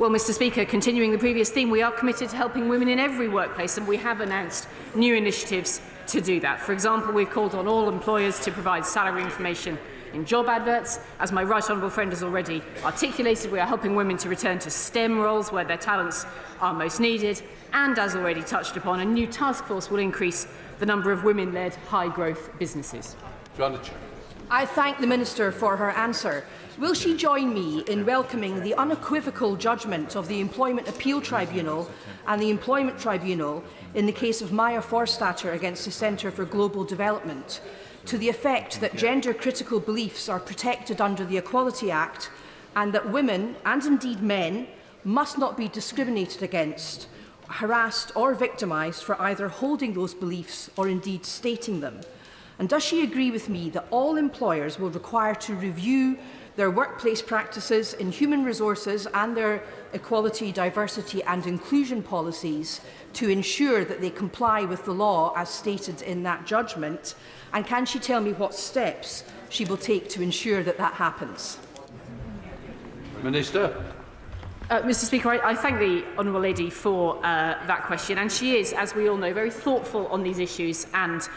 Well, Mr. Speaker, continuing the previous theme, we are committed to helping women in every workplace, and we have announced new initiatives to do that. For example, we've called on all employers to provide salary information in job adverts. As my right honourable friend has already articulated, we are helping women to return to STEM roles where their talents are most needed. And as already touched upon, a new task force will increase the number of women-led high-growth businesses. I thank the Minister for her answer. Will she join me in welcoming the unequivocal judgment of the Employment Appeal Tribunal and the Employment Tribunal in the case of Maya Forstater against the Centre for Global Development, to the effect that gender-critical beliefs are protected under the Equality Act and that women, and indeed men, must not be discriminated against, harassed or victimised for either holding those beliefs or indeed stating them? And does she agree with me that all employers will require to review their workplace practices in human resources and their equality, diversity and inclusion policies to ensure that they comply with the law as stated in that judgment? And can she tell me what steps she will take to ensure that that happens? Minister. Mr. Speaker, I thank the honourable lady for that question, and she is, as we all know, very thoughtful on these issues and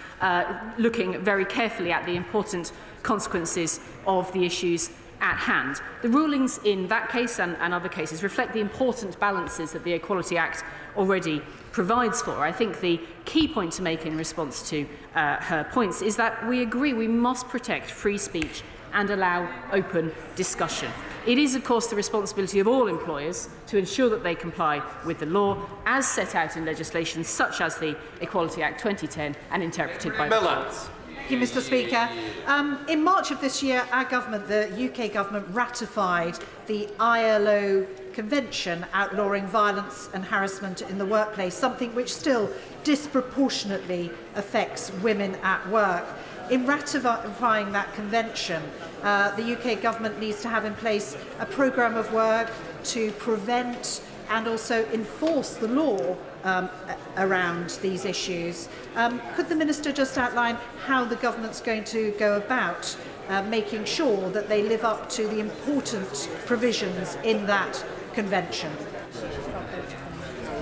looking very carefully at the important consequences of the issues at hand. The rulings in that case and other cases reflect the important balances that the Equality Act already provides for. I think the key point to make in response to her points is that we agree we must protect free speech and allow open discussion. It is, of course, the responsibility of all employers to ensure that they comply with the law as set out in legislation such as the Equality Act 2010 and interpreted by the courts. Thank you, Mr. Speaker. In March of this year, our government, the UK government, ratified the ILO Convention outlawing violence and harassment in the workplace, something which still disproportionately affects women at work. In ratifying that convention, the UK government needs to have in place a programme of work to prevent and also enforce the law around these issues. Could the Minister just outline how the government's going to go about making sure that they live up to the important provisions in that convention?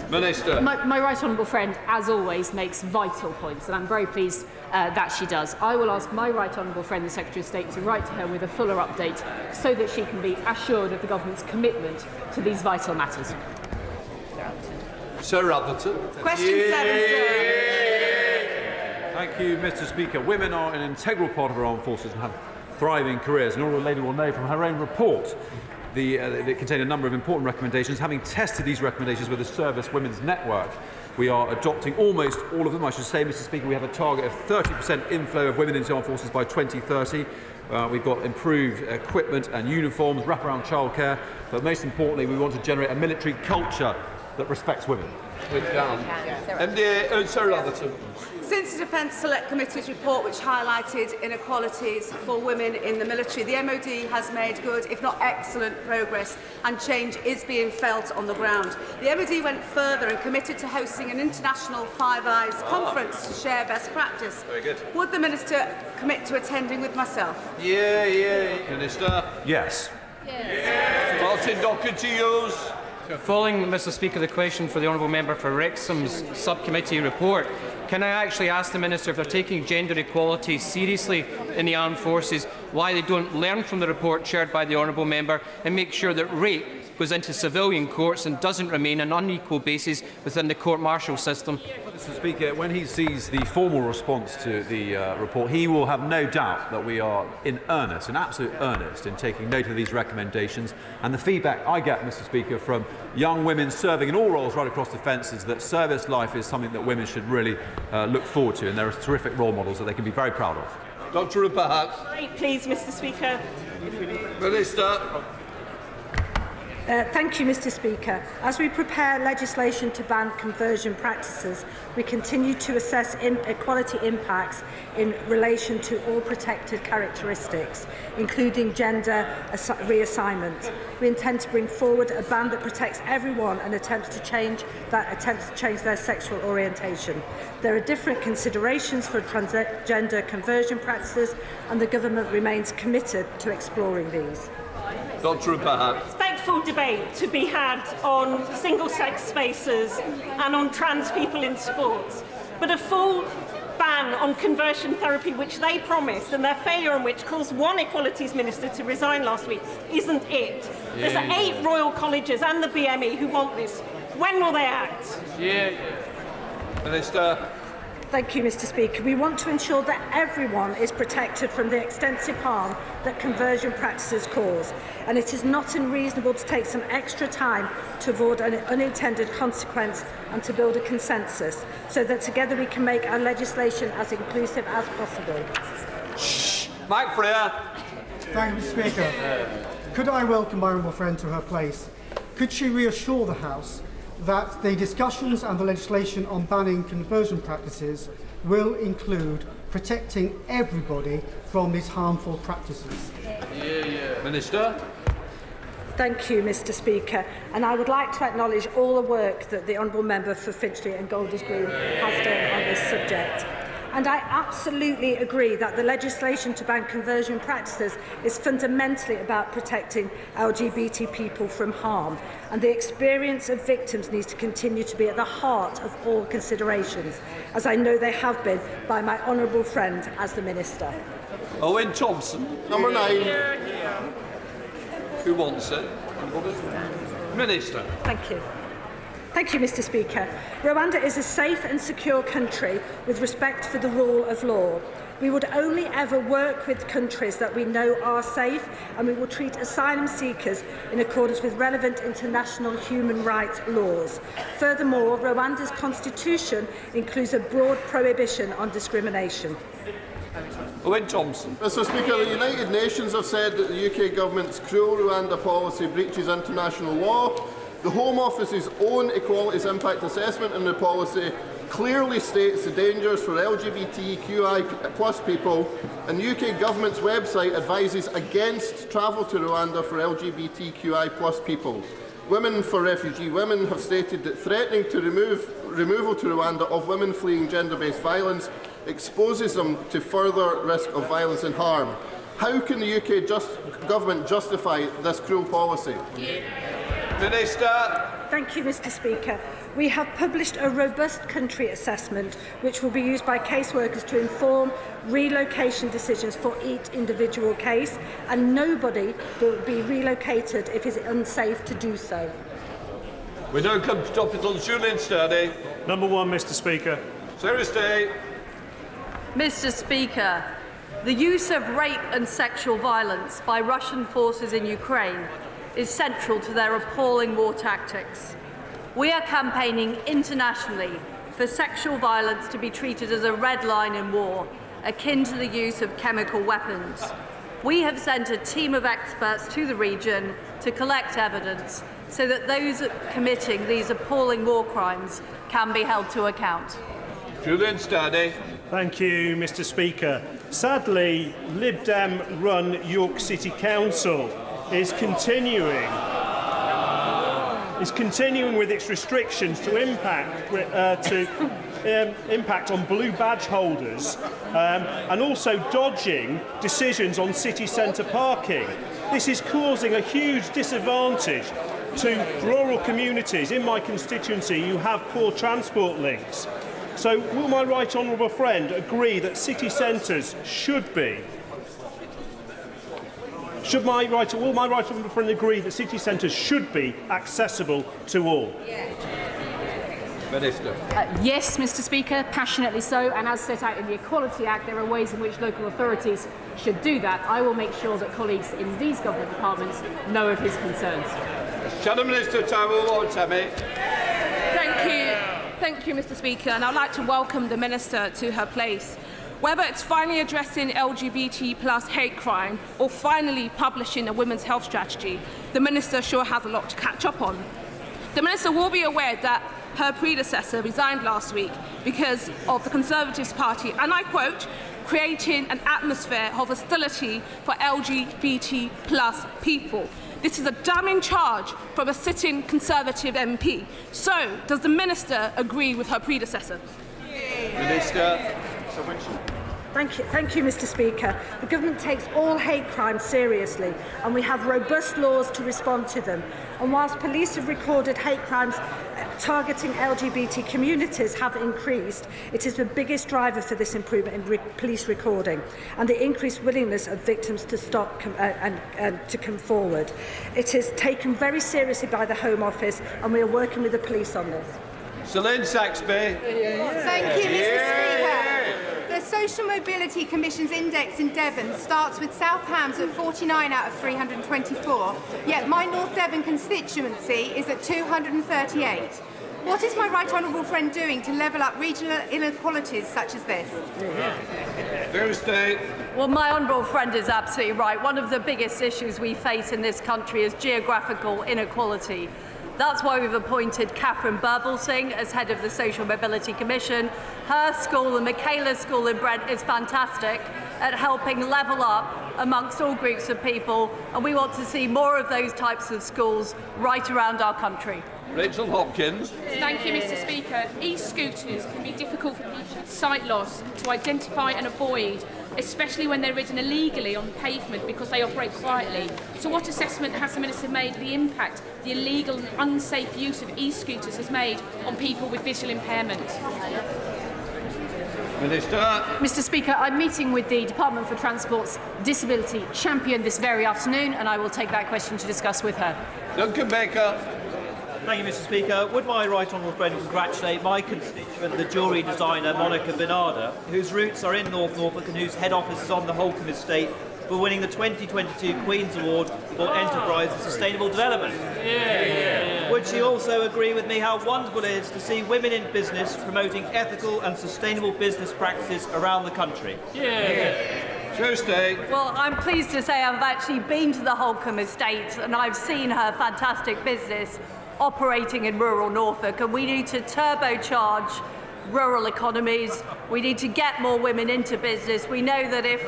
Minister. My right honourable friend, as always, makes vital points, and I'm very pleased that she does. I will ask my right honourable friend, the Secretary of State, to write to her with a fuller update so that she can be assured of the government's commitment to these vital matters. Sir Rutherford. Question 7, sir. Thank you, Mr. Speaker. Women are an integral part of our armed forces and have thriving careers. And all the lady will know from her own report it contained a number of important recommendations. Having tested these recommendations with the Service Women's Network, we are adopting almost all of them. I should say, Mr. Speaker, we have a target of 30% inflow of women into the armed forces by 2030. We've got improved equipment and uniforms, wraparound childcare, but most importantly, we want to generate a military culture that respects women. Sir Rutherford. Since the Defence Select Committee's report, which highlighted inequalities for women in the military, the MOD has made good, if not excellent, progress, and change is being felt on the ground. The MOD went further and committed to hosting an international Five Eyes conference to share best practice. Very good. Would the Minister commit to attending with myself? Yeah. Minister. Yes. Martin Docherty, yours. Following, Mr. Speaker, the question for the Honourable Member for Wrexham's subcommittee report, can I actually ask the Minister if they're taking gender equality seriously in the armed forces, why they don't learn from the report shared by the Honourable Member and make sure that rape goes into civilian courts and doesn't remain an unequal basis within the court-martial system? Mr. Speaker, when he sees the formal response to the report, he will have no doubt that we are in earnest, in absolute earnest, in taking note of these recommendations. And the feedback I get, Mr. Speaker, from young women serving in all roles right across defence is that service life is something that women should really look forward to, and there are terrific role models that they can be very proud of. Dr. Perhaps. Please, Mr. Speaker. Minister. Thank you, Mr. Speaker. As we prepare legislation to ban conversion practices, we continue to assess inequality impacts in relation to all protected characteristics, including gender reassignment. We intend to bring forward a ban that protects everyone and attempts to change their sexual orientation. There are different considerations for transgender conversion practices, and the government remains committed to exploring these. Dr. Perhaps. Thanks dreadful debate to be had on single-sex spaces and on trans people in sports, but a full ban on conversion therapy, which they promised, and their failure on which caused one Equalities Minister to resign last week, isn't it. There's 8 Royal Colleges and the BME who want this. When will they act? Minister. Thank you, Mr. Speaker. We want to ensure that everyone is protected from the extensive harm that conversion practices cause, and it is not unreasonable to take some extra time to avoid an unintended consequence and to build a consensus, so that together we can make our legislation as inclusive as possible. Mike Freer. Thank you, Mr. Speaker. Could I welcome my honourable friend to her place? Could she reassure the House that the discussions and the legislation on banning conversion practices will include protecting everybody from these harmful practices? Minister. Thank you, Mr. Speaker. And I would like to acknowledge all the work that the Honourable Member for Finchley and Golders Green has done on this subject. And I absolutely agree that the legislation to ban conversion practices is fundamentally about protecting LGBT people from harm. And the experience of victims needs to continue to be at the heart of all considerations, as I know they have been by my honourable friend as the Minister. Owen Thompson. Number 9. Who wants it? Minister. Thank you. Thank you, Mr. Speaker. Rwanda is a safe and secure country with respect for the rule of law. We would only ever work with countries that we know are safe, and we will treat asylum seekers in accordance with relevant international human rights laws. Furthermore, Rwanda's constitution includes a broad prohibition on discrimination. Owen Thompson. Mr. Speaker, the United Nations have said that the UK government's cruel Rwanda policy breaches international law. The Home Office's own Equalities Impact Assessment in the policy clearly states the dangers for LGBTQI+ people, and the UK government's website advises against travel to Rwanda for LGBTQI+ people. Women for Refugee Women have stated that threatening to removal to Rwanda of women fleeing gender-based violence exposes them to further risk of violence and harm. How can the UK government justify this cruel policy? Minister. Thank you, Mr. Speaker. We have published a robust country assessment which will be used by caseworkers to inform relocation decisions for each individual case, and nobody will be relocated if it is unsafe to do so. We now come to topical Julian Sturdy. Number 1, Mr. Speaker. Sarah Stay. Mr. Speaker, the use of rape and sexual violence by Russian forces in Ukraine is central to their appalling war tactics. We are campaigning internationally for sexual violence to be treated as a red line in war, akin to the use of chemical weapons. We have sent a team of experts to the region to collect evidence so that those committing these appalling war crimes can be held to account. Julian Sturdy. Thank you, Mr. Speaker. Sadly, Lib Dem-run York City Council is continuing with its restrictions to impact on blue badge holders, and also dodging decisions on city centre parking. This is causing a huge disadvantage to rural communities in my constituency who have poor transport links. So will my right honourable friend agree that city centres should be? Will my right honourable friend agree that city centres should be accessible to all? Minister. Yes, Mr. Speaker, passionately so, and as set out in the Equality Act, there are ways in which local authorities should do that. I will make sure that colleagues in these government departments know of his concerns. Shadow Minister Tyrrell Tammy. Thank you, Mr. Speaker, and I'd like to welcome the Minister to her place. Whether it's finally addressing LGBT+ hate crime or finally publishing a women's health strategy, the Minister sure has a lot to catch up on. The Minister will be aware that her predecessor resigned last week because of the Conservative Party, and I quote, creating an atmosphere of hostility for LGBT+ people. This is a damning charge from a sitting Conservative MP. So, does the Minister agree with her predecessor? Minister. Thank you, Mr. Speaker. The government takes all hate crimes seriously, and we have robust laws to respond to them. And whilst police have recorded hate crimes targeting LGBT communities have increased, it is the biggest driver for this improvement in police recording and the increased willingness of victims to stop and to come forward. It is taken very seriously by the Home Office, and we are working with the police on this. Celine Saxby. Thank you, Mr. Speaker. The Social Mobility Commission's index in Devon starts with South Hams at 49 out of 324, yet my North Devon constituency is at 238. What is my right honourable friend doing to level up regional inequalities such as this? Thursday. Well, my honourable friend is absolutely right. One of the biggest issues we face in this country is geographical inequality. That's why we've appointed Catherine Burblesing as head of the Social Mobility Commission. Her school, the Michaela School in Brent, is fantastic at helping level up amongst all groups of people, and we want to see more of those types of schools right around our country. Rachel Hopkins. Thank you, Mr. Speaker. E-scooters can be difficult for people with sight loss to identify and avoid, especially when they're ridden illegally on pavement because they operate quietly. So what assessment has the Minister made of the impact the illegal and unsafe use of e-scooters has made on people with visual impairment? Minister. Mr. Speaker, I'm meeting with the Department for Transport's Disability Champion this very afternoon, and I will take that question to discuss with her. Duncan Baker. Thank you, Mr. Speaker. Would my right honourable friend congratulate my constituent, the jewellery designer Monica Bernarda, whose roots are in North Norfolk and whose head office is on the Holcombe estate, for winning the 2022 Queen's Award for Enterprise and Sustainable Development? Would she also agree with me how wonderful it is to see women in business promoting ethical and sustainable business practices around the country? Tuesday. Well, I'm pleased to say I've actually been to the Holcombe estate and I've seen her fantastic business operating in rural Norfolk, and we need to turbocharge rural economies. We need to get more women into business. We know that if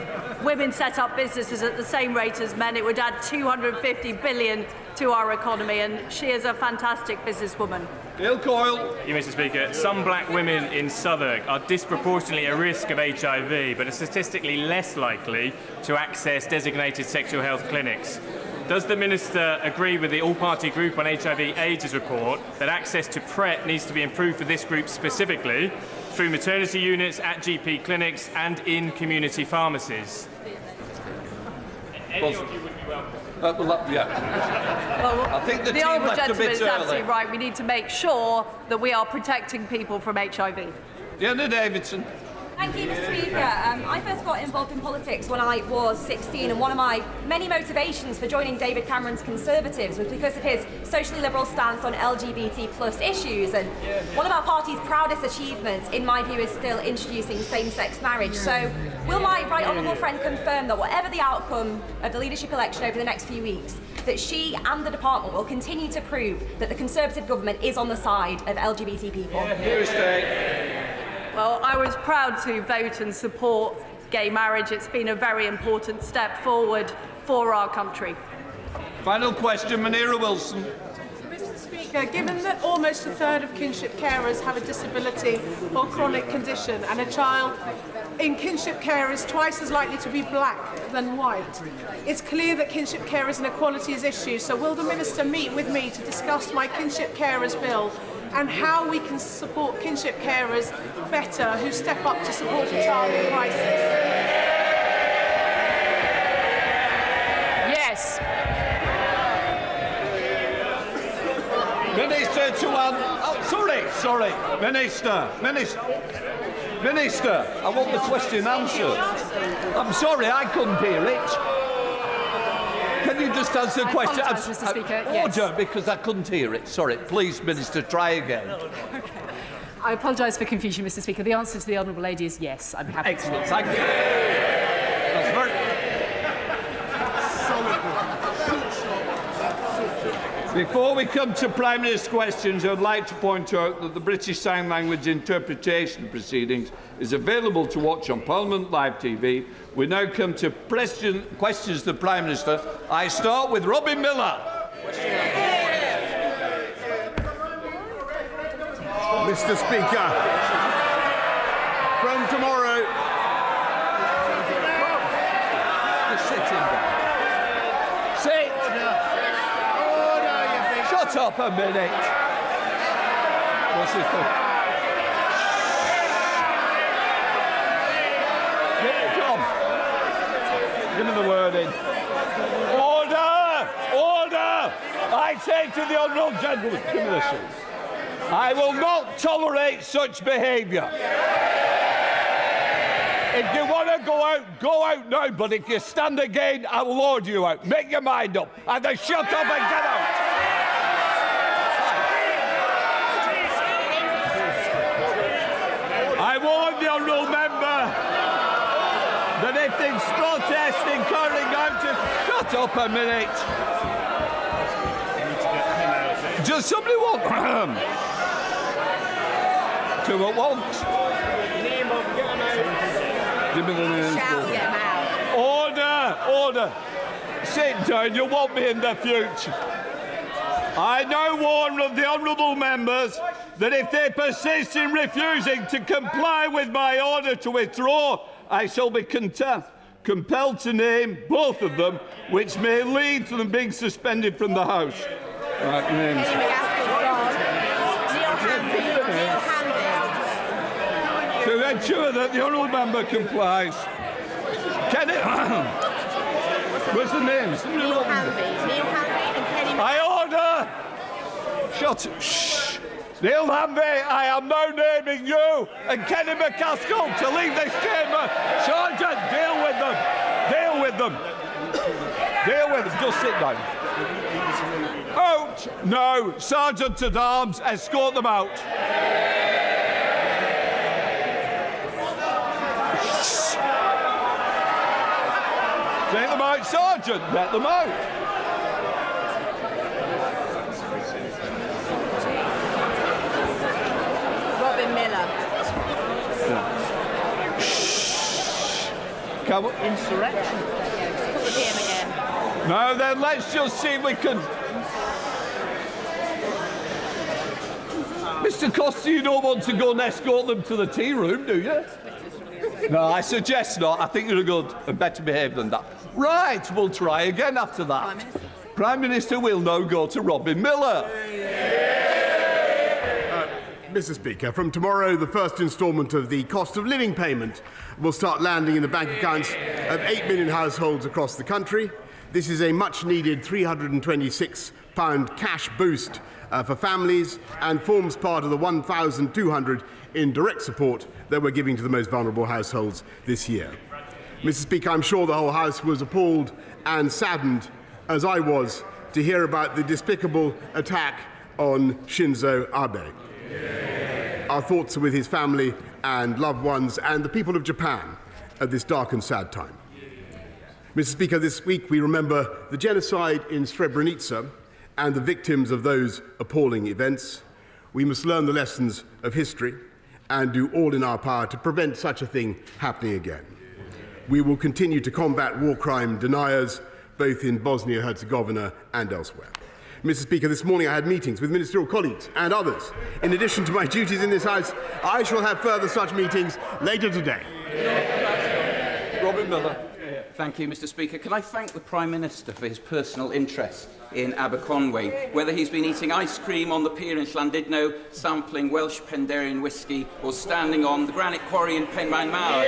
women set up businesses at the same rate as men, it would add 250 billion to our economy, and she is a fantastic businesswoman. Bill Coyle. Thank you, Mr. Speaker. Some black women in Southwark are disproportionately at risk of HIV, but are statistically less likely to access designated sexual health clinics. Does the Minister agree with the All-Party Group on HIV/AIDS report that access to PrEP needs to be improved for this group specifically through maternity units, at GP clinics and in community pharmacies? Any of you would be welcome. Well, I think the team honourable left a gentleman bit is early. absolutely right. We need to make sure that we are protecting people from HIV. Diana Davidson. Thank you, Mr. Speaker. I first got involved in politics when I was 16, and one of my many motivations for joining David Cameron's Conservatives was because of his socially liberal stance on LGBT+ issues. And one of our party's proudest achievements, in my view, is still introducing same-sex marriage. So will my right honourable friend confirm that whatever the outcome of the leadership election over the next few weeks, that she and the department will continue to prove that the Conservative government is on the side of LGBT people? Well, I was proud to vote and support gay marriage. It's been a very important step forward for our country. Final question, Munira Wilson. Mr. Speaker, given that almost a third of kinship carers have a disability or chronic condition, and a child in kinship care is twice as likely to be black than white, it's clear that kinship carers and equality is issues. So will the Minister meet with me to discuss my kinship carers bill and how we can support kinship carers better who step up to support a child in crisis? Yes. Minister to sorry. Minister, I want the question answered. I'm sorry, I couldn't hear it. Can you just answer the question? Apologise, Mr. Speaker. Order, Yes. because I couldn't hear it. Sorry, please, Minister, try again. I apologise for confusion, Mr. Speaker. The answer to the honourable lady is yes. I'm happy. Excellent, thank you. That's very... Before we come to Prime Minister's questions, I would like to point out that the British Sign Language interpretation proceedings is available to watch on Parliament Live TV. We now come to questions to the Prime Minister. I start with Robin Miller. Mr. Speaker, from tomorrow, up a minute. What's this for? Come. Give me the word in. Order! Order! I say to the honourable gentleman, give me this. I will not tolerate such behaviour. If you want to go out now, but if you stand again, I will order you out. Make your mind up. Either shut up and get out. I warn the honourable member that if there's protesting carrying out to shut up a minute. Does somebody want to at once? Give me the names. Shout, get 'em out. Order! Order! Sit down, you want me in the future. I now warn the honourable members that if they persist in refusing to comply with my order to withdraw, I shall be compelled to name both of them, which may lead to them being suspended from the House. Right, names. To ensure that the honourable member complies. Can it? Where's the names? Neil Hanvey and Kenny. I order! Shut up. Shh. Neil Hanvey, I am now naming you and Kenny McCaskill to leave this chamber. Sergeant, deal with them. Deal with them. Deal with them. Just sit down. Out! No. Sergeant at arms, escort them out. Take them out, Sergeant. Let them out. Robin Miller. Shh. Come on. Insurrection. Put the PM again. No, then let's just see if we can. Mr. Costa, you don't want to go and escort them to the tea room, do you? No, I suggest not. I think you're good and better behaved than that. Right, we'll try again after that. Prime Minister will now go to Robin Miller. Mr. Speaker, from tomorrow, the first instalment of the cost of living payment will start landing in the bank accounts of 8 million households across the country. This is a much-needed £326 cash boost for families and forms part of the £1,200 in direct support that we're giving to the most vulnerable households this year. Mr. Speaker, I'm sure the whole House was appalled and saddened, as I was, to hear about the despicable attack on Shinzo Abe. Our thoughts are with his family and loved ones and the people of Japan at this dark and sad time. Mr. Speaker, this week we remember the genocide in Srebrenica and the victims of those appalling events. We must learn the lessons of history and do all in our power to prevent such a thing happening again. We will continue to combat war crime deniers, both in Bosnia-Herzegovina and elsewhere. Mr. Speaker, this morning I had meetings with ministerial colleagues and others. In addition to my duties in this House, I shall have further such meetings later today. Robin Miller. Thank you, Mr. Speaker. Can I thank the Prime Minister for his personal interest in Aberconwy, whether he's been eating ice cream on the pier in Llandudno, sampling Welsh Penderyn whisky, or standing on the granite quarry in Penmaen Mawr.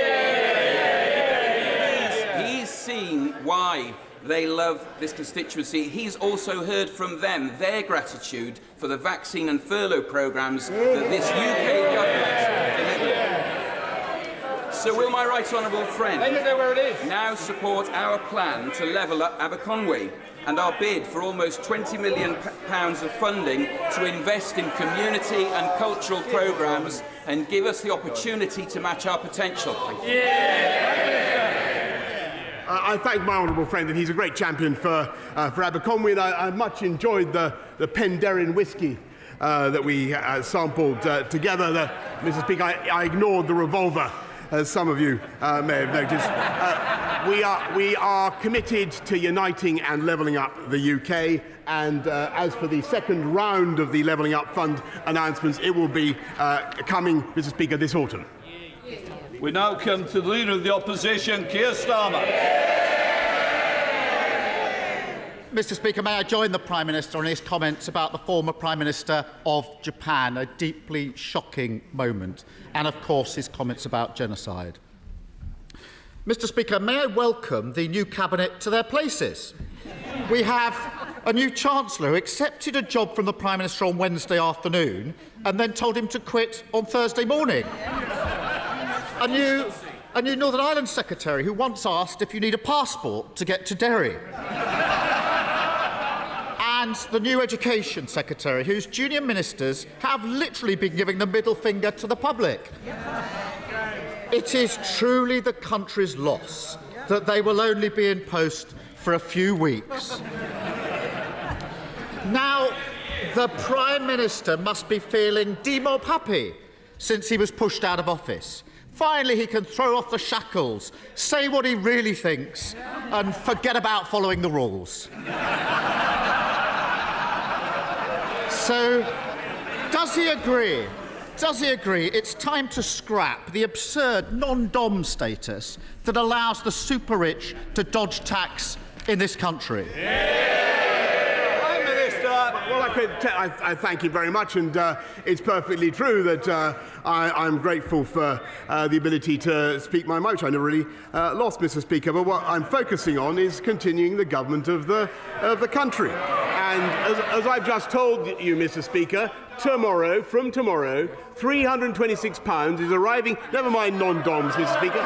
He's seen why they love this constituency. He's also heard from them their gratitude for the vaccine and furlough programmes that this UK government delivered. So will my right honourable friend now support our plan to level up Aberconwy and our bid for almost £20 million of funding to invest in community and cultural programmes and give us the opportunity to match our potential? I thank my honourable friend, and he's a great champion for Aberconwy, and I much enjoyed the Penderyn whisky that we sampled together. Mr. Speaker, I ignored the revolver, as some of you may have noticed. We are committed to uniting and levelling up the UK, and as for the second round of the Levelling Up Fund announcements, it will be coming, Mr. Speaker, this autumn. We now come to the Leader of the Opposition, Keir Starmer. Mr. Speaker, may I join the Prime Minister on his comments about the former Prime Minister of Japan, a deeply shocking moment, and of course his comments about genocide. Mr. Speaker, may I welcome the new Cabinet to their places. We have a new Chancellor who accepted a job from the Prime Minister on Wednesday afternoon and then told him to quit on Thursday morning. A new Northern Ireland Secretary who once asked if you need a passport to get to Derry. And the new Education Secretary whose junior ministers have literally been giving the middle finger to the public. It is truly the country's loss that they will only be in post for a few weeks. Now, the Prime Minister must be feeling de-mob happy since he was pushed out of office. Finally, he can throw off the shackles, say what he really thinks, and forget about following the rules. So, does he agree? Does he agree it's time to scrap the absurd non-dom status that allows the super-rich to dodge tax in this country? Prime Minister, well, I thank you very much, and it's perfectly true that I'm grateful for the ability to speak my mind, which I never really lost, Mr. Speaker. But what I'm focusing on is continuing the government of the country. And as I've just told you, Mr. Speaker, from tomorrow, £326 is arriving. Never mind non-doms, Mr. Speaker.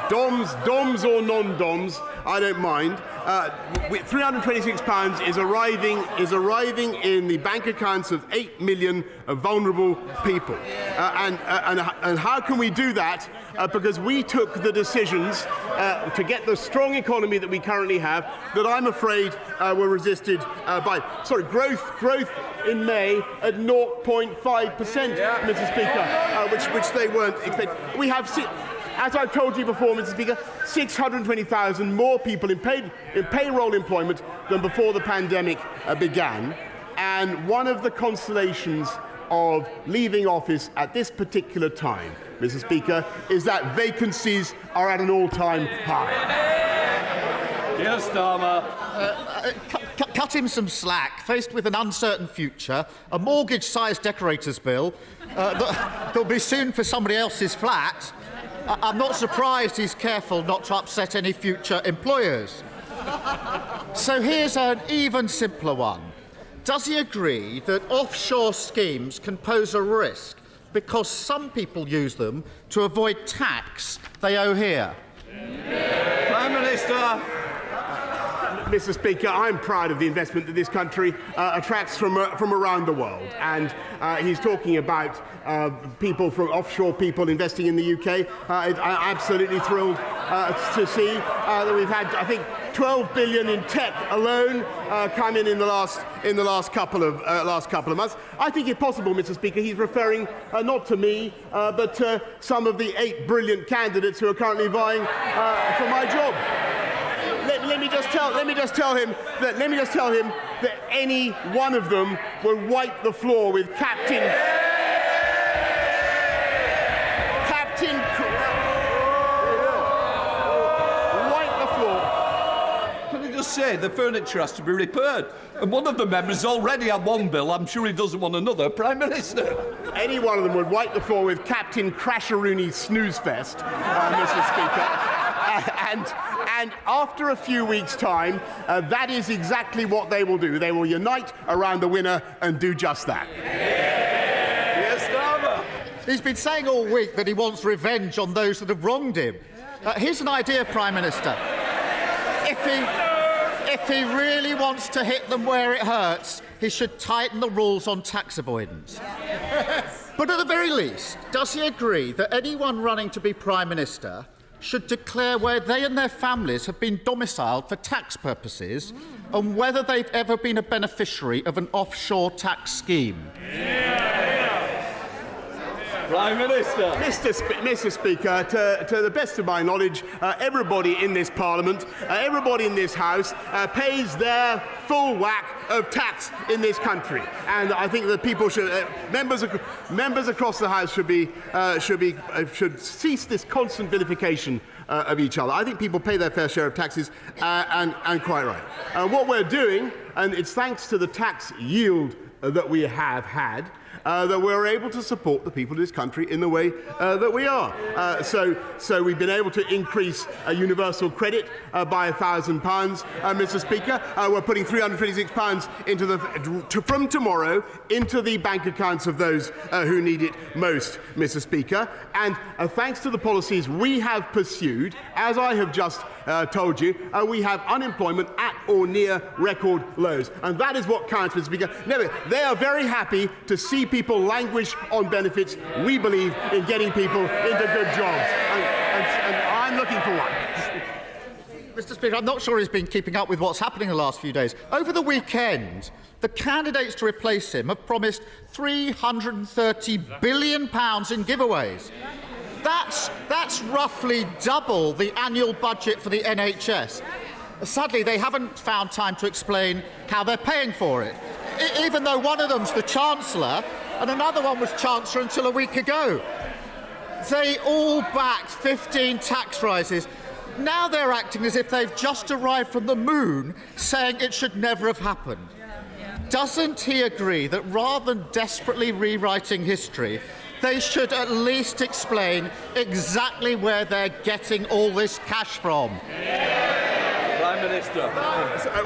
Doms or non-doms, I don't mind. £326 is arriving in the bank accounts of 8 million vulnerable people. And how can we do that? Because we took the decisions to get the strong economy that we currently have that I'm afraid were resisted by growth in May at 0.5%, Mr. Speaker, which they weren't expecting. We have. As I've told you before, Mr. Speaker, 620,000 more people in payroll employment than before the pandemic began. And one of the consolations of leaving office at this particular time, Mr. Speaker, is that vacancies are at an all-time high. Keir Starmer. Cut him some slack. Faced with an uncertain future, a mortgage-sized decorator's bill that'll be soon for somebody else's flat, I'm not surprised he's careful not to upset any future employers. So here's an even simpler one. Does he agree that offshore schemes can pose a risk because some people use them to avoid tax they owe here? Prime Minister. Mr. Speaker, I'm proud of the investment that this country attracts from around the world. And he's talking about people from offshore people investing in the UK. I'm absolutely thrilled to see that we've had, I think, 12 billion in tech alone come in the last couple of months. I think it's possible, Mr. Speaker, he's referring not to me, but to some of the 8 brilliant candidates who are currently vying for my job. Let me just tell him that any one of them will wipe the floor with Captain. Wipe the floor. Can I just say the furniture has to be repaired, and one of the members already had one bill. I'm sure he doesn't want another. Prime Minister. Any one of them would wipe the floor with Captain Crasharooney Snoozefest, Mr. Speaker. And after a few weeks' time, that is exactly what they will do. They will unite around the winner and do just that. Yes, Starmer. He's been saying all week that he wants revenge on those that have wronged him. Here's an idea, Prime Minister. If he really wants to hit them where it hurts, he should tighten the rules on tax avoidance. But at the very least, does he agree that anyone running to be Prime Minister should declare where they and their families have been domiciled for tax purposes and whether they've ever been a beneficiary of an offshore tax scheme? Prime Minister. Mr. Speaker, to the best of my knowledge, everybody in this Parliament, everybody in this House pays their full whack of tax in this country, and I think that people should, members across the House should cease this constant vilification of each other. I think people pay their fair share of taxes, and quite right. And what we're doing, and it's thanks to the tax yield that we have had, that we're able to support the people of this country in the way that we are. So we've been able to increase universal credit by £1,000, Mr. Speaker. We're putting £326 into from tomorrow into the bank accounts of those who need it most, Mr. Speaker. And thanks to the policies we have pursued, as I have just told you, we have unemployment at or near record lows. And that is what counts, Mr. Speaker. No, they are very happy to see people languish on benefits. We believe in getting people into good jobs. And I'm looking for one. Mr. Speaker, I'm not sure he's been keeping up with what's happening in the last few days. Over the weekend, the candidates to replace him have promised £330 billion in giveaways. That's roughly double the annual budget for the NHS. Sadly, they haven't found time to explain how they're paying for it, even though one of them's the Chancellor and another one was Chancellor until a week ago. They all backed 15 tax rises. Now they're acting as if they've just arrived from the moon, saying it should never have happened. Doesn't he agree that rather than desperately rewriting history, they should at least explain exactly where they're getting all this cash from? Prime Minister.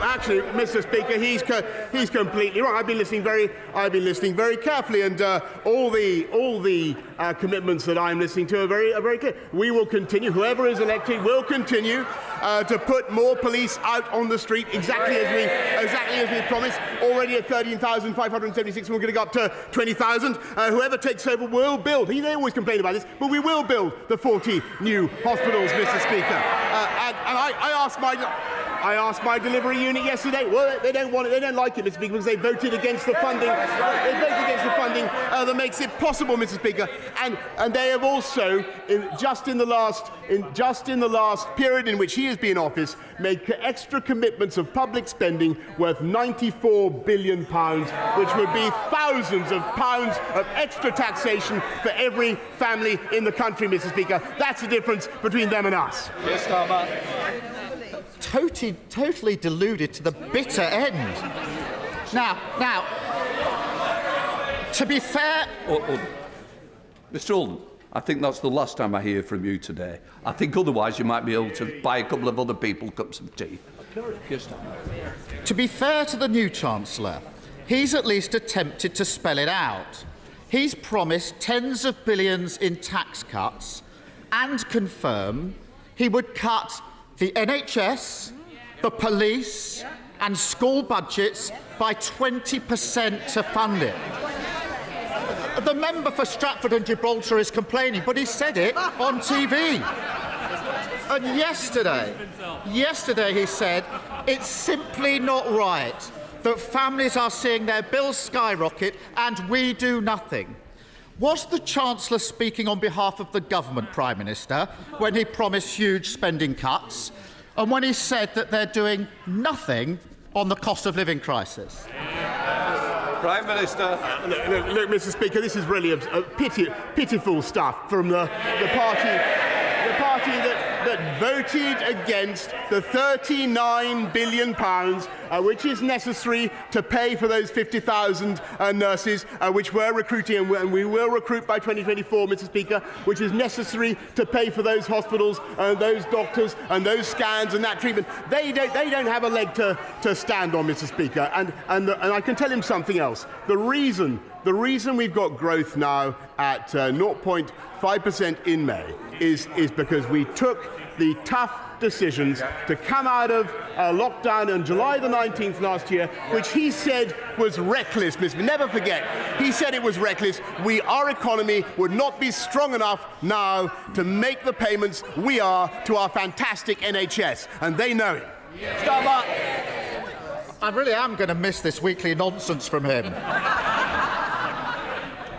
Actually, Mr. Speaker, he's completely wrong. I've been listening very carefully, and all the commitments that I'm listening to are very clear. We will continue. Whoever is elected will continue to put more police out on the street, exactly as we promised. Already at 13,576, we're going to go up to 20,000. Whoever takes over will build. They always complain about this, but we will build the 40 new hospitals, Mr. Speaker. And I asked my delivery unit yesterday. Well, they don't want it. They don't like it, Mr. Speaker, because they voted against the funding. They voted against the funding that makes it possible, Mr. Speaker. And they have also, just in the last period in which he has been in office, made extra commitments of public spending worth £94 billion, which would be thousands of pounds of extra taxation for every family in the country, Mr. Speaker. That's the difference between them and us. Yes, Starmer. Totally deluded to the bitter end. Now, to be fair... Mr. Alden, I think that's the last time I hear from you today. I think otherwise you might be able to buy a couple of other people cups of tea. Yes, to be fair to the new Chancellor, he's at least attempted to spell it out. He's promised tens of billions in tax cuts and confirmed he would cut the NHS, the police and school budgets by 20% to fund it. The member for Stratford and Gibraltar is complaining, but he said it on TV. And yesterday he said it's simply not right that families are seeing their bills skyrocket and we do nothing. Was the Chancellor speaking on behalf of the government, Prime Minister, when he promised huge spending cuts and when he said that they're doing nothing on the cost of living crisis? Prime Minister. Look, Mr. Speaker, this is really pitiful stuff from the party that voted against the £39 billion which is necessary to pay for those 50,000 nurses which we're recruiting, and we will recruit by 2024, Mr. Speaker, which is necessary to pay for those hospitals and those doctors and those scans and that treatment. They don't have a leg to stand on, Mr. Speaker. And I can tell him something else. The reason we've got growth now at 0.5% in May is because we took the tough decisions to come out of lockdown on July the 19th last year, which he said was reckless. Never forget, he said it was reckless. Our economy would not be strong enough now to make the payments we are to our fantastic NHS, and they know it. Stop up. I really am going to miss this weekly nonsense from him.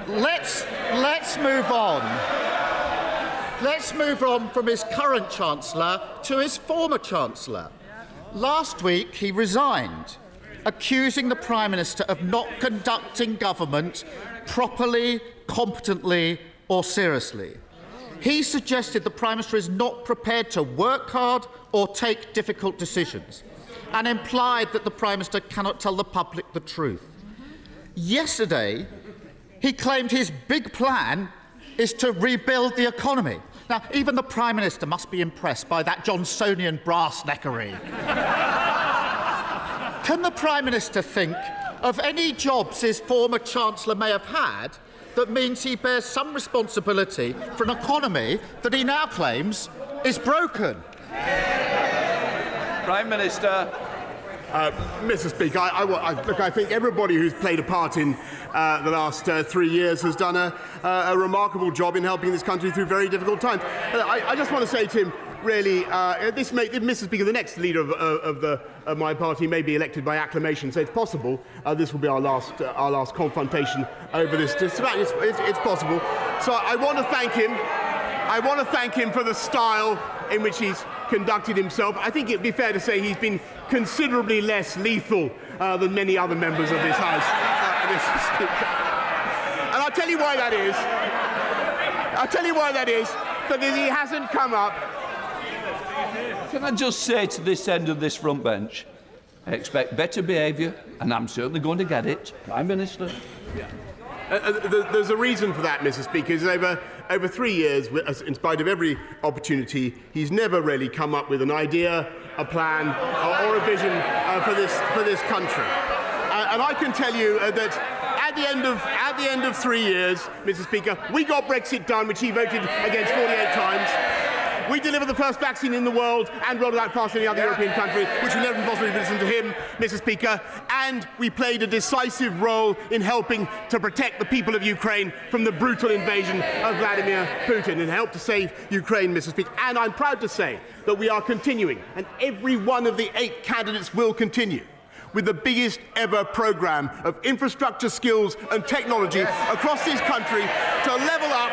let's move on. Let's move on from his current Chancellor to his former Chancellor. Last week, he resigned, accusing the Prime Minister of not conducting government properly, competently or seriously. He suggested the Prime Minister is not prepared to work hard or take difficult decisions, and implied that the Prime Minister cannot tell the public the truth. Yesterday, he claimed his big plan is to rebuild the economy. Now, even the Prime Minister must be impressed by that Johnsonian brass-neckery. Can the Prime Minister think of any jobs his former Chancellor may have had that means he bears some responsibility for an economy that he now claims is broken? Prime Minister. Mr. Speaker, I think everybody who's played a part in the last 3 years has done a remarkable job in helping this country through very difficult times. I just want to say to him, really, Mr. Speaker, the next leader of my party may be elected by acclamation, so it's possible this will be our last confrontation over this. It's possible. So I want to thank him. I want to thank him for the style in which he's conducted himself. I think it'd be fair to say he's been considerably less lethal than many other members of this House. And I'll tell you why that is. Because he hasn't come up. Can I just say to this end of this front bench, I expect better behaviour, and I'm certainly going to get it. Prime Minister. There's a reason for that, Mr. Speaker. Is over 3 years, in spite of every opportunity, he's never really come up with an idea, a plan, or a vision for this country. And I can tell you that at the end of 3 years, Mr. Speaker, we got Brexit done, which he voted against 48 times. We delivered the first vaccine in the world and rolled it out faster than any other European country, which would never possibly listen to him, Mr. Speaker. And we played a decisive role in helping to protect the people of Ukraine from the brutal invasion of Vladimir Putin and helped to save Ukraine, Mr. Speaker. And I'm proud to say that we are continuing, and every one of the 8 candidates will continue, with the biggest ever programme of infrastructure, skills and technology across this country to level up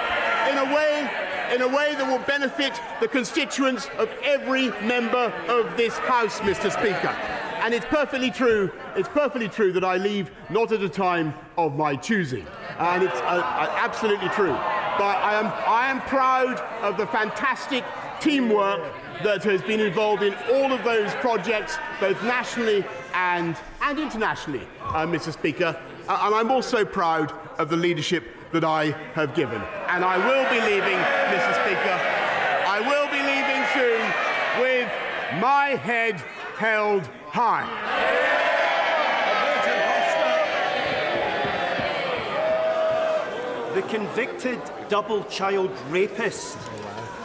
in a way that will benefit the constituents of every member of this House, Mr. Speaker. And it's perfectly true that I leave not at a time of my choosing. And it's absolutely true. But I am proud of the fantastic teamwork that has been involved in all of those projects, both nationally and internationally, Mr. Speaker. And I'm also proud of the leadership that I have given. And I will be leaving, Mr. Speaker. I will be leaving soon with my head held high. The convicted double-child rapist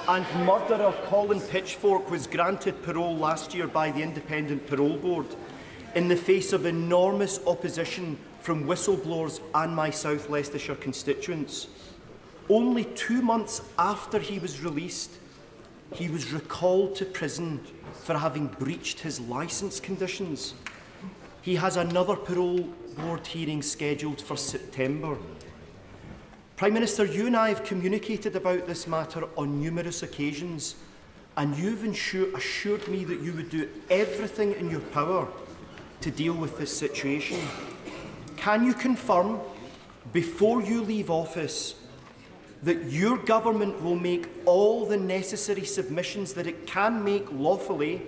and murderer Colin Pitchfork was granted parole last year by the Independent Parole Board in the face of enormous opposition from whistleblowers and my South Leicestershire constituents. Only 2 months after he was released, he was recalled to prison for having breached his licence conditions. He has another parole board hearing scheduled for September. Prime Minister, you and I have communicated about this matter on numerous occasions, and you've assured me that you would do everything in your power to deal with this situation. Can you confirm, before you leave office, that your government will make all the necessary submissions that it can make lawfully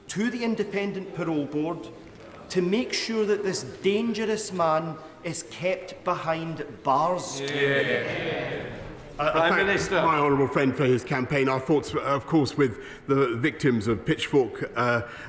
to the Independent Parole Board to make sure that this dangerous man is kept behind bars? Prime Minister. My honourable friend for his campaign. Our thoughts, of course, with the victims of Pitchfork,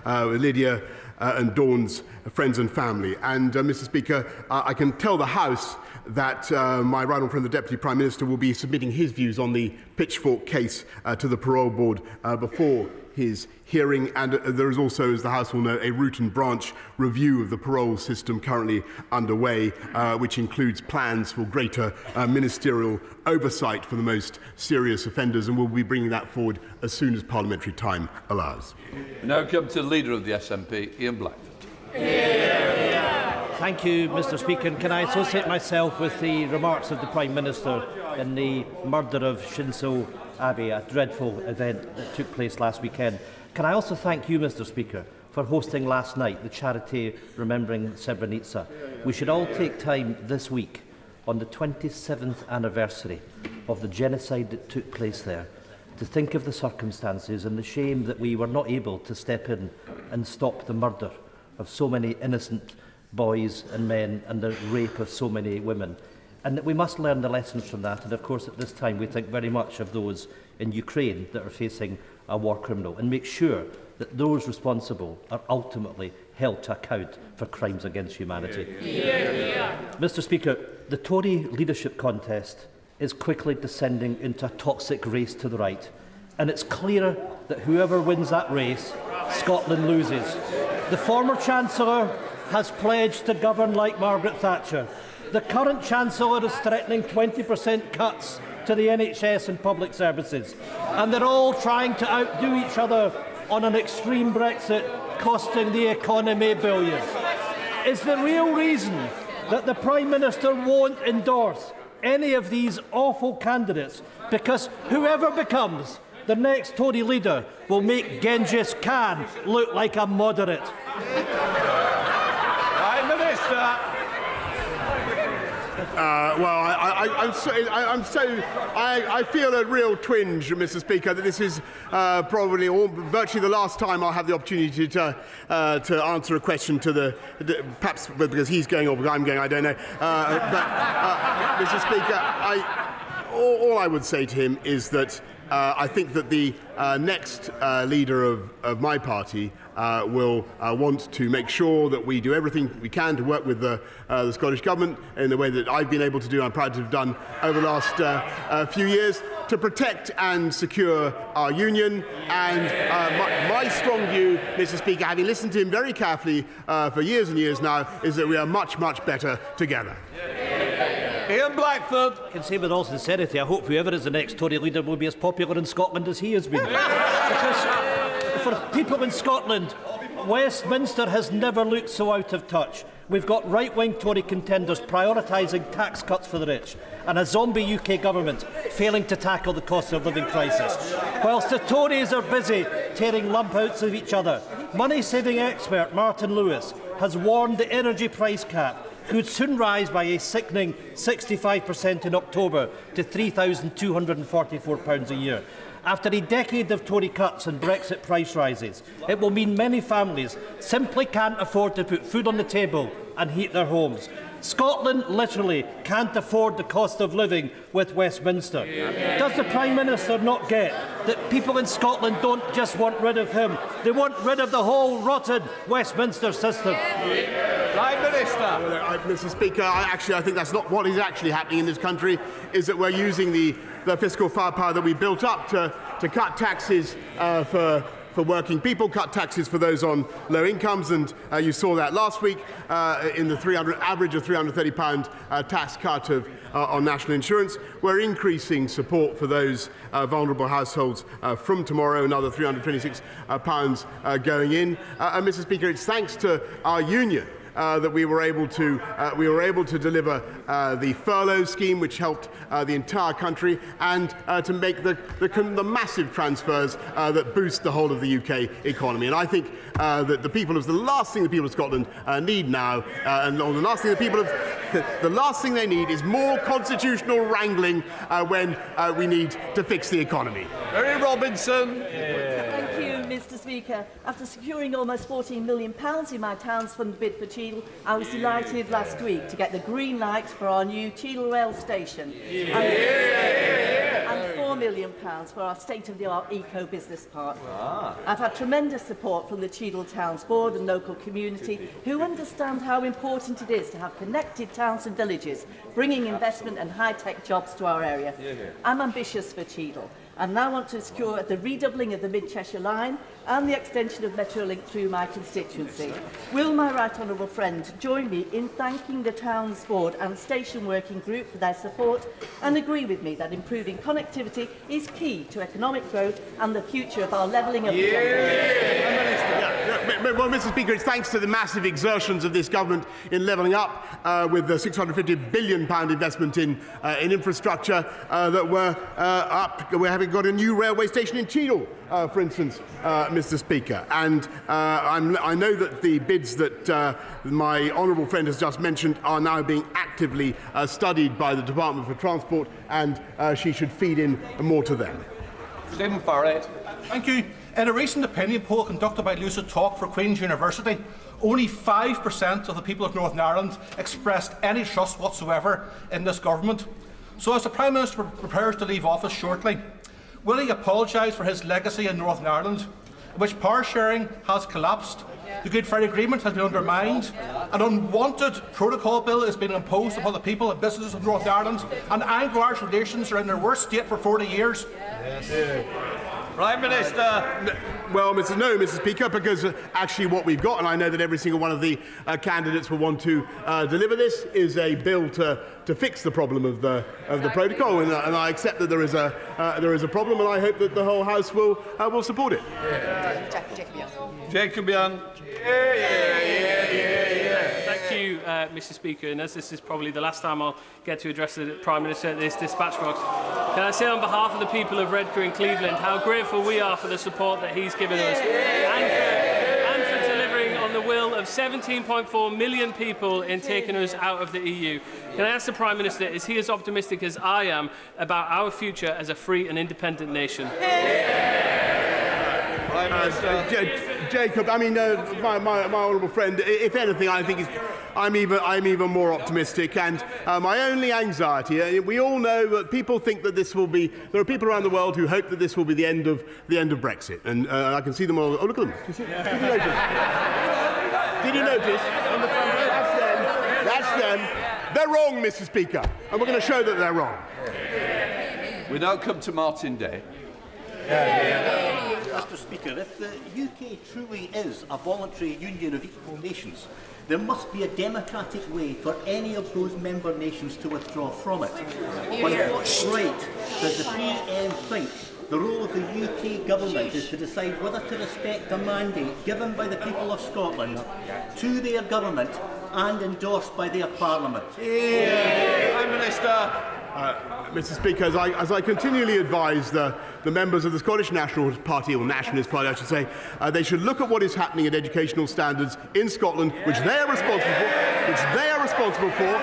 Lydia and Dawn's friends and family. And, Mr. Speaker, I can tell the House that my right honourable friend, the Deputy Prime Minister, will be submitting his views on the Pitchfork case to the Parole Board before his hearing, and there is also, as the House will know, a root and branch review of the parole system currently underway, which includes plans for greater ministerial oversight for the most serious offenders, and we'll be bringing that forward as soon as parliamentary time allows. We now come to the Leader of the SNP, Ian Blackford. Thank you, Mr. Speaker. Can I associate myself with the remarks of the Prime Minister in the murder of Shinzo Abe, a dreadful event that took place last weekend? Can I also thank you, Mr. Speaker, for hosting last night the charity remembering Srebrenica? We should all take time this week, on the 27th anniversary of the genocide that took place there, to think of the circumstances and the shame that we were not able to step in and stop the murder of so many innocent boys and men and the rape of so many women. And that we must learn the lessons from that. And of course, at this time, we think very much of those in Ukraine that are facing a war criminal, and make sure that those responsible are ultimately held to account for crimes against humanity. Mr. Speaker, the Tory leadership contest is quickly descending into a toxic race to the right, and it's clear that whoever wins that race, Scotland loses. The former Chancellor has pledged to govern like Margaret Thatcher. The current Chancellor is threatening 20% cuts to the NHS and public services, and they're all trying to outdo each other on an extreme Brexit, costing the economy billions. Is the real reason that the Prime Minister won't endorse any of these awful candidates because whoever becomes the next Tory leader will make Genghis Khan look like a moderate? Prime Minister. I feel a real twinge, Mr. Speaker, that this is probably virtually the last time I'll have the opportunity to answer a question to perhaps because he's going or because I'm going, I don't know. Mr. Speaker, all I would say to him is that I think that the next leader of my party will want to make sure that we do everything we can to work with the Scottish Government in the way that I've been able to do, I'm proud to have done over the last few years, to protect and secure our union. And my strong view, Mr. Speaker, having listened to him very carefully for years and years now, is that we are much, much better together. Ian Blackford. I can say with all sincerity, I hope whoever is the next Tory leader will be as popular in Scotland as he has been. Because for people in Scotland, Westminster has never looked so out of touch. We've got right-wing Tory contenders prioritising tax cuts for the rich and a zombie UK government failing to tackle the cost of living crisis. Whilst the Tories are busy tearing lump-outs of each other, money-saving expert Martin Lewis has warned the energy price cap could soon rise by a sickening 65% in October to £3,244 a year. After a decade of Tory cuts and Brexit price rises, it will mean many families simply can't afford to put food on the table and heat their homes. Scotland literally can't afford the cost of living with Westminster. Does the Prime Minister not get that people in Scotland don't just want rid of him, they want rid of the whole rotten Westminster system? Prime Minister. Mr. Speaker, I think that's not what is actually happening in this country, is that we're using the fiscal firepower that we built up to cut taxes for working people, cut taxes for those on low incomes, and you saw that last week in the average of £330 tax cut on national insurance. We're increasing support for those vulnerable households from tomorrow, another £326 going in. And Mr. Speaker, it's thanks to our union that we were able to deliver the furlough scheme, which helped the entire country, and to make the massive transfers that boost the whole of the UK economy. And I think that the last thing the people of Scotland need now, and the last thing they need is more constitutional wrangling when we need to fix the economy. Mary Robinson. Thank you, Mr. Speaker. After securing almost £14 million in my town's fund bid for Cheadle, I was delighted last week to get the green light for our new Cheadle rail station. And £4 million for our state-of-the-art eco-business park. I've had tremendous support from the Cheadle Towns Board and local community, who understand how important it is to have connected towns and villages, bringing investment and high-tech jobs to our area. I'm ambitious for Cheadle, and now want to secure the redoubling of the Mid-Cheshire Line and the extension of Metrolink through my constituency. Will my right honourable friend join me in thanking the Towns Board and Station Working Group for their support, and agree with me that improving connectivity is key to economic growth and the future of our levelling up agenda? Well, Mr. Speaker, it's thanks to the massive exertions of this government in levelling up, with the £650 billion investment in infrastructure, that we're having got a new railway station in Cheadle, for instance, Mr. Speaker. And I know that the bids that my honourable friend has just mentioned are now being actively studied by the Department for Transport, and she should feed in more to them. Stephen Farrett. Thank you. In a recent opinion poll conducted by Lucid Talk for Queen's University, only 5% of the people of Northern Ireland expressed any trust whatsoever in this government. So as the Prime Minister prepares to leave office shortly, will he apologise for his legacy in Northern Ireland, in which power sharing has collapsed, the Good Friday Agreement has been undermined, an unwanted protocol bill is being imposed upon the people and businesses of Northern Ireland, and Anglo-Irish relations are in their worst state for 40 years? Yes. Prime Minister. Well, Mr. Speaker, because actually what we've got, and I know that every single one of the candidates will want to deliver this, is a bill to fix the problem of the protocol, and I accept that there is a problem, and I hope that the whole House will support it. Jacobian. Thank you, Mr. Speaker. And as this is probably the last time I'll get to address the Prime Minister at this dispatch box, can I say on behalf of the people of Redcar and Cleveland how grateful we are for the support that he's given us and for delivering on the will of 17.4 million people in taking us out of the EU. Can I ask the Prime Minister, is he as optimistic as I am about our future as a free and independent nation? Jacob, I mean, my honourable friend, if anything, I think I'm even more optimistic. And my only anxiety, we all know that people think that this will be. There are people around the world who hope that this will be the end of Brexit, and I can see them all. Oh, look at them! Did you notice? Did you notice? On the front row, that's them. That's them. They're wrong, Mr. Speaker, and we're going to show that they're wrong. We now come to Martin Day. Mr. Speaker, if the UK truly is a voluntary union of equal nations, there must be a democratic way for any of those member nations to withdraw from it. By what right does the PM think the role of the UK government is to decide whether to respect a mandate given by the people of Scotland to their government and endorsed by their Parliament? Prime Minister. Mr. Speaker, as I continually advise the members of the Scottish National Party, or Nationalist Party I should say, they should look at what is happening at educational standards in Scotland, which they are responsible for,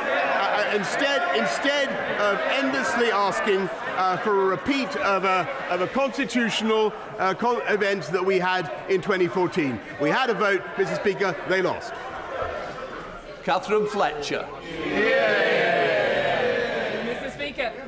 instead of endlessly asking for a repeat of a constitutional event that we had in 2014. We had a vote, Mr. Speaker, they lost. Catherine Fletcher.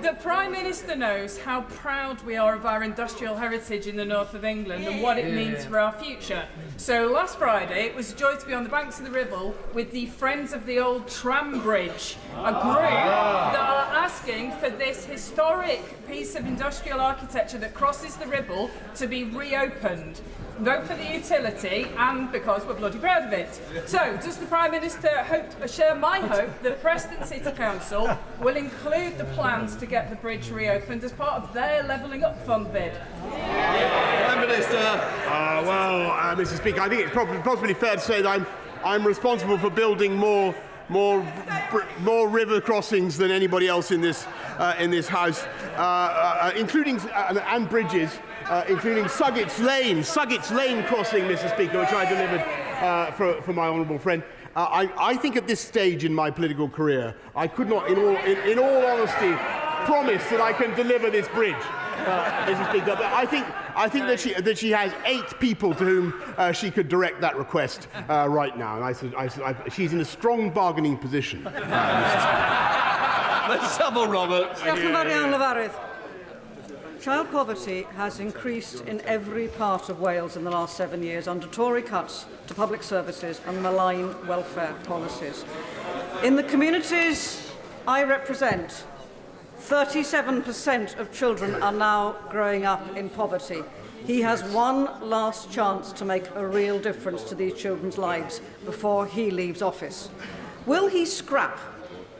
The Prime Minister knows how proud we are of our industrial heritage in the north of England and what it means for our future. So last Friday it was a joy to be on the banks of the Ribble with the Friends of the Old Tram Bridge, a group that are asking for this historic piece of industrial architecture that crosses the Ribble to be reopened. Vote for the utility, and because we're bloody proud of it. So, does the Prime Minister share my hope that Preston City Council will include the plans to get the bridge reopened as part of their Levelling Up Fund bid? Prime Minister. Mr. Speaker, I think it's possibly fair to say that I'm responsible for building more river crossings than anybody else in this House, including and bridges. Including Suggett's Lane crossing, Mr. Speaker, which I delivered for my honourable friend. I think at this stage in my political career, I could not, in all honesty, promise that I can deliver this bridge, Mr. Speaker. But I think that she has 8 people to whom she could direct that request right now, and she's in a strong bargaining position, Mr. Speaker. Let's have Roberts. Child poverty has increased in every part of Wales in the last 7 years under Tory cuts to public services and malign welfare policies. In the communities I represent, 37% of children are now growing up in poverty. He has one last chance to make a real difference to these children's lives before he leaves office. Will he scrap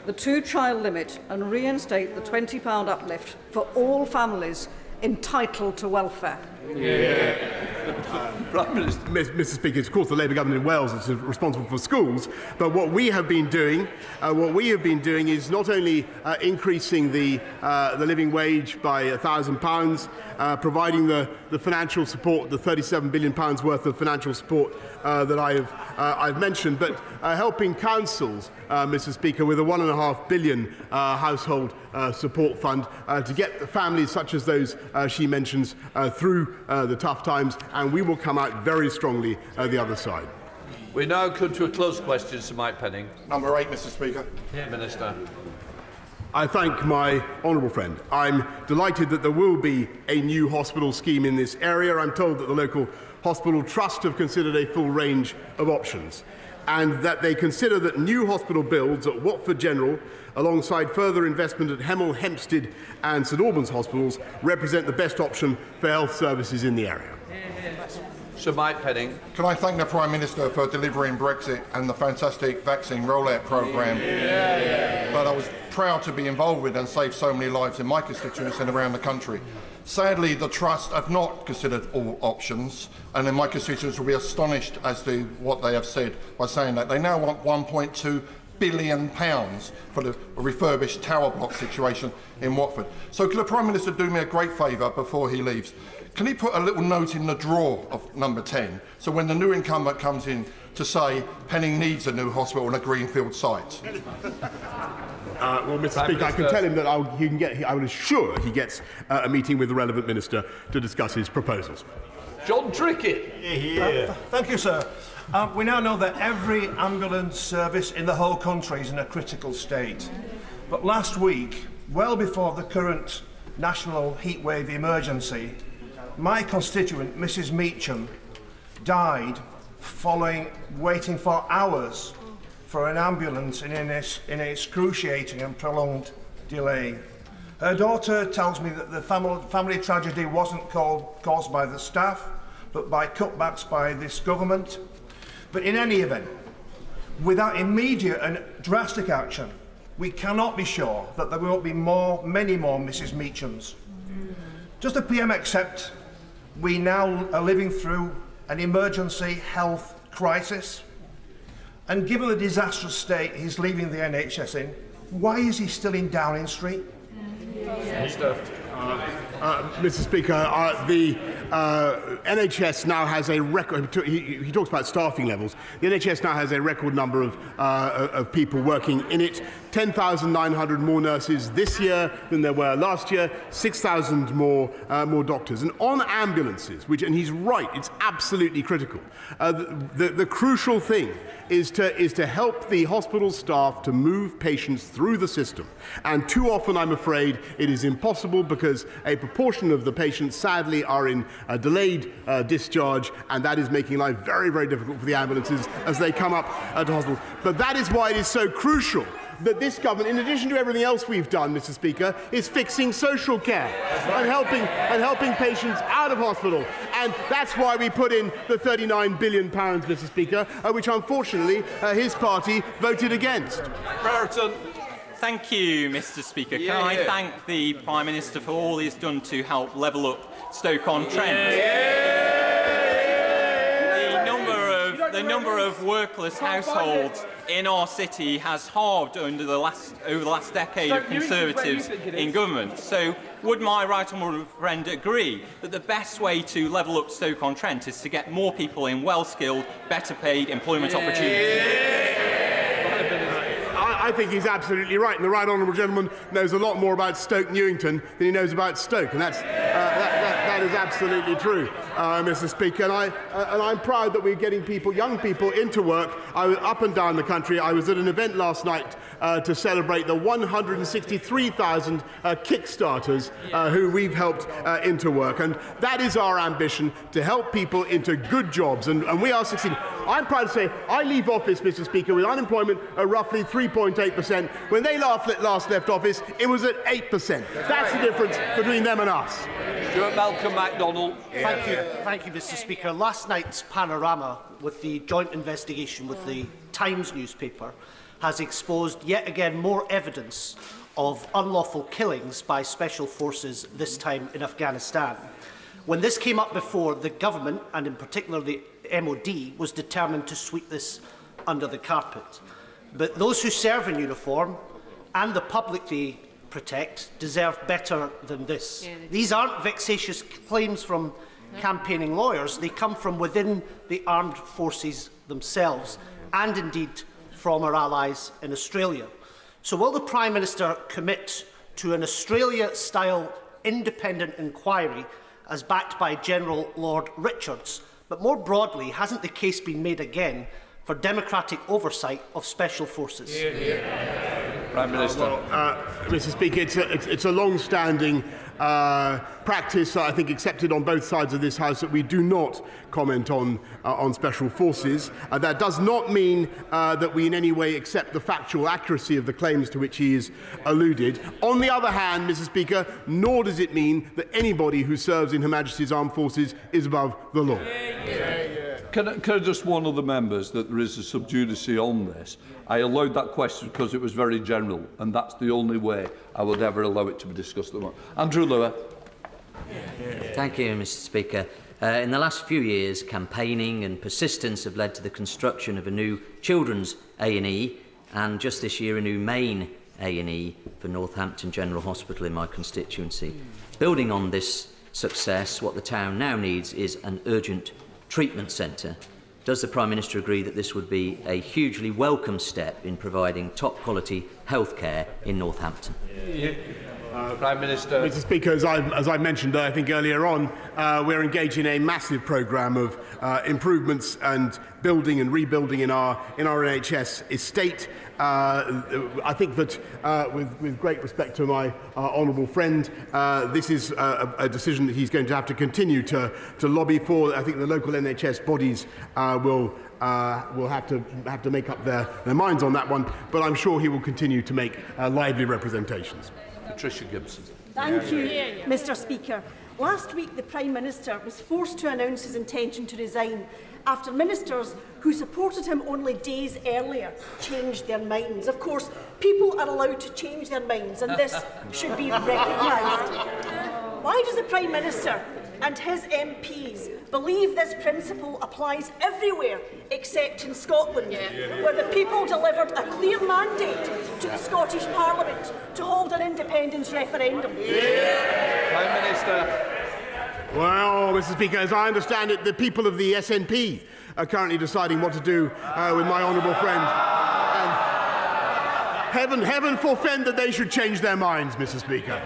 the 2-child limit and reinstate the £20 uplift for all families entitled to welfare? Yeah. Mr. Speaker, it's of course the Labour government in Wales that's responsible for schools, but what we have been doing, is not only increasing the living wage by £1,000, providing the financial support, the £37 billion worth of financial support that I've mentioned, but helping councils, Mr. Speaker, with a £1.5 billion household support fund to get the families such as those she mentions through the tough times, and we will come out very strongly the other side. We now come to a closed question, Sir Mike Penning. Number 8, Mr. Speaker. Minister. I thank my honourable friend. I'm delighted that there will be a new hospital scheme in this area. I'm told that the local hospital trust have considered a full range of options, and that they consider that new hospital builds at Watford General, alongside further investment at Hemel Hempstead and St Albans hospitals, represent the best option for health services in the area. Sir Mike Penning. Can I thank the Prime Minister for delivering Brexit and the fantastic vaccine rollout programme that I was proud to be involved with and saved so many lives in my constituency and around the country. Sadly, the Trust have not considered all options, and in my constituents will be astonished as to what they have said by saying that they now want £1.2 billion for the refurbished tower block situation in Watford. So can the Prime Minister do me a great favour before he leaves? Can he put a little note in the drawer of number 10, so when the new incumbent comes in to say Penning needs a new hospital on a greenfield site? Well, Mr. Speaker, I can tell him that I will assure he gets a meeting with the relevant minister to discuss his proposals. John Trickett. Thank you, sir. We now know that every ambulance service in the whole country is in a critical state. But last week, well before the current national heatwave emergency, my constituent, Mrs. Meacham, died following waiting for hours for an ambulance in an excruciating and prolonged delay. Her daughter tells me that the family tragedy wasn't caused by the staff, but by cutbacks by this government. But in any event, without immediate and drastic action, we cannot be sure that there won't be many more Mrs. Meachams. Does the PM accept we now are living through an emergency health crisis? And given the disastrous state he's leaving the NHS in, why is he still in Downing Street? Mr. Speaker, the NHS now has a record. He talks about staffing levels. The NHS now has a record number of people working in it. 10,900 more nurses this year than there were last year. 6,000 more doctors. And on ambulances, and he's right, it's absolutely critical. The crucial thing is to help the hospital staff to move patients through the system. And too often, I'm afraid, it is impossible because a proportion of the patients, sadly, are in a delayed discharge, and that is making life very, very difficult for the ambulances as they come up to hospital. But that is why it is so crucial that this government, in addition to everything else we've done, Mr. Speaker, is fixing social care and helping patients out of hospital. And that's why we put in the £39 billion, Mr. Speaker, which unfortunately his party voted against. Brereton. Thank you, Mr. Speaker. Can I thank the Prime Minister for all he's done to help level up Stoke-on-Trent? The number of workless households in our city has halved over the last decade of Conservatives in government. So would my right honourable friend agree that the best way to level up Stoke-on-Trent is to get more people in well-skilled, better-paid employment opportunities? I think he's absolutely right, and the right honourable gentleman knows a lot more about Stoke Newington than he knows about Stoke, and that is absolutely true, Mr. Speaker. And I'm proud that we're getting young people into work. I was up and down the country. I was at an event last night to celebrate the 163,000 Kickstarters who we've helped into work, and that is our ambition, to help people into good jobs, and we are succeeding. I'm proud to say I leave office, Mr. Speaker, with unemployment at roughly 3.8%. When they last left office, it was at 8%. That's the difference between them and us. Stuart Malcolm MacDonald. Thank you, Mr. Speaker. Last night's panorama with the joint investigation with the Times newspaper has exposed yet again more evidence of unlawful killings by special forces, this time in Afghanistan. When this came up before, the government, and in particular the MOD, was determined to sweep this under the carpet. But those who serve in uniform and the public they protect deserve better than this. These aren't vexatious claims from campaigning lawyers. They come from within the armed forces themselves and indeed from our allies in Australia. So will the Prime Minister commit to an Australia-style independent inquiry as backed by General Lord Richards? But more broadly, hasn't the case been made again for democratic oversight of special forces? Prime Minister. Mr. Speaker, it's a long-standing practice, I think, accepted on both sides of this House, that we do not comment on special forces. That does not mean that we in any way accept the factual accuracy of the claims to which he is alluded. On the other hand, Mr. Speaker, nor does it mean that anybody who serves in Her Majesty's Armed Forces is above the law. Can I just warn other members that there is a sub judice on this? I allowed that question because it was very general, and that's the only way I would ever allow it to be discussed. Andrew Lower. Thank you, Mr. Speaker. In the last few years, campaigning and persistence have led to the construction of a new children's A&E, and just this year a new main A&E for Northampton General Hospital in my constituency. Building on this success, what the town now needs is an urgent treatment centre. Does the Prime Minister agree that this would be a hugely welcome step in providing top-quality healthcare in Northampton? Prime Minister. Mr. Speaker, as I mentioned, I think earlier on, we're engaged in a massive programme of improvements and building and rebuilding in our NHS estate. I think that, with great respect to my honourable friend, this is a decision that he's going to have to continue to lobby for. I think the local NHS bodies will have to make up their minds on that one, but I'm sure he will continue to make lively representations. Patricia Gibson. Thank you, Mr. Speaker. Last week, the Prime Minister was forced to announce his intention to resign after ministers who supported him only days earlier changed their minds. Of course, people are allowed to change their minds, and this should be recognised. Why does the Prime Minister and his MPs believe this principle applies everywhere except in Scotland, where the people delivered a clear mandate to the Scottish Parliament to hold an independence referendum? Prime Minister. Well, Mr. Speaker, as I understand it, the people of the SNP are currently deciding what to do with my honourable friend. And heaven forfend that they should change their minds, Mr. Speaker.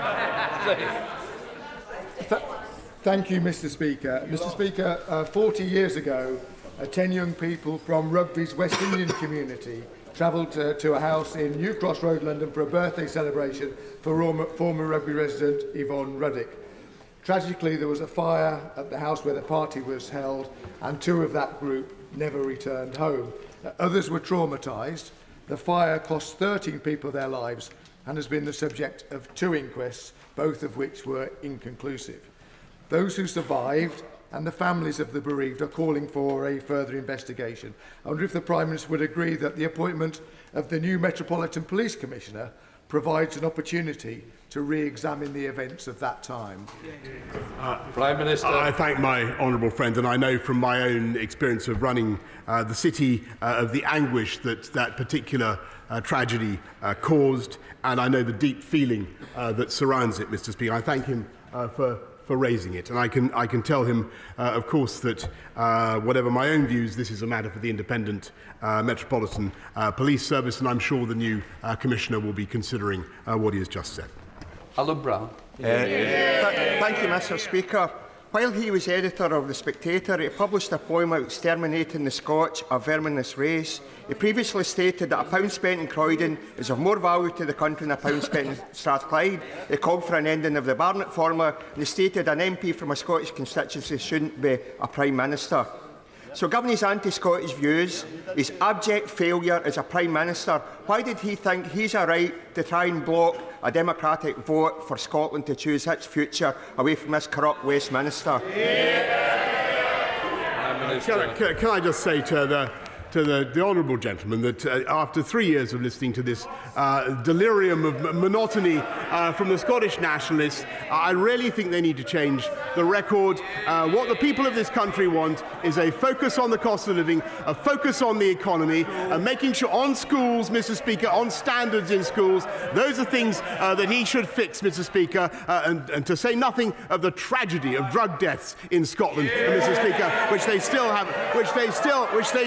Thank you, Mr. Speaker. Mr. Speaker, 40 years ago, 10 young people from Rugby's West Indian community travelled to a house in New Cross Road, London, for a birthday celebration for former Rugby resident Yvonne Ruddick. Tragically, there was a fire at the house where the party was held, and 2 of that group never returned home. Others were traumatised. The fire cost 13 people their lives and has been the subject of 2 inquests, both of which were inconclusive. Those who survived and the families of the bereaved are calling for a further investigation. I wonder if the Prime Minister would agree that the appointment of the new Metropolitan Police Commissioner provides an opportunity to re-examine the events of that time. Prime Minister. I thank my honourable friend, and I know from my own experience of running the city of the anguish that particular tragedy caused, and I know the deep feeling that surrounds it, Mr. Speaker. I thank him for raising it, and I can tell him, of course, that whatever my own views, this is a matter for the Independent Metropolitan Police Service, and I'm sure the new Commissioner will be considering what he has just said. Alan Brown. Thank you, Mr. Speaker. While he was editor of The Spectator, he published a poem about exterminating the Scotch, a verminous race. He previously stated that £1 spent in Croydon is of more value to the country than £1 spent in Strathclyde. He called for an ending of the Barnett formula, and he stated an MP from a Scottish constituency shouldn't be a Prime Minister. So, given his anti-Scottish views, his abject failure as a Prime Minister, why did he think he's a right to try and block a democratic vote for Scotland to choose its future away from this corrupt Westminster? Can I just say to the honourable gentleman that after 3 years of listening to this delirium of monotony from the Scottish Nationalists. I really think they need to change the record. What the people of this country want is a focus on the cost of living, a focus on the economy, making sure on schools, Mr. Speaker, on standards in schools. Those are things that he should fix, Mr. Speaker, and to say nothing of the tragedy of drug deaths in Scotland, Mr. Speaker, which they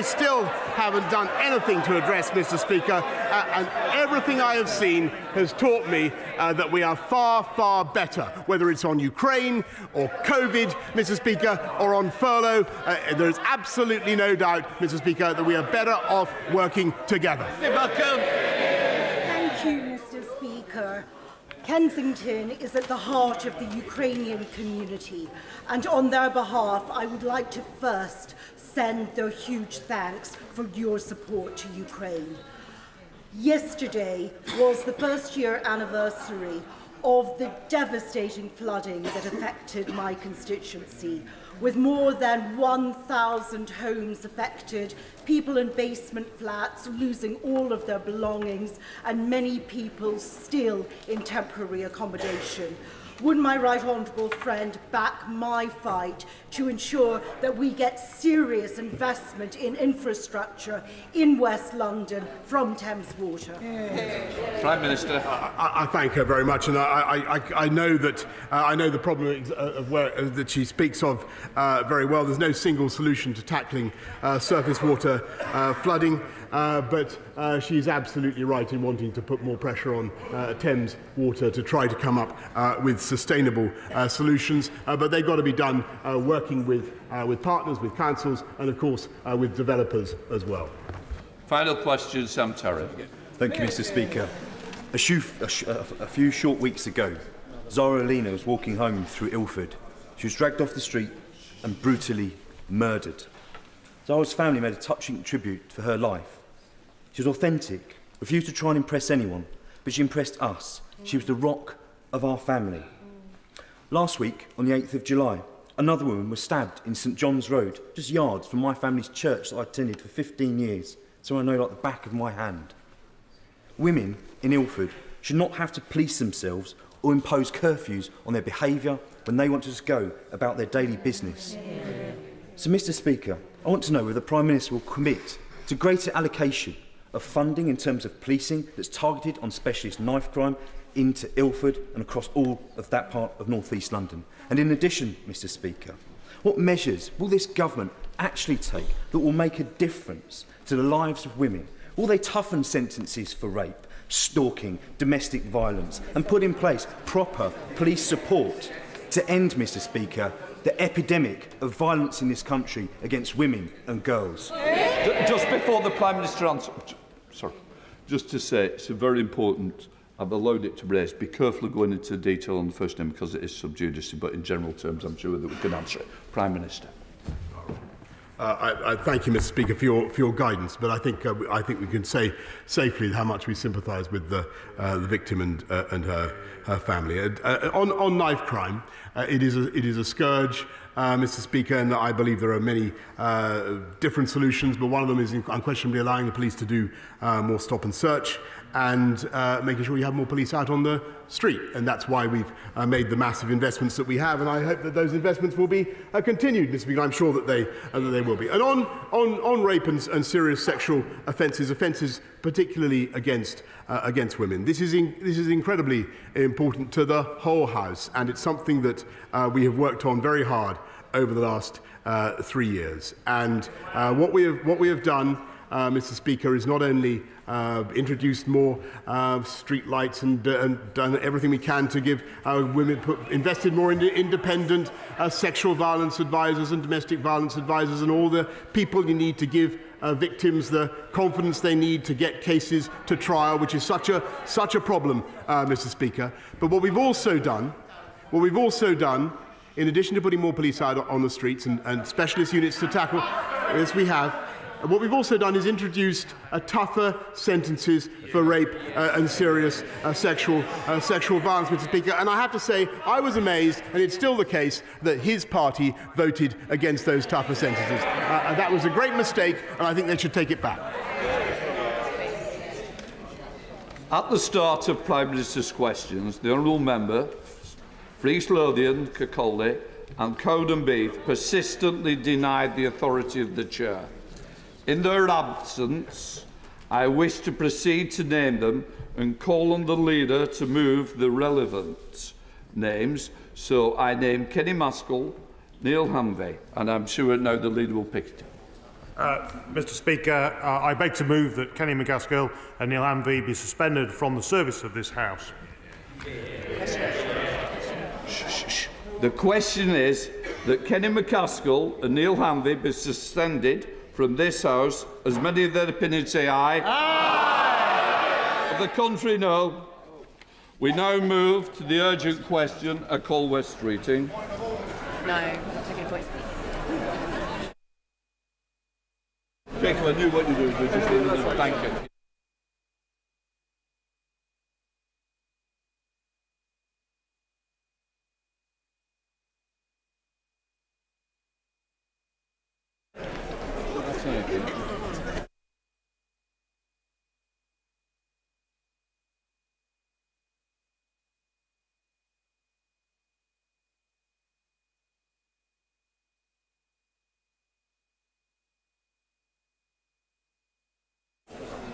still haven't done anything to address, Mr. Speaker. And everything I have seen has taught me that we are far, far better, whether it's on Ukraine or COVID, Mr. Speaker, or on furlough. There is absolutely no doubt, Mr. Speaker, that we are better off working together. Thank you, Mr. Speaker. Kensington is at the heart of the Ukrainian community, and on their behalf, I would like to first send their huge thanks for your support to Ukraine. Yesterday was the first-year anniversary of the devastating flooding that affected my constituency, with more than 1,000 homes affected, people in basement flats losing all of their belongings, and many people still in temporary accommodation. Would my right honourable friend back my fight to ensure that we get serious investment in infrastructure in West London from Thames Water? Prime Minister. I thank her very much, and I know that I know the problem of that she speaks of very well. There's no single solution to tackling surface water flooding. But she's absolutely right in wanting to put more pressure on Thames Water to try to come up with sustainable solutions. But they've got to be done working with partners, with councils, and of course with developers as well. Final question, Sam Terry. Thank you, Mr. Speaker. A few short weeks ago, Zara Alina was walking home through Ilford. She was dragged off the street and brutally murdered. Zara's family made a touching tribute for her life. She was authentic, refused to try and impress anyone, but she impressed us. She was the rock of our family. Last week, on the 8th of July, another woman was stabbed in St John's Road, just yards from my family's church that I attended for 15 years, so I know like the back of my hand. Women in Ilford should not have to police themselves or impose curfews on their behaviour when they want to just go about their daily business. So, Mr. Speaker, I want to know whether the Prime Minister will commit to greater allocation of funding in terms of policing that's targeted on specialist knife crime into Ilford and across all of that part of North East London. And in addition, Mr. Speaker, what measures will this government actually take that will make a difference to the lives of women? Will they toughen sentences for rape, stalking, domestic violence, and put in place proper police support to end, Mr. Speaker, the epidemic of violence in this country against women and girls? Just before the Prime Minister answers, just to say it's very important. I've allowed it to raise. Be careful of going into detail on the first name because it is sub judice, but in general terms, I'm sure that we can answer it. Prime Minister. I thank you, Mr. Speaker, for your guidance, but I think we can say safely how much we sympathise with the victim and her family. On knife crime, it is a scourge, Mr. Speaker, and I believe there are many different solutions, but one of them is unquestionably allowing the police to do more stop and search, and making sure you have more police out on the street. And that's why we've made the massive investments that we have, and I hope that those investments will be continued, Mr. Speaker. I'm sure that they will be. And on rape and serious sexual offences particularly against women, this is incredibly important to the whole House, and it's something that we have worked on very hard over the last 3 years. And what we have done, Mr. Speaker, is not only introduced more street lights and done everything we can to give women, invested more in independent sexual violence advisors and domestic violence advisors and all the people you need to give victims the confidence they need to get cases to trial, which is such a problem, Mr. Speaker. But what we've also done, in addition to putting more police out on the streets and specialist units to tackle this, we have. What we've also done is introduced tougher sentences for rape and serious sexual violence, Mr. Speaker. And I have to say, I was amazed, and it's still the case, that his party voted against those tougher sentences. That was a great mistake, and I think they should take it back. At the start of Prime Minister's questions, the Honourable Member, for East Lothian, Kirkcaldy and Cowdenbeath persistently denied the authority of the Chair. In their absence, I wish to proceed to name them and call on the Leader to move the relevant names. So I name Kenny Maskell, Neil Hanvey, and I'm sure now the Leader will pick it. Mr Speaker, I beg to move that Kenny McCaskill and Neil Hanvey be suspended from the service of this House. The question is that Kenny McCaskill and Neil Hanvey be suspended from this House. As many of their opinions say aye. Aye. Of the contrary, no. We now move to the urgent question at Colwell Streeting. No, taking a point. Jacob, I knew what you were doing. Thank you.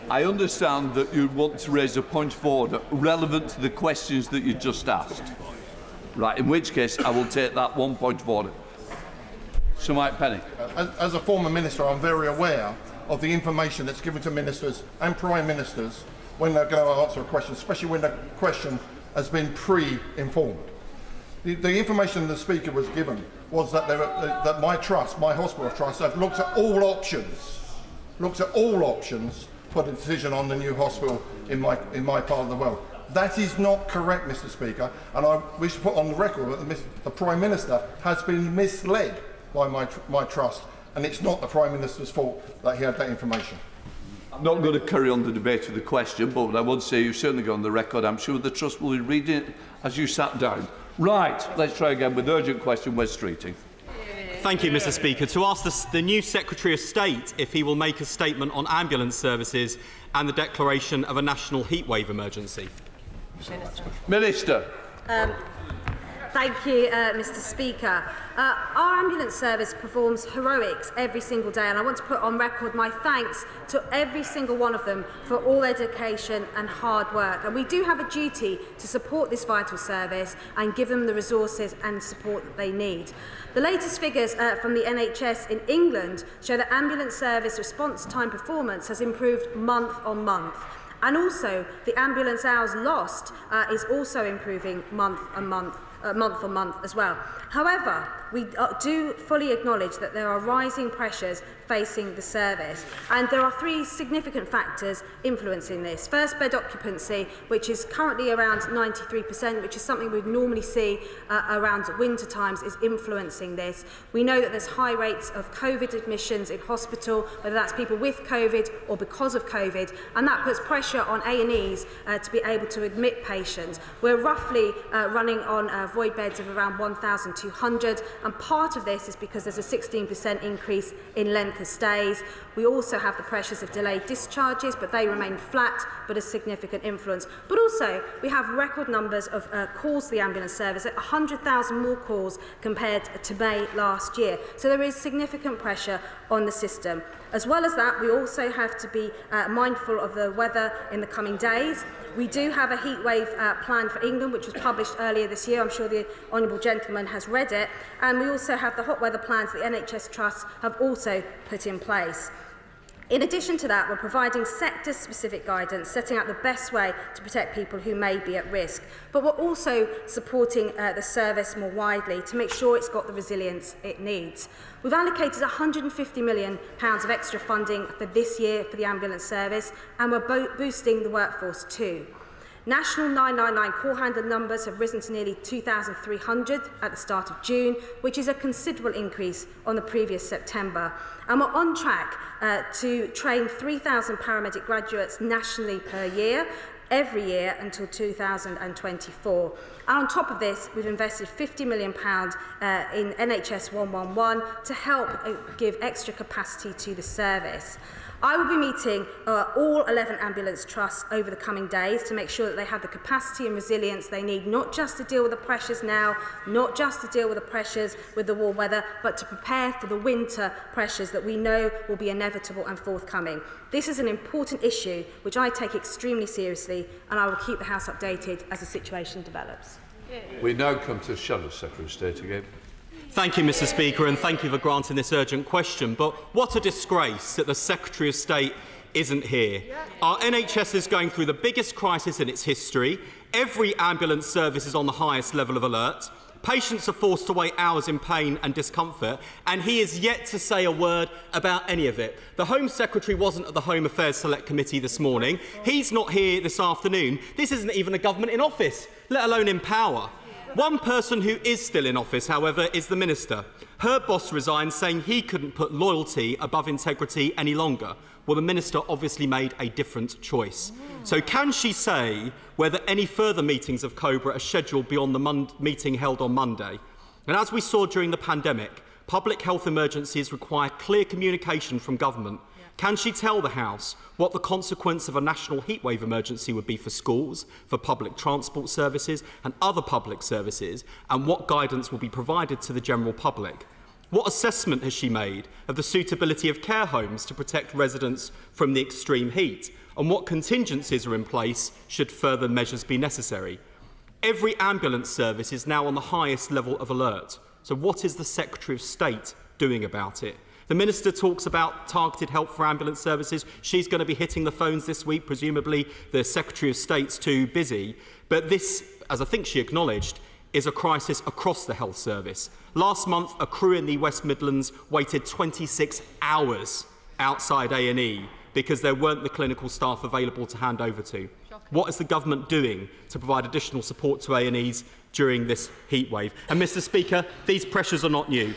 I understand that you want to raise a point of order relevant to the questions that you just asked. Right, in which case I will take that one point of order. Sir Mike Penny. As a former minister, I'm very aware of the information that's given to ministers and prime ministers when they're going to answer a question, especially when the question has been pre-informed. The information the Speaker was given was that, that my trust, my hospital trust, have looked at all options, for the decision on the new hospital in my part of the world. That is not correct, Mr Speaker, and I wish to put on the record that the Prime Minister has been misled by my trust, and it's not the Prime Minister's fault that he had that information. I'm not going to carry on the debate with the question, but I would say you've certainly got on the record. I'm sure the Trust will be reading it as you sat down. Right, let's try again with the urgent question, West Streeting. Thank you, Mr Speaker. To ask the new Secretary of State if he will make a statement on ambulance services and the declaration of a national heatwave emergency. Minister. Thank you, Mr Speaker. Our ambulance service performs heroics every single day, and I want to put on record my thanks to every single one of them for all their dedication and hard work. And we do have a duty to support this vital service and give them the resources and support that they need. The latest figures from the NHS in England show that ambulance service response time performance has improved month on month. And also, the ambulance hours lost is also improving month on month as well. However, we do fully acknowledge that there are rising pressures facing the service, and there are three significant factors influencing this. First, bed occupancy, which is currently around 93%, which is something we'd normally see around winter times, is influencing this. We know that there's high rates of COVID admissions in hospital, whether that's people with COVID or because of COVID, and that puts pressure on A&Es to be able to admit patients. We're roughly running on void beds of around 1,200, and part of this is because there's a 16% increase in length of stays. We also have the pressures of delayed discharges, but they remain flat, but a significant influence. But also, we have record numbers of calls to the ambulance service, at 100,000 more calls compared to May last year. So there is significant pressure on the system. As well as that, we also have to be mindful of the weather in the coming days. We do have a heatwave planned for England, which was published earlier this year. I'm sure the honourable gentleman has read it. And we also have the hot weather plans that the NHS Trust have also put in place. In addition to that, we're providing sector-specific guidance, setting out the best way to protect people who may be at risk. But we're also supporting the service more widely to make sure it's got the resilience it needs. We've allocated £150 million of extra funding for this year for the ambulance service, and we're boosting the workforce too. National 999 call handler numbers have risen to nearly 2,300 at the start of June, which is a considerable increase on the previous September. And we're on track to train 3,000 paramedic graduates nationally per year. every year until 2024. And on top of this, we've invested £50 million in NHS 111 to help give extra capacity to the service. I will be meeting all 11 ambulance trusts over the coming days to make sure that they have the capacity and resilience they need, not just to deal with the pressures now, not just to deal with the pressures with the warm weather, but to prepare for the winter pressures that we know will be inevitable and forthcoming. This is an important issue which I take extremely seriously, and I will keep the House updated as the situation develops. We now come to Shadow Secretary of State again. Thank you, Mr. Speaker, and thank you for granting this urgent question. But what a disgrace that the Secretary of State isn't here. Our NHS is going through the biggest crisis in its history. Every ambulance service is on the highest level of alert. Patients are forced to wait hours in pain and discomfort, and he is yet to say a word about any of it. The Home Secretary wasn't at the Home Affairs Select Committee this morning. He's not here this afternoon. This isn't even a government in office, let alone in power. One person who is still in office, however, is the Minister. Her boss resigned, saying he couldn't put loyalty above integrity any longer. Well, the Minister obviously made a different choice. So can she say whether any further meetings of COBRA are scheduled beyond the meeting held on Monday? And as we saw during the pandemic, public health emergencies require clear communication from government. Can she tell the House what the consequence of a national heatwave emergency would be for schools, for public transport services and other public services, and what guidance will be provided to the general public? What assessment has she made of the suitability of care homes to protect residents from the extreme heat? And what contingencies are in place should further measures be necessary? Every ambulance service is now on the highest level of alert. So what is the Secretary of State doing about it? The Minister talks about targeted help for ambulance services. She's going to be hitting the phones this week. Presumably the Secretary of State's too busy. But this, as I think she acknowledged, is a crisis across the health service. Last month, a crew in the West Midlands waited 26 hours outside A&E because there weren't the clinical staff available to hand over to. What is the government doing to provide additional support to A&Es during this heatwave? And, Mr. Speaker, these pressures are not new.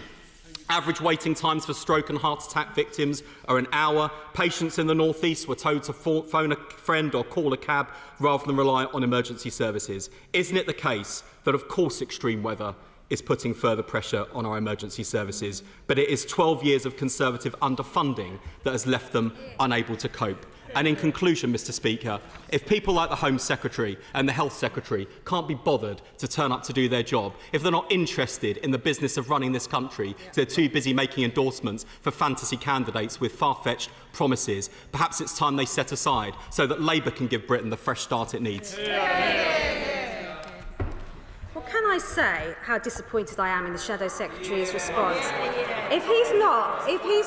Average waiting times for stroke and heart attack victims are an hour. Patients in the North East were told to phone a friend or call a cab rather than rely on emergency services. Isn't it the case that, of course, extreme weather is putting further pressure on our emergency services, but it is 12 years of Conservative underfunding that has left them unable to cope? And in conclusion, Mr. Speaker, if people like the Home Secretary and the Health Secretary can't be bothered to turn up to do their job, if they're not interested in the business of running this country, they're too busy making endorsements for fantasy candidates with far-fetched promises, perhaps it's time they set aside so that Labour can give Britain the fresh start it needs. Well, can I say how disappointed I am in the Shadow Secretary's response? If he's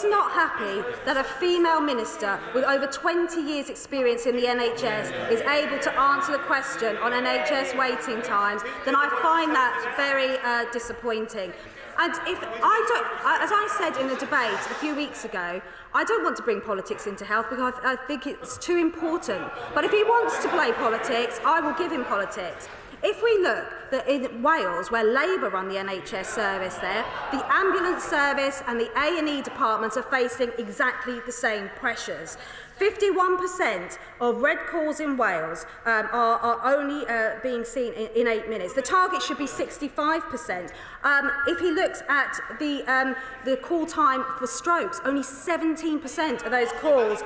not happy that a female minister with over 20 years' experience in the NHS is able to answer the question on NHS waiting times, then I find that very disappointing. And if as I said in the debate a few weeks ago, I don't want to bring politics into health because I think it's too important. But if he wants to play politics, I will give him politics. If we look that in Wales, where Labour run the NHS service there, the ambulance service and the A&E departments are facing exactly the same pressures. 51% of red calls in Wales are only being seen in 8 minutes. The target should be 65%. If he looks at the call time for strokes, only 17% of those calls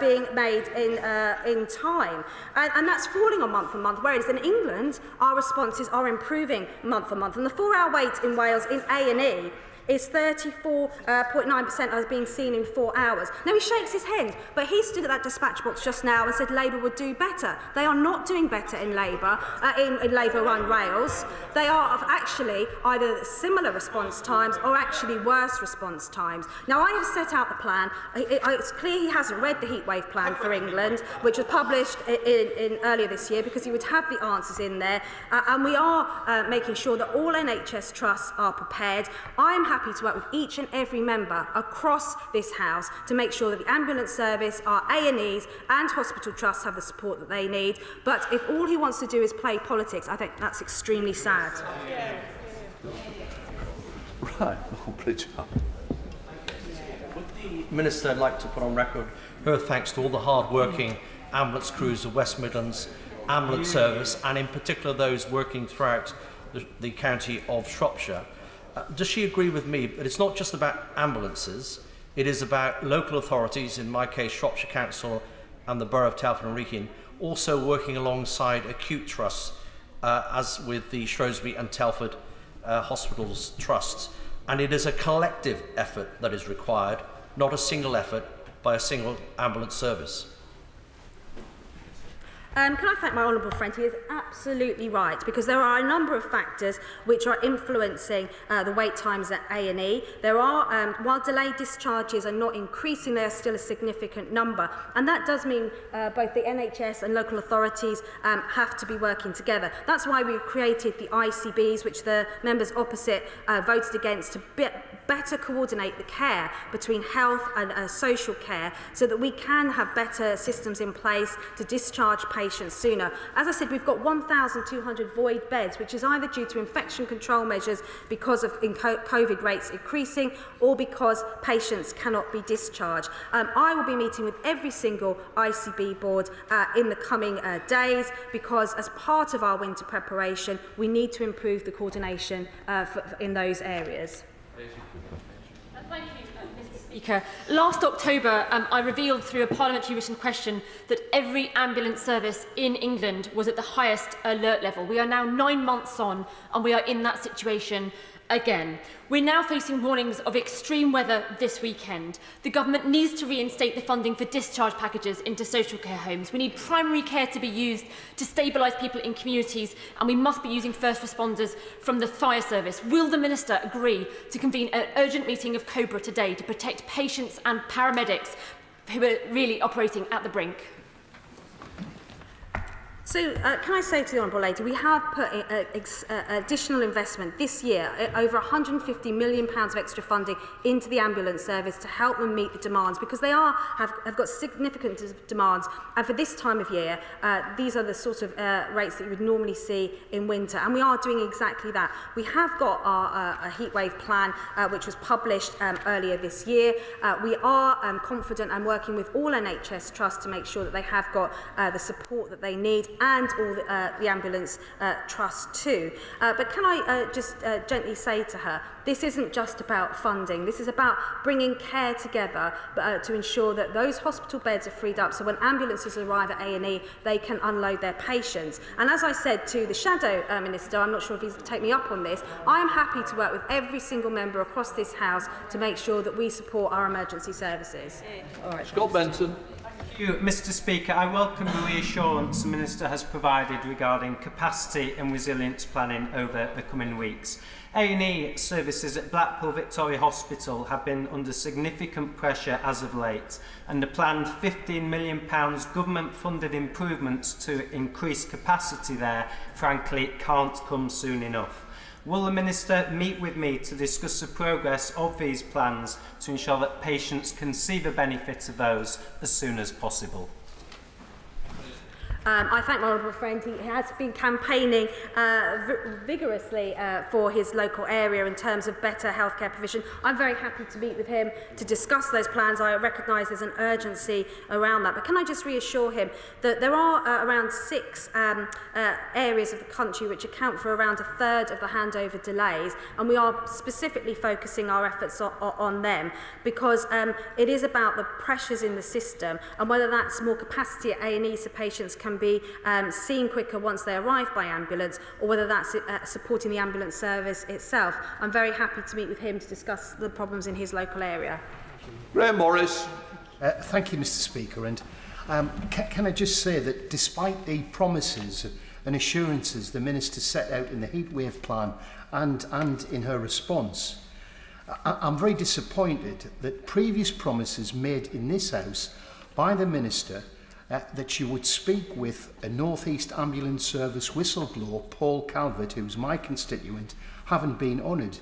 being made in time. And that's falling on month on month, whereas in England, our responses are improving month on month. And the 4-hour wait in Wales in A&E is 34.9% as being seen in 4 hours. Now, he shakes his head, but he stood at that dispatch box just now and said Labour would do better. They are not doing better in Labour, in Labour-run Wales. They are actually either similar response times or actually worse response times. Now, I have set out the plan. It's clear he hasn't read the heatwave plan for England, which was published earlier this year, because he would have the answers in there. And we are making sure that all NHS trusts are prepared. I am happy to work with each and every member across this House to make sure that the ambulance service, our A&Es and hospital trusts have the support that they need. But if all he wants to do is play politics, I think that's extremely sad. Right, Bridge. Minister, I'd like to put on record her thanks to all the hard-working ambulance crews of West Midlands ambulance service, and in particular those working throughout the county of Shropshire. Does she agree with me that it's not just about ambulances, it is about local authorities, in my case Shropshire Council and the Borough of Telford and Wrekin, also working alongside acute trusts, as with the Shrewsbury and Telford Hospitals Trusts. And it is a collective effort that is required, not a single effort by a single ambulance service. Can I thank my honourable friend? He is absolutely right, because there are a number of factors which are influencing the wait times at A&E. There are, while delayed discharges are not increasing, they are still a significant number. And that does mean both the NHS and local authorities have to be working together. That's why we created the ICBs, which the members opposite voted against, to better coordinate the care between health and social care, so that we can have better systems in place to discharge patients sooner. As I said, we've got 1,200 void beds, which is either due to infection control measures because of COVID rates increasing, or because patients cannot be discharged. I will be meeting with every single ICB board in the coming days, because as part of our winter preparation, we need to improve the coordination in those areas. Thank you, Mr. Speaker. Last October, I revealed through a parliamentary written question that every ambulance service in England was at the highest alert level. We are now 9 months on, and we are in that situation again. We're now facing warnings of extreme weather this weekend. The government needs to reinstate the funding for discharge packages into social care homes. We need primary care to be used to stabilise people in communities, and we must be using first responders from the fire service. Will the Minister agree to convene an urgent meeting of COBRA today to protect patients and paramedics who are really operating at the brink? So, can I say to the Honourable Lady, we have put additional investment this year, over £150 million of extra funding into the ambulance service to help them meet the demands, because they have got significant demands. And for this time of year, these are the sort of rates that you would normally see in winter. And we are doing exactly that. We have got our heatwave plan, which was published earlier this year. We are confident and working with all NHS trusts to make sure that they have got the support that they need, and all the ambulance trusts too. But can I just gently say to her, this isn't just about funding. This is about bringing care together to ensure that those hospital beds are freed up, so when ambulances arrive at A&E, they can unload their patients. And as I said to the Shadow Minister, I'm not sure if he's take me up on this, I am happy to work with every single member across this House to make sure that we support our emergency services. All right. Scott Benson. Thank you, Mr. Speaker. I welcome the reassurance the Minister has provided regarding capacity and resilience planning over the coming weeks. A&E services at Blackpool Victoria Hospital have been under significant pressure as of late, and the planned £15 million government-funded improvements to increase capacity there, frankly, can't come soon enough. Will the Minister meet with me to discuss the progress of these plans to ensure that patients can see the benefits of those as soon as possible? I thank my honourable friend. He has been campaigning vigorously for his local area in terms of better healthcare provision. I'm very happy to meet with him to discuss those plans. I recognise there's an urgency around that. But can I just reassure him that there are around 6 areas of the country which account for around a third of the handover delays, and we are specifically focusing our efforts on them, because it is about the pressures in the system, and whether that's more capacity at A&E so patients can be seen quicker once they arrive by ambulance, or whether that's supporting the ambulance service itself. I'm very happy to meet with him to discuss the problems in his local area. Graham Morris. Thank you, Mr. Speaker. And can I just say that despite the promises and assurances the Minister set out in the heatwave plan and in her response, I'm very disappointed that previous promises made in this House by the Minister that she would speak with a North East Ambulance Service whistleblower, Paul Calvert, who's my constituent, haven't been honoured.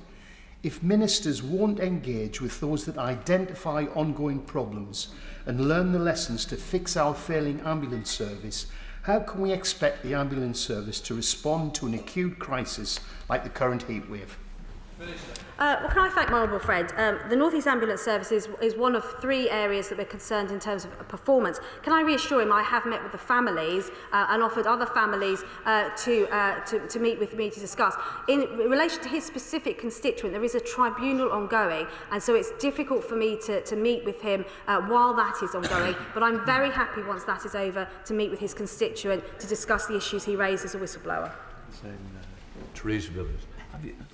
If ministers won't engage with those that identify ongoing problems and learn the lessons to fix our failing ambulance service, how can we expect the ambulance service to respond to an acute crisis like the current heatwave? Well, can I thank my honourable friend? The North East Ambulance Service is one of 3 areas that we're concerned in terms of performance. Can I reassure him I have met with the families and offered other families to meet with me to discuss. In relation to his specific constituent, there is a tribunal ongoing, and so it's difficult for me to meet with him while that is ongoing, but I'm very happy once that is over to meet with his constituent to discuss the issues he raised as a whistleblower. Theresa Villiers.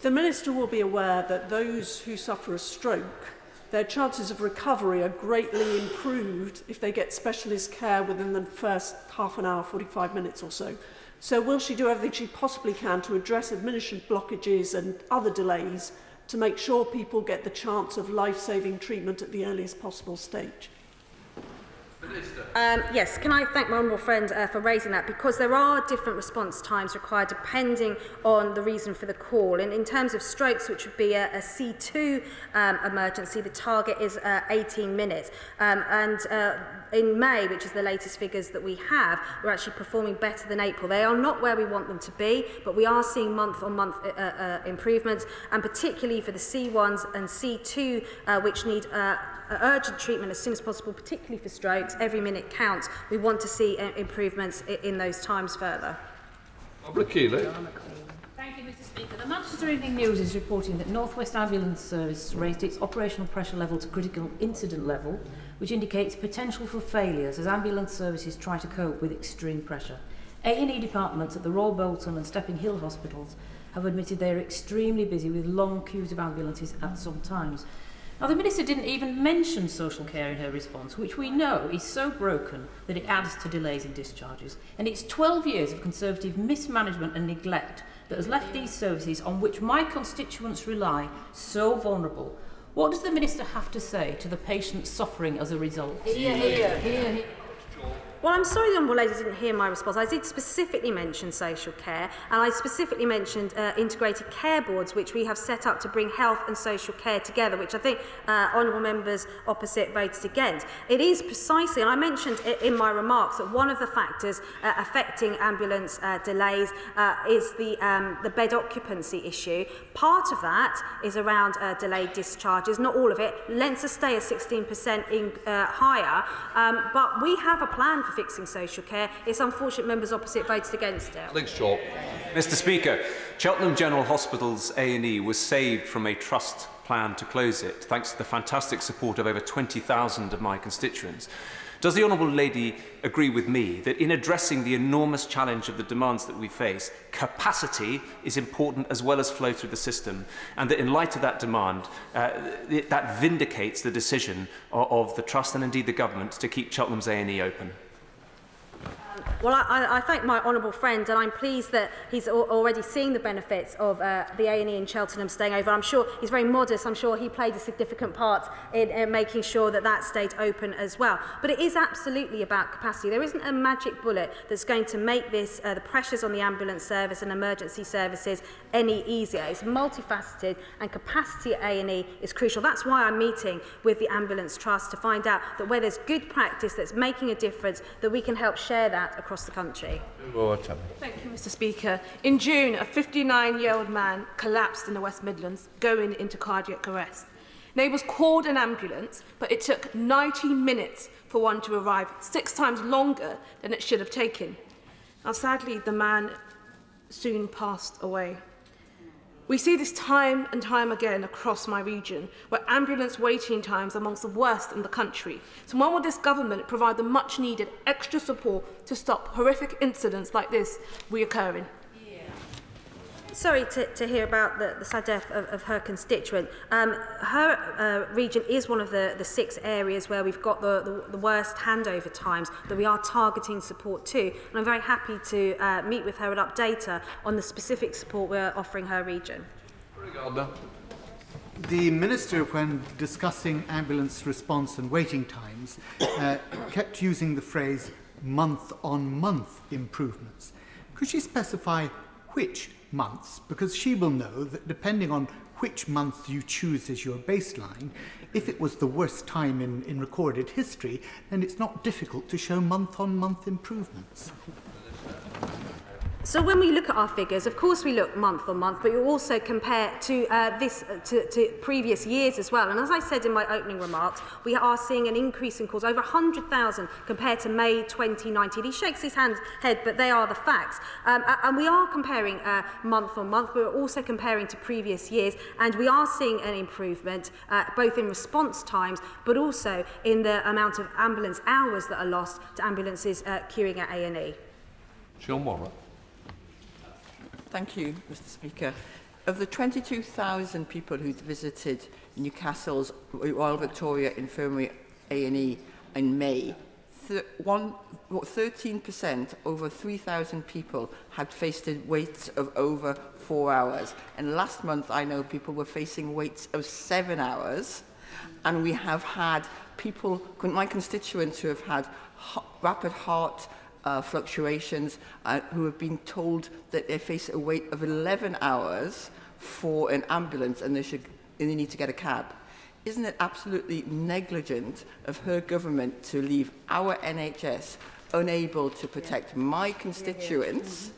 The Minister will be aware that those who suffer a stroke, their chances of recovery are greatly improved if they get specialist care within the first half an hour, 45 minutes or so. So will she do everything she possibly can to address administrative blockages and other delays to make sure people get the chance of life-saving treatment at the earliest possible stage? Yes, can I thank my honourable friend for raising that, because there are different response times required depending on the reason for the call. And in terms of strokes, which would be a C2 emergency, the target is 18 minutes. In May, which is the latest figures that we have, we're actually performing better than April. They are not where we want them to be, but we are seeing month-on-month improvements, and particularly for the C1s and C2, which need urgent treatment as soon as possible, particularly for strokes. Every minute counts. We want to see improvements in those times further. Thank you, Mr. Speaker. The Manchester Evening News is reporting that North West Ambulance Service raised its operational pressure level to critical incident level, which indicates potential for failures as ambulance services try to cope with extreme pressure. A&E departments at the Royal Bolton and Stepping Hill hospitals have admitted they are extremely busy with long queues of ambulances at some times. Now, the Minister didn't even mention social care in her response, which we know is so broken that it adds to delays in discharges. And it's 12 years of Conservative mismanagement and neglect that has left these services on which my constituents rely so vulnerable. What does the Minister have to say to the patients suffering as a result? Hear. Well, I'm sorry the Honourable Lady didn't hear my response. I did specifically mention social care, and I specifically mentioned integrated care boards, which we have set up to bring health and social care together, which I think honourable members opposite voted against. It is precisely, and I mentioned in my remarks, that one of the factors affecting ambulance delays is the bed occupancy issue. Part of that is around delayed discharges, not all of it. Lengths of stay are 16% higher, but we have a plan for fixing social care. It's unfortunate members opposite voted against it. Mr. Speaker, Cheltenham General Hospital's A&E was saved from a trust plan to close it, thanks to the fantastic support of over 20,000 of my constituents. Does the Honourable Lady agree with me that in addressing the enormous challenge of the demands that we face, capacity is important as well as flow through the system, and that in light of that demand, that vindicates the decision of the Trust and indeed the Government to keep Cheltenham's A&E open? Well, I thank my honourable friend, and I'm pleased that he's already seeing the benefits of the A&E in Cheltenham staying over. I'm sure he's very modest. I'm sure he played a significant part in making sure that that stayed open as well. But it is absolutely about capacity. There isn't a magic bullet that's going to make this the pressures on the ambulance service and emergency services any easier. It's multifaceted, and capacity at A&E is crucial. That's why I'm meeting with the Ambulance Trust to find out that where there's good practice that's making a difference, that we can help share that across the country. Thank you, Mr. Speaker. In June, a 59-year-old man collapsed in the West Midlands, going into cardiac arrest. Neighbours called an ambulance, but it took 90 minutes for one to arrive, 6 times longer than it should have taken. Now, sadly, the man soon passed away. We see this time and time again across my region, where ambulance waiting times are amongst the worst in the country. So when will this government provide the much-needed extra support to stop horrific incidents like this reoccurring? Sorry to hear about the sad death of her constituent. Her region is one of the 6 areas where we've got the worst handover times that we are targeting support to. And I'm very happy to meet with her and update her on the specific support we're offering her region. The Minister, when discussing ambulance response and waiting times, kept using the phrase month-on-month improvements. Could she specify which months? Because she will know that depending on which month you choose as your baseline, if it was the worst time in recorded history, then it's not difficult to show month-on-month improvements. So when we look at our figures, of course we look month on month, but you also compare to to previous years as well. And as I said in my opening remarks, we are seeing an increase in calls, over 100,000 compared to May 2019. He shakes his head, but they are the facts. And we are comparing month on month, but we're also comparing to previous years, and we are seeing an improvement both in response times, but also in the amount of ambulance hours that are lost to ambulances queuing at A&E. Sean Warren. Thank you, Mr. Speaker. Of the 22,000 people who visited Newcastle's Royal Victoria Infirmary A&E in May, 13%, over 3,000 people, had faced waits of over 4 hours. And last month, I know people were facing waits of 7 hours. And we have had people, my constituents, who have had rapid heart fluctuations, who have been told that they face a wait of 11 hours for an ambulance and they need to get a cab. Isn't it absolutely negligent of her government to leave our NHS unable to protect my constituents,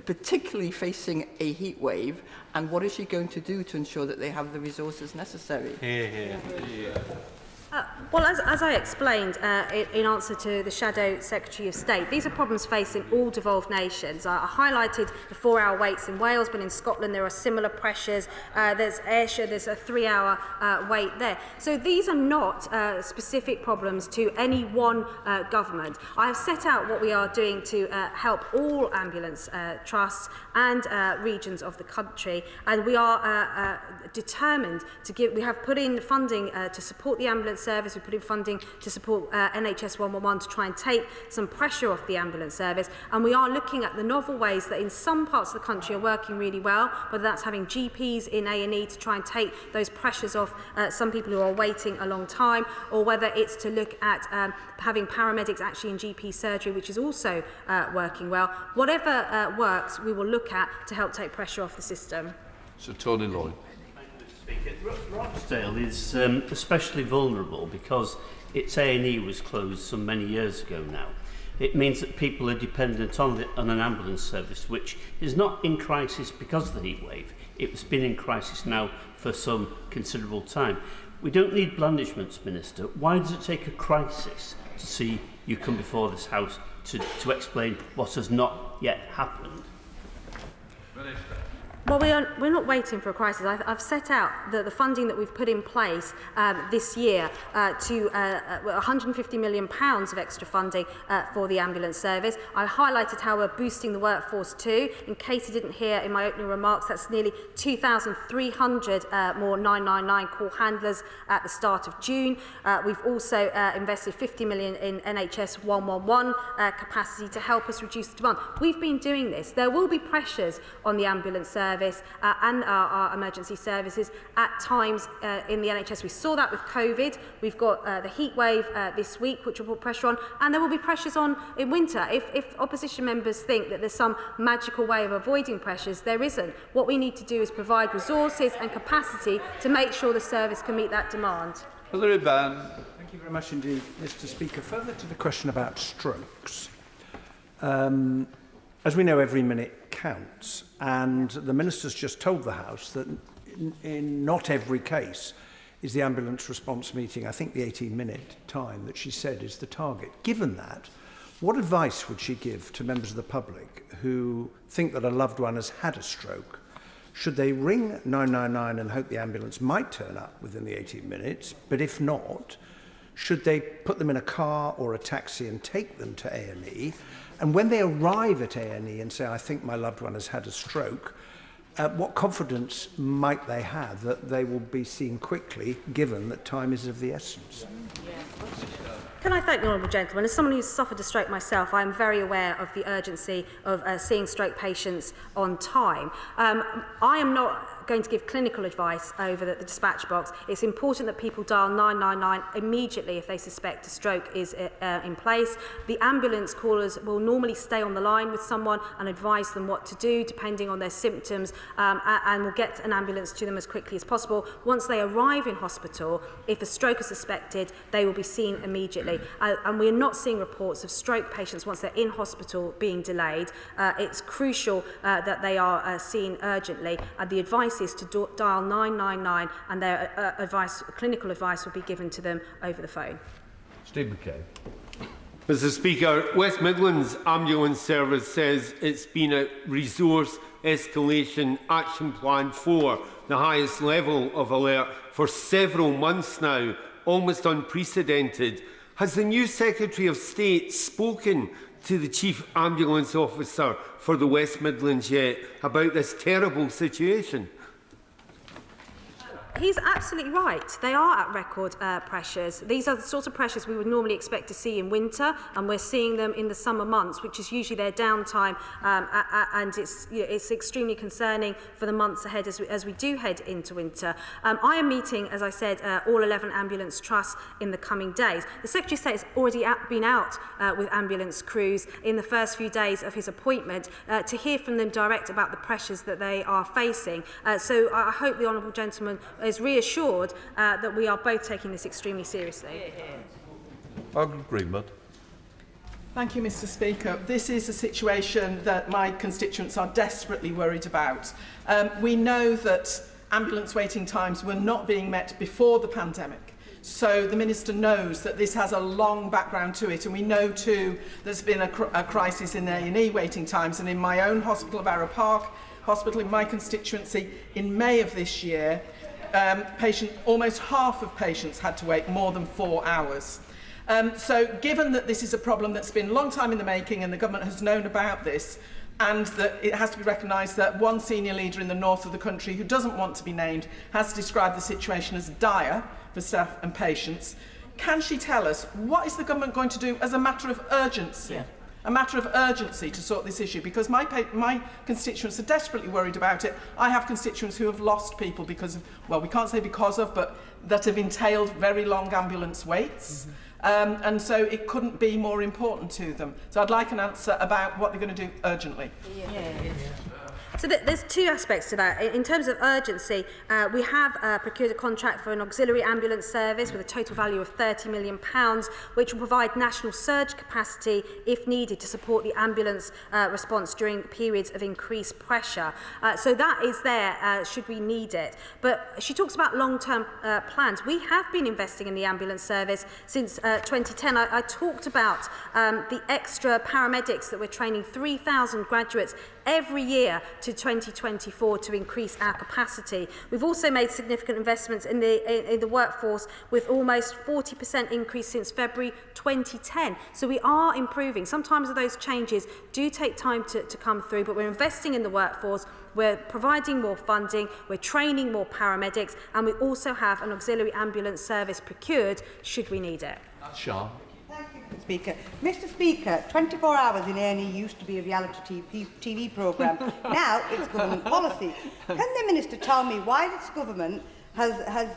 particularly facing a heat wave? And what is she going to do to ensure that they have the resources necessary? Well, as I explained in answer to the Shadow Secretary of State, these are problems facing all devolved nations. I highlighted the 4-hour waits in Wales, but in Scotland there are similar pressures. There's Ayrshire, there's a 3-hour wait there. So these are not specific problems to any one government. I have set out what we are doing to help all ambulance trusts and regions of the country, and we are determined to give. We have put in funding to support the ambulance service. We put in funding to support NHS 111 to try and take some pressure off the ambulance service, and we are looking at the novel ways that in some parts of the country are working really well, whether that's having GPs in A&E to try and take those pressures off some people who are waiting a long time, or whether it's to look at having paramedics actually in GP surgery, which is also working well. Whatever works, we will look at to help take pressure off the system. Sir Tony Lloyd. Rochdale is especially vulnerable because its A&E was closed so many years ago now. It means that people are dependent on an ambulance service, which is not in crisis because of the heat wave. It's been in crisis now for some considerable time. We don't need blandishments, Minister. Why does it take a crisis to see you come before this House to explain what has not yet happened? Minister. Well, we're not waiting for a crisis. I've set out the funding that we've put in place this year to £150 million of extra funding for the ambulance service. I highlighted how we're boosting the workforce too. In case you didn't hear in my opening remarks, that's nearly 2,300 more 999 call handlers at the start of June. We've also invested £50 million in NHS 111 capacity to help us reduce the demand. We've been doing this. There will be pressures on the ambulance service and our emergency services at times in the NHS. We saw that with COVID. We've got the heat wave this week, which will put pressure on, and there will be pressures on in winter. If opposition members think that there's some magical way of avoiding pressures, there isn't. What we need to do is provide resources and capacity to make sure the service can meet that demand. Thank you very much indeed, Mr. Speaker. Further to the question about strokes. As we know, every minute counts, and the Minister's just told the House that in not every case is the ambulance response meeting, I think the 18-minute time that she said is the target. Given that, what advice would she give to members of the public who think that a loved one has had a stroke? Should they ring 999 and hope the ambulance might turn up within the 18 minutes, but if not, should they put them in a car or a taxi and take them to A&E? And when they arrive at A&E and say, I think my loved one has had a stroke, what confidence might they have that they will be seen quickly, given that time is of the essence? Can I thank the honourable gentleman? As someone who's suffered a stroke myself, I am very aware of the urgency of seeing stroke patients on time. I am not going to give clinical advice over the dispatch box. It's important that people dial 999 immediately if they suspect a stroke is in place. The ambulance callers will normally stay on the line with someone and advise them what to do depending on their symptoms, and will get an ambulance to them as quickly as possible. Once they arrive in hospital, if a stroke is suspected, they will be seen immediately. And we are not seeing reports of stroke patients once they're in hospital being delayed. It's crucial that they are seen urgently. The advice is to dial 999, and their clinical advice will be given to them over the phone. Steve McKay. Mr Speaker, West Midlands Ambulance Service says it's been a resource escalation action plan for the highest level of alert for several months now, almost unprecedented. Has the new Secretary of State spoken to the Chief Ambulance Officer for the West Midlands yet about this terrible situation? He's absolutely right. They are at record pressures. These are the sort of pressures we would normally expect to see in winter, and we're seeing them in the summer months, which is usually their downtime, and it's extremely concerning for the months ahead as we do head into winter. I am meeting, as I said, all 11 ambulance trusts in the coming days. The Secretary of State has already been out with ambulance crews in the first few days of his appointment to hear from them direct about the pressures that they are facing. So I hope the honourable gentleman is reassured that we are both taking this extremely seriously. Margaret Greenwood. Thank you, Mr Speaker. This is a situation that my constituents are desperately worried about. We know that ambulance waiting times were not being met before the pandemic. So the Minister knows that this has a long background to it, and we know too there's been a crisis in A&E waiting times, and in my own hospital of Arrow Park Hospital in my constituency in May of this year, almost half of patients had to wait more than 4 hours. So given that this is a problem that's been a long time in the making and the government has known about this, and that it has to be recognised that one senior leader in the north of the country, who doesn't want to be named, has described the situation as dire for staff and patients, can she tell us what is the government going to do as a matter of urgency? Yeah. A matter of urgency to sort this issue, because my constituents are desperately worried about it. I have constituents who have lost people because of, well, we can't say because of, but that have entailed very long ambulance waits. And so it couldn't be more important to them. So I'd like an answer about what they're going to do urgently. So there's two aspects to that. In terms of urgency, we have procured a contract for an auxiliary ambulance service with a total value of £30 million, which will provide national surge capacity if needed to support the ambulance response during periods of increased pressure. So that is there should we need it. But she talks about long-term plans. We have been investing in the ambulance service since 2010. I talked about the extra paramedics that we're training, 3,000 graduates every year to 2024 to increase our capacity. We've also made significant investments in the workforce, with almost 40% increase since February 2010. So we are improving. Sometimes those changes do take time to come through, but we're investing in the workforce, we're providing more funding, we're training more paramedics, and we also have an auxiliary ambulance service procured should we need it. Sean. Speaker. Mr Speaker, 24 Hours in A&E used to be a reality TV programme. Now it's government policy. Can the Minister tell me why this government has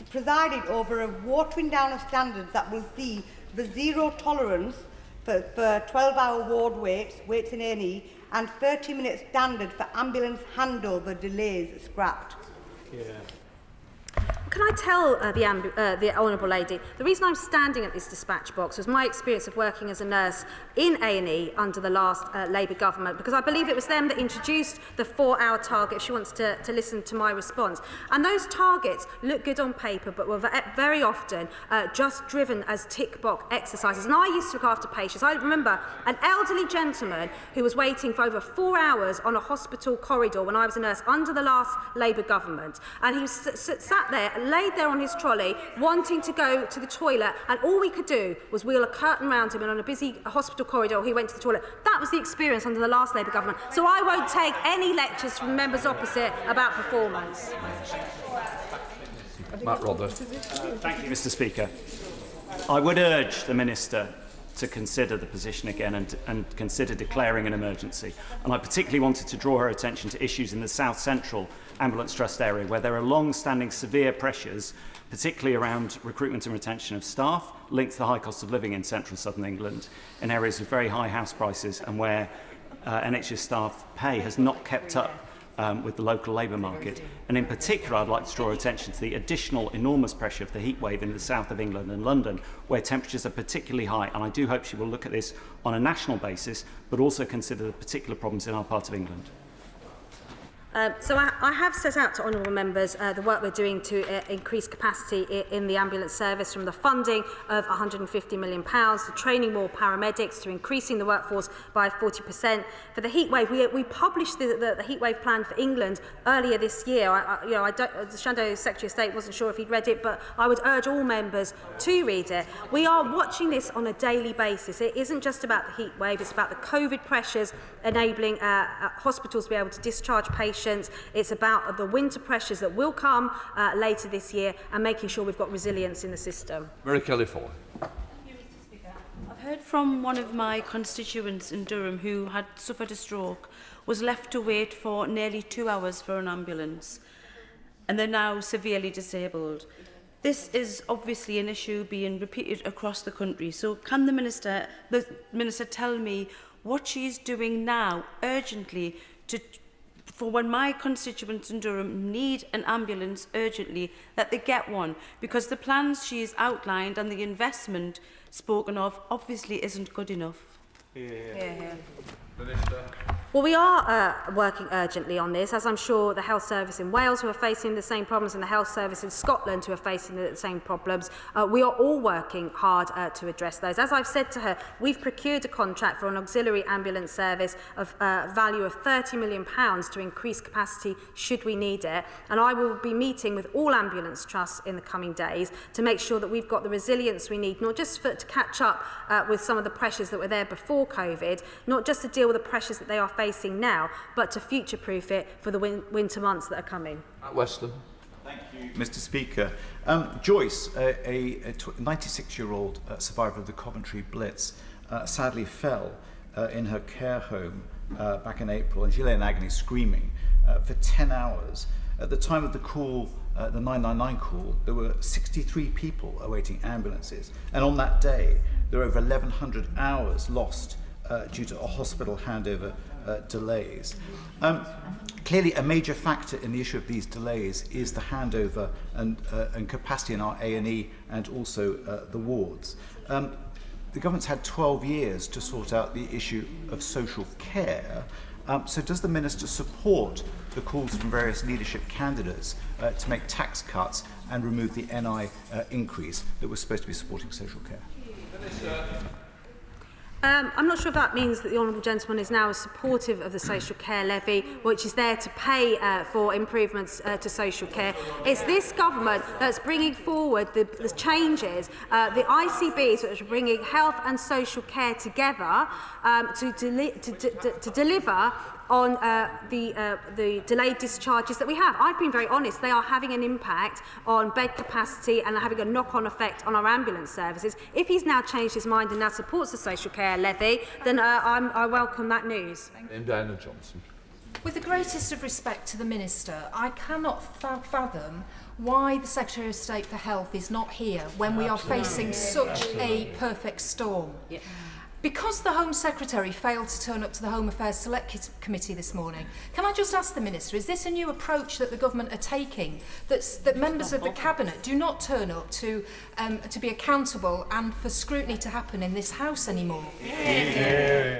presided over a watering down of standards that will see the zero tolerance for 12-hour ward waits in A&E, and 30-minute standard for ambulance handover delays scrapped? Yeah. Can I tell the Honourable Lady, the reason I'm standing at this dispatch box was my experience of working as a nurse in A&E under the last Labour government, because I believe it was them that introduced the 4-hour target, if she wants to listen to my response. And those targets look good on paper, but were very often just driven as tick-box exercises. And I used to look after patients. I remember an elderly gentleman who was waiting for over 4 hours on a hospital corridor when I was a nurse under the last Labour government. And he was sat there, laid there on his trolley, wanting to go to the toilet, and all we could do was wheel a curtain round him, and on a busy hospital corridor he went to the toilet. That was the experience under the last Labour government. So I won't take any lectures from members opposite about performance. Matt Roberts. Thank you, Mr Speaker. I would urge the Minister to consider the position again and consider declaring an emergency. And I particularly wanted to draw her attention to issues in the South Central Ambulance Trust area, where there are long-standing severe pressures, particularly around recruitment and retention of staff, linked to the high cost of living in central and southern England, in areas with very high house prices and where NHS staff pay has not kept up with the local labour market. And in particular, I'd like to draw attention to the additional enormous pressure of the heat wave in the south of England and London, where temperatures are particularly high. And I do hope she will look at this on a national basis, but also consider the particular problems in our part of England. So I have set out to honourable members the work we're doing to increase capacity in the ambulance service, from the funding of £150 million to training more paramedics to increasing the workforce by 40%. For the heatwave, we published the heatwave plan for England earlier this year. The Shadow Secretary of State wasn't sure if he'd read it, but I would urge all members to read it. We are watching this on a daily basis. It isn't just about the heatwave, it's about the COVID pressures enabling hospitals to be able to discharge patients. It's about the winter pressures that will come later this year and making sure we've got resilience in the system. Mary Kelly Ford. I've heard from one of my constituents in Durham who had suffered a stroke, was left to wait for nearly 2 hours for an ambulance, and they're now severely disabled. This is obviously an issue being repeated across the country. So can the Minister tell me what she's doing now, urgently, for when my constituents in Durham need an ambulance urgently, that they get one? Because the plans she has outlined and the investment spoken of obviously isn't good enough. Well, we are working urgently on this, as I'm sure the health service in Wales, who are facing the same problems, and the health service in Scotland, who are facing the same problems. We are all working hard to address those. As I've said to her, we've procured a contract for an auxiliary ambulance service of value of £30 million to increase capacity should we need it. And I will be meeting with all ambulance trusts in the coming days to make sure that we've got the resilience we need, not just to catch up with some of the pressures that were there before COVID, not just to deal with the pressures that they are facing now, but to future-proof it for the winter months that are coming. Weston. Thank you, Mr. Speaker. Joyce, a 96-year-old survivor of the Coventry Blitz, sadly fell in her care home back in April, and she lay in agony screaming for 10 hours. At the time of the call, the 999 call, there were 63 people awaiting ambulances, and on that day there were over 1,100 hours lost due to a hospital handover delays. Clearly, a major factor in the issue of these delays is the handover and capacity in our A&E and also the wards. The government's had 12 years to sort out the issue of social care. So does the Minister support the calls from various leadership candidates to make tax cuts and remove the NI increase that was supposed to be supporting social care? I'm not sure if that means that the Honourable Gentleman is now supportive of the social care levy, which is there to pay for improvements to social care. It's this government that's bringing forward the changes, the ICBs, which are bringing health and social care together to deliver on the delayed discharges that we have. I've been very honest, they are having an impact on bed capacity and having a knock-on effect on our ambulance services. If he's now changed his mind and now supports the social care levy, then I welcome that news. And Diana Johnson. With the greatest of respect to the Minister, I cannot fathom why the Secretary of State for Health is not here when we are facing such a perfect storm. Yeah. Because the Home Secretary failed to turn up to the Home Affairs Select Committee this morning, can I just ask the Minister, is this a new approach that the government are taking, that members of the Cabinet do not turn up to be accountable and for scrutiny to happen in this House anymore? Yeah.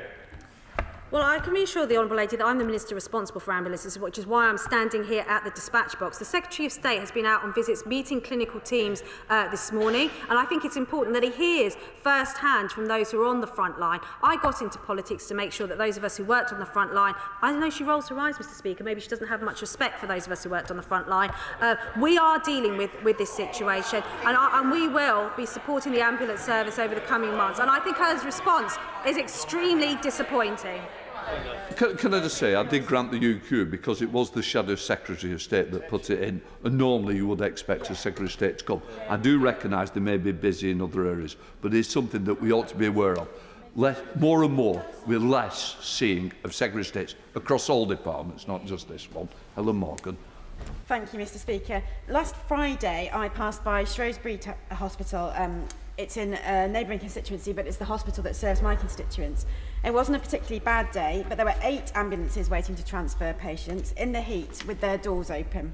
Well, I can reassure the Honourable Lady that I'm the Minister responsible for ambulances, which is why I'm standing here at the dispatch box. The Secretary of State has been out on visits meeting clinical teams this morning, and I think it's important that he hears first-hand from those who are on the front line. I got into politics to make sure that those of us who worked on the front line, I know she rolls her eyes, Mr. Speaker, maybe she doesn't have much respect for those of us who worked on the front line. We are dealing with this situation, and we will be supporting the ambulance service over the coming months. And I think her response is extremely disappointing. Can I just say, I did grant the UQ because it was the Shadow Secretary of State that put it in, and normally you would expect a Secretary of State to come. I do recognise they may be busy in other areas, but it's something that we ought to be aware of. More and more, we're less seeing of Secretary of States across all departments, not just this one. Helen Morgan. Thank you, Mr. Speaker. Last Friday, I passed by Shrewsbury Hospital. It's in a neighbouring constituency, but it's the hospital that serves my constituents. It wasn't a particularly bad day, but there were 8 ambulances waiting to transfer patients in the heat with their doors open.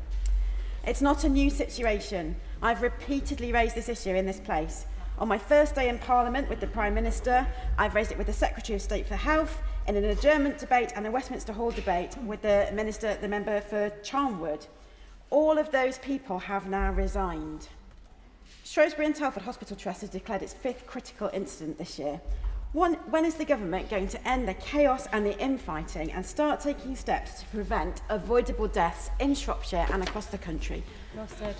It's not a new situation. I've repeatedly raised this issue in this place. On my first day in Parliament with the Prime Minister, I've raised it with the Secretary of State for Health, in an adjournment debate and a Westminster Hall debate with the member for Charnwood. All of those people have now resigned. Shrewsbury and Telford Hospital Trust has declared its 5th critical incident this year. When is the government going to end the chaos and the infighting and start taking steps to prevent avoidable deaths in Shropshire and across the country? Well said.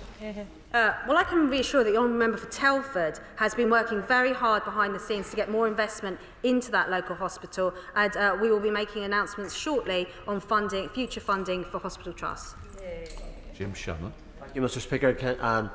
Well, I can reassure that the Honourable Member for Telford has been working very hard behind the scenes to get more investment into that local hospital, and we will be making announcements shortly on future funding for hospital trusts. Jim Shannon. Thank you, Mr. Speaker.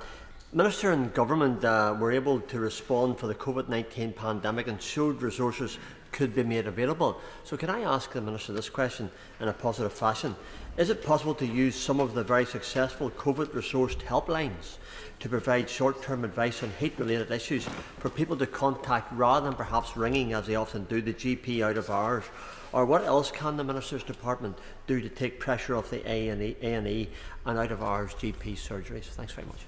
Minister and Government were able to respond for the COVID-19 pandemic and showed resources could be made available. So can I ask the Minister this question in a positive fashion? Is it possible to use some of the very successful COVID-resourced helplines to provide short-term advice on heat-related issues for people to contact rather than perhaps ringing, as they often do, the GP out of hours? Or what else can the Minister's Department do to take pressure off the A&E and out-of-hours GP surgeries? Thanks very much.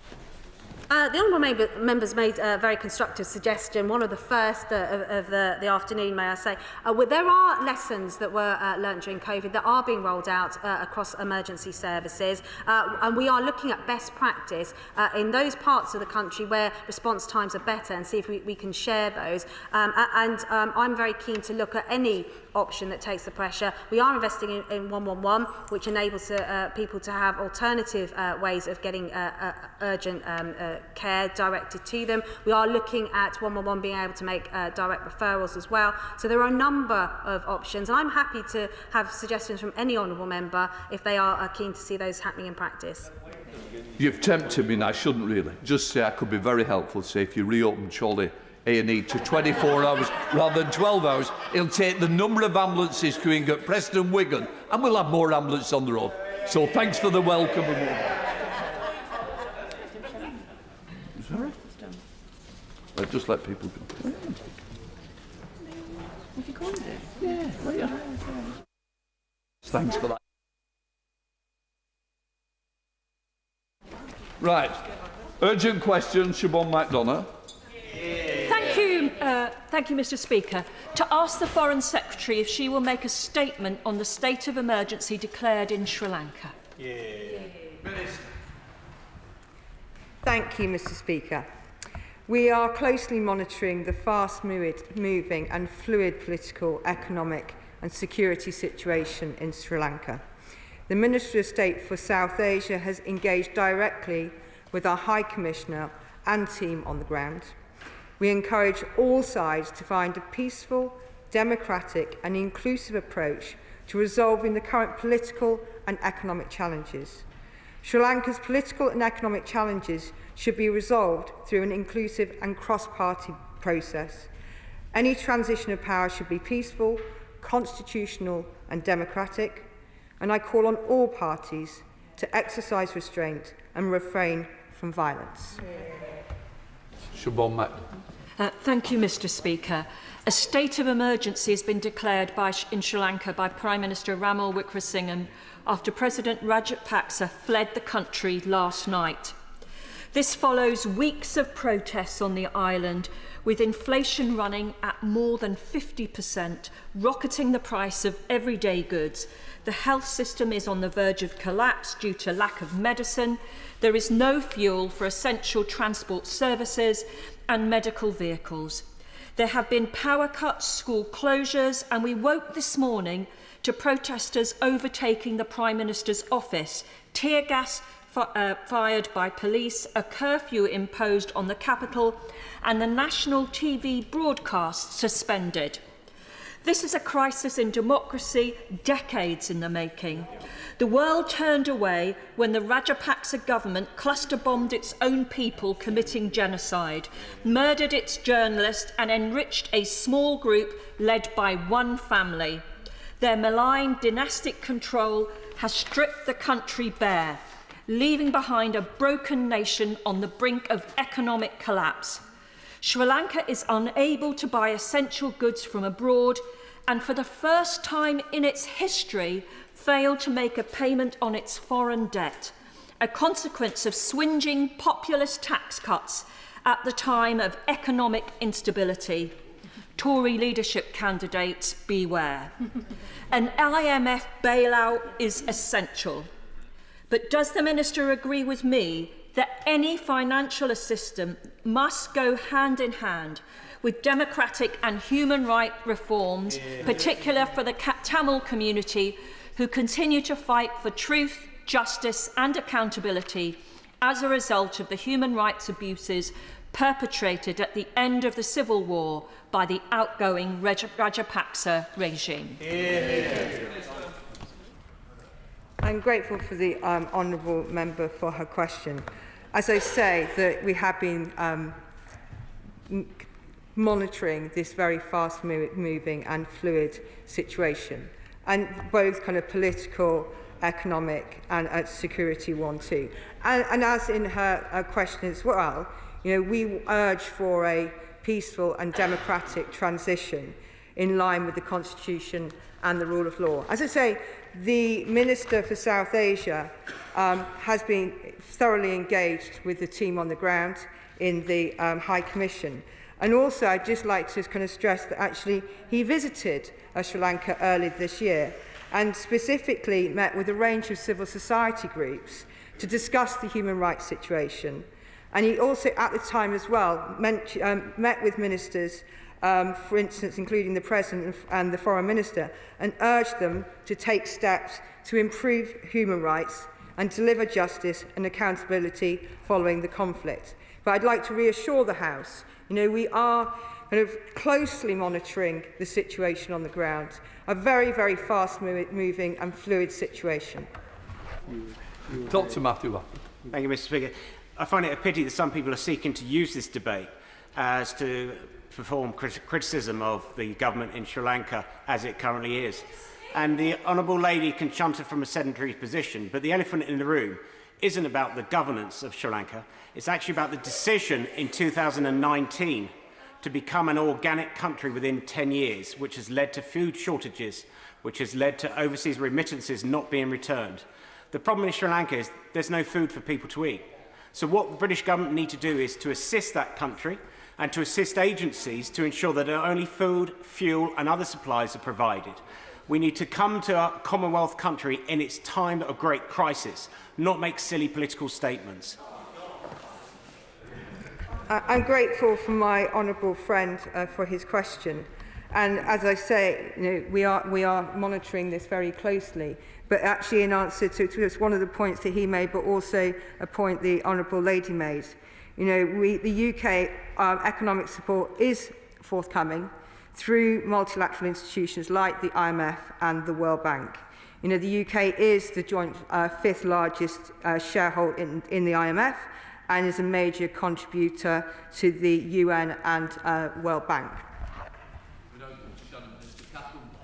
The Honourable Members made a very constructive suggestion, one of the first of the afternoon, may I say. There are lessons that were learnt during COVID that are being rolled out across emergency services, and we are looking at best practice in those parts of the country where response times are better and see if we can share those. I'm very keen to look at any option that takes the pressure. We are investing in 111, which enables people to have alternative ways of getting urgent care directed to them. We are looking at 111 being able to make direct referrals as well. So there are a number of options, and I'm happy to have suggestions from any honourable member if they are keen to see those happening in practice. You've tempted me, and I shouldn't really. Just say I could be very helpful, say if you reopen Chorley A&E to 24 hours rather than 12 hours, it'll take the number of ambulances queuing at Preston and Wigan, and we'll have more ambulances on the road. So thanks for the welcome. Sorry? Just let people go. Have you gone there? Yeah, well, yeah. Thanks for that. Right. Urgent question, Siobhan MacDonagh. Thank you, Mr. Speaker. To ask the Foreign Secretary if she will make a statement on the state of emergency declared in Sri Lanka. Thank you, Mr. Speaker. We are closely monitoring the fast-moving and fluid political, economic and security situation in Sri Lanka. The Minister of State for South Asia has engaged directly with our High Commissioner and team on the ground. We encourage all sides to find a peaceful, democratic and inclusive approach to resolving the current political and economic challenges. Sri Lanka's political and economic challenges should be resolved through an inclusive and cross-party process. Any transition of power should be peaceful, constitutional and democratic, and I call on all parties to exercise restraint and refrain from violence. Siobhan MacDonagh. Thank you, Mr. Speaker. A state of emergency has been declared in Sri Lanka by Prime Minister Ranil Wickremesinghe after President Rajapaksa fled the country last night. This follows weeks of protests on the island, with inflation running at more than 50%, rocketing the price of everyday goods. The health system is on the verge of collapse due to lack of medicine. There is no fuel for essential transport services and medical vehicles. There have been power cuts, school closures, and we woke this morning to protesters overtaking the Prime Minister's office, tear gas fired by police, a curfew imposed on the capital, and the national TV broadcast suspended. This is a crisis in democracy, decades in the making. The world turned away when the Rajapaksa government cluster-bombed its own people committing genocide, murdered its journalist and enriched a small group led by one family. Their malign dynastic control has stripped the country bare, leaving behind a broken nation on the brink of economic collapse. Sri Lanka is unable to buy essential goods from abroad and for the first time in its history failed to make a payment on its foreign debt, a consequence of swinging populist tax cuts at the time of economic instability. Tory leadership candidates, beware. An IMF bailout is essential. But does the Minister agree with me that any financial assistance must go hand in hand with democratic and human rights reforms, particularly for the Tamil community who continue to fight for truth, justice and accountability as a result of the human rights abuses perpetrated at the end of the civil war by the outgoing Rajapaksa regime? I'm grateful for the honourable member for her question. As I say, that we have been monitoring this very fast-moving and fluid situation, and both kind of political, economic, and security one too. And as in her question as well, you know, we urge for a peaceful and democratic transition in line with the Constitution and the rule of law. As I say, the Minister for South Asia has been thoroughly engaged with the team on the ground in the High Commission. And also, I'd just like to kind of stress that actually he visited Sri Lanka earlier this year and specifically met with a range of civil society groups to discuss the human rights situation. And he also, at the time as well, met with ministers, for instance, including the President and the Foreign Minister, and urged them to take steps to improve human rights and deliver justice and accountability following the conflict. But I'd like to reassure the House, you know, we are kind of closely monitoring the situation on the ground, a very, very fast-moving and fluid situation. Dr. Matthew. Thank you, Mr. Speaker. I find it a pity that some people are seeking to use this debate as to perform criticism of the government in Sri Lanka as it currently is. And the Honourable Lady can chunt it from a sedentary position, but the elephant in the room isn't about the governance of Sri Lanka. It's actually about the decision in 2019 to become an organic country within 10 years, which has led to food shortages, which has led to overseas remittances not being returned. The problem in Sri Lanka is there's no food for people to eat. So what the British government need to do is to assist that country and to assist agencies to ensure that only food, fuel and other supplies are provided. We need to come to a Commonwealth country in its time of great crisis, not make silly political statements. I'm grateful for my honourable friend for his question. And as I say, you know, we are monitoring this very closely. But actually, in answer to one of the points that he made, but also a point the honourable lady made, you know, the UK economic support is forthcoming through multilateral institutions like the IMF and the World Bank. You know, the UK is the joint fifth largest shareholder in the IMF and is a major contributor to the UN and World Bank.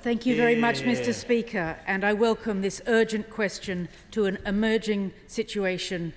Thank you very much, Mr. Speaker, and I welcome this urgent question to an emerging situation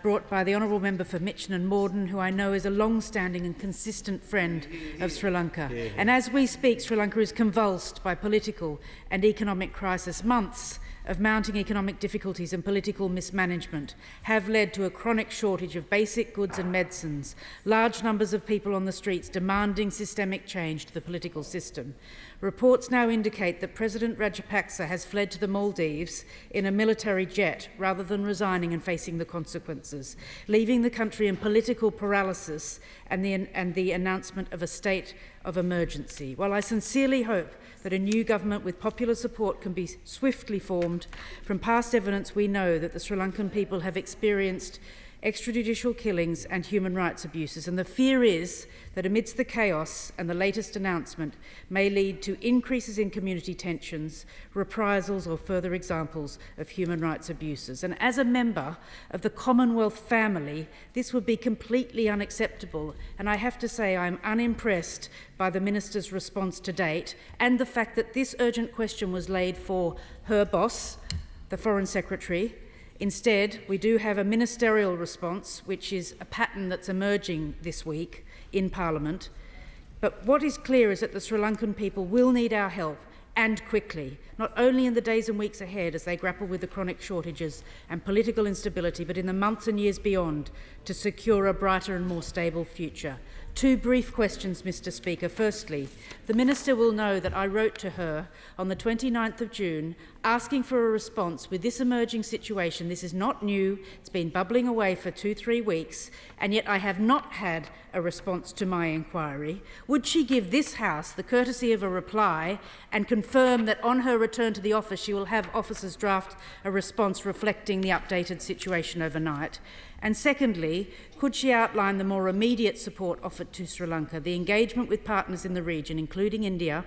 brought by the Honourable Member for Mitchin and Morden, who I know is a long-standing and consistent friend of Sri Lanka. And as we speak, Sri Lanka is convulsed by political and economic crisis. Months of mounting economic difficulties and political mismanagement have led to a chronic shortage of basic goods and medicines, large numbers of people on the streets demanding systemic change to the political system. Reports now indicate that President Rajapaksa has fled to the Maldives in a military jet rather than resigning and facing the consequences, leaving the country in political paralysis and the announcement of a state of emergency. While I sincerely hope that a new government with popular support can be swiftly formed, from past evidence we know that the Sri Lankan people have experienced extrajudicial killings and human rights abuses. And the fear is that amidst the chaos and the latest announcement may lead to increases in community tensions, reprisals or further examples of human rights abuses. And as a member of the Commonwealth family, this would be completely unacceptable. And I have to say I'm unimpressed by the Minister's response to date and the fact that this urgent question was laid for her boss, the Foreign Secretary. Instead, we do have a ministerial response, which is a pattern that's emerging this week in Parliament. But what is clear is that the Sri Lankan people will need our help, and quickly, not only in the days and weeks ahead as they grapple with the chronic shortages and political instability, but in the months and years beyond to secure a brighter and more stable future. Two brief questions, Mr. Speaker. Firstly, the Minister will know that I wrote to her on the 29th of June asking for a response with this emerging situation. This is not new. It's been bubbling away for 2-3 weeks, and yet I have not had a response to my inquiry. Would she give this House the courtesy of a reply and confirm that on her return to the office she will have officers draft a response reflecting the updated situation overnight? And secondly, could she outline the more immediate support offered to Sri Lanka, the engagement with partners in the region, including India,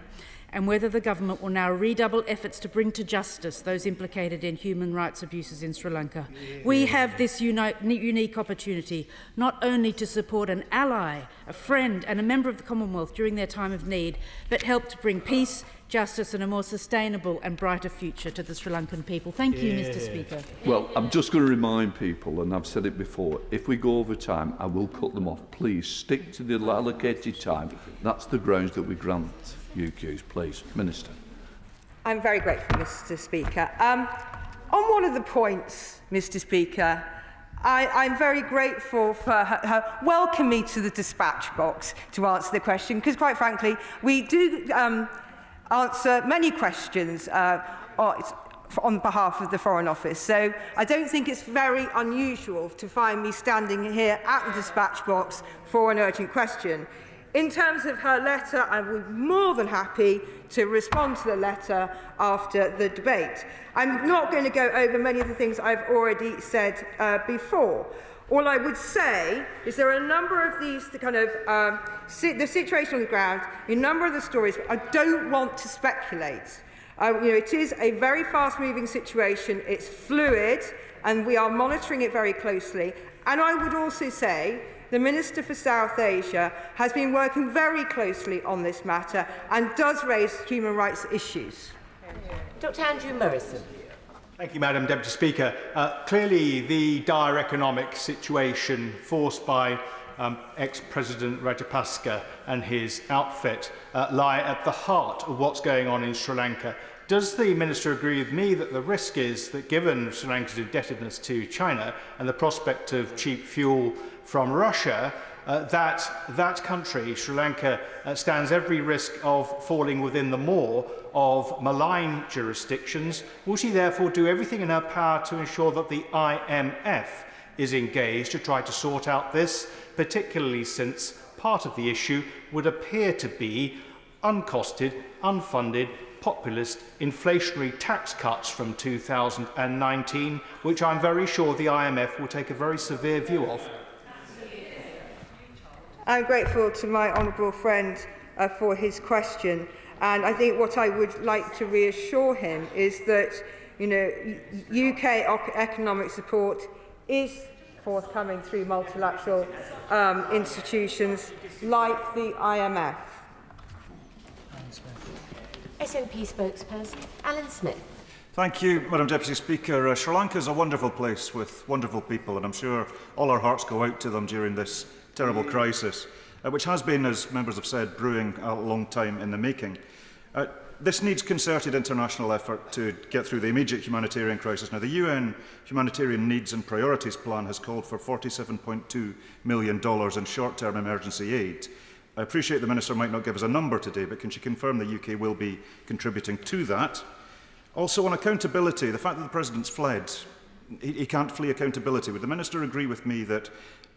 and whether the government will now redouble efforts to bring to justice those implicated in human rights abuses in Sri Lanka? We have this unique opportunity not only to support an ally, a friend and a member of the Commonwealth during their time of need, but help to bring peace, justice and a more sustainable and brighter future to the Sri Lankan people. Thank you, Mr. Speaker. Well, I'm just going to remind people, and I've said it before, if we go over time, I will cut them off. Please stick to the allocated time. That's the grounds that we grant UQs, please. Minister. I'm very grateful, Mr. Speaker. On one of the points, Mr. Speaker, I'm very grateful for her welcoming me to the dispatch box to answer the question, because quite frankly, we do answer many questions on behalf of the Foreign Office. So I don't think it's very unusual to find me standing here at the dispatch box for an urgent question. In terms of her letter, I would be more than happy to respond to the letter after the debate. I'm not going to go over many of the things I've already said before. All I would say is there are a number of these the situation on the ground, a number of the stories. I don't want to speculate. It is a very fast-moving situation. It's fluid, and we are monitoring it very closely. And I would also say the Minister for South Asia has been working very closely on this matter and does raise human rights issues. Dr. Andrew Morrison. Thank you, Madam Deputy Speaker. Clearly, the dire economic situation forced by ex-President Rajapaksa and his outfit lie at the heart of what's going on in Sri Lanka. Does the Minister agree with me that the risk is that, given Sri Lanka's indebtedness to China and the prospect of cheap fuel from Russia, that country, Sri Lanka, stands every risk of falling within the maw of malign jurisdictions? Will she therefore do everything in her power to ensure that the IMF is engaged to try to sort out this, particularly since part of the issue would appear to be uncosted, unfunded, populist inflationary tax cuts from 2019, which I'm very sure the IMF will take a very severe view of? I'm grateful to my honourable friend for his question, and I think what I would like to reassure him is that UK economic support is forthcoming through multilateral institutions like the IMF. SNP spokesperson Alan Smith. Thank you, Madam Deputy Speaker. Sri Lanka is a wonderful place with wonderful people, and I'm sure all our hearts go out to them during this terrible crisis, which has been, as members have said, brewing a long time in the making. This needs concerted international effort to get through the immediate humanitarian crisis. Now, the UN Humanitarian Needs and Priorities Plan has called for $47.2 million in short-term emergency aid. I appreciate the Minister might not give us a number today, but can she confirm the UK will be contributing to that? Also, on accountability, the fact that the President's fled, he can't flee accountability. Would the Minister agree with me that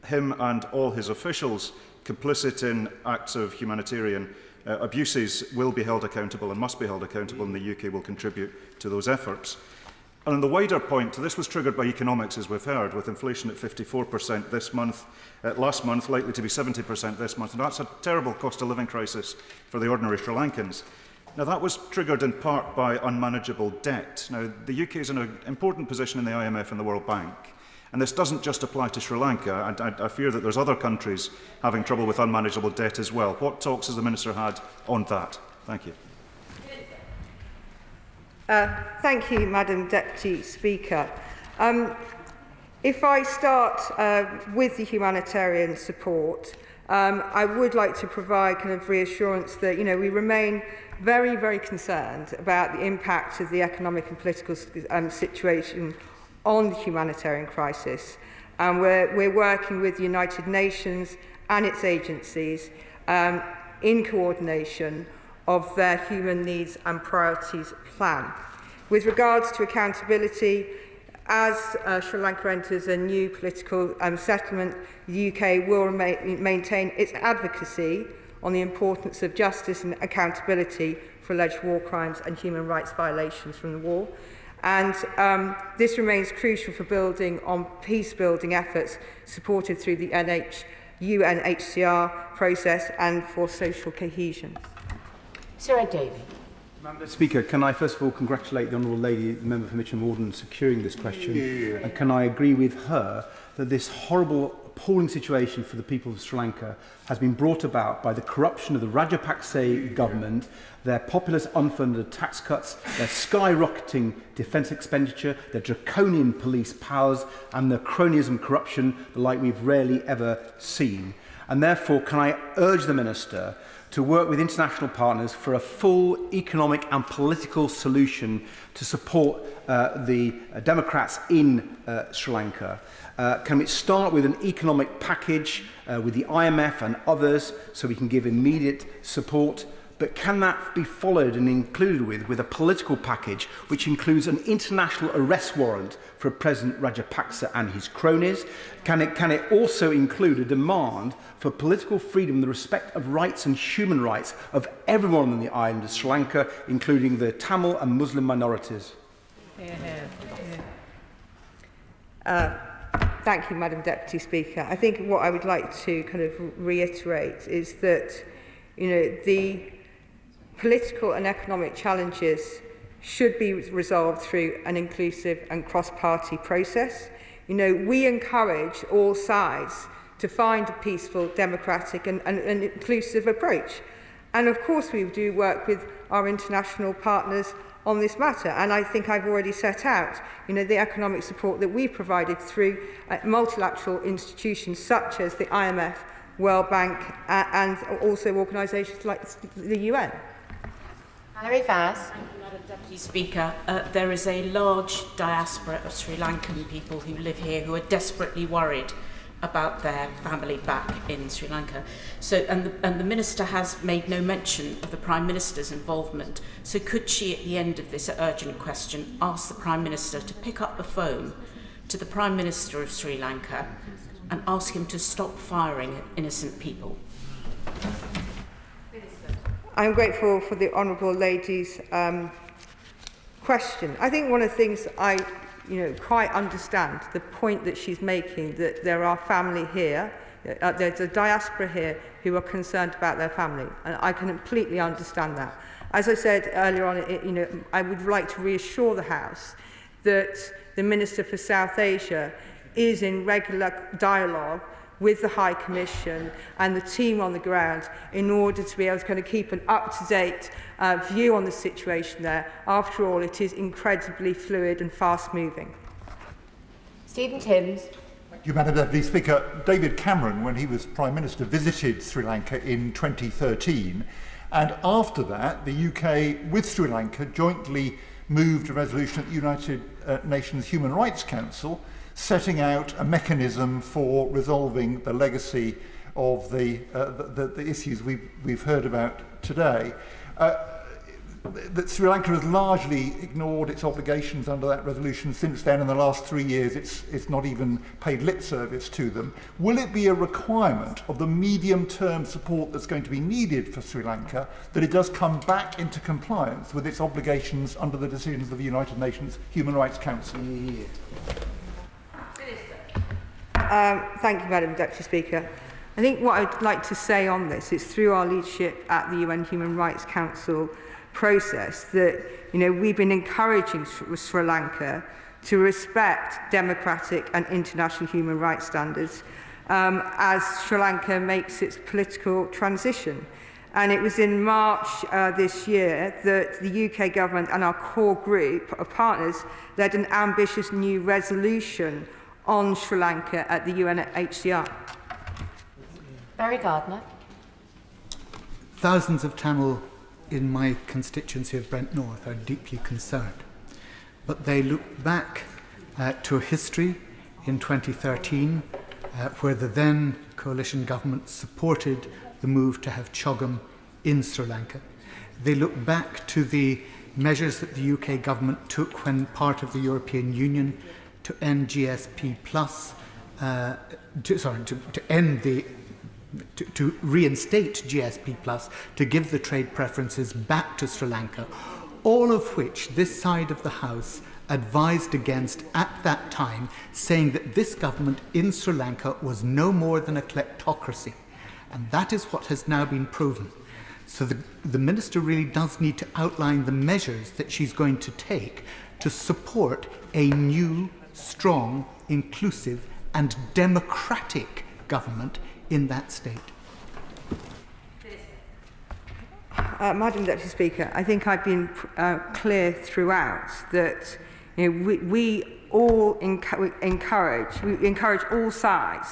him and all his officials complicit in acts of humanitarian abuses will be held accountable and must be held accountable, and the UK will contribute to those efforts? And on the wider point, this was triggered by economics, as we've heard, with inflation at 54% this month, last month, likely to be 70% this month. And that's a terrible cost of living crisis for the ordinary Sri Lankans. Now, that was triggered in part by unmanageable debt. Now, the UK is in an important position in the IMF and the World Bank. And this doesn't just apply to Sri Lanka. I fear that there's other countries having trouble with unmanageable debt as well. What talks has the Minister had on that? Thank you. Thank you, Madam Deputy Speaker. If I start with the humanitarian support, I would like to provide kind of reassurance that we remain very, very concerned about the impact of the economic and political situation on the humanitarian crisis. And we're working with the United Nations and its agencies in coordination of their human needs and priorities plan. With regards to accountability, as Sri Lanka enters a new political settlement, the UK will maintain its advocacy on the importance of justice and accountability for alleged war crimes and human rights violations from the war. And this remains crucial for building on peace-building efforts supported through the UNHCR process and for social cohesion. Sir Ed Davey. Madam Speaker, can I first of all congratulate the Honourable Lady, the Member for Mitcham Ward, on securing this question? And can I agree with her that this horrible, appalling situation for the people of Sri Lanka has been brought about by the corruption of the Rajapaksa government, their populist unfunded tax cuts, their skyrocketing defence expenditure, their draconian police powers, and the cronyism corruption the like we've rarely ever seen. And therefore, can I urge the Minister to work with international partners for a full economic and political solution to support the Democrats in Sri Lanka? Can we start with an economic package with the IMF and others so we can give immediate support? But can that be followed and included with a political package which includes an international arrest warrant for President Rajapaksa and his cronies? Can it also include a demand for political freedom, the respect of rights and human rights of everyone on the island of Sri Lanka, including the Tamil and Muslim minorities? Thank you, Madam Deputy Speaker. I think what I would like to kind of reiterate is that, the political and economic challenges should be resolved through an inclusive and cross-party process. We encourage all sides to find a peaceful, democratic and inclusive approach. And of course we do work with our international partners on this matter, and I think I've already set out the economic support that we've provided through multilateral institutions such as the IMF, World Bank and also organisations like the UN. Valerie Fass. Madam Deputy Speaker, there is a large diaspora of Sri Lankan people who live here who are desperately worried about their family back in Sri Lanka. So, and the Minister has made no mention of the Prime Minister's involvement. So could she, at the end of this urgent question, ask the Prime Minister to pick up the phone to the Prime Minister of Sri Lanka and ask him to stop firing at innocent people? I'm grateful for the Honourable Lady's question. I think one of the things I quite understand, the point that she's making, that there are family here, there's a diaspora here who are concerned about their family, and I can completely understand that. As I said earlier on, I would like to reassure the House that the Minister for South Asia is in regular dialogue with the High Commission and the team on the ground in order to be able to kind of keep an up-to-date view on the situation there. After all, it is incredibly fluid and fast-moving. Stephen Timms. Thank you, Madam Deputy Speaker. David Cameron, when he was Prime Minister, visited Sri Lanka in 2013, and after that, the UK with Sri Lanka jointly moved a resolution at the United Nations Human Rights Council setting out a mechanism for resolving the legacy of the issues we've heard about today. that Sri Lanka has largely ignored its obligations under that resolution since then. In the last 3 years, it's not even paid lip service to them. Will it be a requirement of the medium-term support that's going to be needed for Sri Lanka that it does come back into compliance with its obligations under the decisions of the United Nations Human Rights Council? Thank you, Madam Deputy Speaker. I think what I'd like to say on this is through our leadership at the UN Human Rights Council process that we've been encouraging Sri Lanka to respect democratic and international human rights standards as Sri Lanka makes its political transition. And it was in March this year that the UK government and our core group of partners led an ambitious new resolution on Sri Lanka at the UNHCR. Barry Gardner. Thousands of Tamil in my constituency of Brent North are deeply concerned, but they look back to a history in 2013 where the then coalition government supported the move to have Chogam in Sri Lanka. They look back to the measures that the UK government took when part of the European Union to end GSP Plus, to reinstate GSP Plus, to give the trade preferences back to Sri Lanka, all of which this side of the House advised against at that time, saying that this government in Sri Lanka was no more than a kleptocracy. And that is what has now been proven. So the Minister really does need to outline the measures that she's going to take to support a new, strong, inclusive and democratic government in that state. Madam Deputy Speaker, I think I've been clear throughout that we all encourage all sides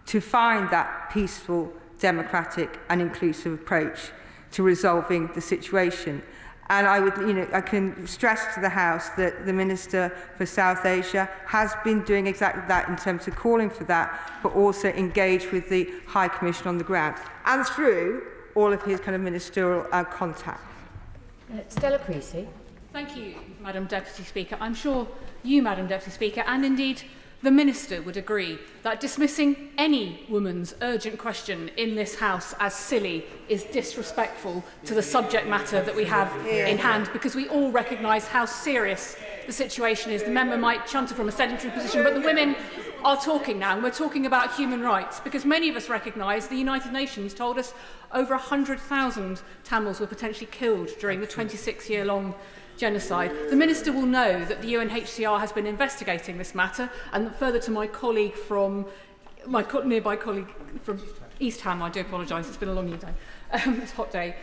to find that peaceful, democratic and inclusive approach to resolving the situation. And I can stress to the House that the Minister for South Asia has been doing exactly that in terms of calling for that, but also engaged with the High Commission on the ground and through all of his kind of ministerial contacts. Stella Creasy. Thank you, Madam Deputy Speaker. I'm sure you, Madam Deputy Speaker, and indeed the Minister would agree that dismissing any woman's urgent question in this House as silly is disrespectful to the subject matter that we have in hand, because we all recognise how serious the situation is. The member might chunter from a sedentary position, but the women are talking now, and we're talking about human rights, because many of us recognise the United Nations told us over 100,000 Tamils were potentially killed during the 26-year-long genocide. The Minister will know that the UNHCR has been investigating this matter, and further to my colleague from my nearby colleague from East Ham, I do apologise, it's been a long day, it's a hot day.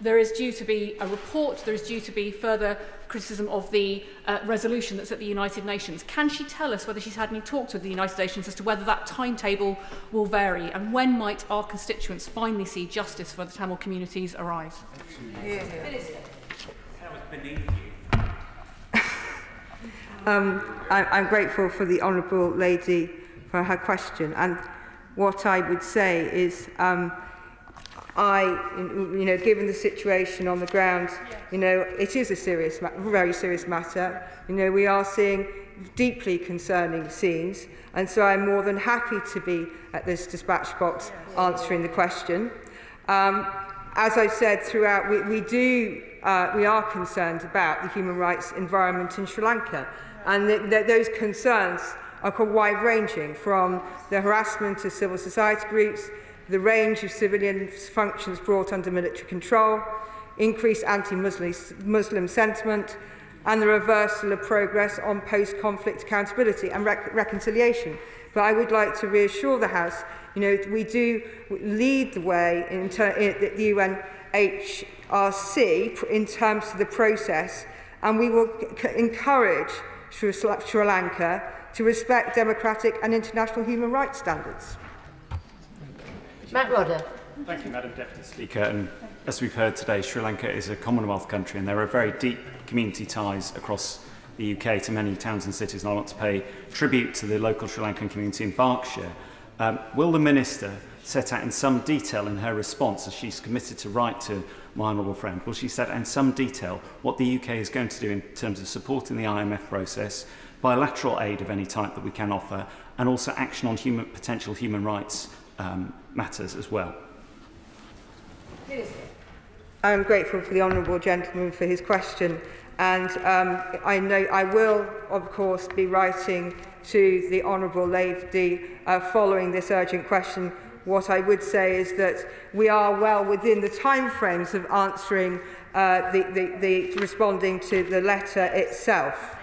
There is due to be a report, there is due to be further criticism of the resolution that's at the United Nations. Can she tell us whether she's had any talks with the United Nations as to whether that timetable will vary, and when might our constituents finally see justice for the Tamil communities arise? I'm grateful for the Honourable Lady for her question, and what I would say is given the situation on the ground, it is a very serious matter. We are seeing deeply concerning scenes, and so I'm more than happy to be at this dispatch box answering the question. As I've said throughout, we are concerned about the human rights environment in Sri Lanka, and those concerns are quite wide-ranging, from the harassment of civil society groups, the range of civilian functions brought under military control, increased anti-Muslim sentiment, and the reversal of progress on post-conflict accountability and reconciliation. But I would like to reassure the House, we do lead the way in the UNHRC in terms of the process, and we will encourage Sri Lanka to respect democratic and international human rights standards. Matt Rodder. Thank you, Madam Deputy Speaker. And as we've heard today, Sri Lanka is a Commonwealth country, and there are very deep community ties across the UK to many towns and cities, and I want to pay tribute to the local Sri Lankan community in Berkshire. Will the Minister set out in some detail in her response, as she's committed to write to my honourable friend? Will she set out in some detail what the UK is going to do in terms of supporting the IMF process, bilateral aid of any type that we can offer, and also action on potential human rights matters as well? I am grateful for the honourable gentleman for his question, and I know I will, of course, be writing to the honourable lady following this urgent question. What I would say is that we are well within the timeframes of answering the responding to the letter itself.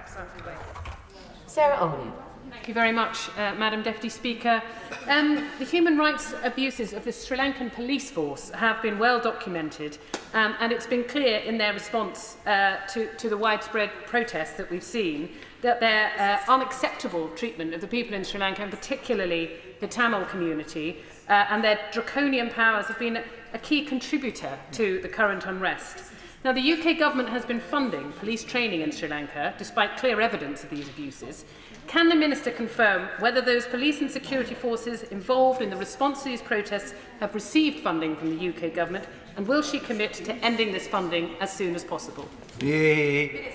Sarah Olney. Thank you very much, Madam Deputy Speaker. The human rights abuses of the Sri Lankan police force have been well documented, and it's been clear in their response to the widespread protests that we've seen that their unacceptable treatment of the people in Sri Lanka, and particularly the Tamil community, and their draconian powers have been a key contributor to the current unrest. Now, the UK government has been funding police training in Sri Lanka, despite clear evidence of these abuses. Can the Minister confirm whether those police and security forces involved in the response to these protests have received funding from the UK government, and will she commit to ending this funding as soon as possible? I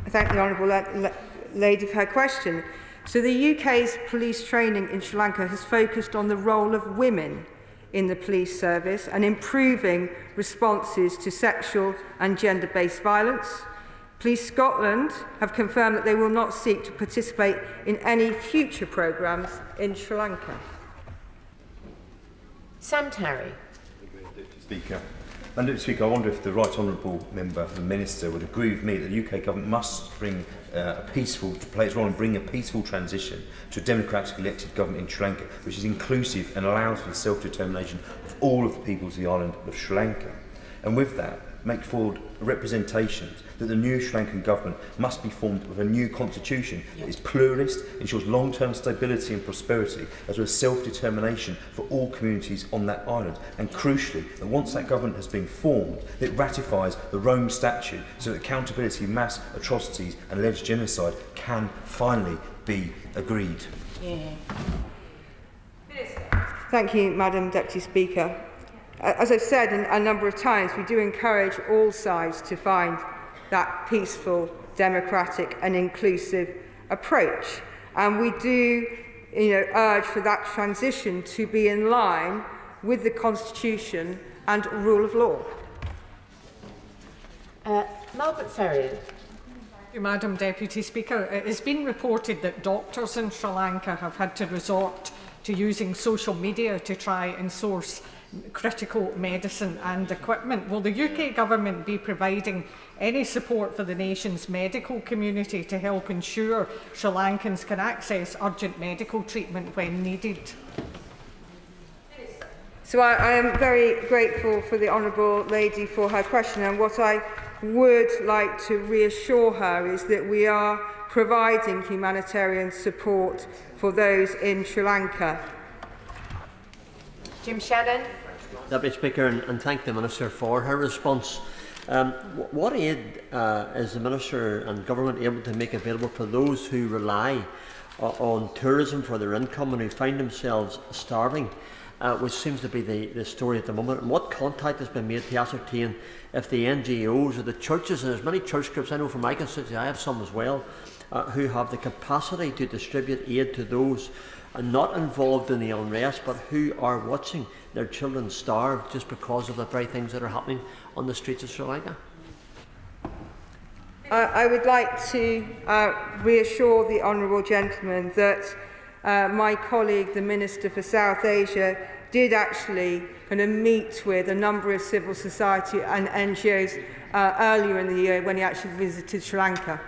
thank the honourable lady for her question. So the UK's police training in Sri Lanka has focused on the role of women in the police service and improving responses to sexual and gender-based violence. Police Scotland have confirmed that they will not seek to participate in any future programmes in Sri Lanka. Sam Tarry. Speaker. Madam Speaker, I wonder if the Right Honourable Member, the Minister, would agree with me that the UK government must bring play its role in bringing a peaceful transition to a democratically elected government in Sri Lanka, which is inclusive and allows for the self-determination of all of the peoples of the island of Sri Lanka. And with that, make forward representations that the new Sri Lankan government must be formed with a new constitution that is pluralist, ensures long-term stability and prosperity, as well as self-determination for all communities on that island. And crucially, that once that government has been formed, it ratifies the Rome Statute so that accountability of mass atrocities and alleged genocide can finally be agreed. Thank you, Madam Deputy Speaker. As I've said a number of times, we do encourage all sides to find that peaceful, democratic and inclusive approach. And we do urge for that transition to be in line with the Constitution and rule of law. Margaret Ferrier. Madam Deputy Speaker, it has been reported that doctors in Sri Lanka have had to resort to using social media to try and source critical medicine and equipment. Will the UK government be providing any support for the nation's medical community to help ensure Sri Lankans can access urgent medical treatment when needed? So I am very grateful for the honourable lady for her question, and what I would like to reassure her is that we are providing humanitarian support for those in Sri Lanka. Jim Shannon. Deputy Speaker, and thank the Minister for her response. What aid is the Minister and Government able to make available for those who rely on tourism for their income and who find themselves starving, which seems to be the story at the moment? And what contact has been made to ascertain if the NGOs or the churches, and there's many church groups, I know from my constituency, I have some as well, who have the capacity to distribute aid to those not involved in the unrest, but who are watching their children starve just because of the very things that are happening on the streets of Sri Lanka? I would like to reassure the honourable gentleman that my colleague, the Minister for South Asia, did actually meet with a number of civil society and NGOs earlier in the year when he actually visited Sri Lanka.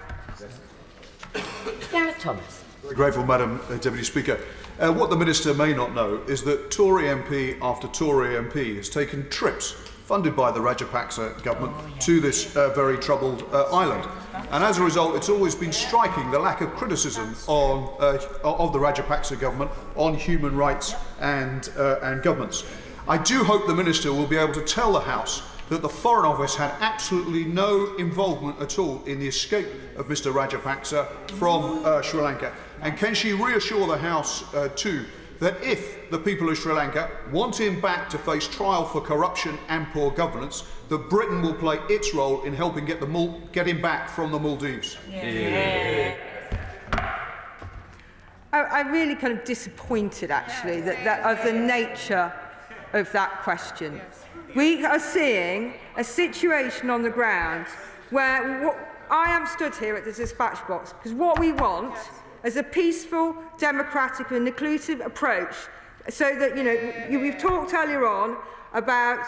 Gareth Thomas. Very grateful, Madam Deputy Speaker. What the Minister may not know is that Tory MP after Tory MP has taken trips funded by the Rajapaksa government to this very troubled island. And as a result, it's always been striking the lack of criticism of the Rajapaksa government on human rights and governments. I do hope the Minister will be able to tell the House that the Foreign Office had absolutely no involvement at all in the escape of Mr Rajapaksa from Sri Lanka. And can she reassure the House too that if the people of Sri Lanka want him back to face trial for corruption and poor governance, that Britain will play its role in helping get him back from the Maldives. Yeah. I'm really kind of disappointed, actually, that of the nature of that question. We are seeing a situation on the ground where I am stood here at the dispatch box because what we want is a peaceful, democratic and inclusive approach so that, we've talked earlier on about,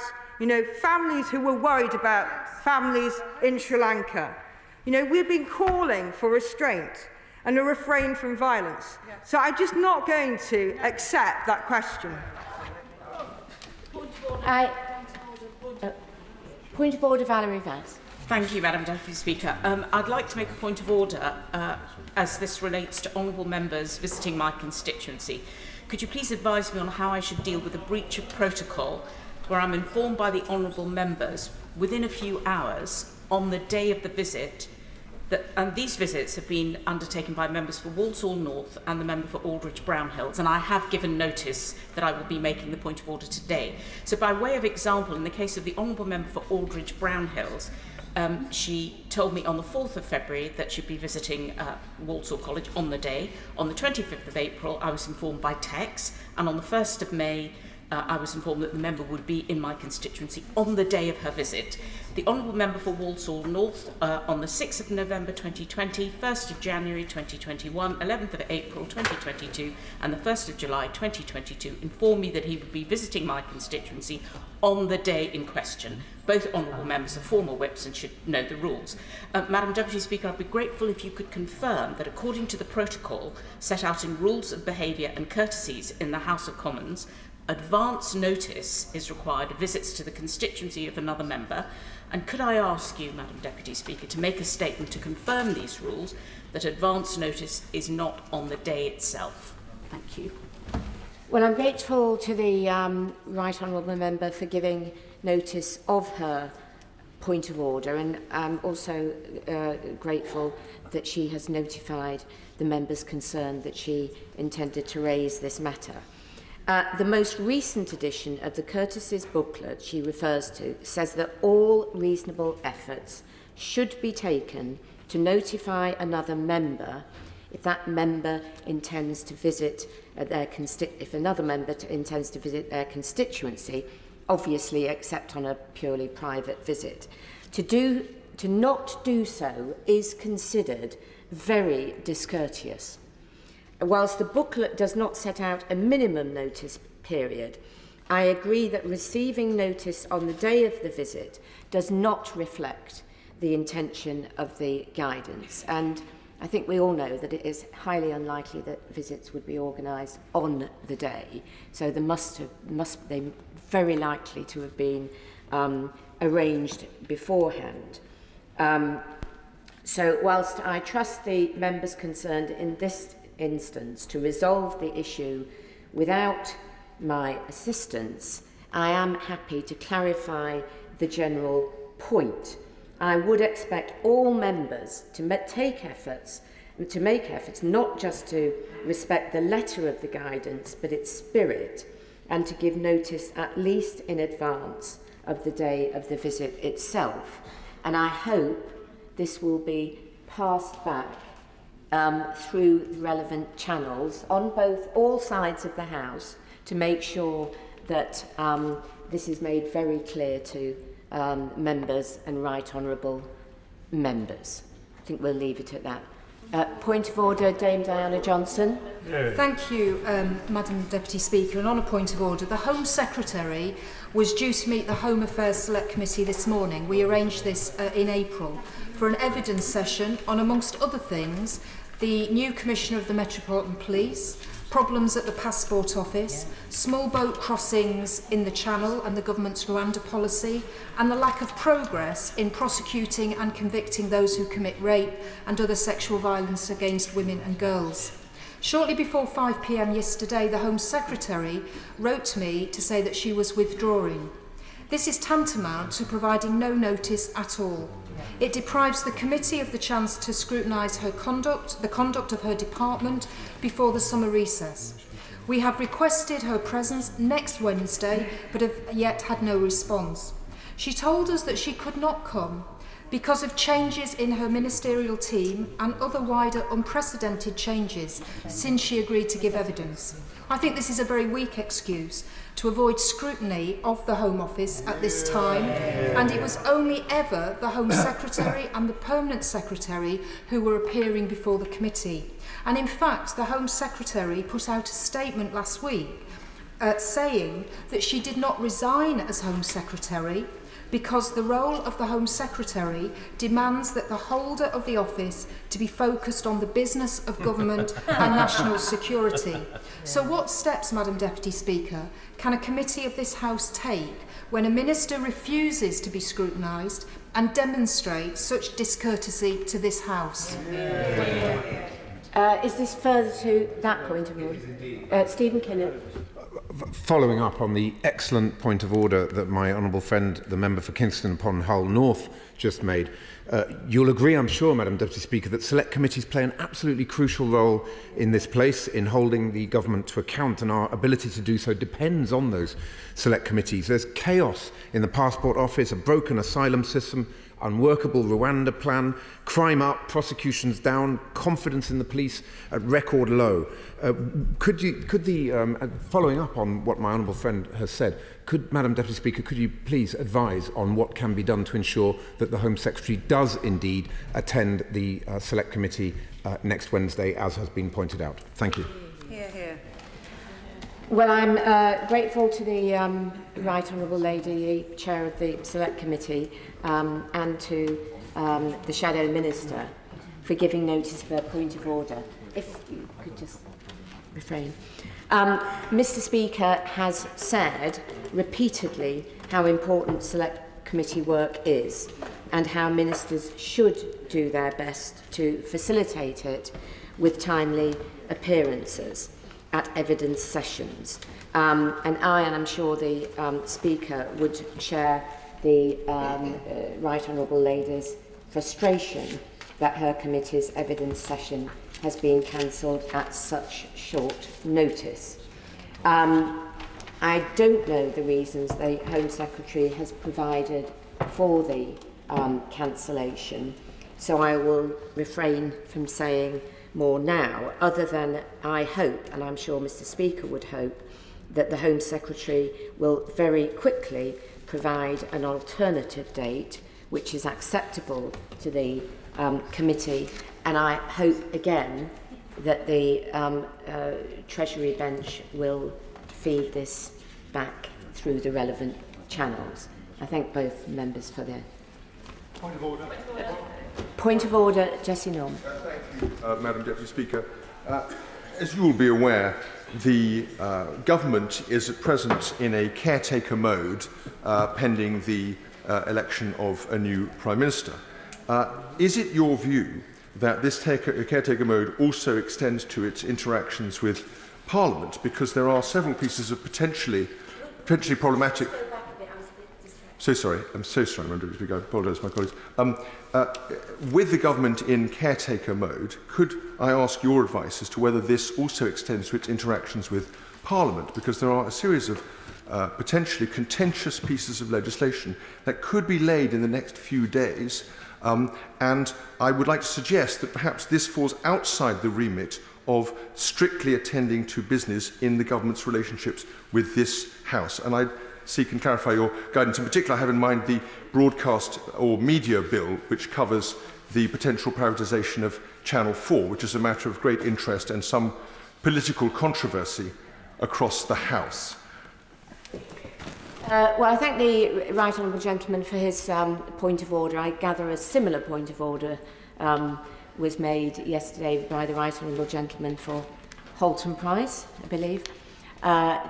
families who were worried about families in Sri Lanka. We've been calling for restraint and a refrain from violence. So I'm just not going to accept that question. Point of order, Valerie Vance. Thank you, Madam Deputy Speaker. I'd like to make a point of order as this relates to honourable members visiting my constituency. Could you please advise me on how I should deal with a breach of protocol where I'm informed by the honourable members within a few hours on the day of the visit and these visits have been undertaken by members for Walsall North and the member for Aldridge Brownhills, and I have given notice that I will be making the point of order today. So by way of example, in the case of the honourable member for Aldridge Brownhills, she told me on the 4th of February that she'd be visiting Walsall College on the day. On the 25th of April, I was informed by text, and on the 1st of May, I was informed that the member would be in my constituency on the day of her visit. The honourable member for Walsall North on the 6th of November 2020, 1st of January 2021, 11th of April 2022 and the 1st of July 2022 informed me that he would be visiting my constituency on the day in question. Both honourable members are former whips and should know the rules. Madam Deputy Speaker, I'd be grateful if you could confirm that according to the protocol set out in Rules of Behaviour and Courtesies in the House of Commons, advance notice is required of visits to the constituency of another member. And could I ask you, Madam Deputy Speaker, to make a statement to confirm these rules, that advance notice is not on the day itself? Thank you. Well, I'm grateful to the Right Honourable Member for giving notice of her point of order, and I'm also grateful that she has notified the members concerned that she intended to raise this matter. The most recent edition of the Courtesies booklet she refers to says that all reasonable efforts should be taken to notify another member if that member intends to visit if another member intends to visit their constituency, obviously except on a purely private visit. To not do so is considered very discourteous. Whilst the booklet does not set out a minimum notice period, I agree that receiving notice on the day of the visit does not reflect the intention of the guidance. And I think we all know that it is highly unlikely that visits would be organised on the day. So they very likely to have been arranged beforehand. So whilst I trust the members concerned in this instance to resolve the issue without my assistance, I am happy to clarify the general point. I would expect all members to make efforts not just to respect the letter of the guidance but its spirit, and to give notice at least in advance of the day of the visit itself. And I hope this will be passed back through the relevant channels on all sides of the House to make sure that this is made very clear to members and right honourable members. I think we'll leave it at that. Point of order, Dame Diana Johnson. Thank you, Madam Deputy Speaker. And on a point of order, the Home Secretary was due to meet the Home Affairs Select Committee this morning. We arranged this in April for an evidence session on, amongst other things, the new Commissioner of the Metropolitan Police, problems at the Passport Office, small boat crossings in the Channel and the government's Rwanda policy, and the lack of progress in prosecuting and convicting those who commit rape and other sexual violence against women and girls. Shortly before 5 p.m. yesterday, the Home Secretary wrote to me to say that she was withdrawing. This is tantamount to providing no notice at all. It deprives the committee of the chance to scrutinise her conduct, the conduct of her department, before the summer recess. We have requested her presence next Wednesday, but have yet had no response. She told us that she could not come because of changes in her ministerial team and other wider unprecedented changes since she agreed to give evidence. I think this is a very weak excuse to avoid scrutiny of the Home Office at this time, and it was only ever the Home Secretary and the Permanent Secretary who were appearing before the committee. And in fact, the Home Secretary put out a statement last week saying that she did not resign as Home Secretary because the role of the Home Secretary demands that the holder of the office to be focused on the business of government and national security. So what steps, Madam Deputy Speaker, can a committee of this House take when a minister refuses to be scrutinised and demonstrates such discourtesy to this House? Is this further to that point of order? Stephen Kinnock. Following up on the excellent point of order that my honourable friend, the member for Kingston upon Hull North, just made, you'll agree, I'm sure, Madam Deputy Speaker, that select committees play an absolutely crucial role in this place in holding the government to account, and our ability to do so depends on those select committees. There's chaos in the Passport Office, a broken asylum system, unworkable Rwanda plan, crime up, prosecutions down, confidence in the police at record low. Following up on what my honourable friend has said, Madam Deputy Speaker, could you please advise on what can be done to ensure that the Home Secretary does indeed attend the Select Committee next Wednesday, as has been pointed out? Thank you. Hear, hear. Well, I'm grateful to the Right Honourable Lady, the Chair of the Select Committee, and to the Shadow Minister for giving notice of her point of order. If you could just refrain. Mr. Speaker has said repeatedly how important Select Committee work is and how ministers should do their best to facilitate it with timely appearances at evidence sessions. And I'm sure the Speaker would share the Right Honourable Lady's frustration that her committee's evidence session has been cancelled at such short notice. I don't know the reasons the Home Secretary has provided for the cancellation, so I will refrain from saying more now, other than I hope, and I'm sure Mr. Speaker would hope, that the Home Secretary will very quickly provide an alternative date which is acceptable to the committee, and I hope again that the Treasury bench will feed this back through the relevant channels. I thank both members for their... Point of order. Point of order, Jessie Norm. Thank you, Madam Deputy Speaker. As you will be aware, the government is at present in a caretaker mode pending the election of a new Prime Minister. Is it your view that this caretaker mode also extends to its interactions with Parliament? Because there are several pieces of potentially problematic... So sorry, I'm so sorry, Madam Deputy Speaker, I apologise to my colleagues. With the government in caretaker mode, could I ask your advice as to whether this also extends to its interactions with Parliament? Because there are a series of potentially contentious pieces of legislation that could be laid in the next few days, and I would like to suggest that perhaps this falls outside the remit of strictly attending to business in the government's relationships with this House. And I seek and clarify your guidance. In particular, I have in mind the broadcast or media bill, which covers the potential privatisation of Channel 4, which is a matter of great interest and some political controversy across the House. Well, I thank the Right Honourable Gentleman for his point of order. I gather a similar point of order was made yesterday by the Right Honourable Gentleman for Halton Price, I believe,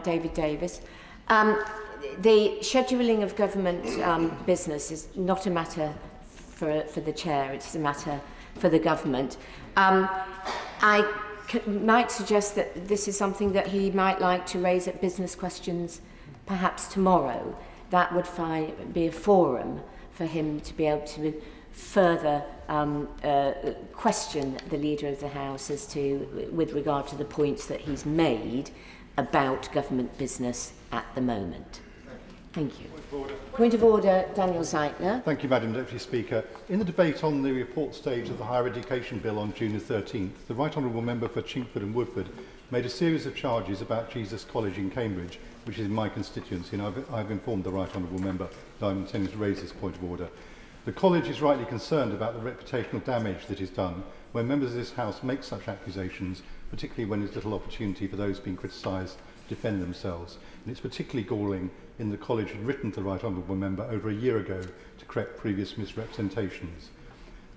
David Davis. The scheduling of government business is not a matter for the Chair, it's a matter for the government. I might suggest that this is something that he might like to raise at business questions perhaps tomorrow. That would be a forum for him to be able to further question the Leader of the House as to, with regard to the points that he's made, about government business at the moment. Thank you. Point of order, Daniel Zeitler. Thank you, Madam Deputy Speaker. In the debate on the report stage of the Higher Education Bill on June the 13th, the Right Honourable Member for Chingford and Woodford made a series of charges about Jesus College in Cambridge, which is in my constituency, and I've informed the Right Honourable Member that I'm intending to raise this point of order. The college is rightly concerned about the reputational damage that is done when members of this House make such accusations, particularly when there's little opportunity for those being criticised to defend themselves. And it's particularly galling in the college had written to the Right Honourable Member over a year ago to correct previous misrepresentations.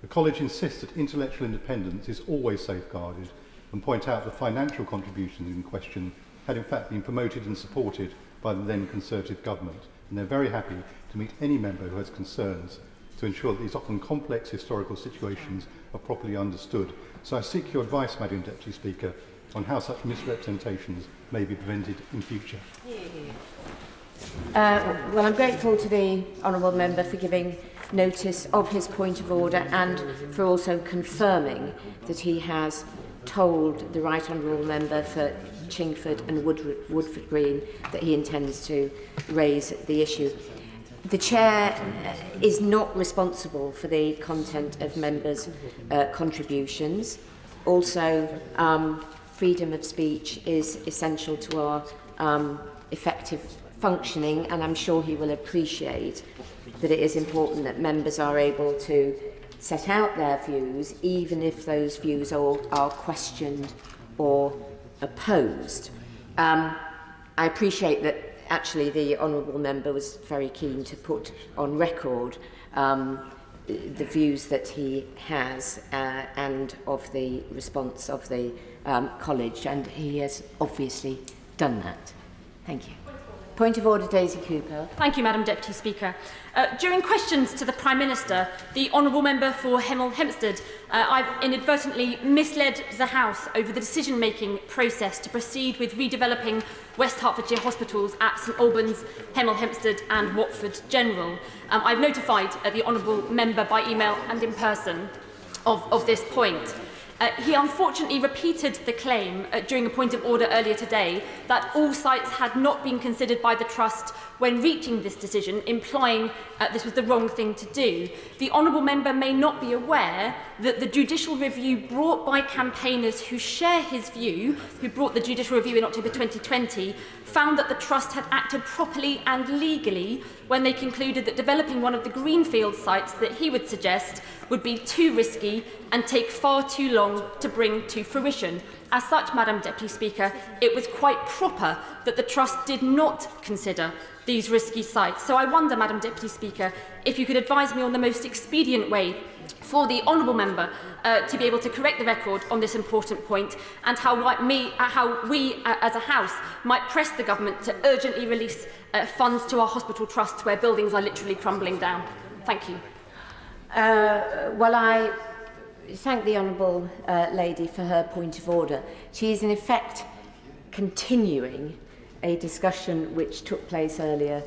The college insists that intellectual independence is always safeguarded and point out the financial contributions in question had in fact been promoted and supported by the then Conservative government, and they're very happy to meet any member who has concerns to ensure that these often complex historical situations are properly understood. So I seek your advice, Madam Deputy Speaker, on how such misrepresentations may be prevented in future. Well, I'm grateful to the Honourable Member for giving notice of his point of order and for also confirming that he has told the Right Honourable Member for Chingford and Woodford Green that he intends to raise the issue. The Chair is not responsible for the content of members' contributions. Also, freedom of speech is essential to our effective functioning, and I'm sure he will appreciate that it is important that members are able to set out their views, even if those views are questioned or opposed. I appreciate that actually the Honourable Member was very keen to put on record the views that he has and of the response of the college, and he has obviously done that. Thank you. Point of order, Daisy Cooper. Thank you, Madam Deputy Speaker. During questions to the Prime Minister, the Honourable Member for Hemel Hempstead, I've inadvertently misled the House over the decision-making process to proceed with redeveloping West Hertfordshire hospitals at St Albans, Hemel Hempstead and Watford General. I've notified the Honourable Member by email and in person of this point. He unfortunately repeated the claim during a point of order earlier today that all sites had not been considered by the Trust when reaching this decision, implying this was the wrong thing to do. The Honourable Member may not be aware that the judicial review brought by campaigners who share his view, who brought the judicial review in October 2020, found that the Trust had acted properly and legally when they concluded that developing one of the greenfield sites that he would suggest would be too risky and take far too long to bring to fruition. As such, Madam Deputy Speaker, it was quite proper that the Trust did not consider these risky sites. So I wonder, Madam Deputy Speaker, if you could advise me on the most expedient way for the Honourable Member to be able to correct the record on this important point, and how we as a House might press the Government to urgently release funds to our hospital trusts where buildings are literally crumbling down. Thank you. Well, I thank the Honourable Lady for her point of order. She is in effect continuing a discussion which took place earlier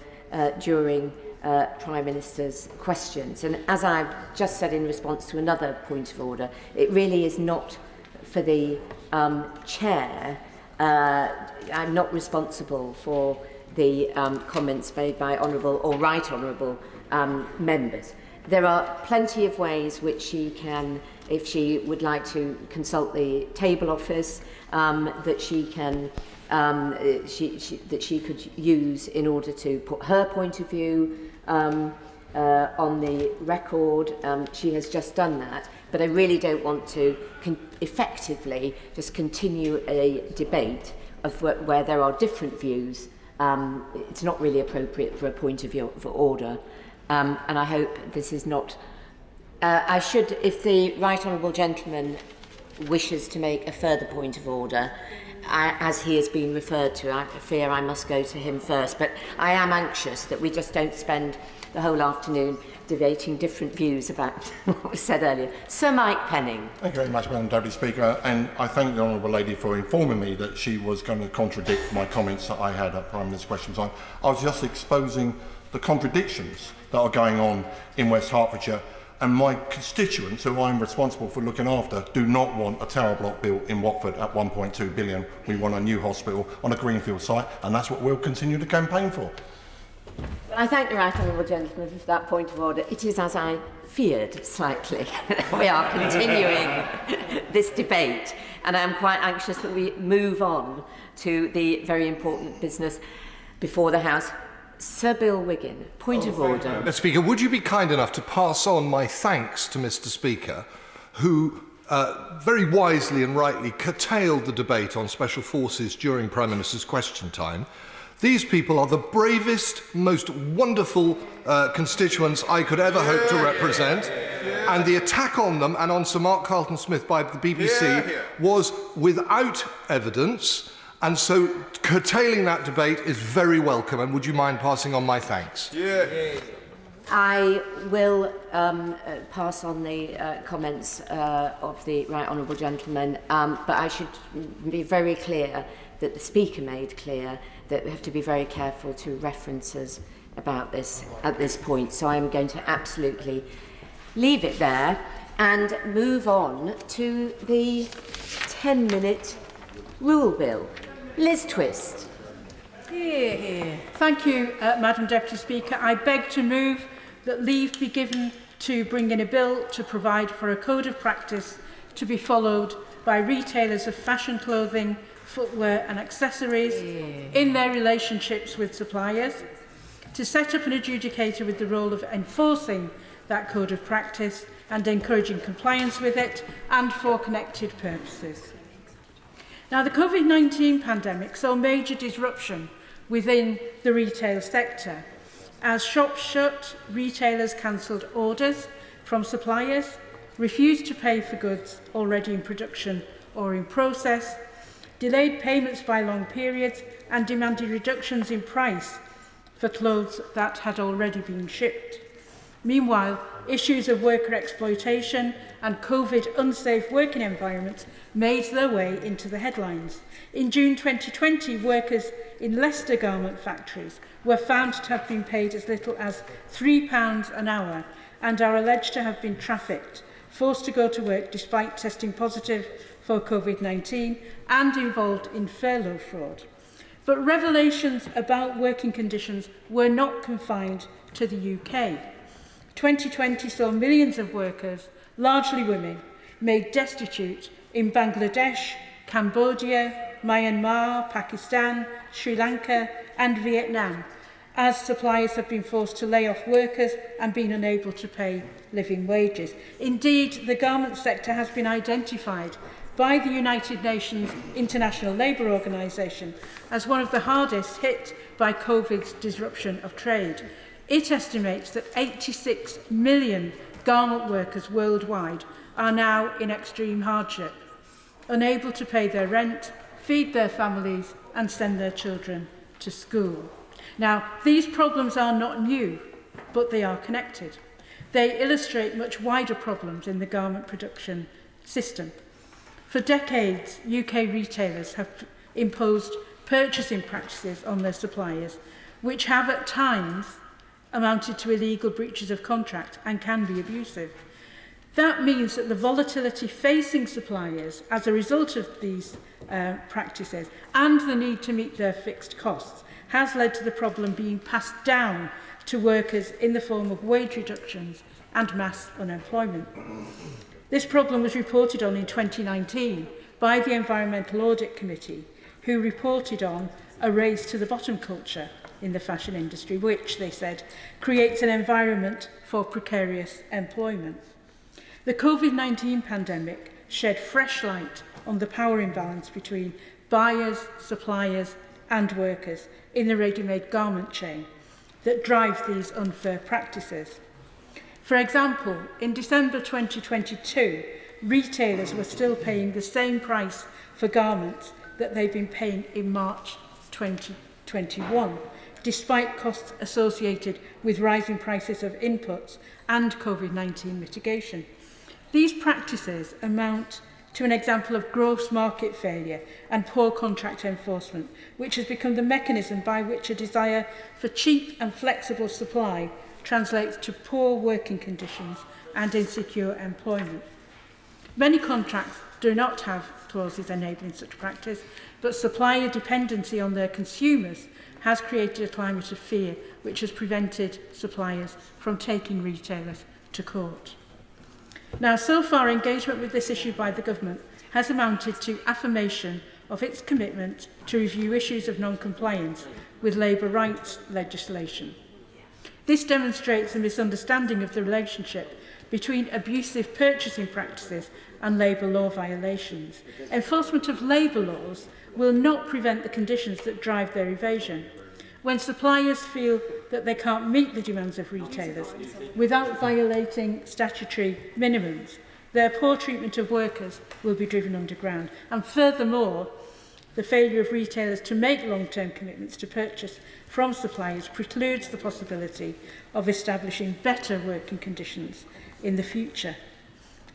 during Prime Minister's questions. And as I've just said in response to another point of order, it really is not for the Chair. I'm not responsible for the comments made by Honourable or Right Honourable members. There are plenty of ways which she can, if she would like to consult the table office, that she can that she could use in order to put her point of view on the record. She has just done that, but I really don't want to effectively just continue a debate of where there are different views. It's not really appropriate for a point of order. And I hope this is not... I should, if the Right Honourable Gentleman wishes to make a further point of order, as he has been referred to, I fear I must go to him first. But I am anxious that we just don't spend the whole afternoon debating different views about what was said earlier. Sir Mike Penning. Thank you very much, Madam Deputy Speaker. And I thank the Honourable Lady for informing me that she was going to contradict my comments that I had at Prime Minister's questions. I was just exposing the contradictions that are going on in West Hertfordshire And my constituents, who I'm responsible for looking after, do not want a tower block built in Watford at 1.2 billion. We want a new hospital on a greenfield site, and that's what we'll continue to campaign for. I thank the right honourable gentleman for that point of order. It is as I feared slightly. We are continuing this debate, and I'm quite anxious that we move on to the very important business before the House. Sir Bill Wiggin, point of order. Mr. Speaker, would you be kind enough to pass on my thanks to Mr. Speaker, who very wisely and rightly curtailed the debate on special forces during Prime Minister's question time. These people are the bravest, most wonderful constituents I could ever hope to represent. And the attack on them and on Sir Mark Carlton-Smith by the BBC was without evidence. And so curtailing that debate is very welcome. And would you mind passing on my thanks? I will pass on the comments of the right honourable gentleman, but I should be very clear that the Speaker made clear that we have to be very careful to references about this at this point. So I'm going to absolutely leave it there and move on to the 10-minute rule bill. Liz Twist. Hear, hear. Thank you, Madam Deputy Speaker. I beg to move that leave be given to bring in a bill to provide for a code of practice to be followed by retailers of fashion clothing, footwear and accessories in their relationships with suppliers, to set up an adjudicator with the role of enforcing that code of practice and encouraging compliance with it, and for connected purposes. Now, the COVID-19 pandemic saw major disruption within the retail sector. As shops shut, retailers cancelled orders from suppliers, refused to pay for goods already in production or in process, delayed payments by long periods, and demanded reductions in price for clothes that had already been shipped. Meanwhile, issues of worker exploitation and COVID unsafe working environments made their way into the headlines. In June 2020, workers in Leicester garment factories were found to have been paid as little as £3 an hour and are alleged to have been trafficked, forced to go to work despite testing positive for COVID-19 and involved in furlough fraud. But revelations about working conditions were not confined to the UK. 2020 saw millions of workers, largely women, made destitute in Bangladesh, Cambodia, Myanmar, Pakistan, Sri Lanka and Vietnam, as suppliers have been forced to lay off workers and been unable to pay living wages. Indeed, the garment sector has been identified by the United Nations International Labour Organization as one of the hardest hit by COVID's disruption of trade. It estimates that 86 million garment workers worldwide are now in extreme hardship, unable to pay their rent, feed their families and send their children to school. Now, these problems are not new, but they are connected. They illustrate much wider problems in the garment production system. For decades, UK retailers have imposed purchasing practices on their suppliers, which have at times amounted to illegal breaches of contract and can be abusive. That means that the volatility facing suppliers as a result of these practices and the need to meet their fixed costs has led to the problem being passed down to workers in the form of wage reductions and mass unemployment. This problem was reported on in 2019 by the Environmental Audit Committee, who reported on a race to the bottom culture in the fashion industry, which, they said, creates an environment for precarious employment. The COVID-19 pandemic shed fresh light on the power imbalance between buyers, suppliers and workers in the ready-made garment chain that drives these unfair practices. For example, in December 2022, retailers were still paying the same price for garments that they've been paying in March 2021, despite costs associated with rising prices of inputs and COVID-19 mitigation. These practices amount to an example of gross market failure and poor contract enforcement, which has become the mechanism by which a desire for cheap and flexible supply translates to poor working conditions and insecure employment. Many contracts do not have clauses enabling such practice, but supplier dependency on their consumers has created a climate of fear which has prevented suppliers from taking retailers to court. Now, so far, engagement with this issue by the government has amounted to affirmation of its commitment to review issues of non-compliance with labour rights legislation. This demonstrates a misunderstanding of the relationship between abusive purchasing practices and labour law violations. Enforcement of labour laws will not prevent the conditions that drive their evasion. When suppliers feel that they can't meet the demands of retailers without violating statutory minimums, their poor treatment of workers will be driven underground. And furthermore, the failure of retailers to make long-term commitments to purchase from suppliers precludes the possibility of establishing better working conditions in the future.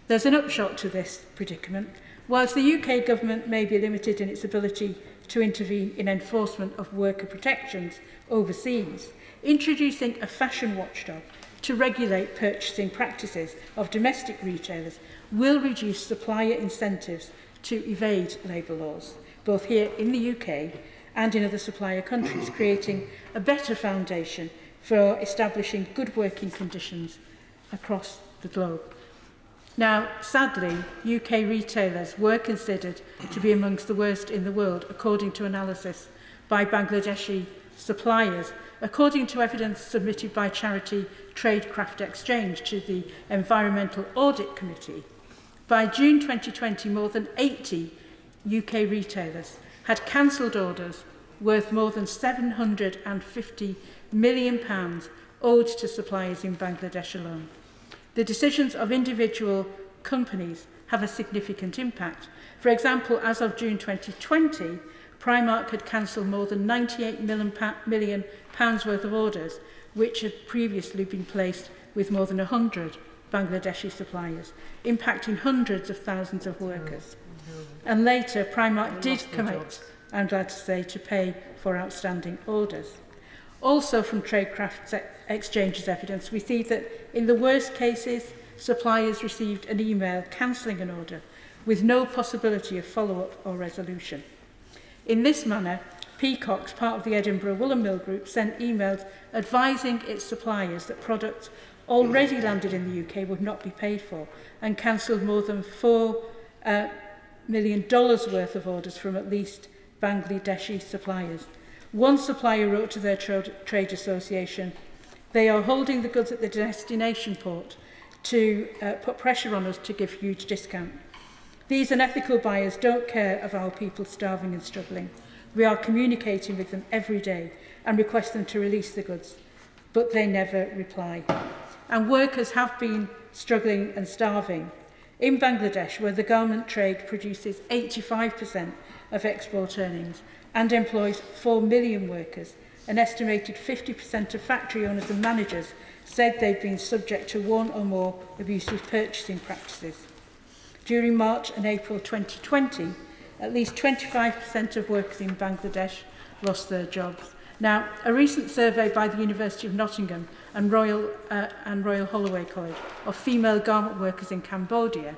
There's an upshot to this predicament. Whilst the UK government may be limited in its ability to intervene in enforcement of worker protections overseas, introducing a fashion watchdog to regulate purchasing practices of domestic retailers will reduce supplier incentives to evade labour laws, both here in the UK and in other supplier countries, creating a better foundation for establishing good working conditions across the globe. Now, sadly, UK retailers were considered to be amongst the worst in the world, according to analysis by Bangladeshi suppliers, according to evidence submitted by charity Tradecraft Exchange to the Environmental Audit Committee. By June 2020, more than 80 UK retailers had cancelled orders worth more than £750 million owed to suppliers in Bangladesh alone. The decisions of individual companies have a significant impact. For example, as of June 2020, Primark had cancelled more than £98 million worth of orders, which had previously been placed with more than 100 Bangladeshi suppliers, impacting hundreds of thousands of workers. And later, Primark did commit, I'm glad to say, to pay for outstanding orders. Also from Tradecraft Exchange's evidence, we see that in the worst cases, suppliers received an email cancelling an order with no possibility of follow-up or resolution. In this manner, Peacocks, part of the Edinburgh Woolen Mill Group, sent emails advising its suppliers that products already landed in the UK would not be paid for, and cancelled more than $4 million worth of orders from at least Bangladeshi suppliers. One supplier wrote to their trade association, "They are holding the goods at the destination port to put pressure on us to give huge discount. These unethical buyers don't care of our people starving and struggling. We are communicating with them every day and request them to release the goods, but they never reply." And workers have been struggling and starving. In Bangladesh, where the garment trade produces 85% of export earnings and employs 4 million workers, an estimated 50% of factory owners and managers said they'd been subject to one or more abusive purchasing practices. During March and April 2020, at least 25% of workers in Bangladesh lost their jobs. Now, a recent survey by the University of Nottingham and Royal Holloway College of female garment workers in Cambodia,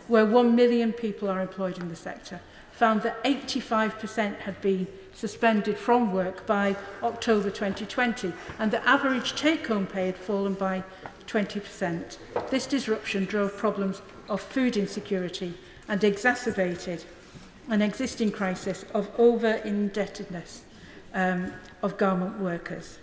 where 1 million people are employed in the sector, found that 85% had been suspended from work by October 2020, and the average take-home pay had fallen by 20%. This disruption drove problems of food insecurity and exacerbated an existing crisis of over-indebtedness of garment workers.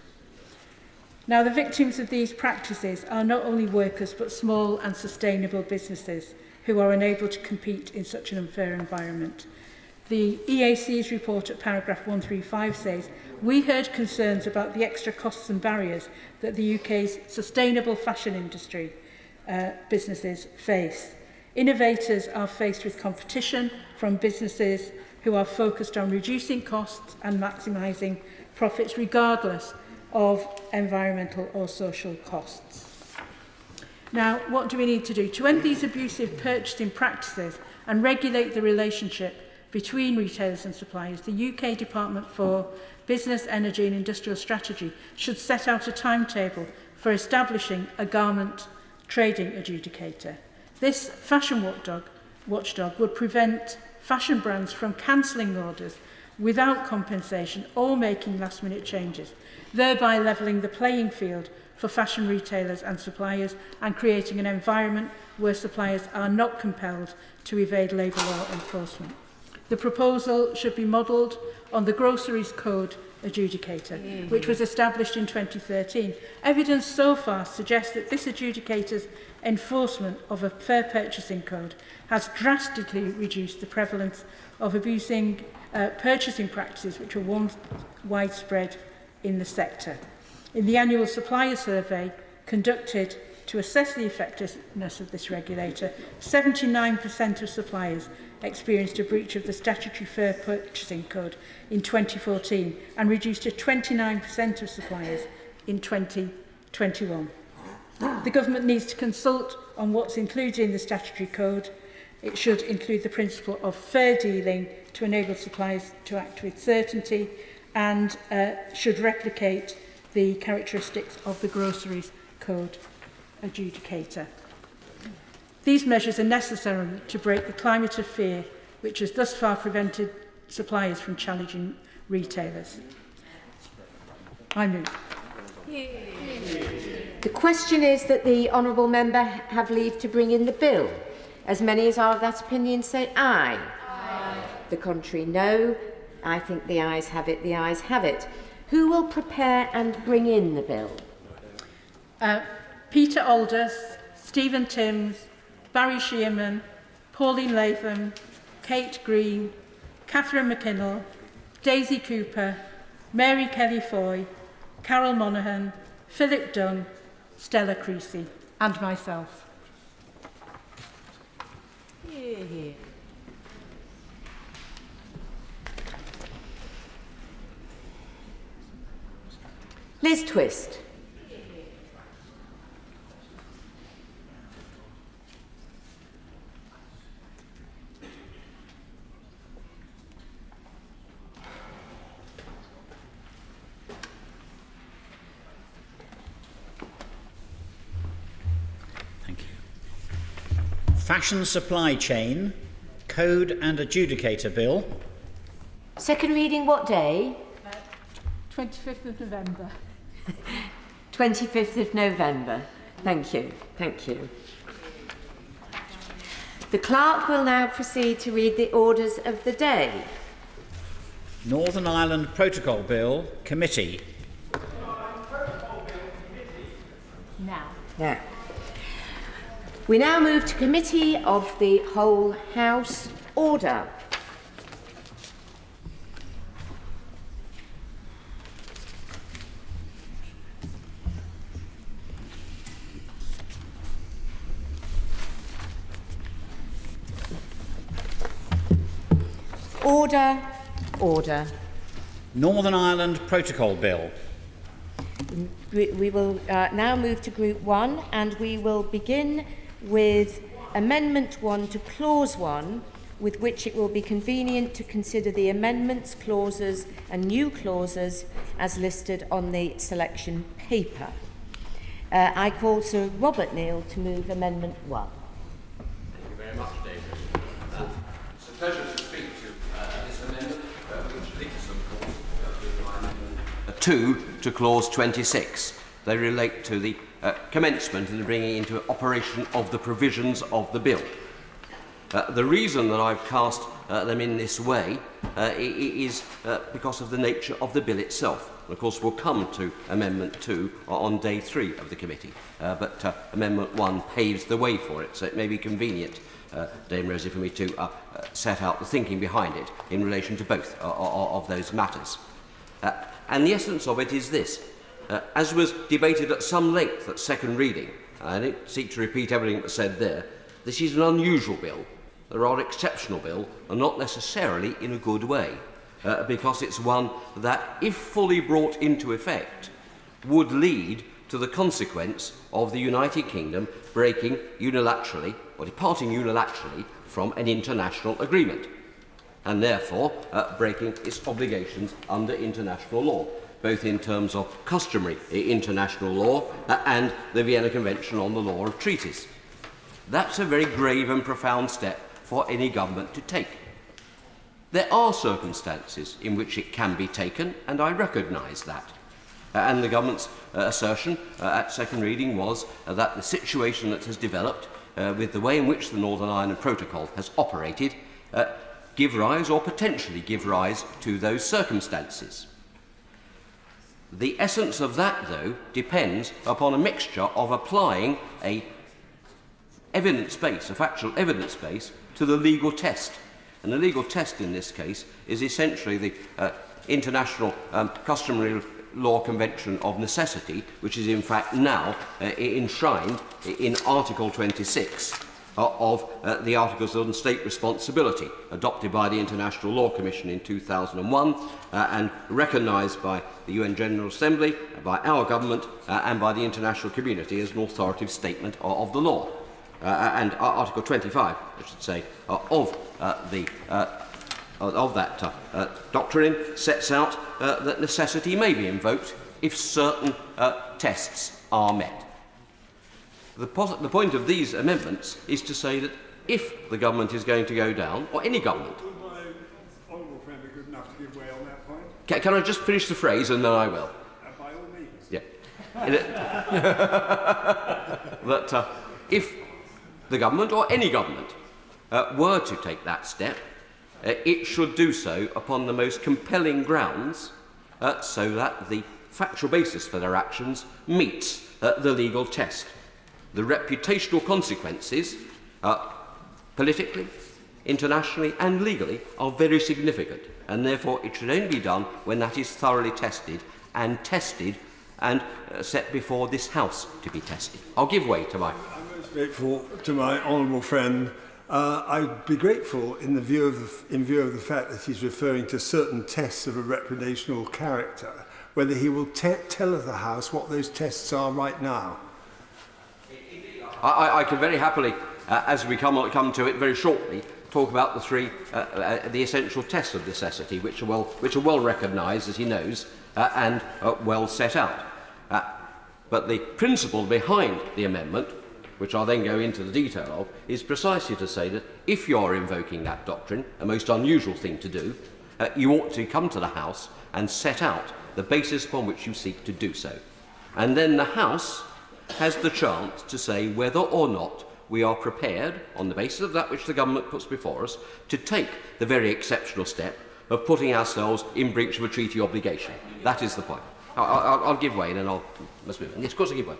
Now, the victims of these practices are not only workers but small and sustainable businesses who are unable to compete in such an unfair environment. The EAC's report at paragraph 135 says, "We heard concerns about the extra costs and barriers that the UK's sustainable fashion industry businesses face. Innovators are faced with competition from businesses who are focused on reducing costs and maximising profits regardless of environmental or social costs." Now, what do we need to do? To end these abusive purchasing practices and regulate the relationship between retailers and suppliers, the UK Department for Business, Energy and Industrial Strategy should set out a timetable for establishing a garment trading adjudicator. This fashion watchdog would prevent fashion brands from cancelling orders without compensation or making last-minute changes, thereby levelling the playing field for fashion retailers and suppliers and creating an environment where suppliers are not compelled to evade labour law enforcement. The proposal should be modelled on the Groceries Code adjudicator, which was established in 2013. Evidence so far suggests that this adjudicator's enforcement of a fair purchasing code has drastically reduced the prevalence of abusing purchasing practices which were once widespread in the sector. In the annual supplier survey conducted to assess the effectiveness of this regulator, 79% of suppliers experienced a breach of the statutory fair purchasing code in 2014 and reduced to 29% of suppliers in 2021. The government needs to consult on what's included in the statutory code. It should include the principle of fair dealing to enable suppliers to act with certainty and should replicate the characteristics of the Groceries Code adjudicator. These measures are necessary to break the climate of fear which has thus far prevented suppliers from challenging retailers. I move. The question is that the honourable member have leave to bring in the bill. As many as are of that opinion say aye. Aye. The contrary, no. I think the ayes have it. The ayes have it. Who will prepare and bring in the bill? Peter Aldous, Stephen Timms, Barry Shearman, Pauline Latham, Kate Green, Catherine McKinnell, Daisy Cooper, Mary Kelly-Foy, Carol Monaghan, Philip Dunn, Stella Creasy, and myself. Liz Twist. Thank you. Fashion Supply Chain, Code and Adjudicator Bill. Second reading what day? 25th of November. 25th of November. Thank you. Thank you. The clerk will now proceed to read the orders of the day. Northern Ireland Protocol Bill, Committee. Now. We now move to Committee of the Whole House. Order. Order. Order. Northern Ireland Protocol Bill. We will now move to Group 1 and we will begin with Amendment 1 to Clause 1, with which it will be convenient to consider the amendments, clauses and new clauses as listed on the selection paper. I call Sir Robert Neal to move Amendment 1. Thank you very much, David. It's a pleasure to speak to this amendment, which links, of course, with my amendment 2 to Clause 26. They relate to the commencement and the bringing into operation of the provisions of the bill. The reason that I've cast them in this way is because of the nature of the bill itself. Of course, we'll come to Amendment 2 on day 3 of the committee, but Amendment 1 paves the way for it, so it may be convenient, Dame Rosie, for me to set out the thinking behind it in relation to both of those matters. And the essence of it is this. As was debated at some length at second reading, I don't seek to repeat everything that's said there, this is an unusual bill, a rather exceptional bill, and not necessarily in a good way, because it's one that, if fully brought into effect, would lead to the consequence of the United Kingdom breaking unilaterally, or departing unilaterally, from an international agreement. and therefore breaking its obligations under international law, both in terms of customary international law and the Vienna Convention on the Law of Treaties. That's a very grave and profound step for any government to take. There are circumstances in which it can be taken, and I recognise that. And the government's assertion at second reading was that the situation that has developed with the way in which the Northern Ireland Protocol has operated give rise, or potentially give rise, to those circumstances. The essence of that, though, depends upon a mixture of applying a factual evidence base, to the legal test. And the legal test in this case is essentially the International Customary Law Convention of Necessity, which is in fact now enshrined in Article 26 of the Articles on State Responsibility, adopted by the International Law Commission in 2001 and recognised by the UN General Assembly, by our government and by the international community as an authoritative statement of the law. And Article 25, I should say, of that doctrine sets out that necessity may be invoked if certain tests are met. The point of these amendments is to say that if the government is going to go down, or any government... Would my honourable friend be good enough to give way on that point? Can I just finish the phrase and then I will? By all means. Yeah. That if the government, or any government, were to take that step, it should do so upon the most compelling grounds so that the factual basis for their actions meets the legal test. The reputational consequences, politically, internationally and legally, are very significant, and therefore it should only be done when that is thoroughly tested and set before this House to be tested. I'll give way to my... I'm most grateful to my honourable friend. I'd be grateful in view of the fact that he's referring to certain tests of a reputational character, whether he will tell the House what those tests are right now. I can very happily, as we come to it very shortly, talk about the three, the essential tests of necessity, which are well recognised, as he knows, and well set out. But the principle behind the amendment, which I'll then go into the detail of, is precisely to say that if you're invoking that doctrine, a most unusual thing to do, you ought to come to the House and set out the basis upon which you seek to do so. And then the House has the chance to say whether or not we are prepared, on the basis of that which the government puts before us, to take the very exceptional step of putting ourselves in breach of a treaty obligation. That is the point. I'll give way, and then must move. Yes, of course I give way.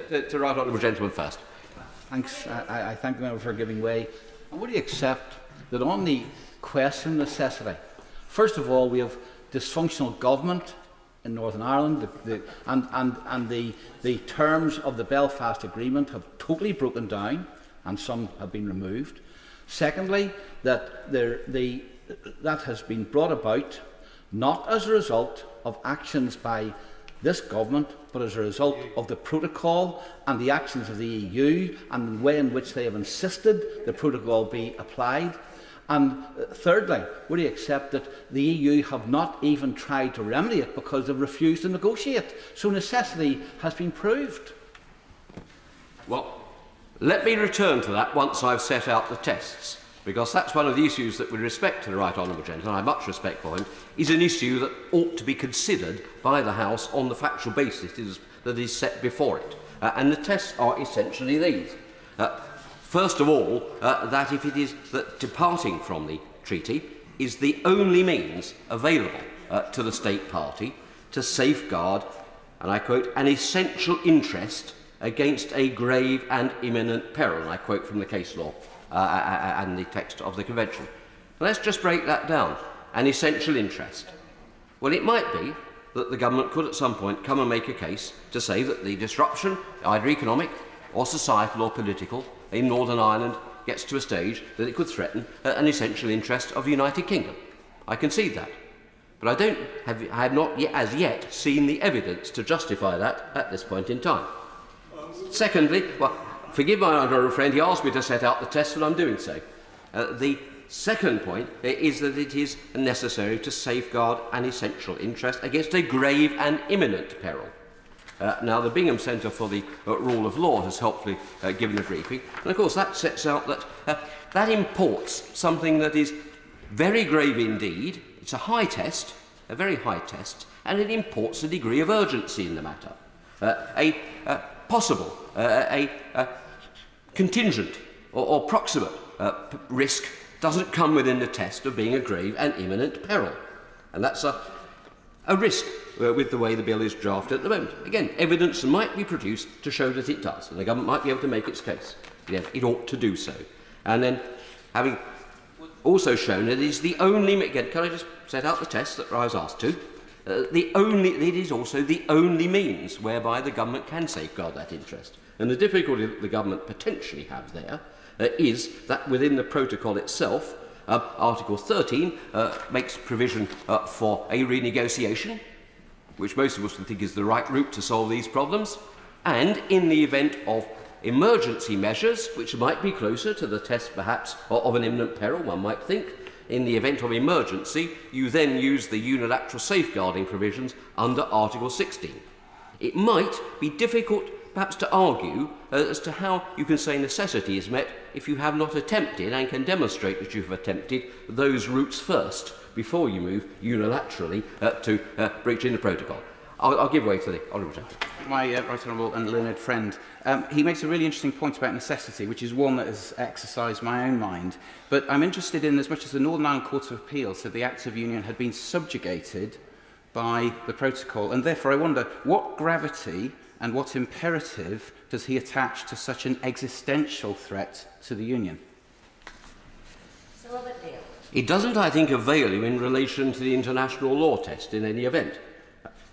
To right honourable gentleman first. Thanks. I thank the member for giving way. And would you accept that on the question of necessity, first of all, we have dysfunctional government in Northern Ireland, and the terms of the Belfast Agreement have totally broken down, and some have been removed. Secondly, that has been brought about not as a result of actions by this government, but as a result of the protocol and the actions of the EU and the way in which they have insisted the protocol be applied. And thirdly, would he accept that the EU have not even tried to remedy it because they've refused to negotiate? So necessity has been proved. Well, let me return to that once I've set out the tests, because that's one of the issues that, with respect to the right honourable gentleman, I have much respect for him, is an issue that ought to be considered by the House on the factual basis that is set before it. And the tests are essentially these. First of all, that if it is that departing from the treaty is the only means available to the state party to safeguard, and I quote, an essential interest against a grave and imminent peril, and I quote from the case law and the text of the Convention. Let's just break that down. An essential interest. Well, it might be that the government could at some point come and make a case to say that the disruption, either economic or societal or political, in Northern Ireland gets to a stage that it could threaten an essential interest of the United Kingdom. I concede that. But I have not yet, as yet seen the evidence to justify that at this point in time. Secondly, well, forgive my honourable friend, he asked me to set out the test, and I'm doing so. The second point is that it is necessary to safeguard an essential interest against a grave and imminent peril. Now, the Bingham Centre for the Rule of Law has helpfully given a briefing, and of course that sets out that that imports something that is very grave indeed. It's a high test, a very high test, and it imports a degree of urgency in the matter. A possible, contingent or proximate risk doesn't come within the test of being a grave and imminent peril. And that's a risk with the way the bill is drafted at the moment. Again, evidence might be produced to show that it does, and the government might be able to make its case. Yeah, it ought to do so. And then, having also shown it is the only, again, can I just set out the test that I was asked to? It is also the only means whereby the government can safeguard that interest. And the difficulty that the government potentially have there is that within the protocol itself, Article 13 makes provision for a renegotiation, which most of us would think is the right route to solve these problems, and in the event of emergency measures, which might be closer to the test perhaps of an imminent peril, one might think, in the event of emergency, you then use the unilateral safeguarding provisions under Article 16. It might be difficult perhaps to argue as to how you can say necessity is met if you have not attempted and can demonstrate that you have attempted those routes first before you move unilaterally to breaching the protocol. I'll give way to the Honourable Gentleman. My right honourable and learned friend, he makes a really interesting point about necessity, which is one that has exercised my own mind. But I'm interested in, as much as the Northern Ireland Court of Appeal said the Acts of Union had been subjugated by the protocol, and therefore I wonder what gravity and what imperative does he attach to such an existential threat to the Union? It doesn't, I think, avail you in relation to the international law test in any event.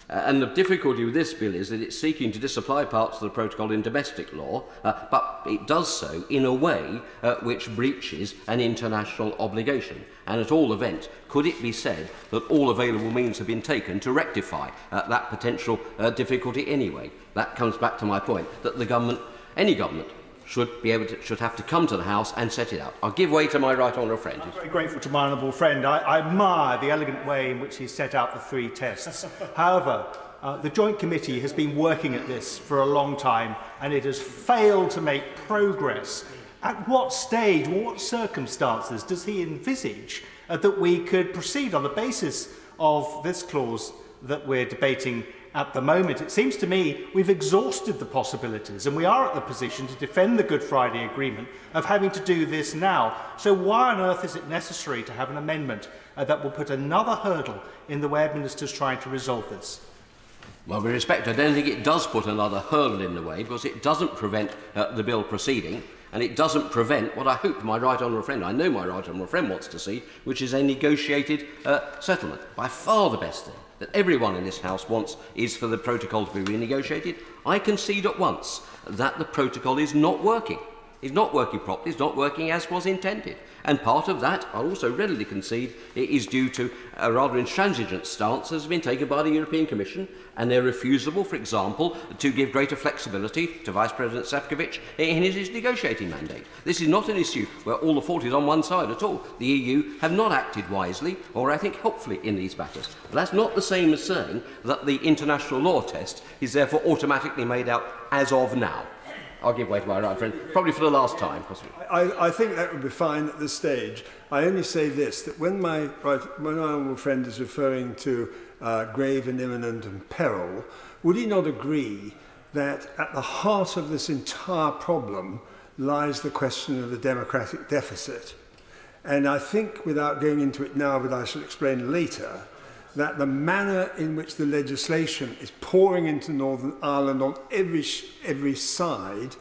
And the difficulty with this bill is that it's seeking to disapply parts of the protocol in domestic law, but it does so in a way which breaches an international obligation. And at all events, could it be said that all available means have been taken to rectify that potential difficulty anyway? That comes back to my point that the government, any government, should have to come to the House and set it out. I'll give way to my right honourable friend. I'm very grateful to my honourable friend. I admire the elegant way in which he set out the three tests. However, the Joint Committee has been working at this for a long time and it has failed to make progress. At what stage or what circumstances does he envisage that we could proceed on the basis of this clause that we're debating at the moment? It seems to me we've exhausted the possibilities and we are at the position to defend the Good Friday Agreement of having to do this now. So why on earth is it necessary to have an amendment that will put another hurdle in the way of ministers trying to resolve this? Well, with respect, I don't think it does put another hurdle in the way because it doesn't prevent the bill proceeding, and it doesn't prevent what I hope my right honourable friend, I know my right honourable friend wants to see, which is a negotiated settlement. By far the best thing that everyone in this House wants is for the protocol to be renegotiated. I concede at once that the protocol is not working. It's not working properly, it's not working as was intended. And part of that, I'll also readily concede, is due to a rather intransigent stance that has been taken by the European Commission and their refusal, for example, to give greater flexibility to Vice President Šefčovič in his negotiating mandate. This is not an issue where all the fault is on one side at all. The EU have not acted wisely or, I think, helpfully in these matters. But that's not the same as saying that the international law test is therefore automatically made out as of now. I'll give way to my right friend, probably for the last time. I think that would be fine at this stage. I only say this, that when my honourable friend is referring to grave and imminent and peril, would he not agree that at the heart of this entire problem lies the question of the democratic deficit? And I think, without going into it now, but I shall explain later, that the manner in which the legislation is pouring into Northern Ireland on every side,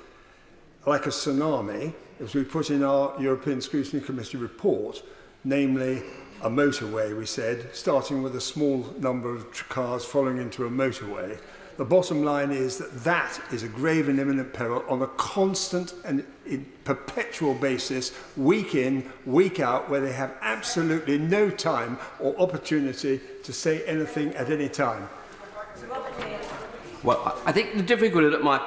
like a tsunami, as we put in our European Scrutiny Committee report, namely a motorway, we said, starting with a small number of cars following into a motorway. The bottom line is that that is a grave and imminent peril on a constant and perpetual basis, week in, week out, where they have absolutely no time or opportunity to say anything at any time. Well, I think the difficulty that my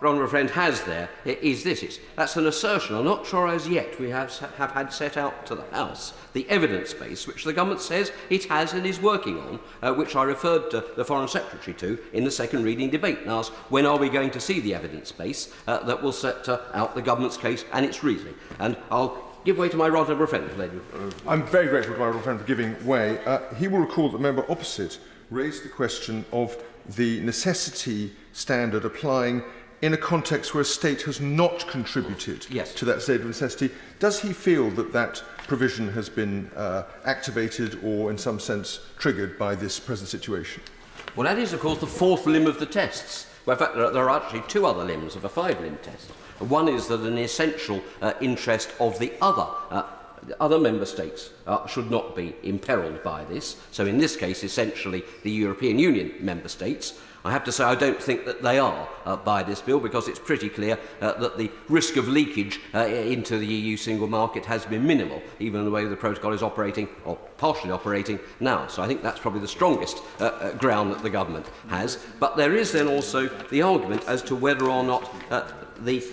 honourable friend has there is this. That's an assertion. I'm not sure as yet we have had set out to the House the evidence base which the government says it has and is working on, which I referred to the Foreign Secretary to in the second reading debate and asked when are we going to see the evidence base that will set out the government's case and its reasoning. And I'll give way to my right honourable friend. I'm very grateful to my honourable friend for giving way. He will recall that the member opposite raised the question of the necessity standard applying in a context where a state has not contributed to that state of necessity. Does he feel that that provision has been activated or in some sense triggered by this present situation? Well, that is, of course, the fourth limb of the tests. Well, in fact, there are actually two other limbs of a five-limb test. One is that an essential interest of the other member states should not be imperilled by this. So in this case, essentially, the European Union member states. I have to say I don't think that they are by this bill, because it's pretty clear that the risk of leakage into the EU single market has been minimal, even in the way the protocol is operating, or partially operating, now. So I think that's probably the strongest ground that the government has. But there is then also the argument as to whether or not the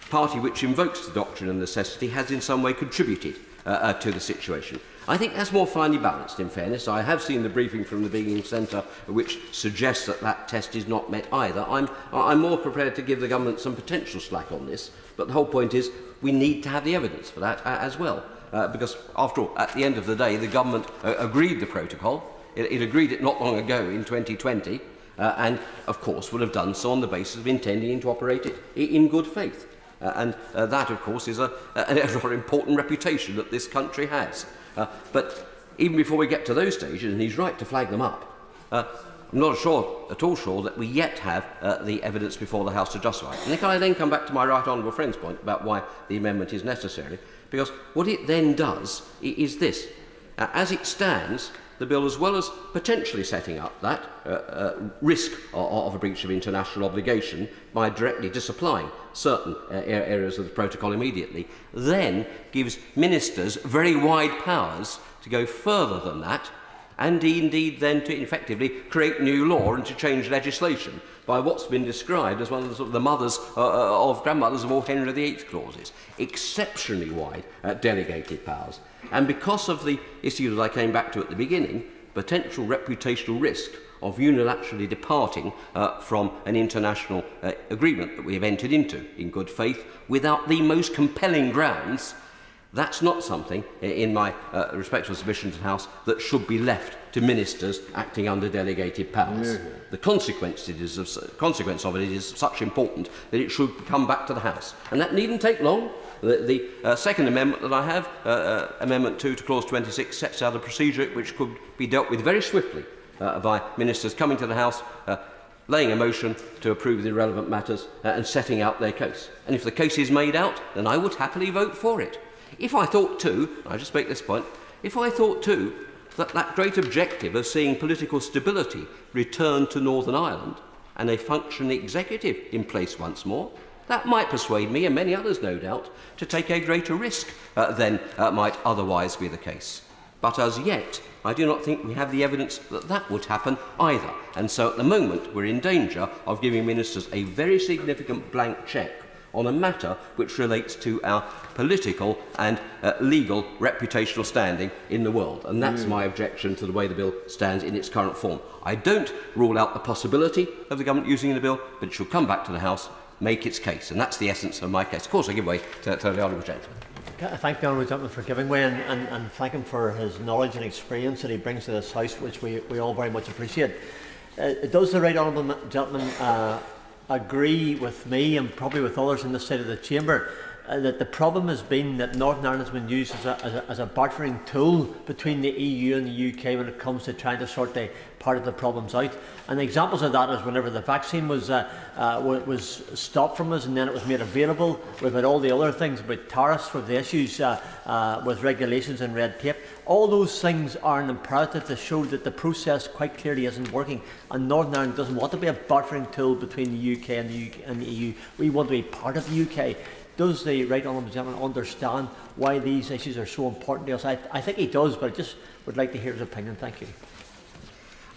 party which invokes the doctrine of necessity has in some way contributed to the situation. I think that's more finely balanced, in fairness. I have seen the briefing from the Beijing Centre which suggests that that test is not met either. I'm more prepared to give the government some potential slack on this, but the whole point is we need to have the evidence for that as well. Because, after all, at the end of the day, the government agreed the protocol. It agreed it not long ago in 2020, and, of course, would have done so on the basis of intending to operate it in good faith. And that, of course, is an rather important reputation that this country has. But even before we get to those stages, and he's right to flag them up, I'm not at all sure that we yet have the evidence before the House to justify it. And can I then come back to my right honourable friend's point about why the amendment is necessary? Because what it then does is this. As it stands, the bill, as well as potentially setting up that risk of a breach of international obligation by directly disapplying certain areas of the protocol immediately, then gives ministers very wide powers to go further than that, and indeed then to effectively create new law and to change legislation by what's been described as one of the, sort of the mothers of grandmothers of all Henry VIII clauses. Exceptionally wide delegated powers. And because of the issue that I came back to at the beginning, potential reputational risk of unilaterally departing from an international agreement that we have entered into in good faith without the most compelling grounds, that's not something, in my respectful submission to the House, that should be left to ministers acting under delegated powers. Yeah. The consequence of it is such important that it should come back to the House. And that needn't take long. The second amendment that I have, Amendment 2 to Clause 26, sets out a procedure which could be dealt with very swiftly by ministers coming to the House, laying a motion to approve the relevant matters and setting out their case. And if the case is made out, then I would happily vote for it. If I thought too, I just make this point, if I thought too that that great objective of seeing political stability return to Northern Ireland and a functioning executive in place once more, that might persuade me, and many others no doubt, to take a greater risk than might otherwise be the case. But as yet, I do not think we have the evidence that that would happen either. And so at the moment, we're in danger of giving ministers a very significant blank cheque on a matter which relates to our political and legal reputational standing in the world. And that's my objection to the way the bill stands in its current form. I don't rule out the possibility of the government using the bill, but it should come back to the House, make its case. And that's the essence of my case. Of course, I give way to the honourable gentleman. I thank the honourable gentleman for giving way and thank him for his knowledge and experience that he brings to this House, which we all very much appreciate. Does the right honourable gentleman agree with me and probably with others in this side of the chamber that the problem has been that Northern Ireland has been used as a bartering tool between the EU and the UK when it comes to trying to sort the part of the problems out? And the examples of that is whenever the vaccine was stopped from us and then it was made available. We've had all the other things about tariffs, with the issues with regulations and red tape. All those things are an imperative to show that the process quite clearly isn't working, and Northern Ireland doesn't want to be a bartering tool between the UK and the EU. We want to be part of the UK. Does the right honourable gentleman understand why these issues are so important to us? I think he does, but I just would like to hear his opinion. Thank you.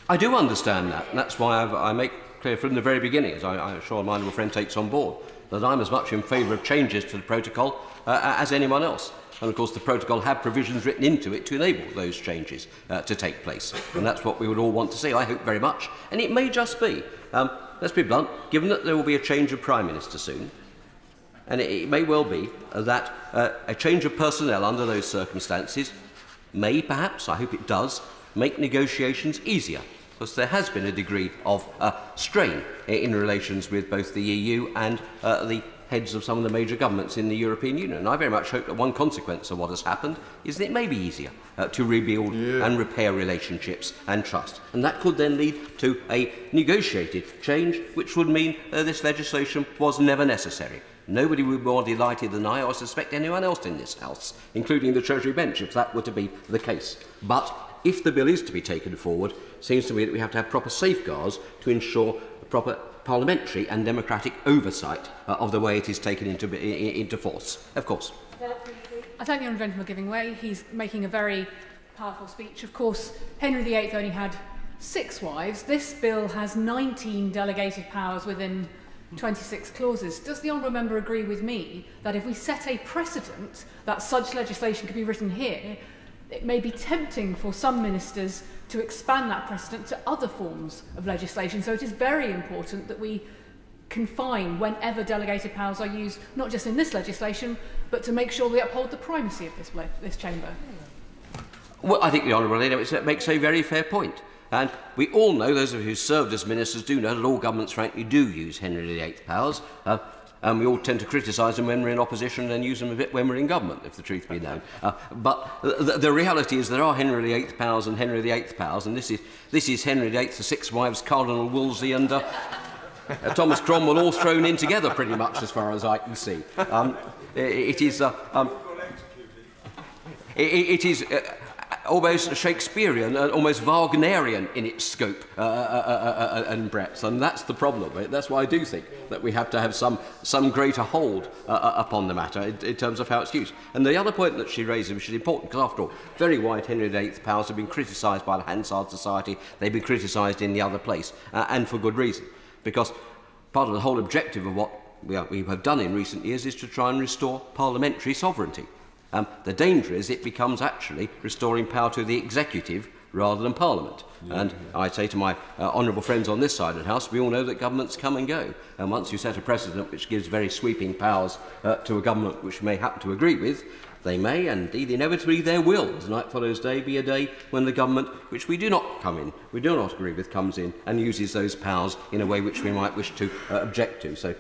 I do understand that, and that's why I make clear from the very beginning, as I'm sure my honourable friend takes on board, that I'm as much in favour of changes to the protocol as anyone else. And of course the protocol had provisions written into it to enable those changes to take place. And that's what we would all want to see, I hope very much. And it may just be, let's be blunt, given that there will be a change of Prime Minister soon, and it may well be that a change of personnel under those circumstances may perhaps, I hope it does, make negotiations easier. Because there has been a degree of strain in relations with both the EU and the heads of some of the major governments in the European Union. And I very much hope that one consequence of what has happened is that it may be easier to rebuild and repair relationships and trust. And that could then lead to a negotiated change, which would mean this legislation was never necessary. Nobody would be more delighted than I suspect anyone else in this House, including the Treasury bench, if that were to be the case. But if the bill is to be taken forward, it seems to me that we have to have proper safeguards to ensure proper parliamentary and democratic oversight of the way it is taken into force. Of course. I thank the honourable gentleman for giving way. He's making a very powerful speech. Of course, Henry VIII only had 6 wives. This bill has 19 delegated powers within 26 clauses. Does the honourable member agree with me that if we set a precedent that such legislation could be written here, it may be tempting for some ministers to expand that precedent to other forms of legislation? So it is very important that we confine whenever delegated powers are used, not just in this legislation, but to make sure we uphold the primacy of this chamber. Well, I think the honourable lady makes a very fair point. And we all know, those of us who served as ministers do know, that all governments, frankly, do use Henry VIII powers. And we all tend to criticise them when we're in opposition and use them a bit when we're in government, if the truth be known. But the reality is there are Henry VIII powers and Henry VIII powers, and this is Henry VIII, the 6 wives, Cardinal Wolsey and Thomas Cromwell all thrown in together pretty much as far as I can see. It is almost Shakespearean and almost Wagnerian in its scope and breadth, and that's the problem. That's why I do think that we have to have some greater hold upon the matter in terms of how it's used. And the other point that she raises, which is important, because after all, very wide Henry VIII powers have been criticised by the Hansard Society, they've been criticised in the other place, and for good reason, because part of the whole objective of what we have done in recent years is to try and restore parliamentary sovereignty. The danger is it becomes actually restoring power to the executive rather than Parliament. And I say to my honourable friends on this side of the House, we all know that governments come and go. And once you set a precedent which gives very sweeping powers to a government which may happen to agree with, they may, and indeed inevitably there will, as Night Follows Day, be a day when the government, which we do not agree with, comes in and uses those powers in a way which we might wish to object to. So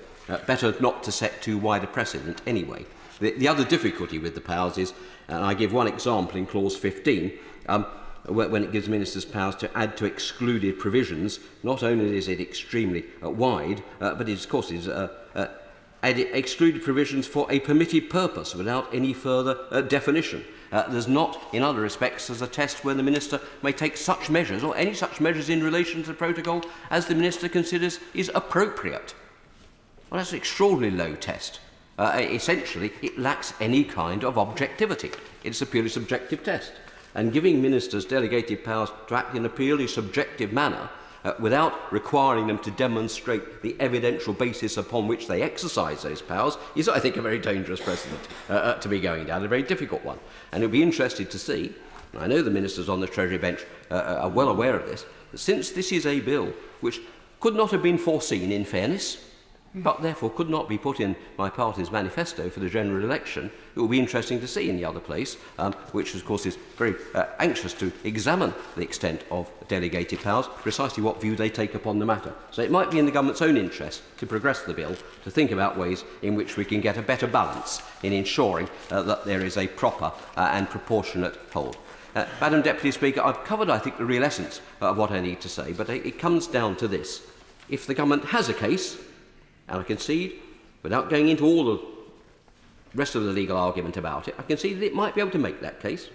better not to set too wide a precedent anyway. The other difficulty with the powers is, and I give one example in clause 15, when it gives ministers powers to add to excluded provisions. Not only is it extremely wide, but it, of course, is excluded provisions for a permitted purpose without any further definition. There's not, in other respects, as a test where the minister may take such measures, or any such measures in relation to the protocol, as the minister considers is appropriate. Well, that's an extraordinarily low test. Essentially, it lacks any kind of objectivity. It's a purely subjective test. And giving ministers delegated powers to act in a purely subjective manner, without requiring them to demonstrate the evidential basis upon which they exercise those powers, is, I think, a very dangerous precedent to be going down, a very difficult one. And it'll be interesting to see, and I know the ministers on the Treasury bench are well aware of this, that since this is a bill which could not have been foreseen, in fairness, but therefore could not be put in my party's manifesto for the general election, it will be interesting to see in the other place, which of course is very anxious to examine the extent of delegated powers, precisely what view they take upon the matter. So it might be in the government's own interest to progress the bill, to think about ways in which we can get a better balance in ensuring that there is a proper and proportionate hold. Madam Deputy Speaker, I've covered, I think, the real essence of what I need to say, but it comes down to this. If the government has a case, and I concede, without going into all the rest of the legal argument about it, I concede that it might be able to make that case.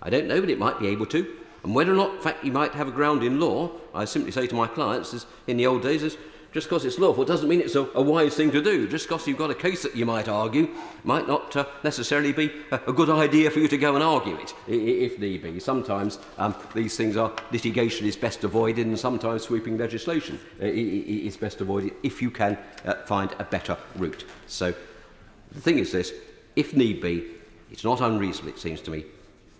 I don't know, but it might be able to. And whether or not, in fact, you might have a ground in law, I simply say to my clients, as in the old days, as just because it's lawful doesn't mean it's a wise thing to do. Just because you've got a case that you might argue might not necessarily be a good idea for you to go and argue it, if need be. Sometimes these things are litigation is best avoided, and sometimes sweeping legislation is best avoided if you can find a better route. So the thing is this: if need be, it's not unreasonable, it seems to me,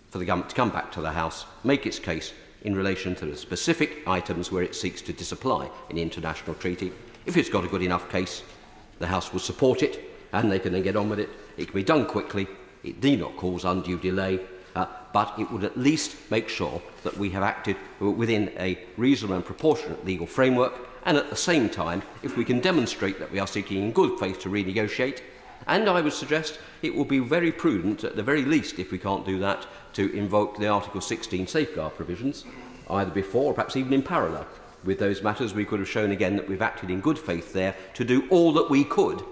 for the government to come back to the House, make its case in relation to the specific items where it seeks to disapply an international treaty. If it's got a good enough case, the House will support it, and they can then get on with it. It can be done quickly. It need not cause undue delay, but it would at least make sure that we have acted within a reasonable and proportionate legal framework, and at the same time, if we can demonstrate that we are seeking in good faith to renegotiate, and I would suggest it will be very prudent, at the very least, if we can't do that, to invoke the Article 16 safeguard provisions, either before or perhaps even in parallel with those matters. We could have shown again that we've acted in good faith there to do all that we could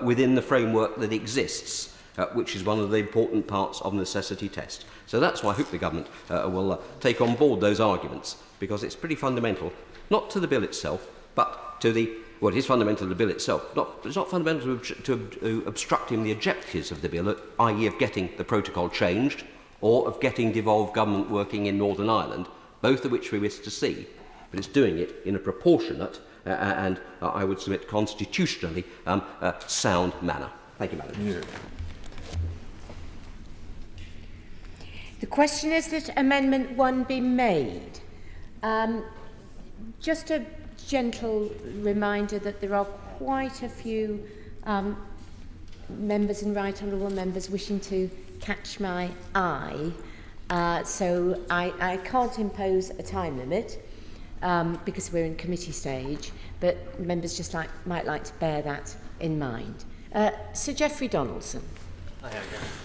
within the framework that exists, which is one of the important parts of the necessity test. So that's why I hope the government will take on board those arguments, because it's pretty fundamental, not to the bill itself, but to the well, it is fundamental to the bill itself. It's not fundamental to obstructing the objectives of the bill, i.e. of getting the protocol changed or of getting devolved government working in Northern Ireland, both of which we wish to see. But it's doing it in a proportionate and, I would submit, constitutionally sound manner. Thank you, Madam. Yeah. The question is that Amendment 1 be made. Just a gentle reminder that there are quite a few members and right honourable members wishing to catch my eye, so I can't impose a time limit because we're in committee stage, but members just might like to bear that in mind. Sir Geoffrey Donaldson.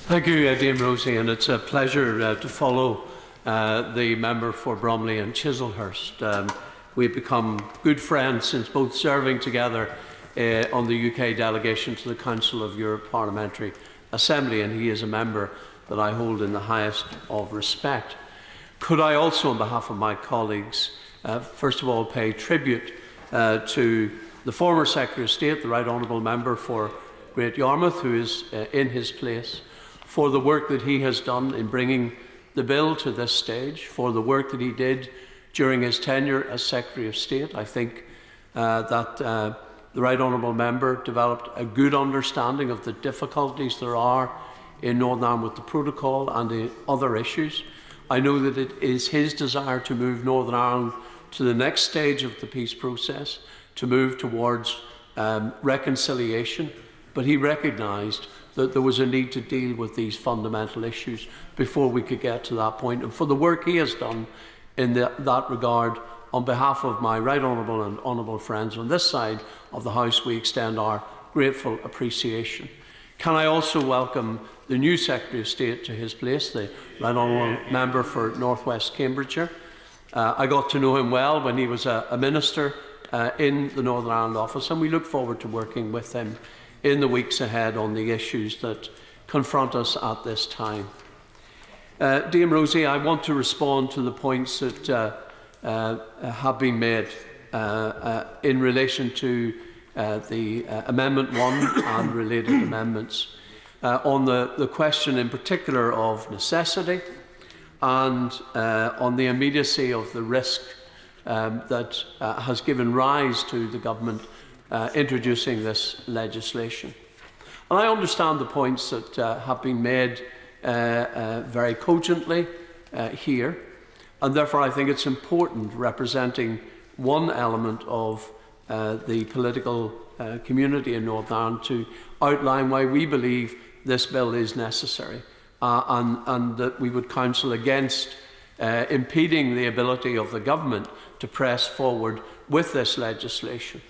Thank you, Dame Rosie, and it's a pleasure to follow the member for Bromley and Chislehurst. We've become good friends since both serving together on the UK delegation to the Council of Europe Parliamentary Assembly, and he is a member that I hold in the highest of respect. Could I also, on behalf of my colleagues, first of all pay tribute to the former Secretary of State, the Right Honourable Member for Great Yarmouth, who is in his place, for the work that he has done in bringing the bill to this stage, for the work that he did during his tenure as Secretary of State. I think that the Right Honourable Member developed a good understanding of the difficulties there are in Northern Ireland with the protocol and the other issues. I know that it is his desire to move Northern Ireland to the next stage of the peace process, to move towards reconciliation, but he recognised that there was a need to deal with these fundamental issues before we could get to that point. And for the work he has done in that regard, on behalf of my right honourable and honourable friends on this side of the House, we extend our grateful appreciation. Can I also welcome the new Secretary of State to his place, the Right Honourable Member for North West Cambridgeshire. I got to know him well when he was a Minister in the Northern Ireland office, and we look forward to working with him in the weeks ahead on the issues that confront us at this time. Dame Rosie, I want to respond to the points that have been made in relation to the Amendment 1 and related amendments. On the question in particular of necessity and on the immediacy of the risk that has given rise to the government introducing this legislation. And I understand the points that have been made very cogently here, and therefore I think it's important, representing one element of the political community in Northern Ireland, to outline why we believe this bill is necessary and that we would counsel against impeding the ability of the government to press forward with this legislation.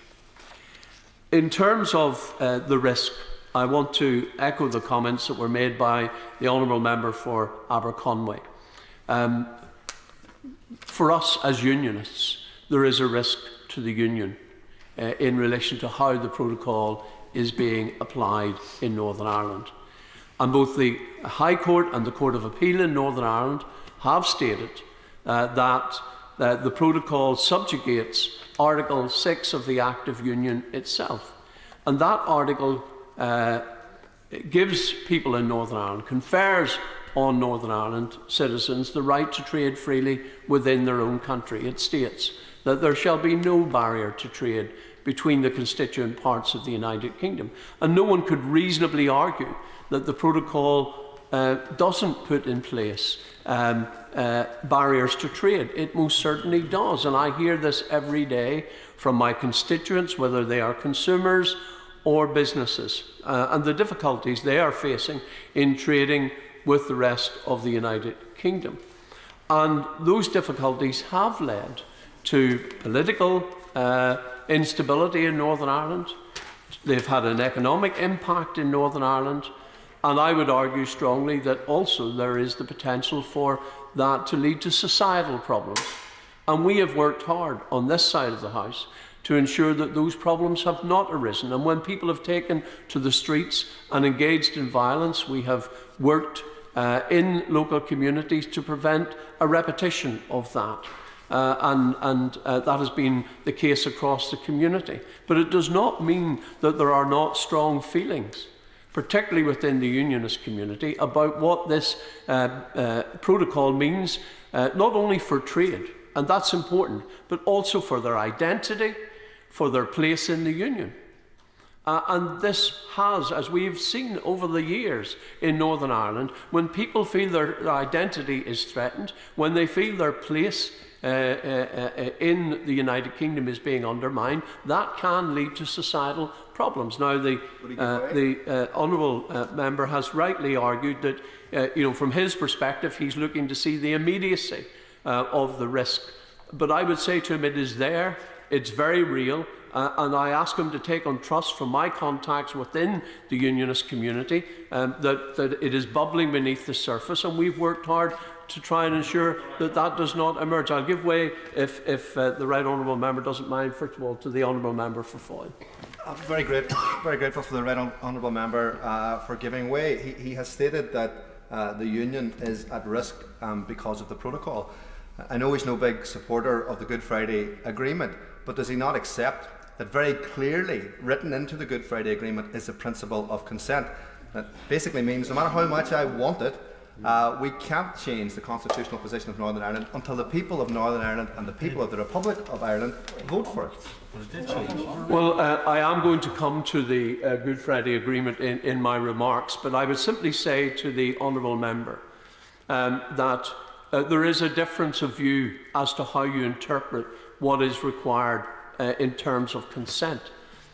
In terms of the risk, I want to echo the comments that were made by the Honourable Member for Aberconwy. For us as unionists, there is a risk to the union in relation to how the protocol is being applied in Northern Ireland. And both the High Court and the Court of Appeal in Northern Ireland have stated that the protocol subjugates Article 6 of the Act of Union itself. And that article gives people in Northern Ireland, confers on Northern Ireland citizens the right to trade freely within their own country. It states that there shall be no barrier to trade between the constituent parts of the United Kingdom. And no one could reasonably argue that the protocol doesn't put in place barriers to trade. It most certainly does. And I hear this every day from my constituents, whether they are consumers or businesses, and the difficulties they are facing in trading with the rest of the United Kingdom. And those difficulties have led to political instability in Northern Ireland. They've had an economic impact in Northern Ireland, and I would argue strongly that also there is the potential for that to lead to societal problems. And we have worked hard on this side of the House to ensure that those problems have not arisen. And when people have taken to the streets and engaged in violence, we have worked in local communities to prevent a repetition of that. That has been the case across the community. But it does not mean that there are not strong feelings, particularly within the unionist community, about what this protocol means, not only for trade, and that's important, but also for their identity, for their place in the union. And this has, as we've seen over the years in Northern Ireland, when people feel their identity is threatened, when they feel their place in the United Kingdom is being undermined, that can lead to societal problems. Now, the honourable member has rightly argued that, from his perspective, he's looking to see the immediacy of the risk. But I would say to him, it is there, it's very real, and I ask him to take on trust from my contacts within the unionist community that it is bubbling beneath the surface, and we've worked hard to try and ensure that that does not emerge. I'll give way, if the right honourable member doesn't mind, first of all, to the honourable member for Foyle. I'm very grateful for the right honourable member for giving way. He has stated that the union is at risk because of the protocol. I know he's no big supporter of the Good Friday Agreement, but does he not accept that very clearly written into the Good Friday Agreement is the principle of consent? That basically means no matter how much I want it, we can't change the constitutional position of Northern Ireland until the people of Northern Ireland and the people of the Republic of Ireland vote for it. Well, I am going to come to the Good Friday Agreement in my remarks, but I would simply say to the honourable member that there is a difference of view as to how you interpret what is required in terms of consent.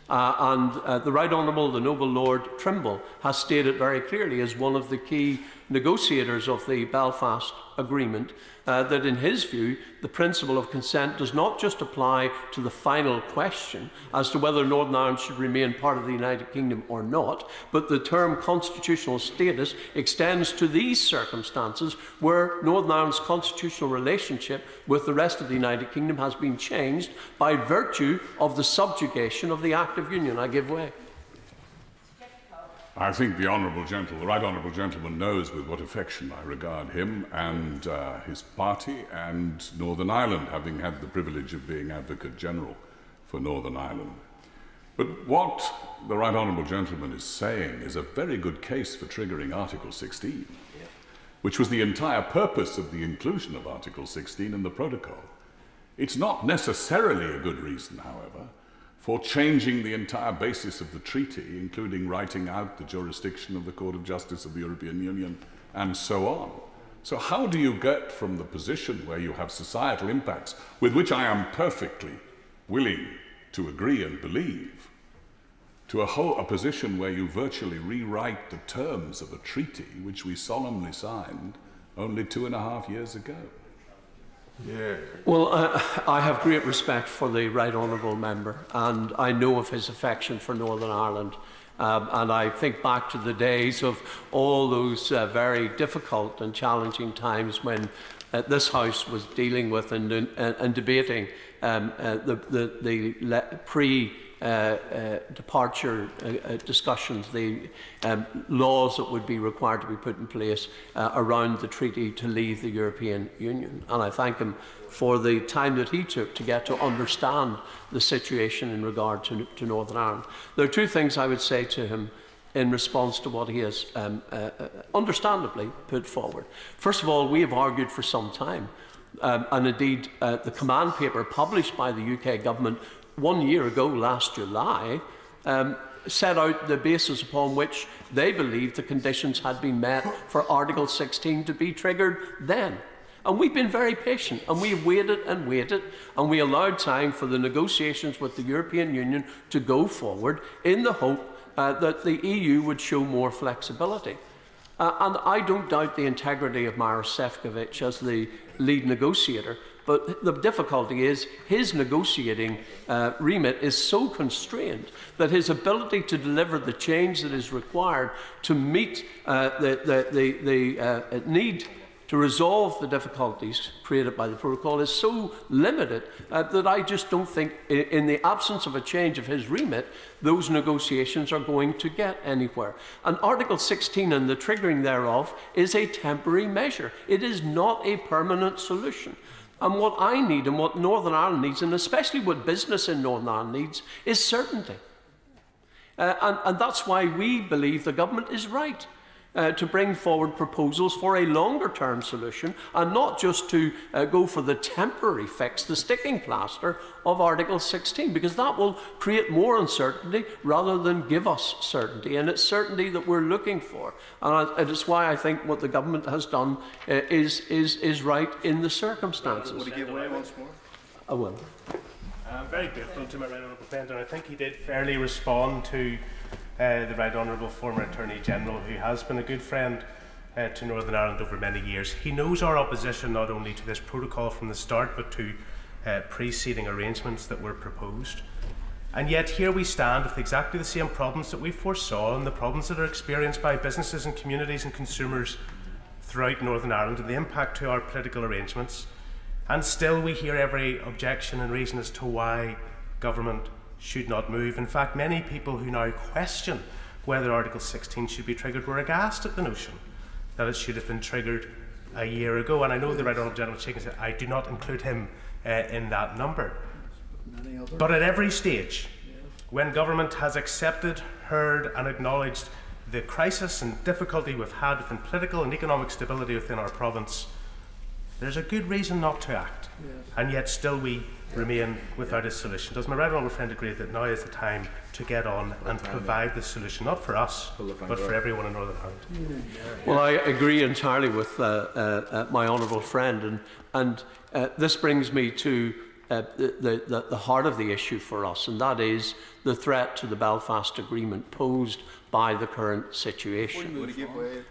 The Right Honourable, the Noble Lord Trimble, has stated very clearly as one of the key negotiators of the Belfast Agreement that in his view the principle of consent does not just apply to the final question as to whether Northern Ireland should remain part of the United Kingdom or not, but the term constitutional status extends to these circumstances where Northern Ireland's constitutional relationship with the rest of the United Kingdom has been changed by virtue of the subjugation of the Act of Union. I give way. I think the right honourable gentleman knows with what affection I regard him and his party and Northern Ireland, having had the privilege of being Advocate General for Northern Ireland. But what the right honourable gentleman is saying is a very good case for triggering Article 16, which was the entire purpose of the inclusion of Article 16 in the protocol. It's not necessarily a good reason, however, for changing the entire basis of the treaty, including writing out the jurisdiction of the Court of Justice of the European Union, and so on. So how do you get from the position where you have societal impacts, with which I am perfectly willing to agree and believe, to a position where you virtually rewrite the terms of a treaty which we solemnly signed only 2.5 years ago? Yeah. Well, I have great respect for the right honourable member, and I know of his affection for Northern Ireland. And I think back to the days of all those very difficult and challenging times when this House was dealing with and debating the departure discussions, the laws that would be required to be put in place around the treaty to leave the European Union. And I thank him for the time that he took to get to understand the situation in regard to Northern Ireland. There are two things I would say to him in response to what he has understandably put forward. First of all, we have argued for some time, and indeed the command paper published by the UK government 1 year ago, last July, set out the basis upon which they believed the conditions had been met for Article 16 to be triggered then. And we've been very patient, and we waited, and we allowed time for the negotiations with the European Union to go forward in the hope that the EU would show more flexibility. And I don't doubt the integrity of Maros Šefčovič as the lead negotiator, but the difficulty is his negotiating remit is so constrained that his ability to deliver the change that is required to meet the need to resolve the difficulties created by the protocol is so limited that I just don't think, in the absence of a change of his remit, those negotiations are going to get anywhere. And Article 16 and the triggering thereof is a temporary measure. It is not a permanent solution. And what I need and what Northern Ireland needs, and especially what business in Northern Ireland needs, is certainty. And that's why we believe the government is right to bring forward proposals for a longer-term solution, and not just to go for the temporary fix, the sticking plaster of Article 16, because that will create more uncertainty rather than give us certainty, and it's certainty that we're looking for. And it is why I think what the government has done is right in the circumstances. Would he give way once more? I will. I'm very grateful to my right honourable friend, and I think he did fairly respond to the Right Honourable former Attorney General, who has been a good friend to Northern Ireland over many years. He knows our opposition not only to this protocol from the start, but to preceding arrangements that were proposed. And yet here we stand with exactly the same problems that we foresaw, and the problems that are experienced by businesses and communities and consumers throughout Northern Ireland, and the impact to our political arrangements. And still we hear every objection and reason as to why government should not move. In fact, many people who now question whether Article 16 should be triggered were aghast at the notion that it should have been triggered a year ago. And I know the Right Honourable Gentleman shaking said I do not include him in that number. But at every stage, when government has accepted, heard and acknowledged the crisis and difficulty we've had within political and economic stability within our province, there's a good reason not to act. And yet still we remain without a solution. Does my right honourable friend agree that now is the time to get on and provide the solution, not for us, but for everyone in Northern Ireland? Well, I agree entirely with my honourable friend, and this brings me to the heart of the issue for us, and that is the threat to the Belfast Agreement posed by the current situation.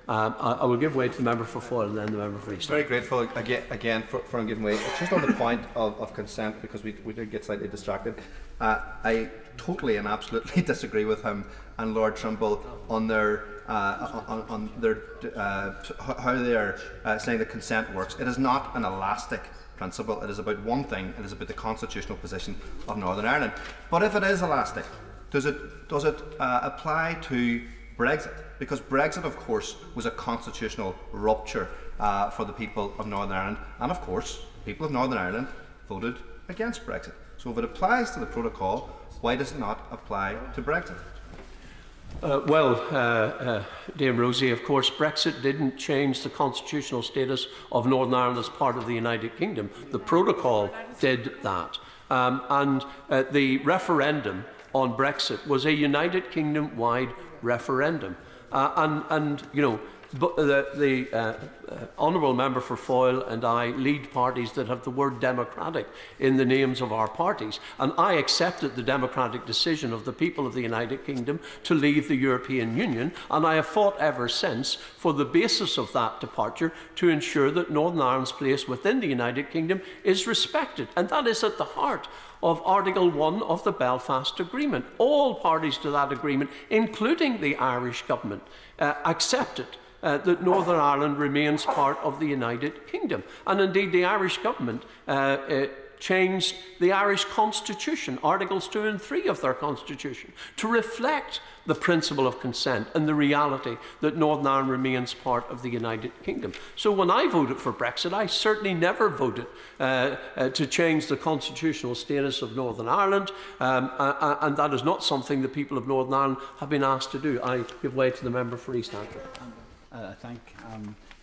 I will give way to the member for Foyle and then the member for East. Very grateful again for giving way. Just on the point of consent, because we did get slightly distracted. I totally and absolutely disagree with him and Lord Trimble on their how they are saying that consent works. It is not an elastic principle. It is about one thing. It is about the constitutional position of Northern Ireland. But if it is elastic, does it apply to Brexit? Because Brexit, of course, was a constitutional rupture for the people of Northern Ireland, and of course, people of Northern Ireland voted against Brexit. So if it applies to the protocol, why does it not apply to Brexit? Dame Rosie, of course, Brexit didn't change the constitutional status of Northern Ireland as part of the United Kingdom. The protocol did that. And the referendum on Brexit was a United Kingdom-wide referendum. And you know, the honourable member for Foyle and I lead parties that have the word democratic in the names of our parties, and I accepted the democratic decision of the people of the United Kingdom to leave the European Union, and I have fought ever since for the basis of that departure to ensure that Northern Ireland's place within the United Kingdom is respected, and that is at the heart of Article 1 of the Belfast Agreement. All parties to that agreement, including the Irish government, accepted that Northern Ireland remains part of the United Kingdom. And indeed, the Irish government changed the Irish Constitution, Articles 2 and 3 of their Constitution, to reflect the principle of consent and the reality that Northern Ireland remains part of the United Kingdom. So when I voted for Brexit, I certainly never voted to change the constitutional status of Northern Ireland, and that is not something the people of Northern Ireland have been asked to do. I give way to the member for East Antrim. I thank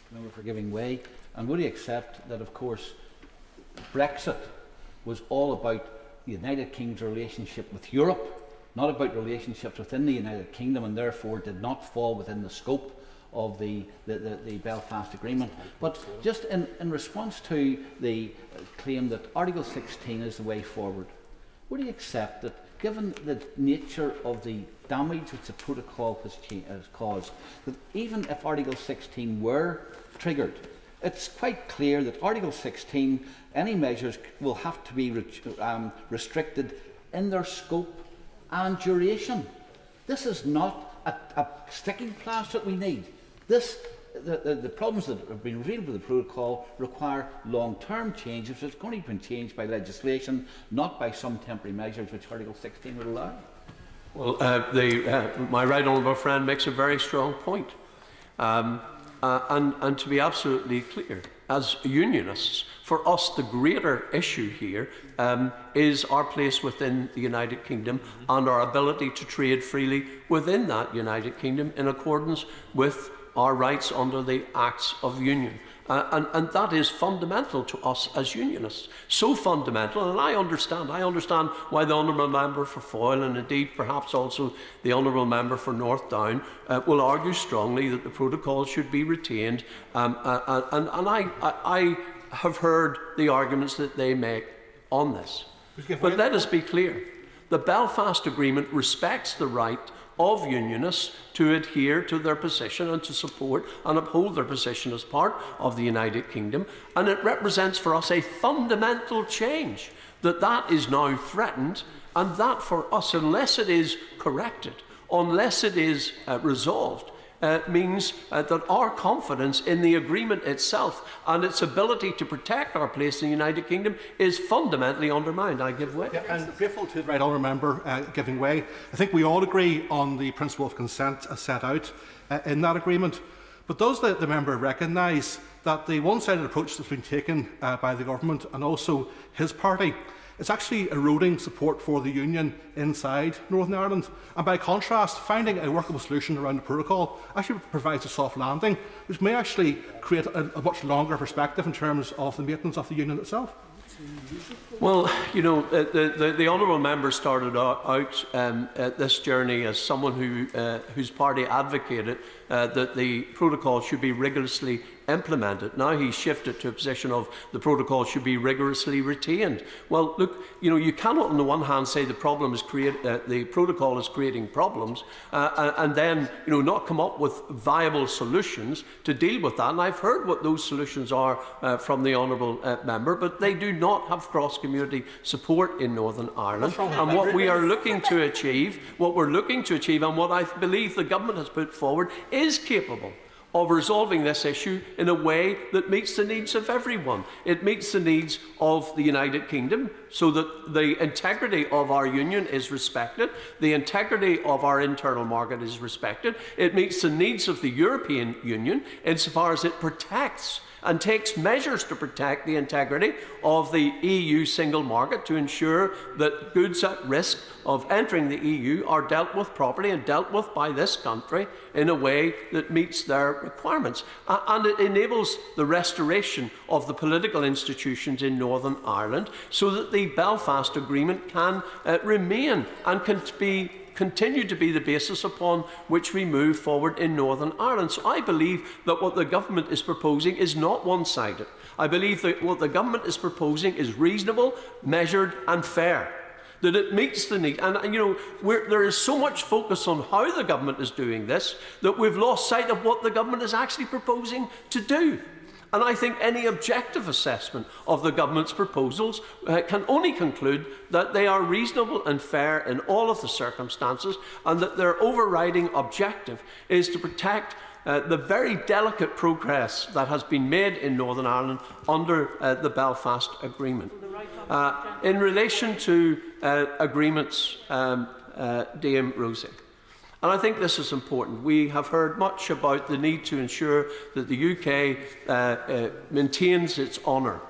the member for giving way. And would he accept that, of course, Brexit was all about the United Kingdom's relationship with Europe, not about relationships within the United Kingdom, and therefore did not fall within the scope of the Belfast Agreement? But just in response to the claim that Article 16 is the way forward, would he accept that, given the nature of the damage which the protocol has caused, that even if Article 16 were triggered, it's quite clear that Article 16, any measures will have to be restricted in their scope and duration. This is not a sticking plaster that we need. The problems that have been revealed with the protocol require long-term changes, which can only be changed by legislation, not by some temporary measures which Article 16 would allow. Well, my right honourable friend makes a very strong point. And to be absolutely clear, as unionists, for us the greater issue here is our place within the United Kingdom and our ability to trade freely within that United Kingdom in accordance with our rights under the Acts of Union. And that is fundamental to us as unionists. So fundamental, and I understand why the Honourable Member for Foyle, and indeed perhaps also the Honourable Member for North Down, will argue strongly that the protocol should be retained. And I have heard the arguments that they make on this. But let us be clear. The Belfast Agreement respects the right of unionists to adhere to their position and to support and uphold their position as part of the United Kingdom, and it represents for us a fundamental change that is now threatened, and that for us, unless it is corrected, unless it is resolved, means that our confidence in the agreement itself and its ability to protect our place in the United Kingdom is fundamentally undermined. I give way. Yeah, and grateful to the right honourable member giving way. I think we all agree on the principle of consent as set out in that agreement. But does the member recognise that the one-sided approach that's been taken by the government and also his party, it's actually eroding support for the union inside Northern Ireland, and by contrast, finding a workable solution around the protocol actually provides a soft landing, which may actually create a much longer perspective in terms of the maintenance of the union itself? Well, you know, the honourable member started out this journey as someone whose party advocated that the protocol should be rigorously implemented. Now he's shifted to a position of the protocol should be rigorously retained. Well, look, you know, you cannot on the one hand say the protocol is creating problems and then, you know, not come up with viable solutions to deal with that. And I've heard what those solutions are from the honourable member, but they do not have cross-community support in Northern Ireland. And what we are looking to achieve, and what I believe the government has put forward, is capable of resolving this issue in a way that meets the needs of everyone. It meets the needs of the United Kingdom so that the integrity of our union is respected, the integrity of our internal market is respected. It meets the needs of the European Union insofar as it protects and takes measures to protect the integrity of the EU single market to ensure that goods at risk of entering the EU are dealt with properly and dealt with by this country in a way that meets their requirements. And it enables the restoration of the political institutions in Northern Ireland so that the Belfast Agreement can remain and continue to be the basis upon which we move forward in Northern Ireland. So I believe that what the government is proposing is not one-sided. I believe that what the government is proposing is reasonable, measured and fair, that it meets the need. And you know, there is so much focus on how the government is doing this that we've lost sight of what the government is actually proposing to do. And I think any objective assessment of the government's proposals can only conclude that they are reasonable and fair in all of the circumstances, and that their overriding objective is to protect the very delicate progress that has been made in Northern Ireland under the Belfast Agreement. In relation to agreements, Dame Rosie, and I think this is important. We have heard much about the need to ensure that the UK maintains its honour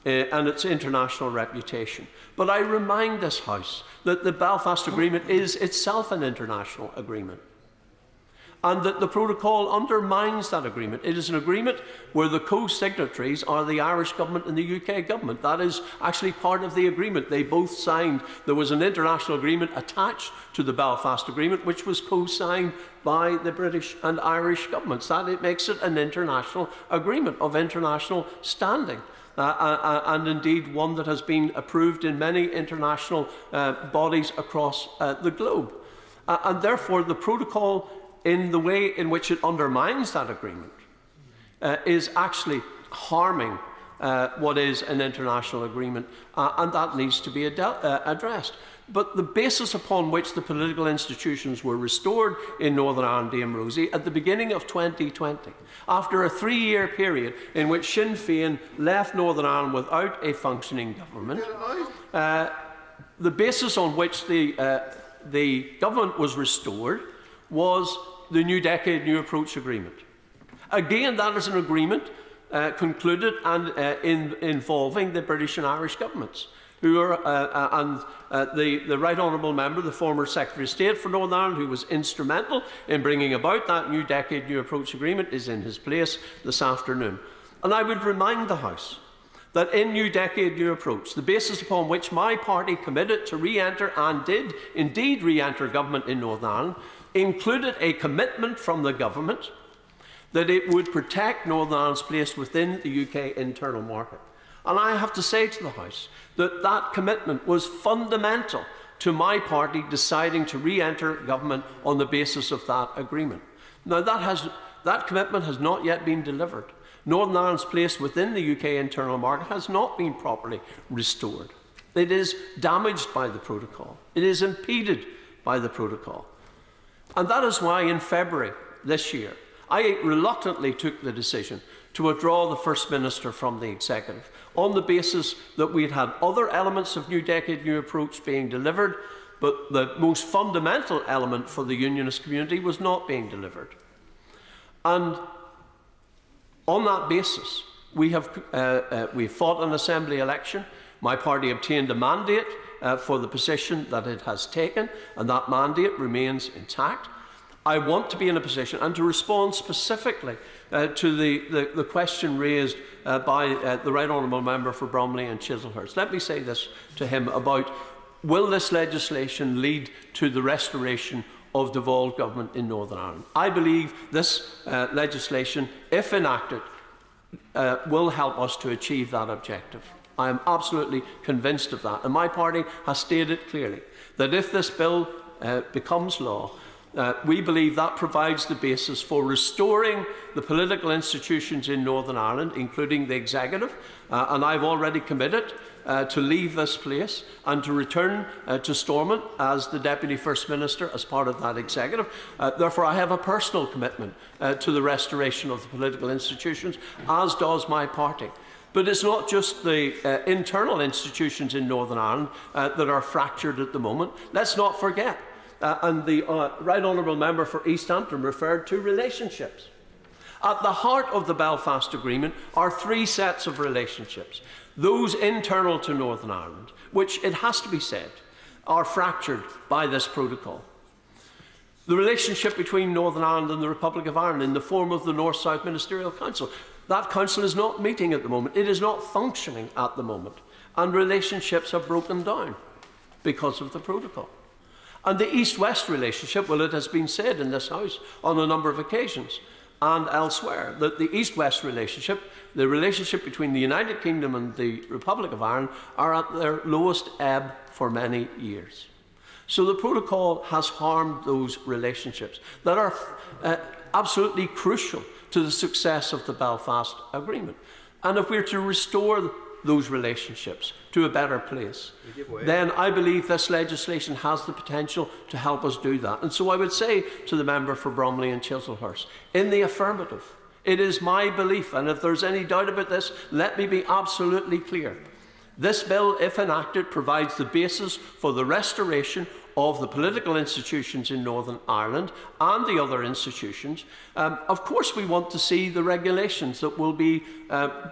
and its international reputation. But I remind this House that the Belfast Agreement is itself an international agreement, and that the protocol undermines that agreement. It is an agreement where the co-signatories are the Irish government and the UK government. That is actually part of the agreement. They both signed. There was an international agreement attached to the Belfast Agreement, which was co-signed by the British and Irish governments. That it makes it an international agreement of international standing. And indeed one that has been approved in many international bodies across the globe. And therefore the protocol, in the way in which it undermines that agreement, is actually harming what is an international agreement, and that needs to be addressed. But the basis upon which the political institutions were restored in Northern Ireland, Dame Rosie, at the beginning of 2020, after a 3-year period in which Sinn Féin left Northern Ireland without a functioning government, the basis on which the government was restored was the New Decade, New Approach Agreement. Again, that is an agreement concluded and involving the British and Irish governments, who are, the Right Honourable Member, the former Secretary of State for Northern Ireland, who was instrumental in bringing about that New Decade, New Approach Agreement, is in his place this afternoon. And I would remind the House that in New Decade, New Approach, the basis upon which my party committed to re-enter and did indeed re-enter government in Northern Ireland, included a commitment from the government that it would protect Northern Ireland's place within the UK internal market. And I have to say to the House that that commitment was fundamental to my party deciding to re-enter government on the basis of that agreement. Now, that commitment has not yet been delivered. Northern Ireland's place within the UK internal market has not been properly restored. It is damaged by the protocol. It is impeded by the protocol. And that is why in February this year, I reluctantly took the decision to withdraw the First Minister from the Executive on the basis that we had other elements of New Decade, New Approach being delivered, but the most fundamental element for the Unionist community was not being delivered. And on that basis, we fought an Assembly election. My party obtained a mandate for the position that it has taken, and that mandate remains intact. I want to be in a position, and to respond specifically to the question raised by the Right Honourable Member for Bromley and Chislehurst. Let me say this to him about, will this legislation lead to the restoration of devolved government in Northern Ireland? I believe this legislation, if enacted, will help us to achieve that objective. I am absolutely convinced of that. And my party has stated clearly that if this bill becomes law, we believe that provides the basis for restoring the political institutions in Northern Ireland, including the Executive, and I've already committed to leave this place and to return to Stormont as the Deputy First Minister as part of that Executive. Therefore, I have a personal commitment to the restoration of the political institutions, as does my party. But it's not just the internal institutions in Northern Ireland that are fractured at the moment. Let's not forget, and the Right Honourable Member for East Antrim referred to relationships. At the heart of the Belfast Agreement are 3 sets of relationships. Those internal to Northern Ireland, which, it has to be said, are fractured by this protocol. The relationship between Northern Ireland and the Republic of Ireland in the form of the North-South Ministerial Council. That council is not meeting at the moment. It is not functioning at the moment. And relationships have broken down because of the protocol. And the East-West relationship, well, it has been said in this House on a number of occasions and elsewhere that the East-West relationship, the relationship between the United Kingdom and the Republic of Ireland, are at their lowest ebb for many years. So the protocol has harmed those relationships that are absolutely crucial to the success of the Belfast Agreement. And if we're to restore those relationships to a better place, then I believe this legislation has the potential to help us do that. And so I would say to the member for Bromley and Chislehurst, in the affirmative, it is my belief, and if there's any doubt about this, let me be absolutely clear. This bill, if enacted, provides the basis for the restoration of the political institutions in Northern Ireland and the other institutions. Of course, we want to see the regulations that will be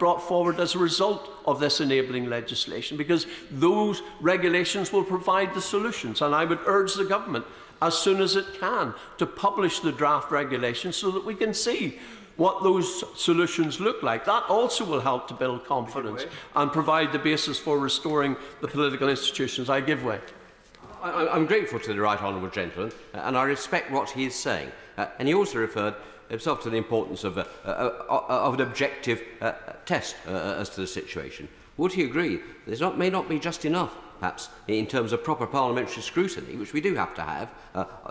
brought forward as a result of this enabling legislation, because those regulations will provide the solutions. And I would urge the government, as soon as it can, to publish the draft regulations so that we can see what those solutions look like. That also will help to build confidence and provide the basis for restoring the political institutions. I give way. I'm grateful to the right honourable gentleman, and I respect what he is saying. And he also referred himself to the importance of an objective test as to the situation. Would he agree there may not be just enough, perhaps, in terms of proper parliamentary scrutiny, which we do have to have,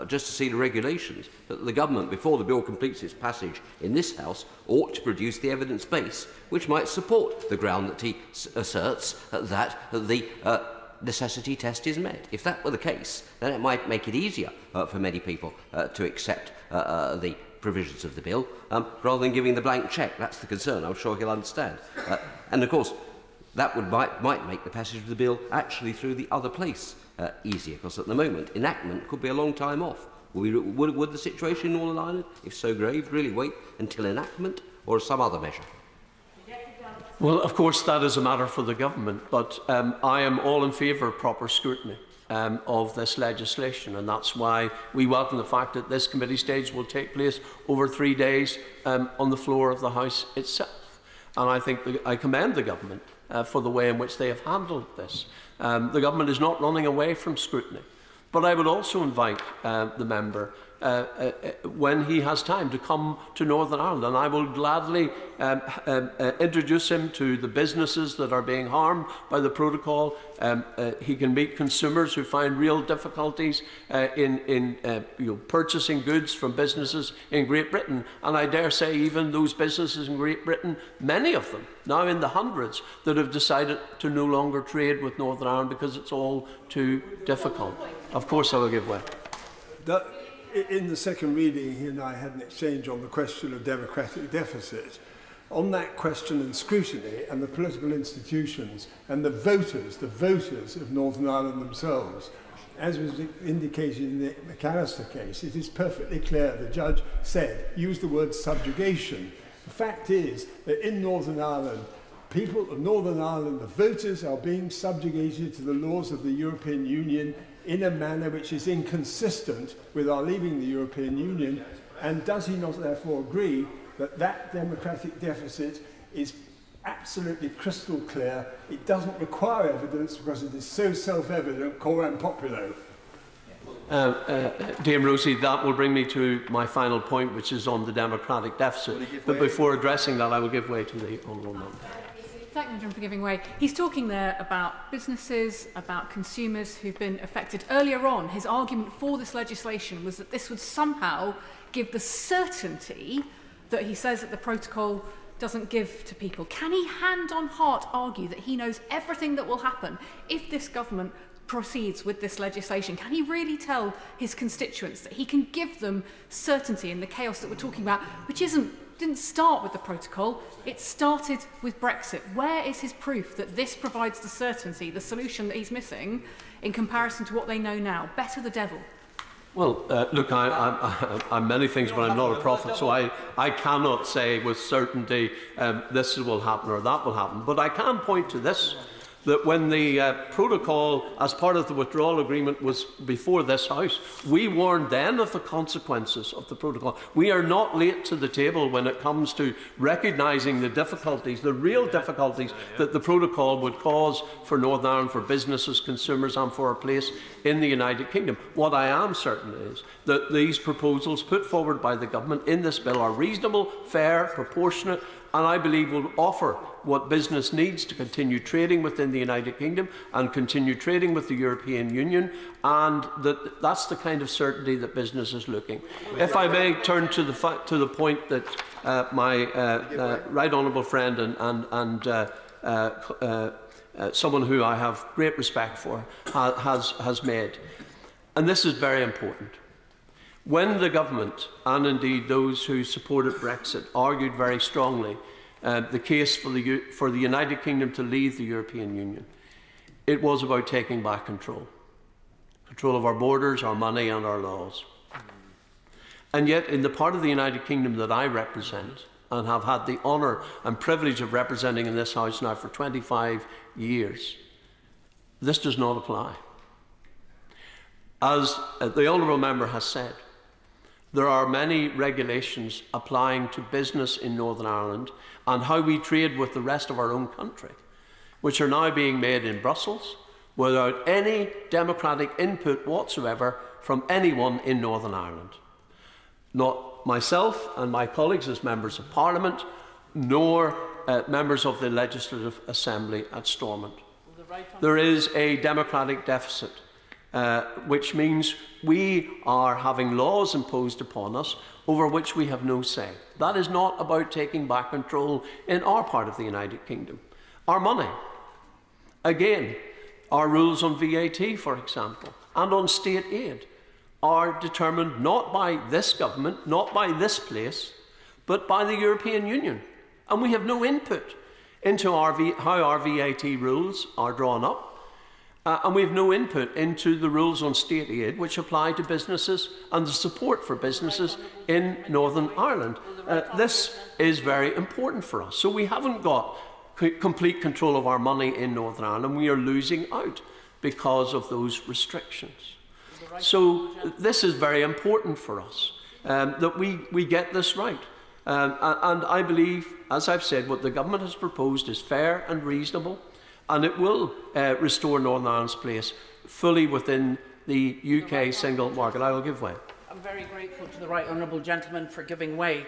just to see the regulations, that the government, before the bill completes its passage in this House, ought to produce the evidence base which might support the ground that he asserts that the necessity test is met. If that were the case, then it might make it easier for many people to accept the provisions of the bill, rather than giving the blank cheque. That's the concern. I'm sure he'll understand. And of course, that might make the passage of the bill actually through the other place easier, because at the moment enactment could be a long time off. Would the situation in Northern Ireland, if so grave, really wait until enactment, or some other measure? Well, of course, that is a matter for the government, but I am all in favour of proper scrutiny of this legislation, and that's why we welcome the fact that this committee stage will take place over 3 days on the floor of the House itself. And I think I commend the government for the way in which they have handled this. The government is not running away from scrutiny, but I would also invite the member when he has time to come to Northern Ireland, and I will gladly introduce him to the businesses that are being harmed by the protocol. He can meet consumers who find real difficulties in purchasing goods from businesses in Great Britain, and I dare say even those businesses in Great Britain, many of them, now in the hundreds, that have decided to no longer trade with Northern Ireland because it's all too difficult. Of course I will give way. In the second reading, he and I had an exchange on the question of democratic deficit. On that question and scrutiny, and the political institutions and the voters of Northern Ireland themselves, as was indicated in the McAllister case, it is perfectly clear. The judge used the word subjugation. The fact is that in Northern Ireland, people of Northern Ireland, the voters, are being subjugated to the laws of the European Union in a manner which is inconsistent with our leaving the European Union. And does he not therefore agree that that democratic deficit is absolutely crystal clear? It doesn't require evidence because it is so self-evident, coram populo. Dame Rosie, that will bring me to my final point, which is on the democratic deficit. But before addressing that, I will give way to the honourable member. Thank you, John, for giving way. He's talking there about businesses, about consumers who've been affected. Earlier on, his argument for this legislation was that this would somehow give the certainty that he says that the protocol doesn't give to people. Can he hand on heart argue that he knows everything that will happen if this government proceeds with this legislation? Can he really tell his constituents that he can give them certainty in the chaos that we're talking about, which didn't start with the protocol, it started with Brexit? Where is his proof that this provides the certainty, the solution that he's missing, in comparison to what they know now? Better the devil. Well, look, I'm many things, but I'm not a prophet, so I cannot say with certainty this will happen or that will happen. But I can point to this, that when the protocol, as part of the withdrawal agreement, was before this House, we warned then of the consequences of the protocol. We are not late to the table when it comes to recognising the difficulties, the real difficulties that the protocol would cause for Northern Ireland, for businesses, consumers, and for our place in the United Kingdom. What I am certain is that these proposals put forward by the government in this bill are reasonable, fair, proportionate, and I believe will offer what business needs to continue trading within the United Kingdom and continue trading with the European Union, and that's the kind of certainty that business is looking. If I may turn to the point that my right honourable friend and someone who I have great respect for, has made. And this is very important. When the government, and indeed those who supported Brexit, argued very strongly the case for the United Kingdom to leave the European Union, it was about taking back control of our borders, our money and our laws. And yet, in the part of the United Kingdom that I represent, and have had the honour and privilege of representing in this House now for 25 years, this does not apply. As the Honourable Member has said, there are many regulations applying to business in Northern Ireland and how we trade with the rest of our own country, which are now being made in Brussels without any democratic input whatsoever from anyone in Northern Ireland. Not myself and my colleagues as members of Parliament, nor members of the Legislative Assembly at Stormont. There is a democratic deficit, which means we are having laws imposed upon us over which we have no say. That is not about taking back control in our part of the United Kingdom. Our money, again, our rules on VAT, for example, and on state aid are determined not by this government, not by this place, but by the European Union. And we have no input into how our VAT rules are drawn up. And we have no input into the rules on state aid which apply to businesses and the support for businesses in Northern Ireland. This is very important for us. So we haven't got complete control of our money in Northern Ireland. We are losing out because of those restrictions. So this is very important for us, that we get this right. And I believe, as I've said, what the government has proposed is fair and reasonable, and it will restore Northern Ireland's place fully within the UK single market. I will give way. I'm very grateful to the right honourable gentleman for giving way.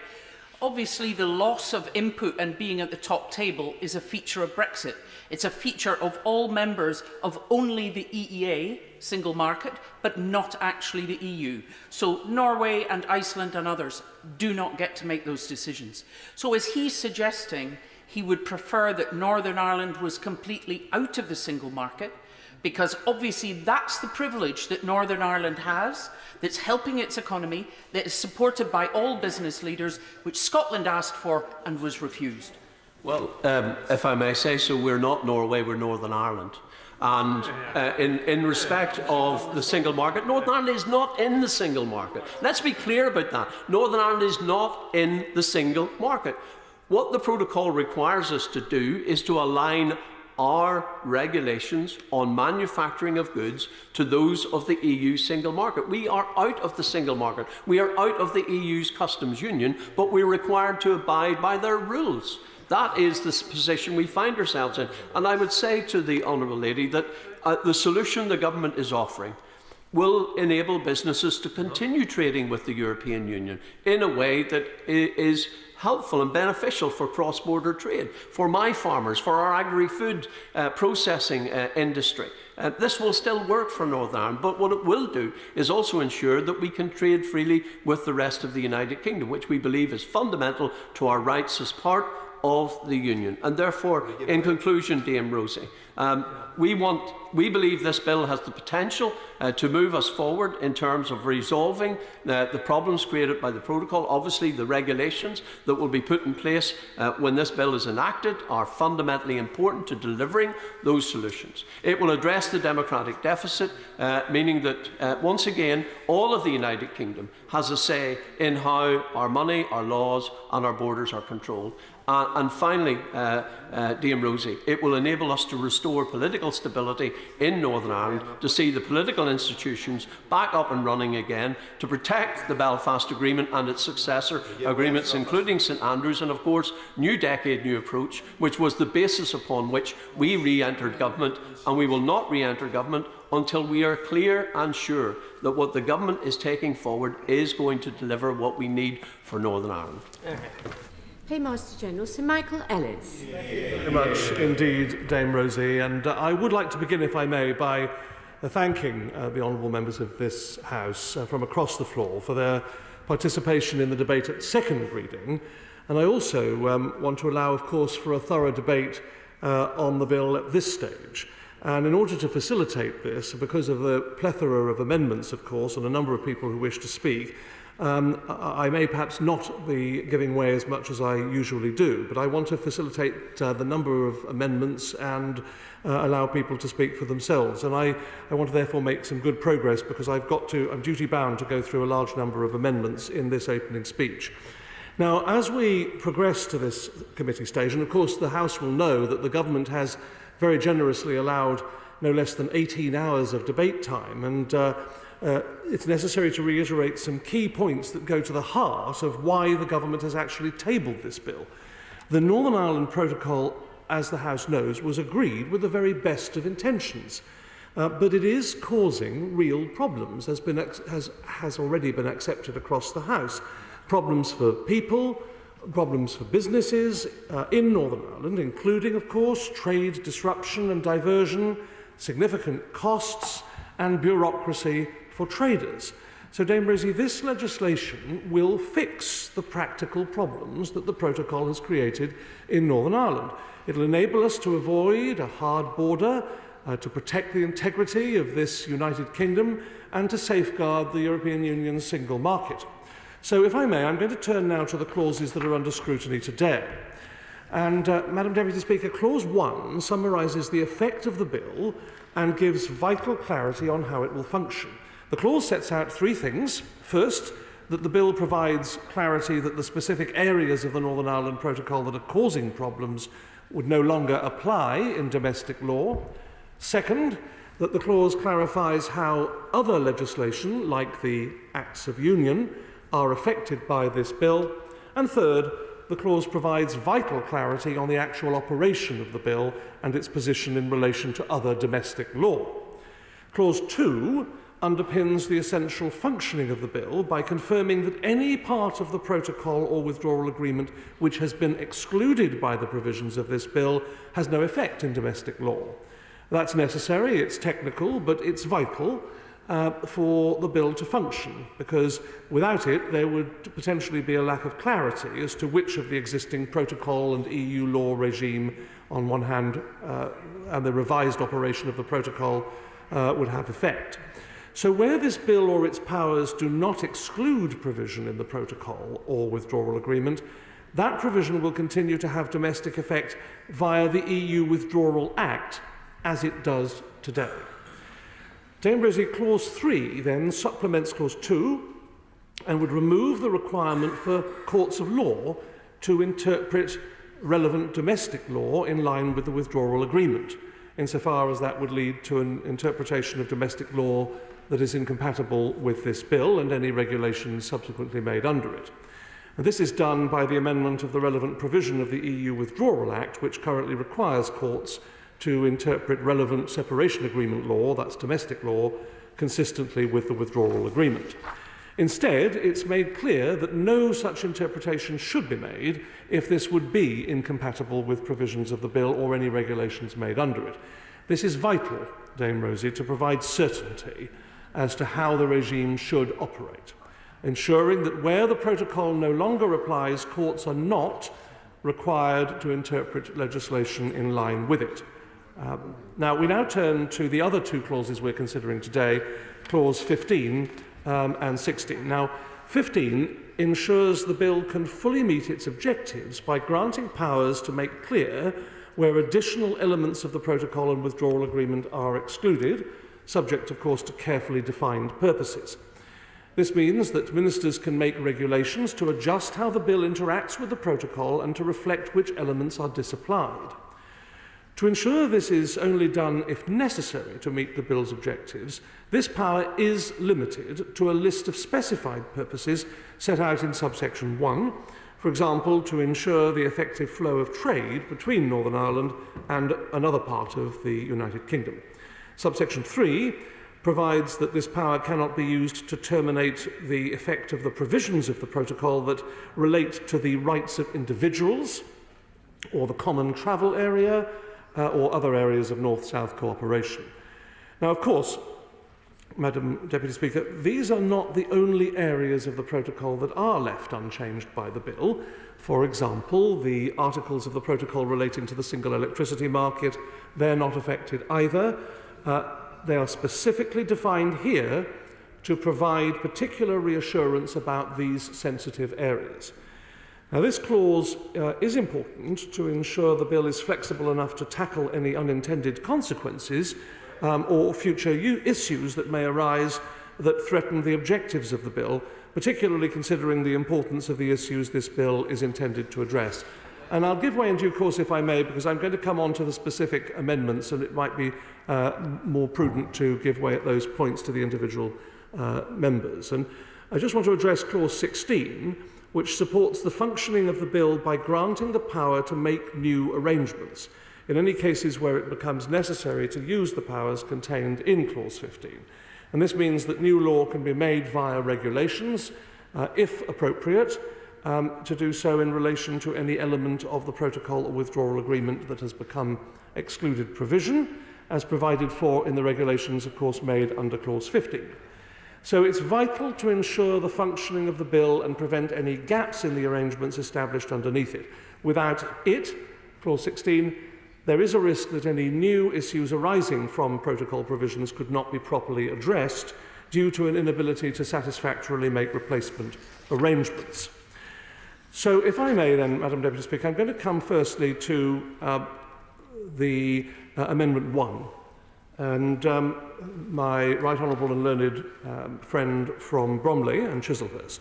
Obviously, the loss of input and being at the top table is a feature of Brexit. It's a feature of all members of only the EEA, single market, but not actually the EU. So Norway and Iceland and others do not get to make those decisions. So is he suggesting he would prefer that Northern Ireland was completely out of the single market? Because obviously that's the privilege that Northern Ireland has, that's helping its economy, that is supported by all business leaders, which Scotland asked for and was refused. Well, if I may say so, we're not Norway, we're Northern Ireland. And in respect of the single market, Northern Ireland is not in the single market. Let's be clear about that. Northern Ireland is not in the single market. What the protocol requires us to do is to align our regulations on manufacturing of goods to those of the EU single market. We are out of the single market. We are out of the EU's customs union, but we're required to abide by their rules. That is the position we find ourselves in. And I would say to the Honourable Lady that the solution the government is offering will enable businesses to continue trading with the European Union in a way that is helpful and beneficial for cross-border trade, for my farmers, for our agri-food processing industry. This will still work for Northern Ireland, but what it will do is also ensure that we can trade freely with the rest of the United Kingdom, which we believe is fundamental to our rights as part of the Union. And therefore, in conclusion, Dame Rosie, we believe this bill has the potential to move us forward in terms of resolving the problems created by the protocol. Obviously, the regulations that will be put in place when this bill is enacted are fundamentally important to delivering those solutions. It will address the democratic deficit, meaning that, once again, all of the United Kingdom has a say in how our money, our laws and our borders are controlled. And finally, Dame Rosie, it will enable us to restore political stability in Northern Ireland, to see the political institutions back up and running again, to protect the Belfast Agreement and its successor agreements, including St Andrews, and of course, New Decade, New Approach, which was the basis upon which we re-entered government, and we will not re-enter government until we are clear and sure that what the government is taking forward is going to deliver what we need for Northern Ireland. Paymaster General Sir Michael Ellis. Thank you very much indeed, Dame Rosie. And I would like to begin, if I may, by thanking the honourable members of this House from across the floor for their participation in the debate at second reading. And I also want to allow, of course, for a thorough debate on the bill at this stage. And in order to facilitate this, because of the plethora of amendments, of course, and a number of people who wish to speak, I may perhaps not be giving way as much as I usually do, but I want to facilitate the number of amendments and allow people to speak for themselves. And I want to therefore make some good progress because I'm duty bound to go through a large number of amendments in this opening speech. Now, as we progress to this committee stage, and of course the House will know that the government has very generously allowed no less than 18 hours of debate time, and it's necessary to reiterate some key points that go to the heart of why the government has actually tabled this bill. The Northern Ireland Protocol, as the House knows, was agreed with the very best of intentions, but it is causing real problems, has already been accepted across the House. Problems for people, problems for businesses in Northern Ireland, including, of course, trade disruption and diversion, significant costs and bureaucracy for traders. So, Dame Rosie, this legislation will fix the practical problems that the protocol has created in Northern Ireland. It will enable us to avoid a hard border, to protect the integrity of this United Kingdom, and to safeguard the European Union's single market. So, if I may, I'm going to turn now to the clauses that are under scrutiny today. And, Madam Deputy Speaker, Clause 1 summarises the effect of the bill and gives vital clarity on how it will function. The clause sets out three things. First, that the bill provides clarity that the specific areas of the Northern Ireland Protocol that are causing problems would no longer apply in domestic law. Second, that the clause clarifies how other legislation, like the Acts of Union, are affected by this bill. And third, the clause provides vital clarity on the actual operation of the bill and its position in relation to other domestic law. Clause 2 underpins the essential functioning of the bill by confirming that any part of the protocol or withdrawal agreement which has been excluded by the provisions of this bill has no effect in domestic law. That's necessary, it's technical, but it's vital for the bill to function, because without it there would potentially be a lack of clarity as to which of the existing protocol and EU law regime on one hand and the revised operation of the protocol would have effect. So where this bill or its powers do not exclude provision in the protocol or withdrawal agreement, that provision will continue to have domestic effect via the EU Withdrawal Act, as it does today. Dame Rosie, Clause 3 then supplements Clause 2 and would remove the requirement for courts of law to interpret relevant domestic law in line with the withdrawal agreement, insofar as that would lead to an interpretation of domestic law that is incompatible with this bill and any regulations subsequently made under it. And this is done by the amendment of the relevant provision of the EU Withdrawal Act, which currently requires courts to interpret relevant separation agreement law, that's domestic law, consistently with the withdrawal agreement. Instead, it's made clear that no such interpretation should be made if this would be incompatible with provisions of the bill or any regulations made under it. This is vital, Dame Rosie, to provide certainty as to how the regime should operate, ensuring that where the protocol no longer applies, courts are not required to interpret legislation in line with it. Now, we now turn to the other two clauses we're considering today, Clause 15 and 16. Now, 15 ensures the bill can fully meet its objectives by granting powers to make clear where additional elements of the protocol and withdrawal agreement are excluded, subject, of course, to carefully defined purposes. This means that ministers can make regulations to adjust how the bill interacts with the protocol and to reflect which elements are disapplied. To ensure this is only done if necessary to meet the bill's objectives, this power is limited to a list of specified purposes set out in subsection 1, for example, to ensure the effective flow of trade between Northern Ireland and another part of the United Kingdom. Subsection 3 provides that this power cannot be used to terminate the effect of the provisions of the protocol that relate to the rights of individuals or the common travel area or other areas of North-South cooperation. Now, of course, Madam Deputy Speaker, these are not the only areas of the protocol that are left unchanged by the bill. For example, the articles of the protocol relating to the single electricity market, they're not affected either. They are specifically defined here to provide particular reassurance about these sensitive areas. Now, this clause is important to ensure the bill is flexible enough to tackle any unintended consequences or future issues that may arise that threaten the objectives of the bill, particularly considering the importance of the issues this bill is intended to address. And I'll give way in due course, if I may, because I'm going to come on to the specific amendments, and it might be more prudent to give way at those points to the individual members. And I just want to address clause 16, which supports the functioning of the bill by granting the power to make new arrangements in any cases where it becomes necessary to use the powers contained in clause 15. And this means that new law can be made via regulations, if appropriate, to do so in relation to any element of the protocol or withdrawal agreement that has become excluded provision, as provided for in the regulations, of course, made under clause 15. So it's vital to ensure the functioning of the bill and prevent any gaps in the arrangements established underneath it. Without it, clause 16, there is a risk that any new issues arising from protocol provisions could not be properly addressed due to an inability to satisfactorily make replacement arrangements. So, if I may then, Madam Deputy Speaker, I'm going to come firstly to the Amendment 1. And my right honourable and learned friend from Bromley and Chislehurst.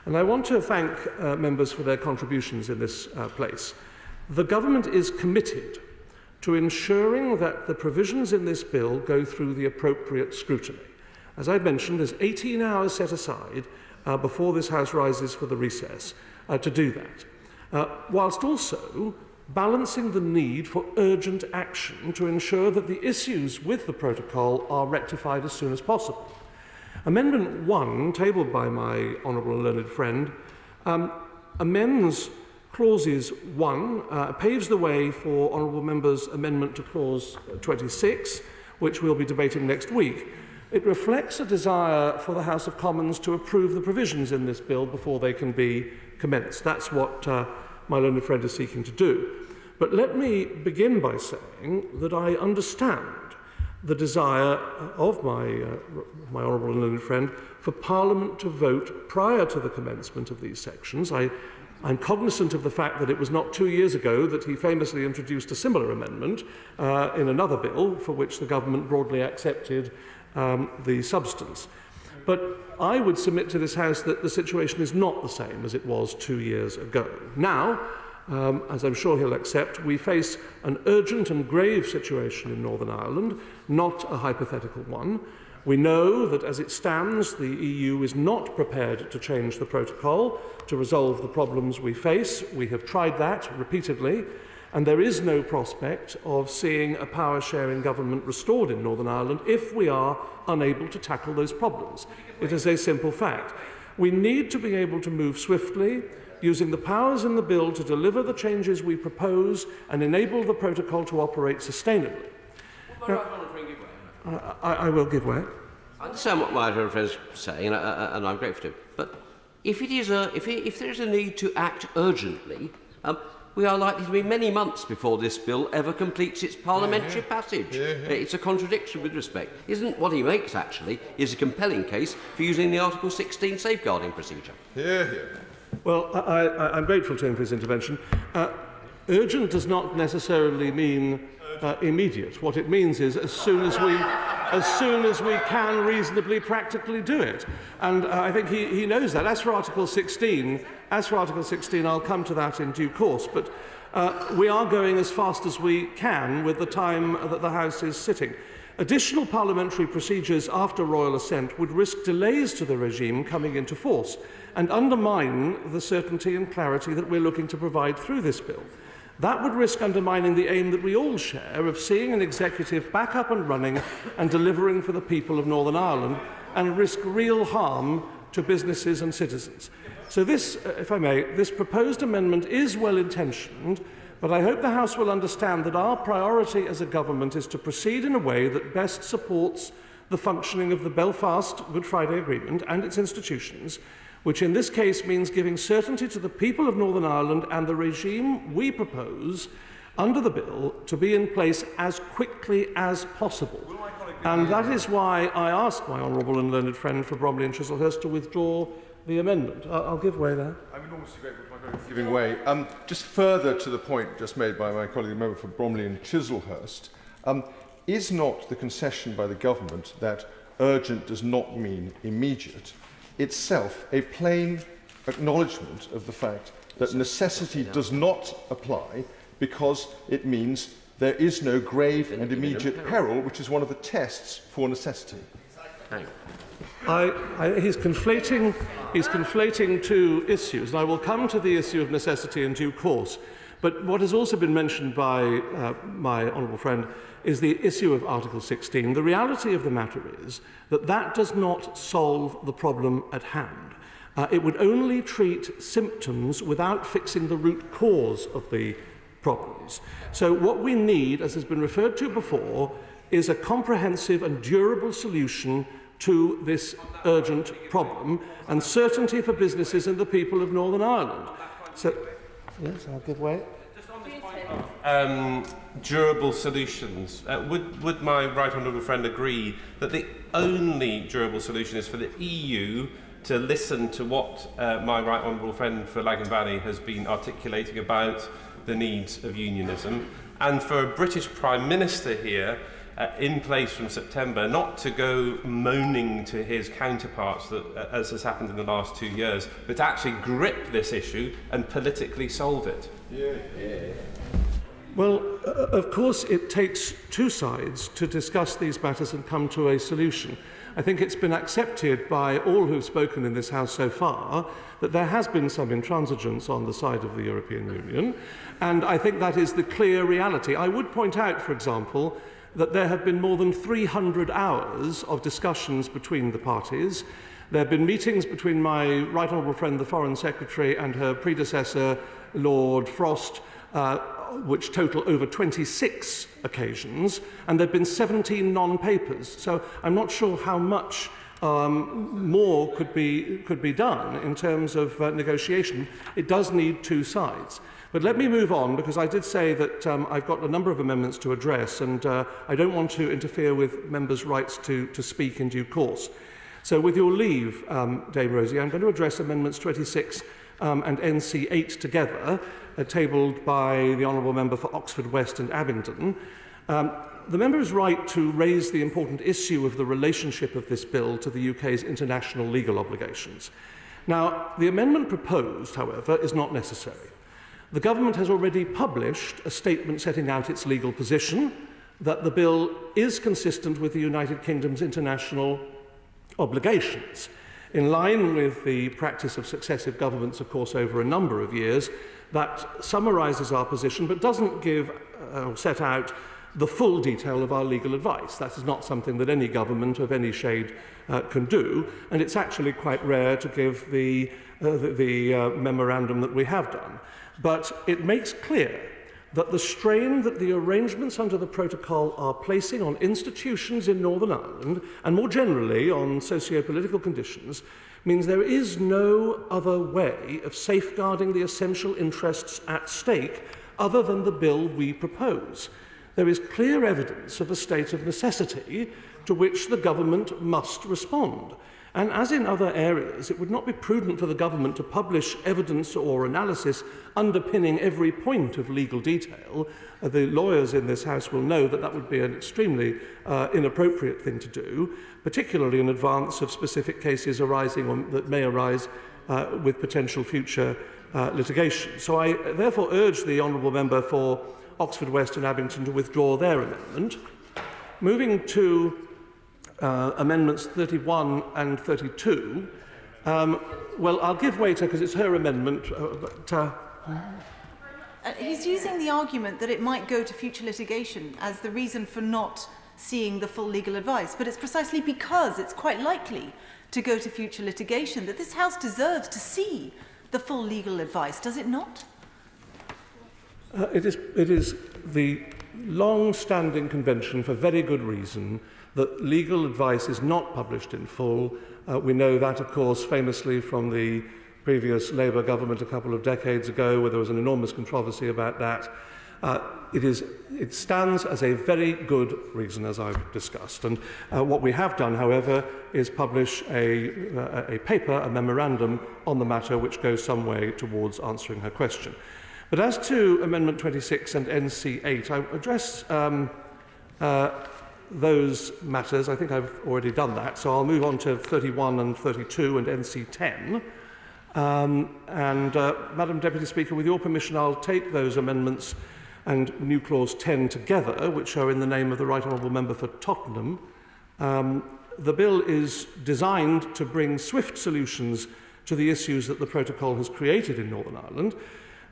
And I want to thank members for their contributions in this place. The government is committed to ensuring that the provisions in this bill go through the appropriate scrutiny. As I mentioned, there's 18 hours set aside before this House rises for the recess to do that, whilst also balancing the need for urgent action to ensure that the issues with the protocol are rectified as soon as possible. Amendment 1, tabled by my honourable and learned friend, amends clauses 1, paves the way for honourable members' amendment to clause 26, which we'll be debating next week. It reflects a desire for the House of Commons to approve the provisions in this bill before they can be commenced. That's what my learned friend is seeking to do. But let me begin by saying that I understand the desire of my honourable and learned friend for Parliament to vote prior to the commencement of these sections. I'm cognizant of the fact that it was not 2 years ago that he famously introduced a similar amendment in another bill for which the government broadly accepted the substance. But I would submit to this House that the situation is not the same as it was 2 years ago. Now, as I'm sure he'll accept, we face an urgent and grave situation in Northern Ireland, not a hypothetical one. We know that as it stands, the EU is not prepared to change the protocol to resolve the problems we face. We have tried that repeatedly, and there is no prospect of seeing a power-sharing government restored in Northern Ireland if we are unable to tackle those problems. It is a simple fact. We need to be able to move swiftly, using the powers in the bill to deliver the changes we propose and enable the protocol to operate sustainably. Now, I will give way. I understand what my friend is saying, and I'm grateful to him. But if there is a need to act urgently, we are likely to be many months before this bill ever completes its parliamentary passage. It's a contradiction with respect. Isn't what he makes, actually, is a compelling case for using the Article 16 safeguarding procedure? Well, I'm grateful to him for his intervention. Urgent does not necessarily mean immediate. What it means is as soon as we can reasonably practically do it. And I think he knows that. As for Article 16, I'll come to that in due course. But we are going as fast as we can with the time that the House is sitting. Additional parliamentary procedures after royal assent would risk delays to the regime coming into force and undermine the certainty and clarity that we're looking to provide through this bill. That would risk undermining the aim that we all share of seeing an executive back up and running and delivering for the people of Northern Ireland, and risk real harm to businesses and citizens. So this, if I may, this proposed amendment is well-intentioned, but I hope the House will understand that our priority as a government is to proceed in a way that best supports the functioning of the Belfast Good Friday Agreement and its institutions, which in this case means giving certainty to the people of Northern Ireland and the regime we propose under the bill to be in place as quickly as possible. And that is why I ask my honourable and learned friend for Bromley and Chislehurst to withdraw the amendment. I'll give way there. I'm enormously grateful to my colleague for giving way. Just further to the point just made by my colleague, the member for Bromley and Chislehurst, is not the concession by the government that urgent does not mean immediate itself a plain acknowledgement of the fact that necessity does not apply because it means there is no grave and immediate peril, which is one of the tests for necessity? He's conflating two issues, and I will come to the issue of necessity in due course. But what has also been mentioned by my honourable friend is the issue of Article 16. The reality of the matter is that that does not solve the problem at hand. It would only treat symptoms without fixing the root cause of the problems. So what we need, as has been referred to before, is a comprehensive and durable solution to this urgent problem and certainty for businesses and the people of Northern Ireland. So, yes, I'll give way. Just on this point of durable solutions, would my right honourable friend agree that the only durable solution is for the EU to listen to what my right honourable friend for Lagan Valley has been articulating about the needs of unionism, and for a British Prime Minister here in place from September not to go moaning to his counterparts, as has happened in the last 2 years, but to actually grip this issue and politically solve it? Well, of course, it takes two sides to discuss these matters and come to a solution. I think it's been accepted by all who've spoken in this House so far that there has been some intransigence on the side of the European Union, and I think that is the clear reality. I would point out, for example, that there have been more than 300 hours of discussions between the parties. There have been meetings between my right honourable friend, the Foreign Secretary, and her predecessor, Lord Frost, which total over 26 occasions, and there have been 17 non-papers. So I'm not sure how much more could be done in terms of negotiation. It does need two sides. But let me move on, because I did say that I've got a number of amendments to address, and I don't want to interfere with members' rights to speak in due course. So with your leave, Dame Rosie, I'm going to address amendments 26 and NC 8 together, tabled by the Honourable Member for Oxford West and Abingdon. The member is right to raise the important issue of the relationship of this bill to the UK's international legal obligations. Now, the amendment proposed, however, is not necessary. The government has already published a statement setting out its legal position that the bill is consistent with the United Kingdom's international obligations. In line with the practice of successive governments, of course, over a number of years, that summarises our position but doesn't give set out the full detail of our legal advice. That is not something that any government of any shade can do, and it's actually quite rare to give the memorandum that we have done. But it makes clear that the strain that the arrangements under the protocol are placing on institutions in Northern Ireland, and more generally on socio-political conditions, means there is no other way of safeguarding the essential interests at stake other than the bill we propose. There is clear evidence of a state of necessity to which the government must respond. And as in other areas, it would not be prudent for the government to publish evidence or analysis underpinning every point of legal detail. The lawyers in this House will know that that would be an extremely inappropriate thing to do, particularly in advance of specific cases arising or that may arise with potential future litigation. So I therefore urge the Honourable Member for Oxford West and Abingdon to withdraw their amendment. Moving to amendments 31 and 32. Well, I'll give way to her because it's her amendment. He's using the argument that it might go to future litigation as the reason for not seeing the full legal advice. But it's precisely because it's quite likely to go to future litigation that this House deserves to see the full legal advice, does it not? It is the long-standing convention, for very good reason, that legal advice is not published in full. We know that, of course, famously from the previous Labour government a couple of decades ago, where there was an enormous controversy about that. It stands as a very good reason, as I've discussed. And what we have done, however, is publish a paper, a memorandum on the matter, which goes some way towards answering her question. But as to Amendment 26 and NC 8, I address those matters. I think I've already done that, so I'll move on to 31 and 32 and NC 10. Madam Deputy Speaker, with your permission, I'll take those amendments and new clause 10 together, which are in the name of the Right Honourable Member for Tottenham. The bill is designed to bring swift solutions to the issues that the protocol has created in Northern Ireland.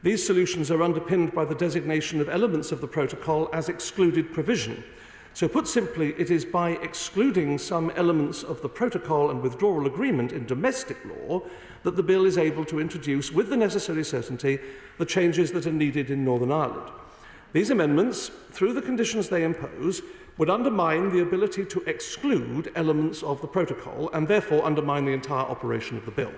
These solutions are underpinned by the designation of elements of the protocol as excluded provision. So put simply, it is by excluding some elements of the protocol and withdrawal agreement in domestic law that the bill is able to introduce, with the necessary certainty, the changes that are needed in Northern Ireland. These amendments, through the conditions they impose, would undermine the ability to exclude elements of the protocol and therefore undermine the entire operation of the bill.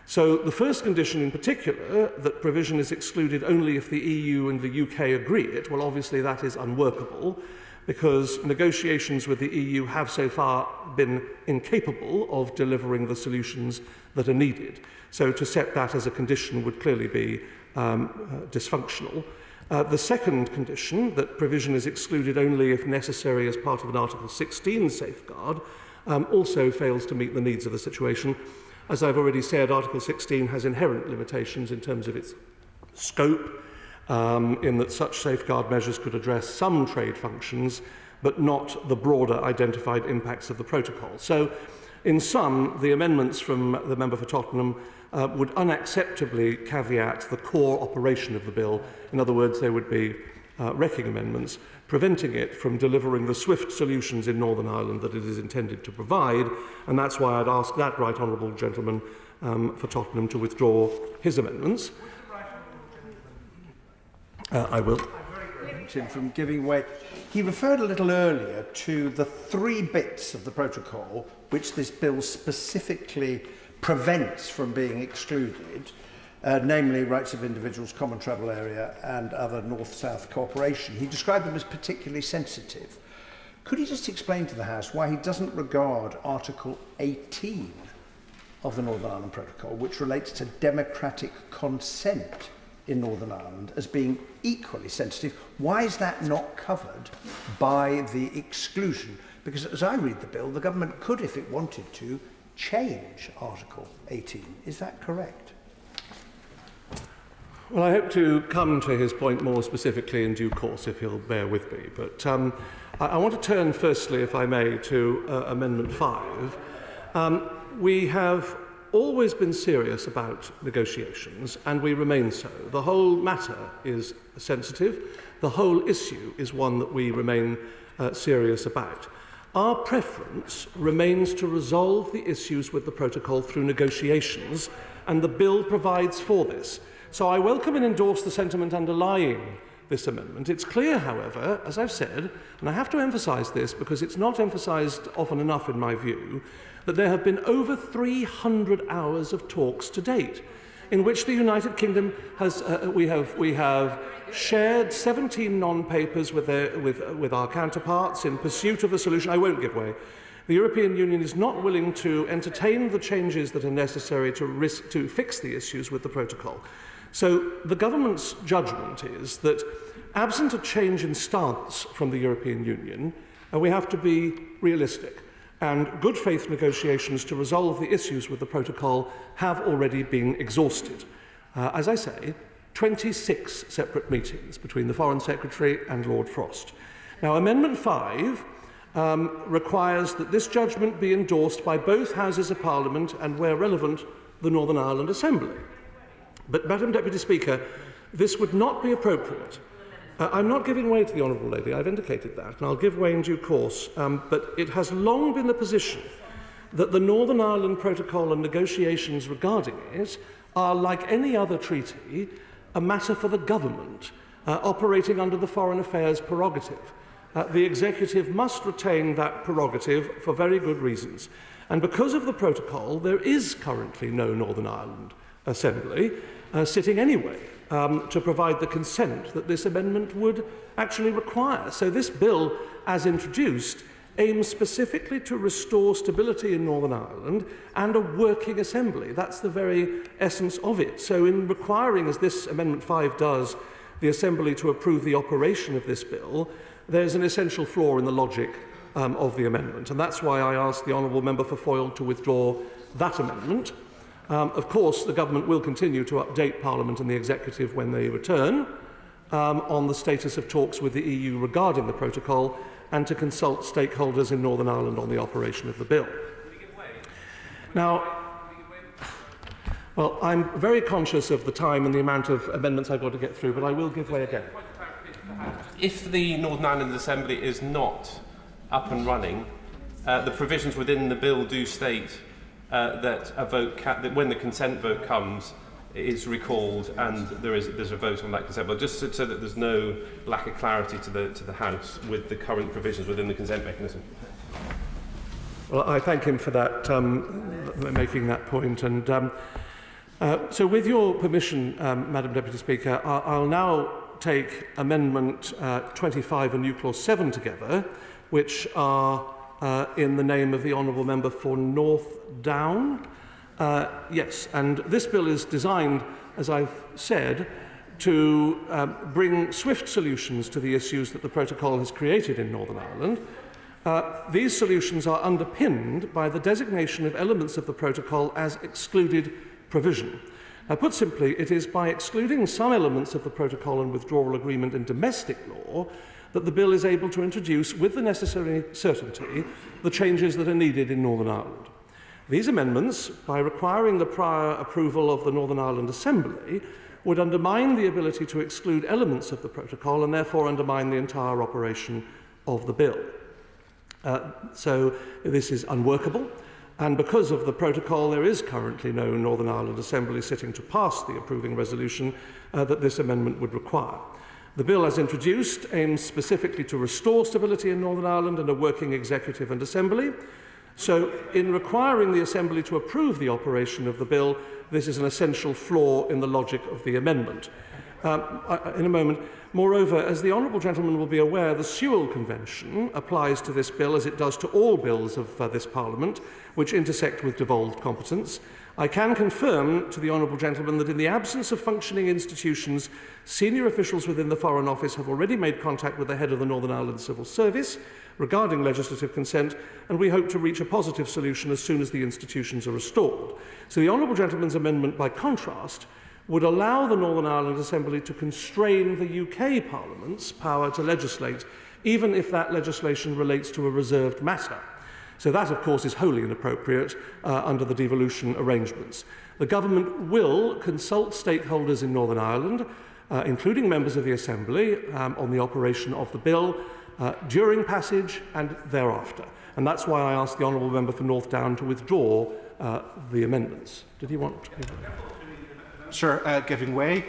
So the first condition in particular, that provision is excluded only if the EU and the UK agree it, well, obviously that is unworkable, because negotiations with the EU have so far been incapable of delivering the solutions that are needed. So to set that as a condition would clearly be dysfunctional. The second condition, that provision is excluded only if necessary as part of an Article 16 safeguard, also fails to meet the needs of the situation. As I've already said, Article 16 has inherent limitations in terms of its scope, in that such safeguard measures could address some trade functions, but not the broader identified impacts of the protocol. So, in sum, the amendments from the member for Tottenham would unacceptably caveat the core operation of the bill. In other words, they would be wrecking amendments, preventing it from delivering the swift solutions in Northern Ireland that it is intended to provide, and that's why I'd ask that right honourable gentleman for Tottenham to withdraw his amendments. I will. Him from giving way. He referred a little earlier to the three bits of the protocol which this bill specifically prevents from being excluded, namely rights of individuals, common travel area and other north-south cooperation. He described them as particularly sensitive. Could he just explain to the House why he doesn't regard Article 18 of the Northern Ireland Protocol, which relates to democratic consent in Northern Ireland, as being equally sensitive? Why is that not covered by the exclusion? Because as I read the bill, the government could, if it wanted to, change Article 18. Is that correct? Well, I hope to come to his point more specifically in due course, if he'll bear with me. But I want to turn firstly, if I may, to Amendment 5. We have always been serious about negotiations, and we remain so. The whole matter is sensitive. The whole issue is one that we remain serious about. Our preference remains to resolve the issues with the protocol through negotiations, and the bill provides for this. So I welcome and endorse the sentiment underlying this amendment. It's clear, however, as I've said, and I have to emphasise this because it's not emphasised often enough in my view, that there have been over 300 hours of talks to date, in which the United Kingdom has, we have shared 17 non-papers with our counterparts in pursuit of a solution. I won't give way. The European Union is not willing to entertain the changes that are necessary to fix the issues with the protocol. So the government's judgment is that, absent a change in stance from the European Union, we have to be realistic. And good faith negotiations to resolve the issues with the protocol have already been exhausted. As I say, 26 separate meetings between the Foreign Secretary and Lord Frost. Now, Amendment 5 requires that this judgment be endorsed by both Houses of Parliament and, where relevant, the Northern Ireland Assembly. But, Madam Deputy Speaker, this would not be appropriate. I'm not giving way to the Honourable Lady, I've indicated that, and I'll give way in due course, but it has long been the position that the Northern Ireland Protocol and negotiations regarding it are, like any other treaty, a matter for the government, operating under the Foreign Affairs prerogative. the executive must retain that prerogative for very good reasons. And because of the protocol, there is currently no Northern Ireland Assembly sitting anyway to provide the consent that this amendment would actually require. So this bill, as introduced, aims specifically to restore stability in Northern Ireland and a working assembly. That's the very essence of it. So in requiring, as this Amendment 5 does, the Assembly to approve the operation of this bill, there's an essential flaw in the logic of the amendment. And that's why I asked the Honourable Member for Foyle to withdraw that amendment. Of course, the Government will continue to update Parliament and the Executive when they return on the status of talks with the EU regarding the protocol and to consult stakeholders in Northern Ireland on the operation of the bill. Now, well, I'm very conscious of the time and the amount of amendments I've got to get through, but I will give way again. If the Northern Ireland Assembly is not up and running, the provisions within the bill do state that a vote that when the consent vote comes, it is recalled and there's a vote on that consent vote, just so that there's no lack of clarity to the House with the current provisions within the consent mechanism. Well, I thank him for that, making that point. And so, with your permission, Madam Deputy Speaker, I'll now take Amendment 25 and New Clause 7 together, which are in the name of the Honourable Member for North Down. Yes, and this bill is designed, as I've said, to bring swift solutions to the issues that the protocol has created in Northern Ireland. These solutions are underpinned by the designation of elements of the protocol as excluded provision. Now, put simply, it is by excluding some elements of the protocol and withdrawal agreement in domestic law that the bill is able to introduce, with the necessary certainty, the changes that are needed in Northern Ireland. These amendments, by requiring the prior approval of the Northern Ireland Assembly, would undermine the ability to exclude elements of the protocol and therefore undermine the entire operation of the bill. So this is unworkable, and because of the protocol, there is currently no Northern Ireland Assembly sitting to pass the approving resolution that this amendment would require. The bill, as introduced, aims specifically to restore stability in Northern Ireland and a working executive and assembly. So, in requiring the Assembly to approve the operation of the bill, this is an essential flaw in the logic of the amendment. In a moment. Moreover, as the Honourable Gentleman will be aware, the Sewell Convention applies to this bill as it does to all bills of this Parliament, which intersect with devolved competence. I can confirm to the Honourable Gentleman that in the absence of functioning institutions, senior officials within the Foreign Office have already made contact with the head of the Northern Ireland Civil Service regarding legislative consent, and we hope to reach a positive solution as soon as the institutions are restored. So the Honourable Gentleman's amendment, by contrast, would allow the Northern Ireland Assembly to constrain the UK Parliament's power to legislate, even if that legislation relates to a reserved matter. So that, of course, is wholly inappropriate under the devolution arrangements. The Government will consult stakeholders in Northern Ireland, including members of the Assembly, on the operation of the bill during passage and thereafter. And that's why I asked the Honourable Member for North Down to withdraw the amendments. Did he want to? Sir, giving way.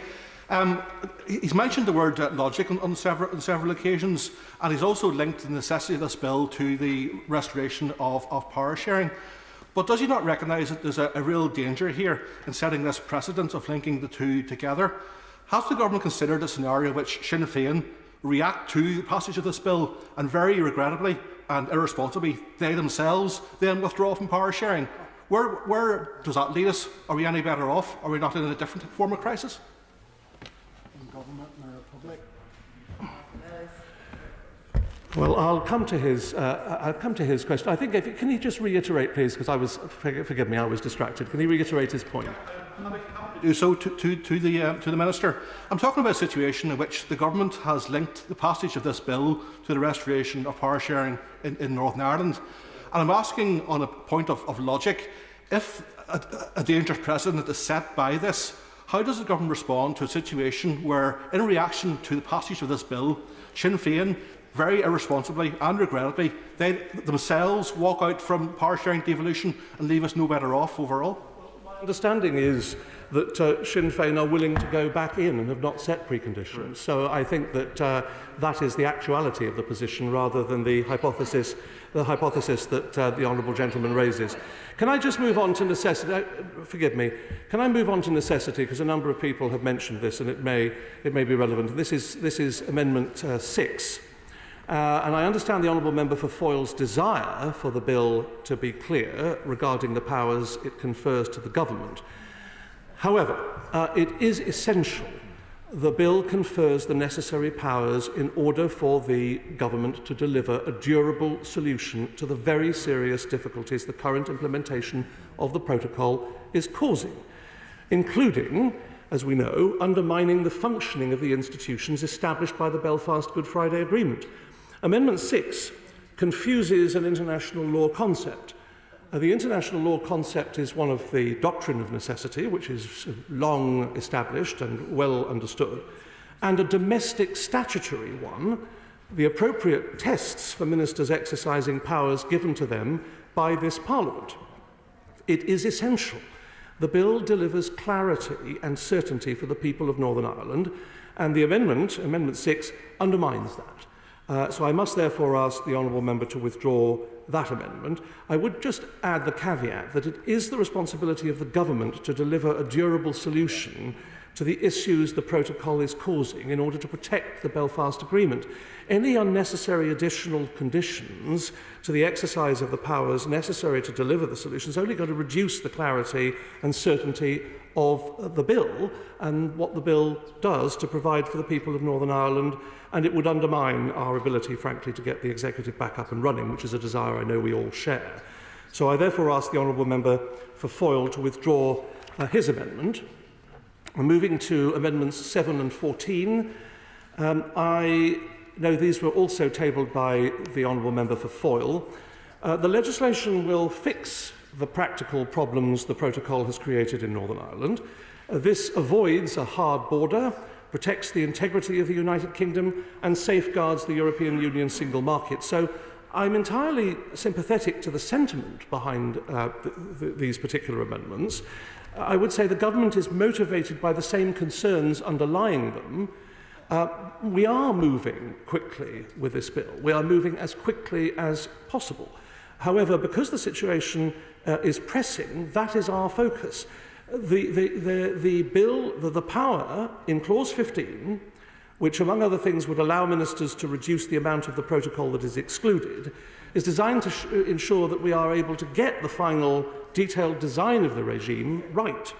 He's mentioned the word logic on several occasions, and he's also linked the necessity of this bill to the restoration of power sharing. But does he not recognise that there's a real danger here in setting this precedent of linking the two together? Has the Government considered a scenario in which Sinn Féin react to the passage of this bill and very regrettably and irresponsibly they themselves then withdraw from power sharing? Where does that lead us? Are we any better off? Are we not in a different form of crisis? Government in the Republic. Well, I'll come to his question. I think can he just reiterate, please, because forgive me, I was distracted. Can he reiterate his point? Do so to the Minister. I'm talking about a situation in which the Government has linked the passage of this bill to the restoration of power sharing in Northern Ireland. And I'm asking on a point of logic, if a dangerous precedent is set by this, how does the Government respond to a situation where, in reaction to the passage of this bill, Sinn Féin, very irresponsibly and regrettably, they themselves walk out from power sharing devolution and leave us no better off overall? Well, understanding is that Sinn Féin are willing to go back in and have not set preconditions. So I think that that is the actuality of the position rather than the hypothesis that the honourable gentleman raises. Can I just move on to necessity? Forgive me. Can I move on to necessity, because a number of people have mentioned this and it may be relevant. This is Amendment 6. And I understand the honourable member for Foyle's desire for the bill to be clear regarding the powers it confers to the government. However, it is essential the bill confers the necessary powers in order for the government to deliver a durable solution to the very serious difficulties the current implementation of the protocol is causing, including, as we know, undermining the functioning of the institutions established by the Belfast Good Friday Agreement. Amendment 6 confuses an international law concept. The international law concept is one of the doctrine of necessity, which is long established and well understood, and a domestic statutory one, the appropriate tests for ministers exercising powers given to them by this Parliament. It is essential. The bill delivers clarity and certainty for the people of Northern Ireland, and the Amendment 6, undermines that. So I must therefore ask the honourable member to withdraw that amendment. I would just add the caveat that it is the responsibility of the government to deliver a durable solution to the issues the protocol is causing in order to protect the Belfast Agreement. Any unnecessary additional conditions to the exercise of the powers necessary to deliver the solution is only going to reduce the clarity and certainty of the bill and what the bill does to provide for the people of Northern Ireland, and it would undermine our ability, frankly, to get the executive back up and running, which is a desire I know we all share. So I therefore ask the honourable member for Foyle to withdraw his amendment. Moving to Amendments 7 and 14, I know these were also tabled by the honourable member for Foyle. The legislation will fix the practical problems the protocol has created in Northern Ireland. This avoids a hard border, protects the integrity of the United Kingdom, and safeguards the European Union single market. So I'm entirely sympathetic to the sentiment behind these particular amendments. I would say the government is motivated by the same concerns underlying them. We are moving quickly with this bill. We are moving as quickly as possible. However, because the situation is pressing, that is our focus. The power in Clause 15, which among other things would allow ministers to reduce the amount of the protocol that is excluded, is designed to ensure that we are able to get the final detailed design of the regime right.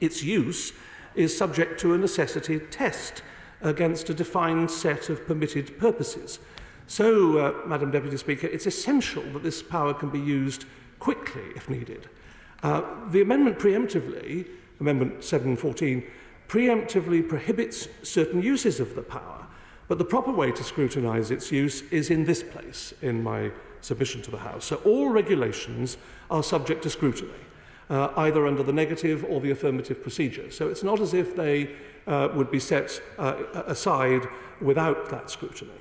Its use is subject to a necessity test against a defined set of permitted purposes. So, Madam Deputy Speaker, it's essential that this power can be used quickly if needed. The amendment preemptively, Amendment 714, preemptively prohibits certain uses of the power, but the proper way to scrutinise its use is in this place, in my submission to the House. So all regulations are subject to scrutiny, either under the negative or the affirmative procedure. So it's not as if they would be set aside without that scrutiny.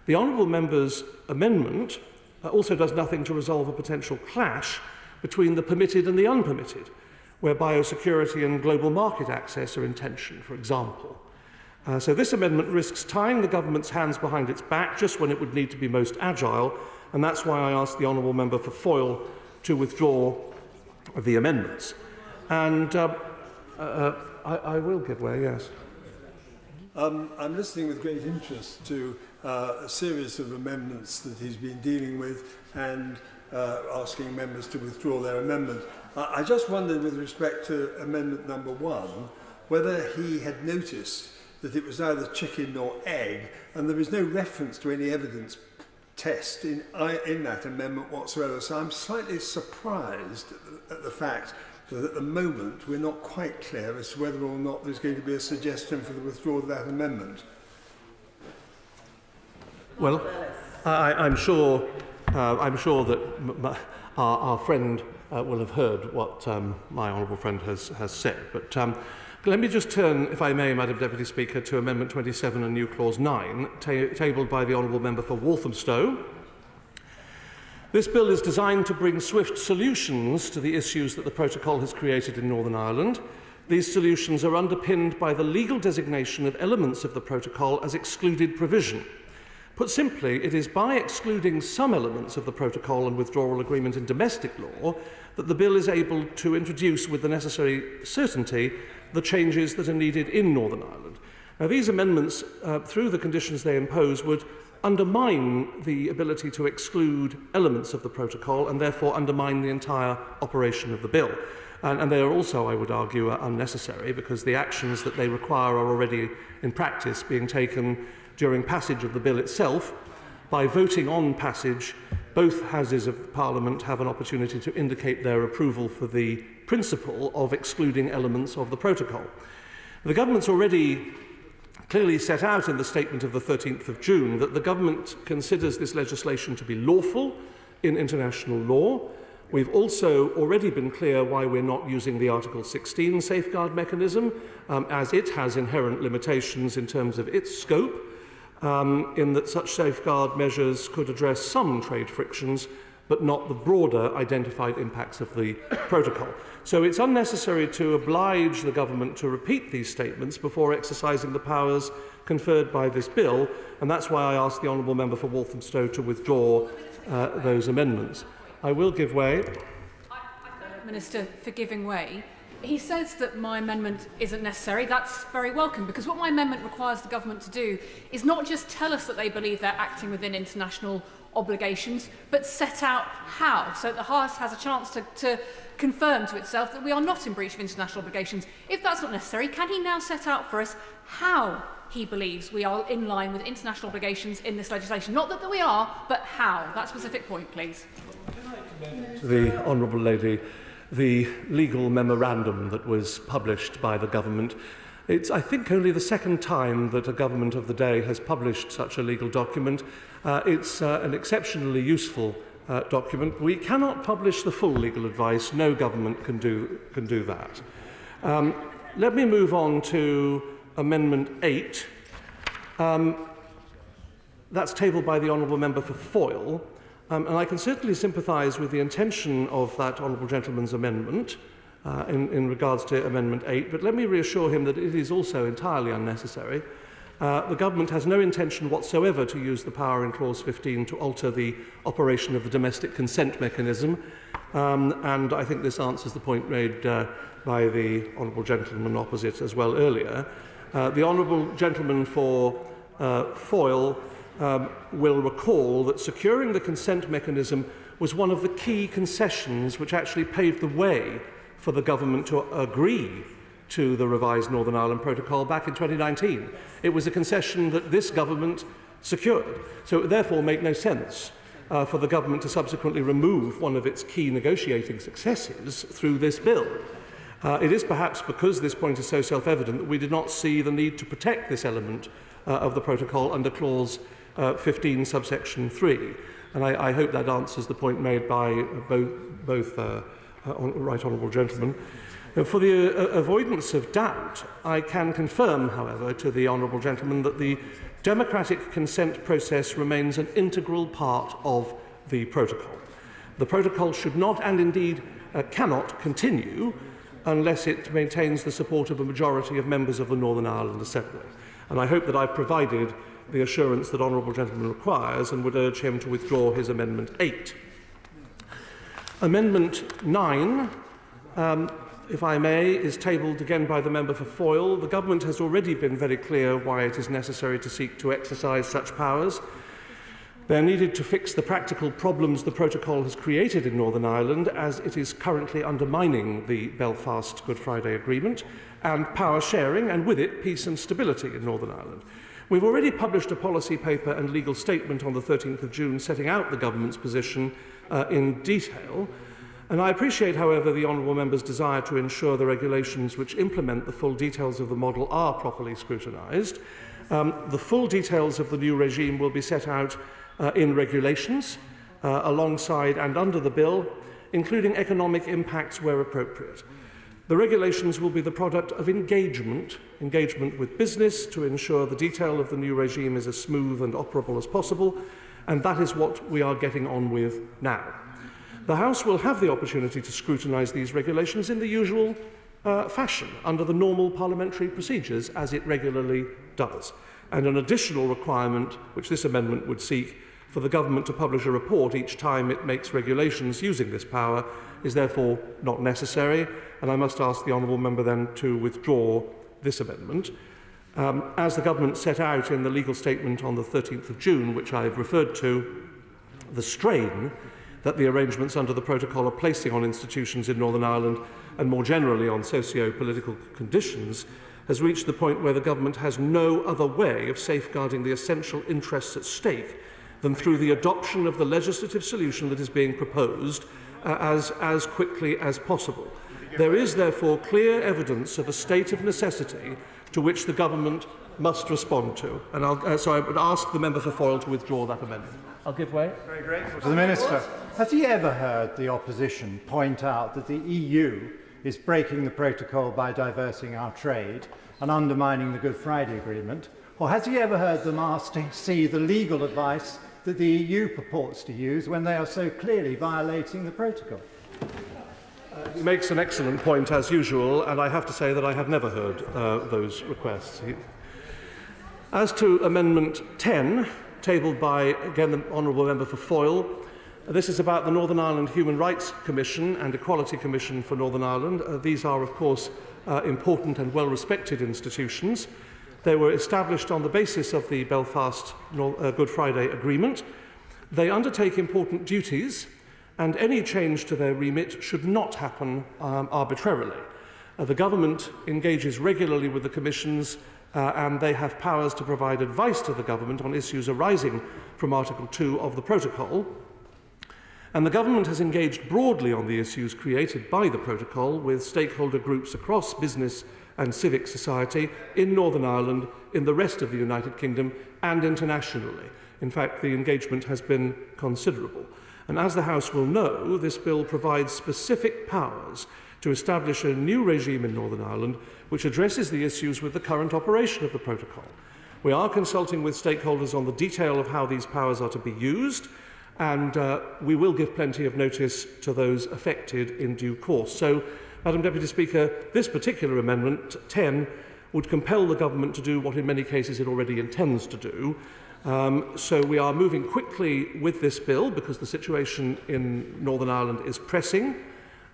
The honourable member's amendment also does nothing to resolve a potential clash between the permitted and the unpermitted, where biosecurity and global market access are in tension, for example. So this amendment risks tying the government's hands behind its back just when it would need to be most agile, and that's why I ask the honourable member for Foyle to withdraw the amendments. And I will give way, yes. I'm listening with great interest to a series of amendments that he's been dealing with and asking members to withdraw their amendment. I just wondered, with respect to amendment number 1, whether he had noticed that it was neither chicken nor egg, and there is no reference to any evidence test in that amendment whatsoever. So I'm slightly surprised at the fact that at the moment we're not quite clear as to whether or not there's going to be a suggestion for the withdrawal of that amendment. Well, I'm sure that our friend will have heard what my honourable friend has said. But let me just turn, if I may, Madam Deputy Speaker, to Amendment 27 and new Clause 9, tabled by the honourable member for Walthamstow. This bill is designed to bring swift solutions to the issues that the protocol has created in Northern Ireland. These solutions are underpinned by the legal designation of elements of the protocol as excluded provision. Put simply, it is by excluding some elements of the protocol and withdrawal agreement in domestic law that the bill is able to introduce with the necessary certainty the changes that are needed in Northern Ireland. Now, these amendments, through the conditions they impose, would undermine the ability to exclude elements of the protocol and therefore undermine the entire operation of the bill. And they are also, I would argue, unnecessary because the actions that they require are already in practice being taken during passage of the bill itself. By voting on passage, both Houses of Parliament have an opportunity to indicate their approval for the principle of excluding elements of the protocol. The government's already clearly set out in the statement of the 13th of June that the government considers this legislation to be lawful in international law. We've also already been clear why we're not using the Article 16 safeguard mechanism, as it has inherent limitations in terms of its scope, in that such safeguard measures could address some trade frictions, but not the broader identified impacts of the protocol. So it's unnecessary to oblige the government to repeat these statements before exercising the powers conferred by this bill, and that's why I ask the Honourable Member for Walthamstow to withdraw those amendments. I will give way. I thank the Minister for giving way. He says that my amendment isn't necessary. That's very welcome, because what my amendment requires the government to do is not just tell us that they believe they're acting within international obligations, but set out how, so that the House has a chance to confirm to itself that we are not in breach of international obligations. If that's not necessary, can he now set out for us how he believes we are in line with international obligations in this legislation? Not that we are, but how. That specific point, please. To the Honourable Lady, the legal memorandum that was published by the government. It's, I think, only the second time that a government of the day has published such a legal document. It's an exceptionally useful document. We cannot publish the full legal advice. No government can do that. Let me move on to Amendment 8. That's tabled by the Honourable Member for Foyle. And I can certainly sympathise with the intention of that Honourable Gentleman's amendment in regards to Amendment 8, but let me reassure him that it is also entirely unnecessary. The government has no intention whatsoever to use the power in Clause 15 to alter the operation of the domestic consent mechanism, and I think this answers the point made by the Honourable Gentleman opposite as well earlier. The Honourable Gentleman for Foyle will recall that securing the consent mechanism was one of the key concessions which actually paved the way for the government to agree to the revised Northern Ireland Protocol back in 2019. It was a concession that this government secured. So it would therefore make no sense for the government to subsequently remove one of its key negotiating successes through this bill. It is perhaps because this point is so self-evident that we did not see the need to protect this element of the protocol under Clause 15, subsection 3. And I hope that answers the point made by both right honourable gentlemen. For the avoidance of doubt, I can confirm, however, to the honourable gentleman that the democratic consent process remains an integral part of the protocol. The protocol should not, and indeed cannot, continue unless it maintains the support of a majority of members of the Northern Ireland Assembly. And I hope that I've provided the assurance that honourable gentleman requires, and would urge him to withdraw his Amendment 8. Amendment 9, if I may, is tabled again by the member for Foyle. The government has already been very clear why it is necessary to seek to exercise such powers. They are needed to fix the practical problems the protocol has created in Northern Ireland, as it is currently undermining the Belfast Good Friday Agreement and power sharing, and with it peace and stability in Northern Ireland. We've already published a policy paper and legal statement on the 13th of June setting out the government's position in detail. And I appreciate, however, the honourable member's desire to ensure the regulations which implement the full details of the model are properly scrutinised. The full details of the new regime will be set out in regulations alongside and under the bill, including economic impacts where appropriate. The regulations will be the product of engagement with business to ensure the detail of the new regime is as smooth and operable as possible, and that is what we are getting on with now. The House will have the opportunity to scrutinise these regulations in the usual fashion, under the normal parliamentary procedures, as it regularly does. And an additional requirement, which this amendment would seek, for the government to publish a report each time it makes regulations using this power, is therefore not necessary, and I must ask the honourable member then to withdraw this amendment. As the government set out in the legal statement on the 13th of June, which I have referred to, the strain that the arrangements under the protocol are placing on institutions in Northern Ireland and more generally on socio-political conditions has reached the point where the government has no other way of safeguarding the essential interests at stake than through the adoption of the legislative solution that is being proposed as quickly as possible. There is therefore clear evidence of a state of necessity to which the government must respond to. And so I would ask the member for Foyle to withdraw that amendment. I'll give way. Very grateful to the Minister. Has he ever heard the opposition point out that the EU is breaking the protocol by diverting our trade and undermining the Good Friday Agreement? Or has he ever heard them ask to see the legal advice that the EU purports to use when they are so clearly violating the protocol? He makes an excellent point, as usual, and I have to say that I have never heard those requests. As to Amendment 10, tabled by, again, the Honourable Member for Foyle, this is about the Northern Ireland Human Rights Commission and Equality Commission for Northern Ireland. These are, of course, important and well-respected institutions. They were established on the basis of the Belfast Good Friday Agreement. They undertake important duties, and any change to their remit should not happen arbitrarily. The government engages regularly with the commissions and they have powers to provide advice to the government on issues arising from Article 2 of the protocol. And the government has engaged broadly on the issues created by the protocol with stakeholder groups across business and civic society in Northern Ireland, in the rest of the United Kingdom and internationally. In fact, the engagement has been considerable. And as the House will know, this bill provides specific powers to establish a new regime in Northern Ireland which addresses the issues with the current operation of the protocol. We are consulting with stakeholders on the detail of how these powers are to be used, and we will give plenty of notice to those affected in due course. So, Madam Deputy Speaker, this particular amendment, 10, would compel the government to do what in many cases it already intends to do. So we are moving quickly with this bill because the situation in Northern Ireland is pressing.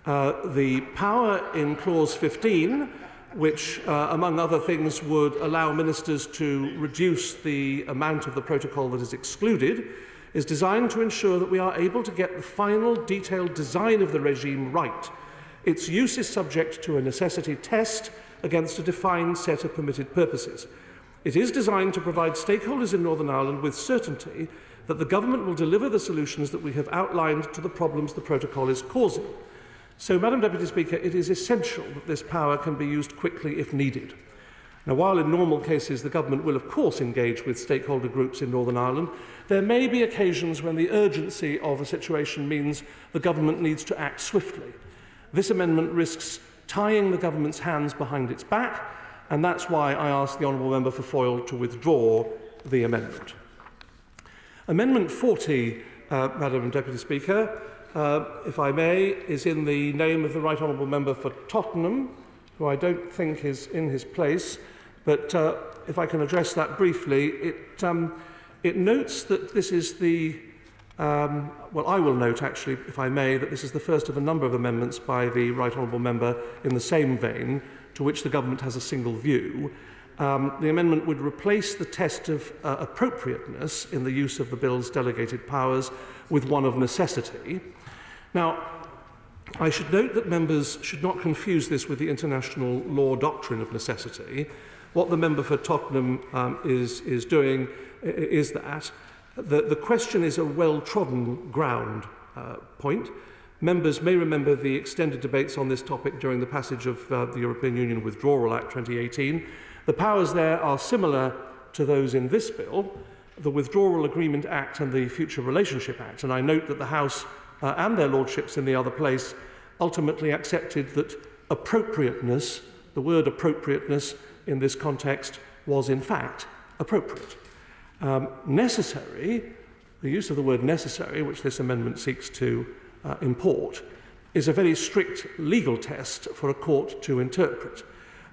The power in Clause 15, which, among other things, would allow ministers to reduce the amount of the protocol that is excluded, is designed to ensure that we are able to get the final detailed design of the regime right. Its use is subject to a necessity test against a defined set of permitted purposes. It is designed to provide stakeholders in Northern Ireland with certainty that the government will deliver the solutions that we have outlined to the problems the protocol is causing. So, Madam Deputy Speaker, it is essential that this power can be used quickly if needed. Now, while in normal cases the government will of course engage with stakeholder groups in Northern Ireland, there may be occasions when the urgency of a situation means the government needs to act swiftly. This amendment risks tying the government's hands behind its back, and that's why I ask the Honourable Member for Foyle to withdraw the amendment. Amendment 40, Madam Deputy Speaker, if I may, is in the name of the Right Honourable Member for Tottenham, who I don't think is in his place, but if I can address that briefly, it notes that this is the well, I will note, actually, if I may, that this is the first of a number of amendments by the Right Honourable Member in the same vein, to which the government has a single view. The amendment would replace the test of appropriateness in the use of the bill's delegated powers with one of necessity. Now, I should note that members should not confuse this with the international law doctrine of necessity. What the member for Tottenham is doing is that the question is a well-trodden ground point. Members may remember the extended debates on this topic during the passage of the European Union Withdrawal Act 2018. The powers there are similar to those in this bill, the Withdrawal Agreement Act and the Future Relationship Act, and I note that the House and their lordships in the other place ultimately accepted that appropriateness, the word appropriateness in this context, was in fact appropriate. Necessary The use of the word necessary, which this amendment seeks to import, is a very strict legal test for a court to interpret.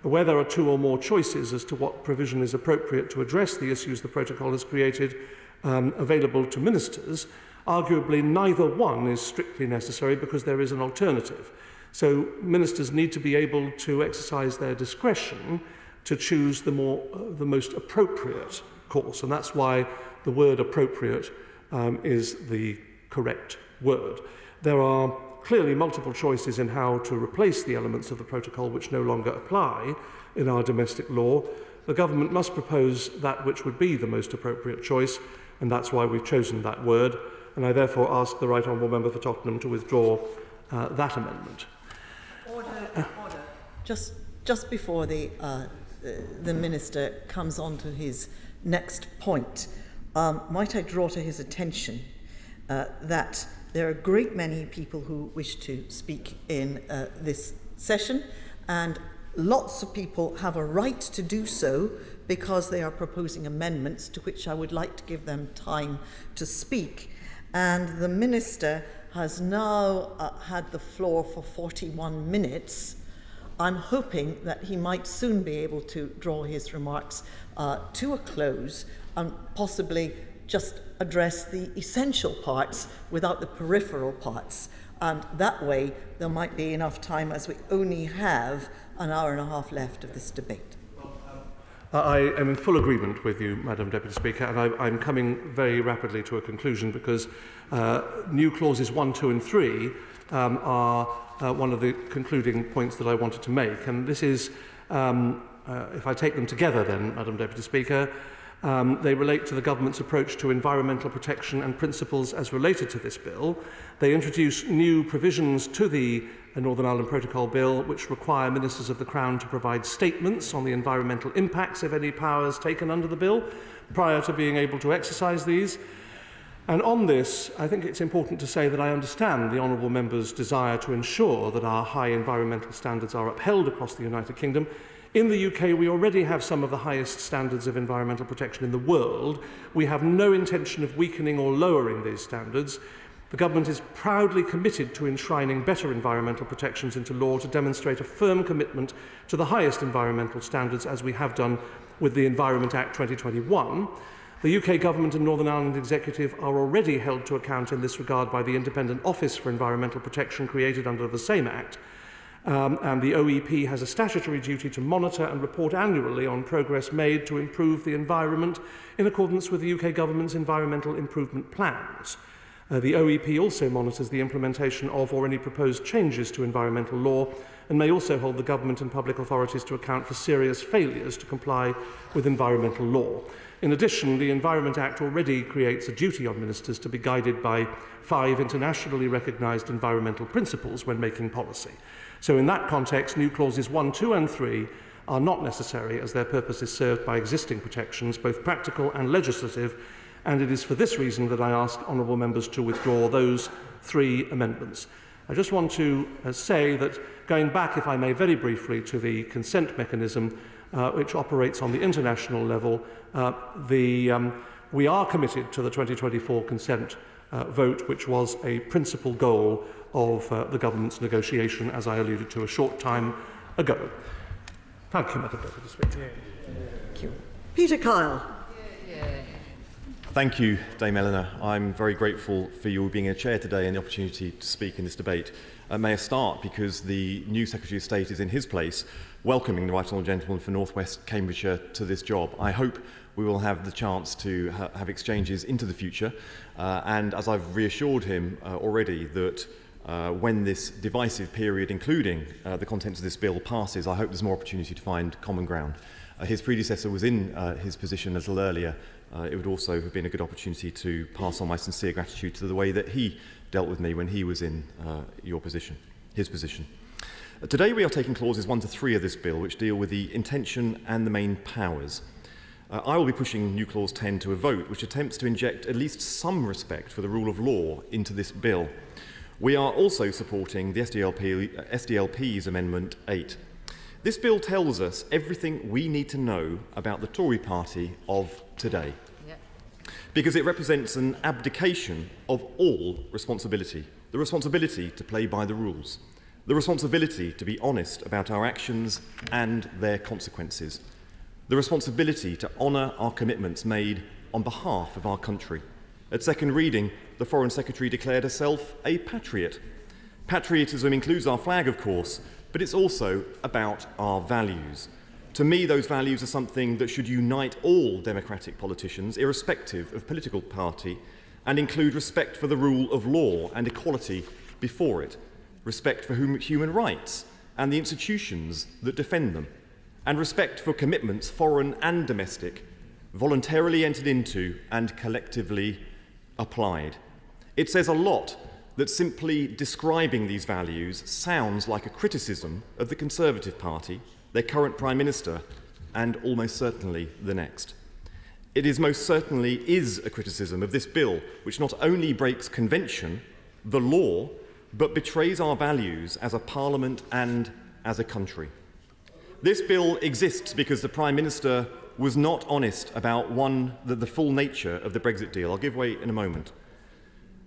Where there are two or more choices as to what provision is appropriate to address the issues the protocol has created available to ministers, arguably neither one is strictly necessary because there is an alternative. So ministers need to be able to exercise their discretion to choose the most appropriate course, and that's why the word appropriate is the correct word. There are clearly multiple choices in how to replace the elements of the protocol which no longer apply in our domestic law. The government must propose that which would be the most appropriate choice, and that's why we've chosen that word, and I therefore ask the Right Honourable Member for Tottenham to withdraw that amendment. Order. Just before the Minister comes on to his next point, might I draw to his attention that there are a great many people who wish to speak in this session, and lots of people have a right to do so because they are proposing amendments to which I would like to give them time to speak. And the Minister has now had the floor for 41 minutes. I'm hoping that he might soon be able to draw his remarks to a close and possibly just address the essential parts without the peripheral parts. And that way there might be enough time, as we only have an hour and a half left of this debate. I am in full agreement with you, Madam Deputy Speaker, and I'm coming very rapidly to a conclusion because new clauses 1, 2 and 3 are one of the concluding points that I wanted to make. And this is, if I take them together then, Madam Deputy Speaker, they relate to the government's approach to environmental protection and principles as related to this bill. They introduce new provisions to the Northern Ireland Protocol Bill which require ministers of the Crown to provide statements on the environmental impacts of any powers taken under the bill prior to being able to exercise these. And on this, I think it's important to say that I understand the Honourable Member's desire to ensure that our high environmental standards are upheld across the United Kingdom. In the UK, we already have some of the highest standards of environmental protection in the world. We have no intention of weakening or lowering these standards. The government is proudly committed to enshrining better environmental protections into law to demonstrate a firm commitment to the highest environmental standards, as we have done with the Environment Act 2021. The UK Government and Northern Ireland Executive are already held to account in this regard by the Independent Office for Environmental Protection created under the same Act. And the OEP has a statutory duty to monitor and report annually on progress made to improve the environment in accordance with the UK Government's environmental improvement plans. The OEP also monitors the implementation of or any proposed changes to environmental law and may also hold the government and public authorities to account for serious failures to comply with environmental law. In addition, the Environment Act already creates a duty on ministers to be guided by 5 internationally recognised environmental principles when making policy. So in that context, new clauses 1, 2 and 3 are not necessary as their purpose is served by existing protections, both practical and legislative, and it is for this reason that I ask honourable members to withdraw those 3 amendments. I just want to say that, going back, if I may, very briefly to the consent mechanism which operates on the international level, we are committed to the 2024 consent vote, which was a principal goal of the government's negotiation, as I alluded to a short time ago. Thank you, Madam Deputy Speaker. Thank you. Peter Kyle. Thank you, Dame Eleanor. I'm very grateful for you being a chair today and the opportunity to speak in this debate. May I start because the new Secretary of State is in his place, welcoming the Right Honourable Gentleman for North West Cambridgeshire to this job. I hope we will have the chance to have exchanges into the future, and as I've reassured him already that when this divisive period, including the contents of this bill, passes, I hope there's more opportunity to find common ground. His predecessor was in his position a little earlier. It would also have been a good opportunity to pass on my sincere gratitude to the way that he dealt with me when he was in his position. Today we are taking clauses 1 to 3 of this bill, which deal with the intention and the main powers. I will be pushing new clause 10 to a vote, which attempts to inject at least some respect for the rule of law into this bill. We are also supporting the SDLP's Amendment 8. This bill tells us everything we need to know about the Tory party of today. because it represents an abdication of all responsibility. The responsibility to play by the rules. The responsibility to be honest about our actions and their consequences. The responsibility to honour our commitments made on behalf of our country. At second reading, the Foreign Secretary declared herself a patriot. Patriotism includes our flag, of course, but it's also about our values. To me, those values are something that should unite all democratic politicians, irrespective of political party, and include respect for the rule of law and equality before it, respect for human rights and the institutions that defend them, and respect for commitments, foreign and domestic, voluntarily entered into and collectively applied. It says a lot that simply describing these values sounds like a criticism of the Conservative Party, their current Prime Minister, and almost certainly the next. It is most certainly a criticism of this bill, which not only breaks convention, the law, but betrays our values as a parliament and as a country. This bill exists because the Prime Minister was not honest about the full nature of the Brexit deal. I'll give way in a moment.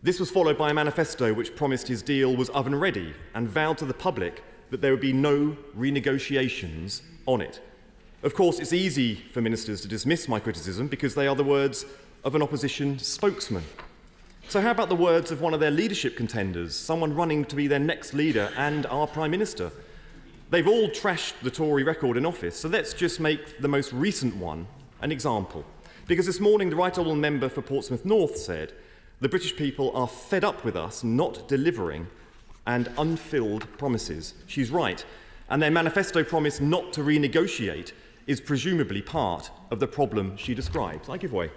This was followed by a manifesto which promised his deal was oven ready and vowed to the public that there would be no renegotiations on it. Of course, it's easy for ministers to dismiss my criticism because they are the words of an opposition spokesman. So how about the words of one of their leadership contenders, someone running to be their next leader and our Prime Minister? They've all trashed the Tory record in office, so let's just make the most recent one an example. Because this morning the Right Honourable Member for Portsmouth North said, "The British people are fed up with us not delivering and unfilled promises." She's right, and their manifesto promise not to renegotiate is presumably part of the problem she describes. I give way.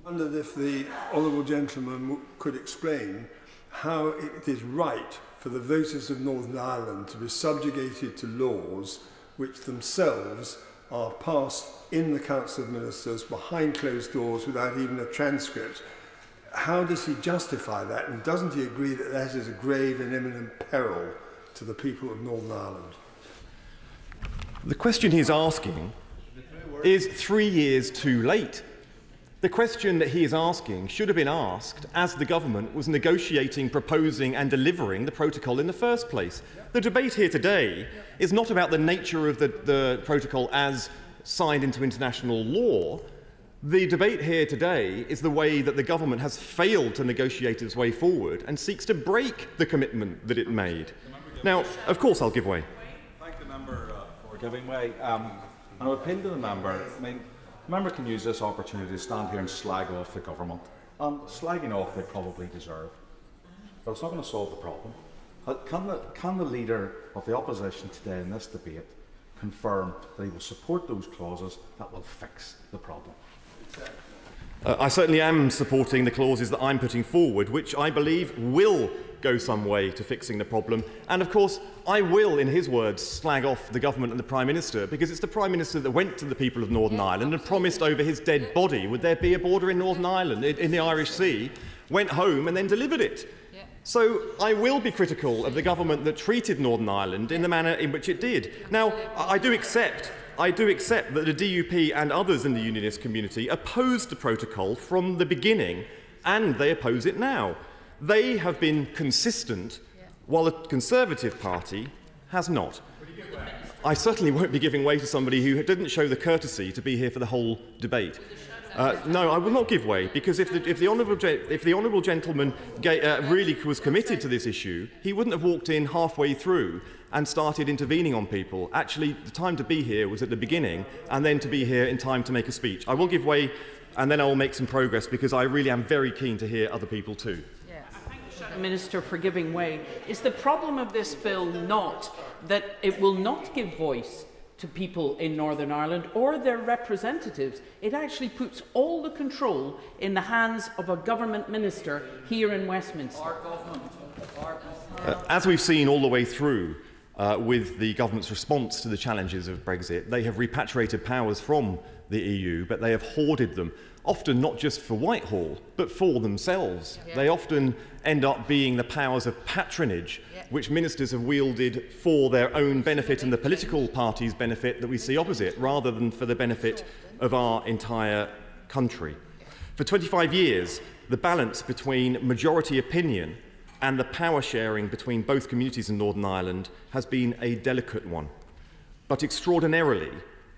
I wondered if the honourable gentleman could explain how it is right for the voters of Northern Ireland to be subjugated to laws which themselves are passed in the Council of Ministers behind closed doors without even a transcript. How does he justify that, and doesn't he agree that that is a grave and imminent peril to the people of Northern Ireland? The question he's asking is 3 years too late. The question that he is asking should have been asked as the government was negotiating, proposing and delivering the protocol in the first place. The debate here today is not about the nature of the protocol as signed into international law. The debate here today is the way that the government has failed to negotiate its way forward and seeks to break the commitment that it made. Now, of course, I'll give way. Thank the member for giving way. And I would appeal to the member. I mean, the member can use this opportunity to stand here and slag off the government. Slagging off they probably deserve, but it's not going to solve the problem. Can the leader of the opposition today in this debate confirm that he will support those clauses that will fix the problem? I certainly am supporting the clauses that I'm putting forward, which I believe will go some way to fixing the problem. And of course, I will, in his words, slag off the government and the Prime Minister, because it's the Prime Minister that went to the people of Northern Ireland and promised over his dead body would there be a border in Northern Ireland, in the Irish Sea, went home and then delivered it. So I will be critical of the government that treated Northern Ireland in the manner in which it did. Now, I do accept that the DUP and others in the unionist community opposed the protocol from the beginning, and they oppose it now. They have been consistent, while the Conservative Party has not. I certainly won't be giving way to somebody who didn't show the courtesy to be here for the whole debate. No, I will not give way, because if the honourable gentleman really was committed to this issue, he wouldn't have walked in halfway through and started intervening on people. Actually, the time to be here was at the beginning, and then to be here in time to make a speech. I will give way, and then I will make some progress, because I really am very keen to hear other people too. Minister for giving way. Is the problem of this bill not that it will not give voice to people in Northern Ireland or their representatives? It actually puts all the control in the hands of a government minister here in Westminster. As we've seen all the way through with the government's response to the challenges of Brexit, they have repatriated powers from the EU, but they have hoarded them, often not just for Whitehall, but for themselves. Yeah. They often end up being the powers of patronage, which ministers have wielded for their own benefit and the political party's benefit that we see opposite, rather than for the benefit of our entire country. For 25 years, the balance between majority opinion and the power sharing between both communities in Northern Ireland has been a delicate one. But extraordinarily,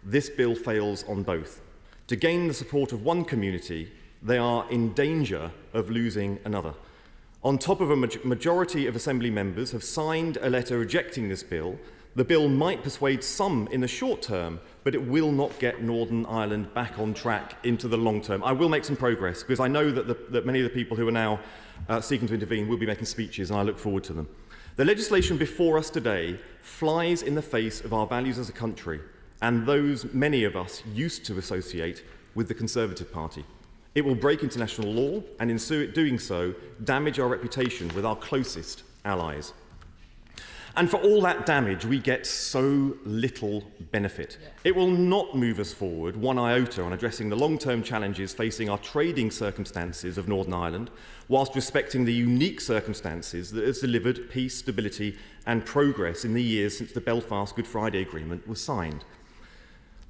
this bill fails on both. To gain the support of one community, they are in danger of losing another. On top of a majority of Assembly members have signed a letter rejecting this bill, the bill might persuade some in the short term, but it will not get Northern Ireland back on track into the long term. I will make some progress, because I know that many of the people who are now seeking to intervene will be making speeches, and I look forward to them. The legislation before us today flies in the face of our values as a country and those many of us used to associate with the Conservative Party. It will break international law and, in doing so, damage our reputation with our closest allies. And for all that damage, we get so little benefit. It will not move us forward one iota on addressing the long-term challenges facing our trading circumstances of Northern Ireland, whilst respecting the unique circumstances that has delivered peace, stability and progress in the years since the Belfast Good Friday Agreement was signed.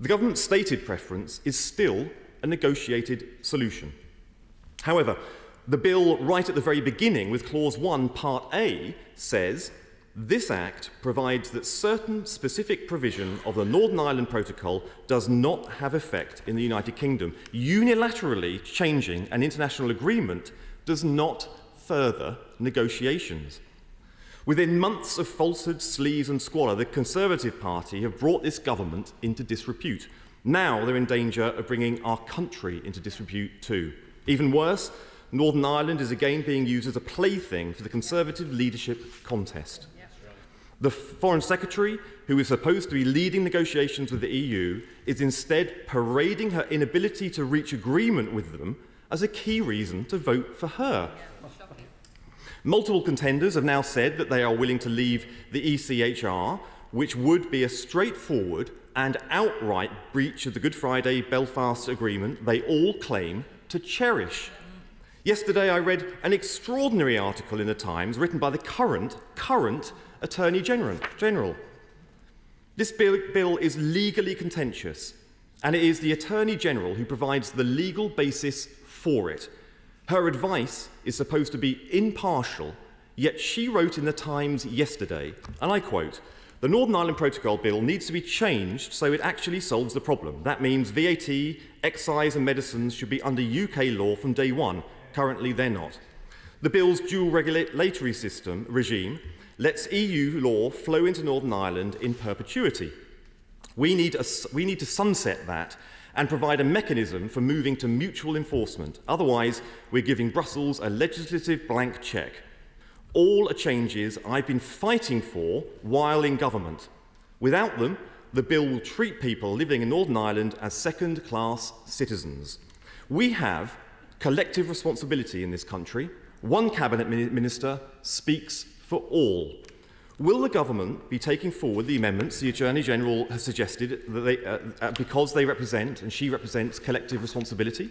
The government's stated preference is still a negotiated solution. However, the bill right at the very beginning, with Clause 1, Part A, says this Act provides that certain specific provision of the Northern Ireland Protocol does not have effect in the United Kingdom. Unilaterally changing an international agreement does not further negotiations. Within months of falsehood, sleaze and squalor, the Conservative Party have brought this government into disrepute. Now they're in danger of bringing our country into disrepute too. Even worse, Northern Ireland is again being used as a plaything for the Conservative leadership contest. The Foreign Secretary, who is supposed to be leading negotiations with the EU, is instead parading her inability to reach agreement with them as a key reason to vote for her. Multiple contenders have now said that they are willing to leave the ECHR, which would be a straightforward and outright breach of the Good Friday Belfast Agreement they all claim to cherish. Yesterday I read an extraordinary article in the Times written by the current Attorney General. This bill is legally contentious, and it is the Attorney General who provides the legal basis for it. Her advice is supposed to be impartial, yet she wrote in the Times yesterday, and I quote, "The Northern Ireland Protocol Bill needs to be changed so it actually solves the problem. That means VAT, excise and medicines should be under UK law from day one. Currently they're not. The bill's dual regulatory regime lets EU law flow into Northern Ireland in perpetuity. We need to sunset that and provide a mechanism for moving to mutual enforcement. Otherwise, we're giving Brussels a legislative blank cheque. All are changes I've been fighting for while in government. Without them, the bill will treat people living in Northern Ireland as second-class citizens. We have collective responsibility in this country. One cabinet minister speaks for all. Will the government be taking forward the amendments the Attorney General has suggested that because they represent, and she represents, collective responsibility?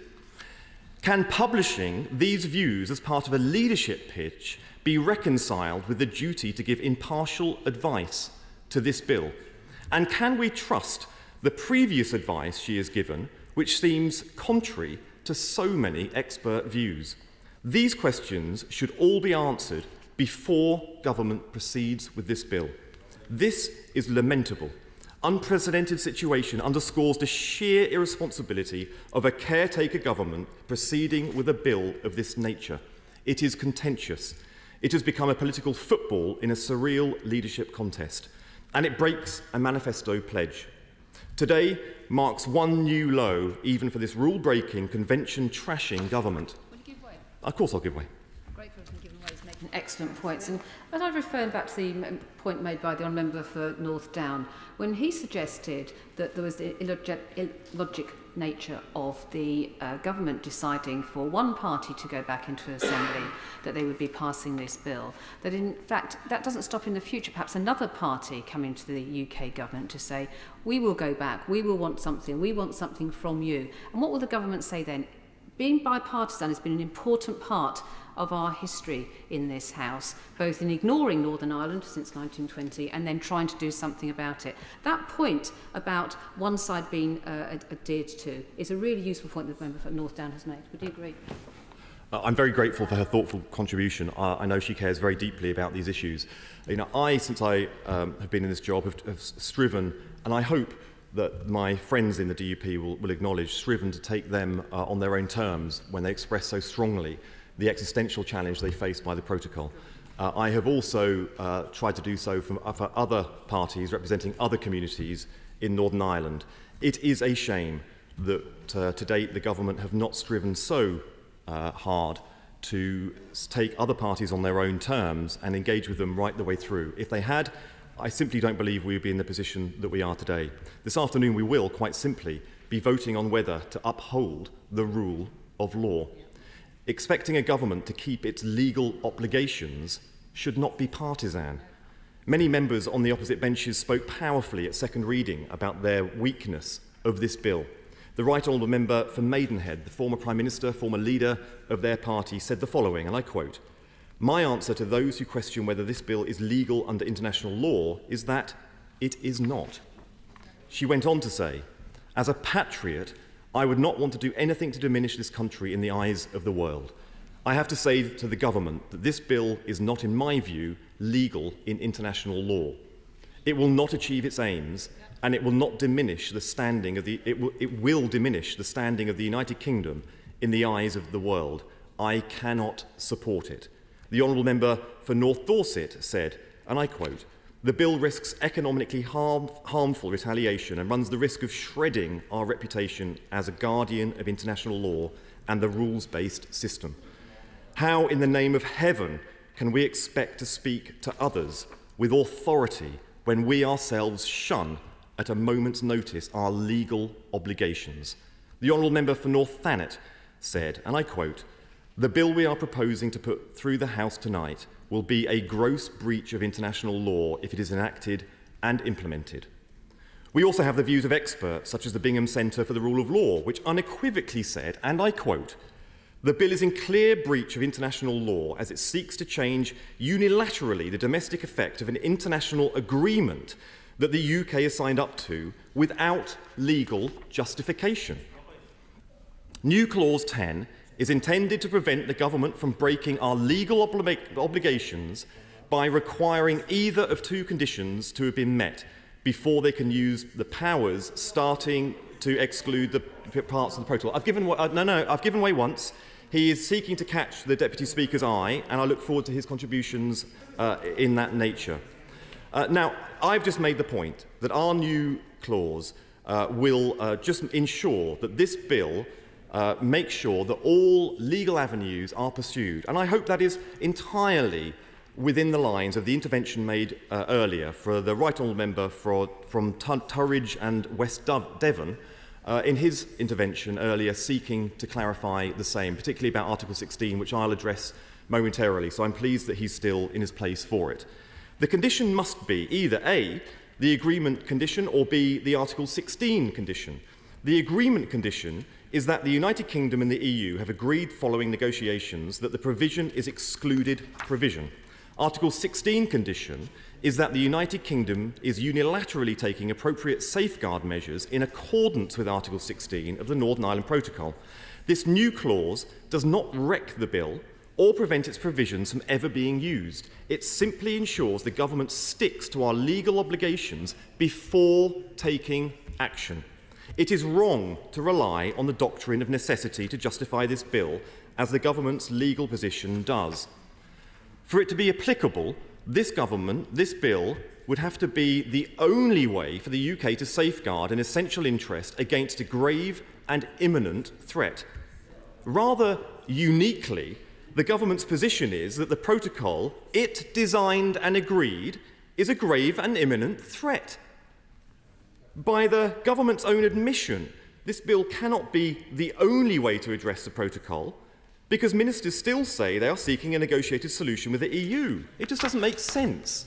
Can publishing these views as part of a leadership pitch be reconciled with the duty to give impartial advice to this bill? And can we trust the previous advice she has given, which seems contrary to so many expert views? These questions should all be answered before government proceeds with this bill. This is lamentable. Unprecedented situation underscores the sheer irresponsibility of a caretaker government proceeding with a bill of this nature. It is contentious. It has become a political football in a surreal leadership contest, and it breaks a manifesto pledge. Today marks one new low, even for this rule-breaking, convention-trashing government. Will you give way? Of course I'll give way. Grateful for giving way. He's making excellent points. And as I referred back to the point made by the Honourable Member for North Down, when he suggested that there was the illogic nature of the government deciding for one party to go back into Assembly, that they would be passing this bill, that in fact that doesn't stop in the future perhaps another party coming to the UK government to say, we will go back, we want something from you. And what will the government say then? Being bipartisan has been an important part of our history in this House, both in ignoring Northern Ireland since 1920 and then trying to do something about it. That point about one side being adhered to is a really useful point that the member for North Down has made. Would you agree? I'm very grateful for her thoughtful contribution. I know she cares very deeply about these issues. Since I have been in this job, have striven, and I hope that my friends in the DUP will acknowledge, striven to take them on their own terms when they express so strongly the existential challenge they face by the protocol. I have also tried to do so for other parties representing other communities in Northern Ireland. It is a shame that to date the government have not striven so hard to take other parties on their own terms and engage with them right the way through. If they had, I simply don't believe we would be in the position that we are today. This afternoon we will, quite simply, be voting on whether to uphold the rule of law. Expecting a government to keep its legal obligations should not be partisan. Many members on the opposite benches spoke powerfully at second reading about their weakness of this bill. The Right Honourable Member for Maidenhead, the former Prime Minister, former leader of their party, said the following, and I quote, "My answer to those who question whether this bill is legal under international law is that it is not." She went on to say, "As a patriot, I would not want to do anything to diminish this country in the eyes of the world. I have to say to the government that this bill is not, in my view, legal in international law. It will not achieve its aims, and it will not diminish the standing of it will diminish the standing of the United Kingdom in the eyes of the world. I cannot support it." The Honourable Member for North Dorset said, and I quote, "The bill risks economically harmful retaliation and runs the risk of shredding our reputation as a guardian of international law and the rules-based system. How, in the name of heaven, can we expect to speak to others with authority when we ourselves shun at a moment's notice our legal obligations?" The Honourable Member for North Thanet said, and I quote, "The bill we are proposing to put through the House tonight will be a gross breach of international law if it is enacted and implemented." We also have the views of experts such as the Bingham Centre for the Rule of Law, which unequivocally said, and I quote, "The bill is in clear breach of international law as it seeks to change unilaterally the domestic effect of an international agreement that the UK has signed up to without legal justification. New Clause 10 is intended to prevent the government from breaking our legal obligations by requiring either of two conditions to have been met before they can use the powers starting to exclude the parts of the protocol." I've given way once. He is seeking to catch the Deputy Speaker's eye, and I look forward to his contributions in that nature. Now, I've just made the point that our new clause will just ensure that this bill makes sure that all legal avenues are pursued. And I hope that is entirely within the lines of the intervention made earlier for the Right Honourable Member from Turridge and West Devon in his intervention earlier, seeking to clarify the same, particularly about Article 16, which I'll address momentarily. So I'm pleased that he's still in his place for it. The condition must be either A, the agreement condition, or B, the Article 16 condition. The agreement condition is that the United Kingdom and the EU have agreed following negotiations that the provision is excluded provision. Article 16 condition is that the United Kingdom is unilaterally taking appropriate safeguard measures in accordance with Article 16 of the Northern Ireland Protocol. This new clause does not wreck the bill or prevent its provisions from ever being used. It simply ensures the government sticks to our legal obligations before taking action. It is wrong to rely on the doctrine of necessity to justify this bill, as the government's legal position does. For it to be applicable, this bill would have to be the only way for the UK to safeguard an essential interest against a grave and imminent threat. Rather uniquely, the government's position is that the protocol it designed and agreed is a grave and imminent threat. By the government's own admission, this bill cannot be the only way to address the protocol, because ministers still say they are seeking a negotiated solution with the EU. It just doesn't make sense.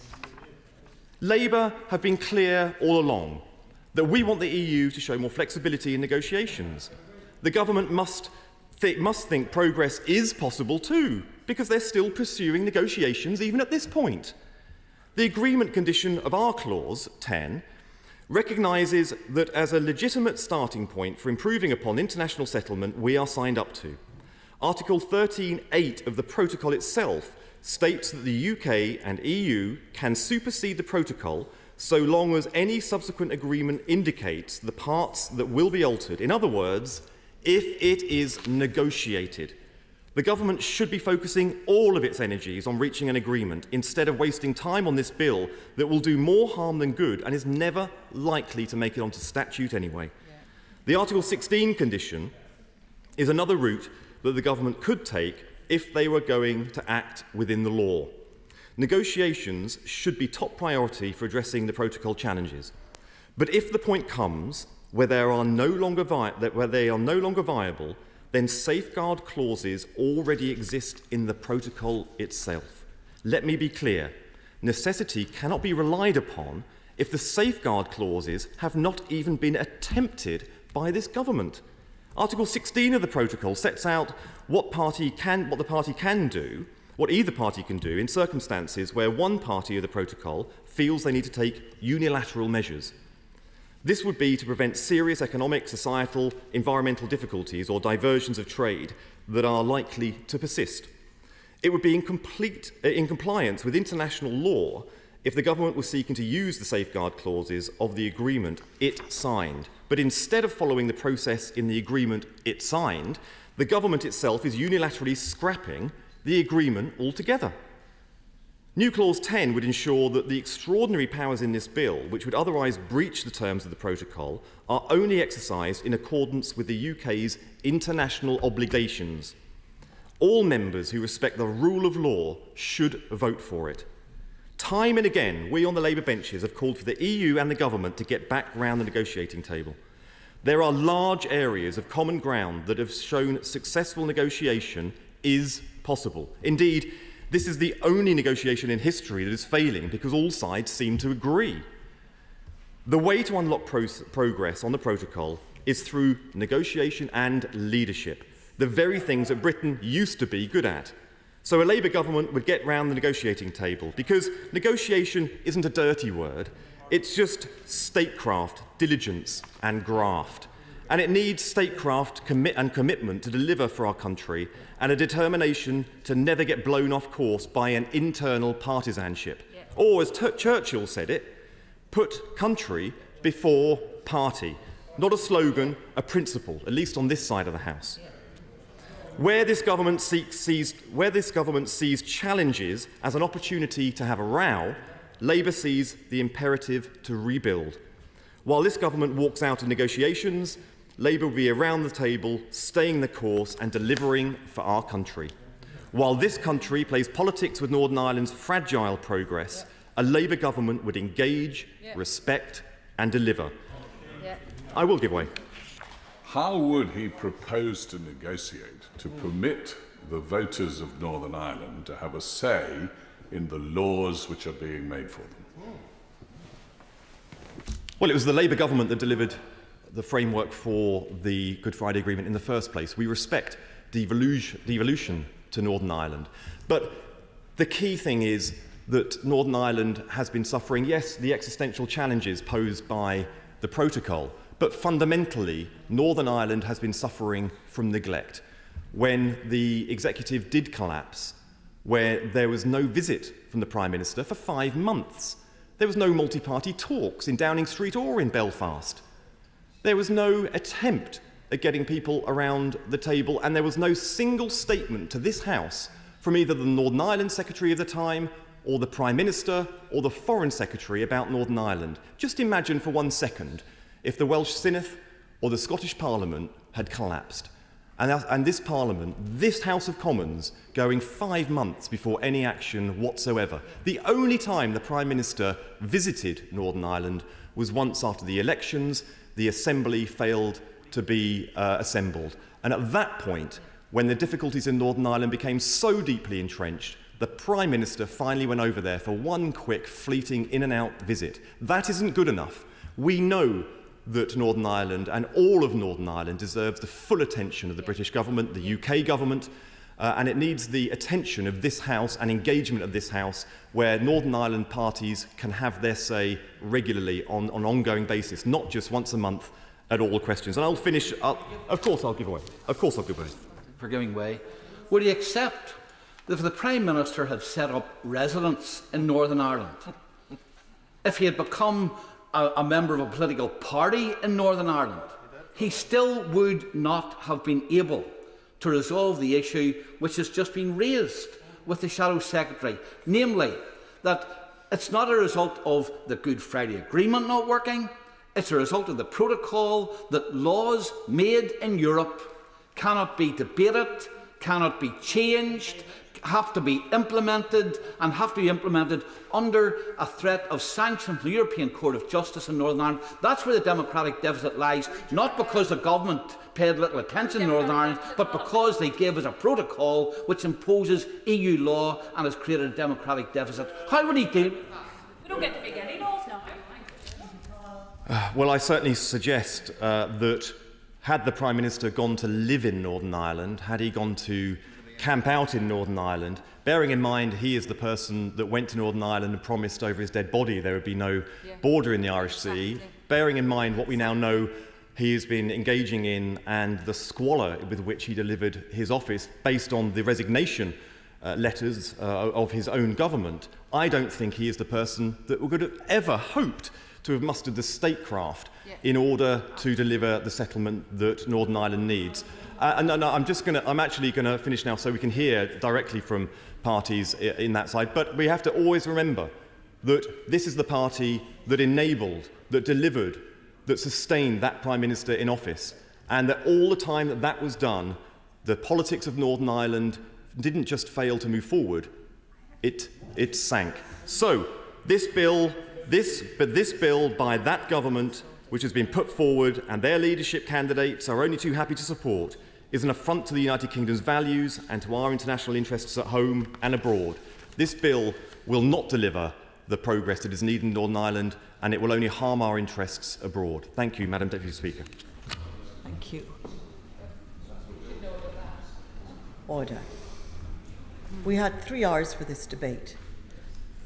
Labour have been clear all along that we want the EU to show more flexibility in negotiations. The government must think progress is possible too, because they're still pursuing negotiations even at this point. The agreement condition of our clause 10 recognises that as a legitimate starting point for improving upon international settlement we are signed up to. Article 13.8 of the protocol itself states that the UK and EU can supersede the protocol so long as any subsequent agreement indicates the parts that will be altered. In other words, if it is negotiated. The government should be focusing all of its energies on reaching an agreement instead of wasting time on this bill that will do more harm than good and is never likely to make it onto statute anyway. The Article 16 condition is another route that the government could take if they were going to act within the law. Negotiations should be top priority for addressing the protocol challenges. But if the point comes where they are no longer viable, then safeguard clauses already exist in the protocol itself. Let me be clear. Necessity cannot be relied upon if the safeguard clauses have not even been attempted by this government. Article 16 of the protocol sets out what either party can do in circumstances where one party of the protocol feels they need to take unilateral measures. This would be to prevent serious economic, societal, environmental difficulties or diversions of trade that are likely to persist. It would be in compliance with international law if the government was seeking to use the safeguard clauses of the agreement it signed. But instead of following the process in the agreement it signed, the government itself is unilaterally scrapping the agreement altogether. New Clause 10 would ensure that the extraordinary powers in this bill, which would otherwise breach the terms of the protocol, are only exercised in accordance with the UK's international obligations. All members who respect the rule of law should vote for it. Time and again, we on the Labour benches have called for the EU and the government to get back round the negotiating table. There are large areas of common ground that have shown successful negotiation is possible. Indeed, this is the only negotiation in history that is failing because all sides seem to agree. The way to unlock progress on the protocol is through negotiation and leadership, the very things that Britain used to be good at. So a Labour government would get round the negotiating table because negotiation isn't a dirty word, it's just statecraft, diligence and graft. And it needs statecraft and commitment to deliver for our country and a determination to never get blown off course by an internal partisanship. Yeah. Or, as Churchill said it, put country before party. Not a slogan, a principle, at least on this side of the House. Yeah. Where this government sees challenges as an opportunity to have a row, Labour sees the imperative to rebuild. While this government walks out of negotiations, Labour will be around the table, staying the course and delivering for our country. While this country plays politics with Northern Ireland's fragile progress, a Labour government would engage, respect and deliver. I will give way. How would he propose to negotiate to permit the voters of Northern Ireland to have a say in the laws which are being made for them? Well, it was the Labour government that delivered the framework for the Good Friday Agreement in the first place. We respect devolution to Northern Ireland. But the key thing is that Northern Ireland has been suffering, yes, the existential challenges posed by the protocol, but fundamentally, Northern Ireland has been suffering from neglect. When the executive did collapse, where there was no visit from the Prime Minister for 5 months, there was no multi-party talks in Downing Street or in Belfast. There was no attempt at getting people around the table, and there was no single statement to this House from either the Northern Ireland Secretary of the time or the Prime Minister or the Foreign Secretary about Northern Ireland. Just imagine for 1 second if the Welsh Synod or the Scottish Parliament had collapsed. And this Parliament, this House of Commons, going 5 months before any action whatsoever. The only time the Prime Minister visited Northern Ireland was once after the elections. The Assembly failed to be assembled. And at that point, when the difficulties in Northern Ireland became so deeply entrenched, the Prime Minister finally went over there for one quick, fleeting in-and-out visit. That isn't good enough. We know that Northern Ireland and all of Northern Ireland deserves the full attention of the British government, the UK government, and it needs the attention of this House and engagement of this House, where Northern Ireland parties can have their say regularly on an ongoing basis, not just once a month at all questions. And I'll finish. Of course I'll give away. Of course I'll give away. For giving way. Would he accept that if the Prime Minister had set up residence in Northern Ireland, if he had become a member of a political party in Northern Ireland, he still would not have been able to resolve the issue which has just been raised with the Shadow Secretary, namely that it's not a result of the Good Friday Agreement not working, it's a result of the protocol that laws made in Europe cannot be debated, cannot be changed, have to be implemented, and have to be implemented under a threat of sanction from the European Court of Justice in Northern Ireland. That's where the democratic deficit lies, not because the government paid little attention in Northern Ireland, but because they gave us a protocol which imposes EU law and has created a democratic deficit. How would he deal with that? We don't get to make any laws now. Well, I certainly suggest that had the Prime Minister gone to live in Northern Ireland, had he gone to camp out in Northern Ireland, bearing in mind he is the person that went to Northern Ireland and promised over his dead body there would be no border in the Irish Sea, bearing in mind what we now know he has been engaging in and the squalor with which he delivered his office based on the resignation letters of his own government, I don't think he is the person that would have ever hoped to have mustered the statecraft in order to deliver the settlement that Northern Ireland needs. I'm actually going to finish now so we can hear directly from parties in that side. But we have to always remember that this is the party that enabled, that delivered, that sustained that Prime Minister in office, and that all the time that that was done, the politics of Northern Ireland didn't just fail to move forward, it sank. So this bill by that government, which has been put forward and their leadership candidates are only too happy to support, is an affront to the United Kingdom's values and to our international interests at home and abroad. This bill will not deliver the progress that is needed in Northern Ireland, and it will only harm our interests abroad. Thank you, Madam Deputy Speaker. Thank you. Order. We had 3 hours for this debate.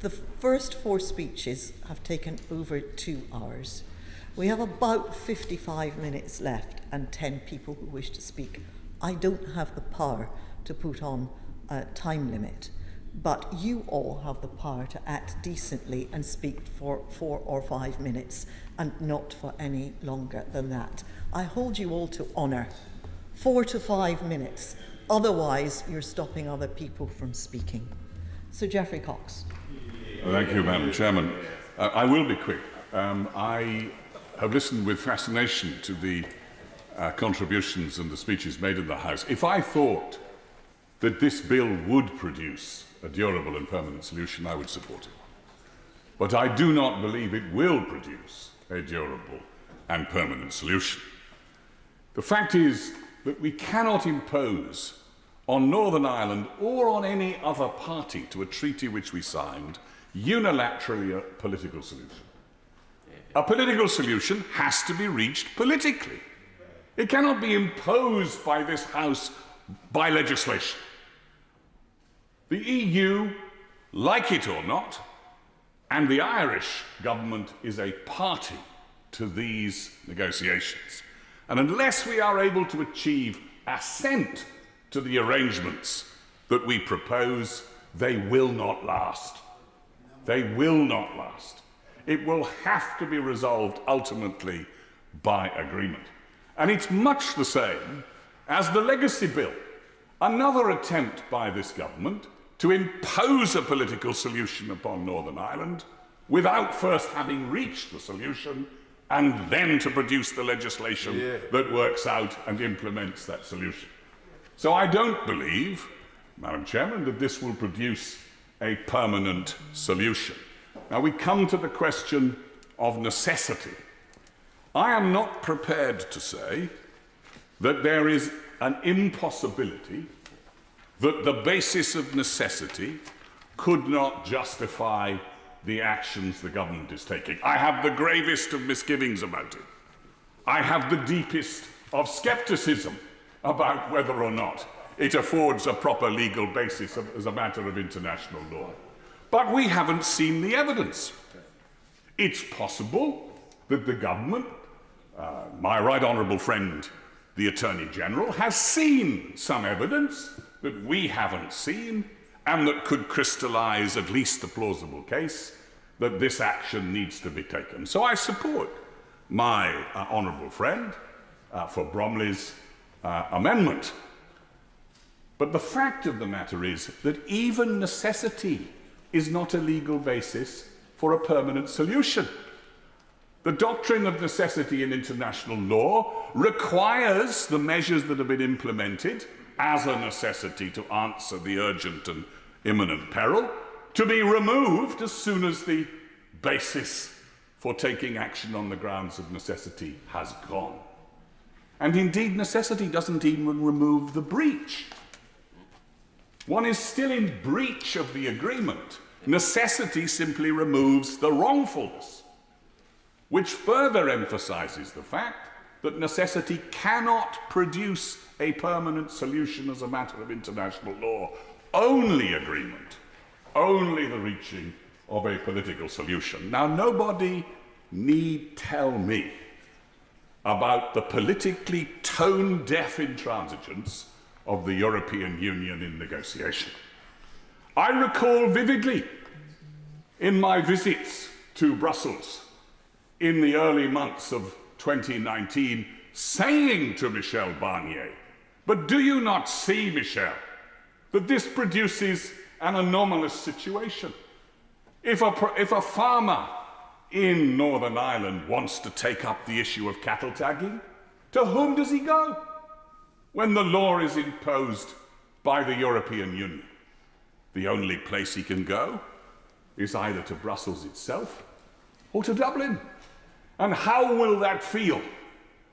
The first 4 speeches have taken over 2 hours. We have about 55 minutes left and 10 people who wish to speak. I don't have the power to put on a time limit, but you all have the power to act decently and speak for 4 or 5 minutes and not for any longer than that. I hold you all to honour. 4 to 5 minutes. Otherwise, you're stopping other people from speaking. Sir Geoffrey Cox. Thank you, Madam Chairman. I will be quick. I have listened with fascination to the contributions and the speeches made in the House. If I thought that this bill would produce a durable and permanent solution, I would support it. But I do not believe it will produce a durable and permanent solution. The fact is that we cannot impose on Northern Ireland or on any other party to a treaty which we signed unilaterally a political solution. A political solution has to be reached politically. It cannot be imposed by this House by legislation. The EU, like it or not, and the Irish government is a party to these negotiations. And unless we are able to achieve assent to the arrangements that we propose, they will not last. They will not last. It will have to be resolved ultimately by agreement. And it's much the same as the Legacy Bill, another attempt by this government to impose a political solution upon Northern Ireland without first having reached the solution and then to produce the legislation that works out and implements that solution. So I don't believe, Madam Chairman, that this will produce a permanent solution. Now we come to the question of necessity. I am not prepared to say that there is an impossibility that the basis of necessity could not justify the actions the government is taking. I have the gravest of misgivings about it. I have the deepest of scepticism about whether or not it affords a proper legal basis as a matter of international law. But we haven't seen the evidence. It's possible that the government, my right honourable friend, the Attorney General, has seen some evidence that we haven't seen and that could crystallise at least the plausible case that this action needs to be taken. So I support my honourable friend for Bromley's amendment. But the fact of the matter is that even necessity is not a legal basis for a permanent solution. The doctrine of necessity in international law requires the measures that have been implemented as a necessity to answer the urgent and imminent peril to be removed as soon as the basis for taking action on the grounds of necessity has gone. And indeed, necessity doesn't even remove the breach. One is still in breach of the agreement. Necessity simply removes the wrongfulness, which further emphasises the fact that necessity cannot produce a permanent solution as a matter of international law. Only agreement, only the reaching of a political solution. Now, nobody need tell me about the politically tone-deaf intransigence of the European Union in negotiation. I recall vividly in my visits to Brussels in the early months of 2019 saying to Michel Barnier, "But do you not see, Michel, that this produces an anomalous situation? If a farmer in Northern Ireland wants to take up the issue of cattle tagging, to whom does he go when the law is imposed by the European Union? The only place he can go is either to Brussels itself or to Dublin. And how will that feel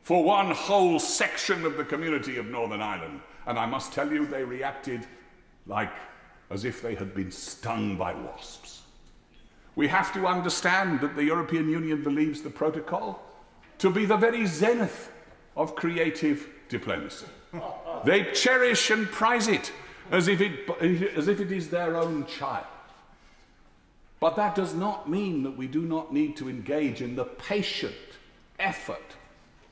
for one whole section of the community of Northern Ireland?" And I must tell you, they reacted as if they had been stung by wasps. We have to understand that the European Union believes the protocol to be the very zenith of creative diplomacy. They cherish and prize it as if it is their own child. But that does not mean that we do not need to engage in the patient effort.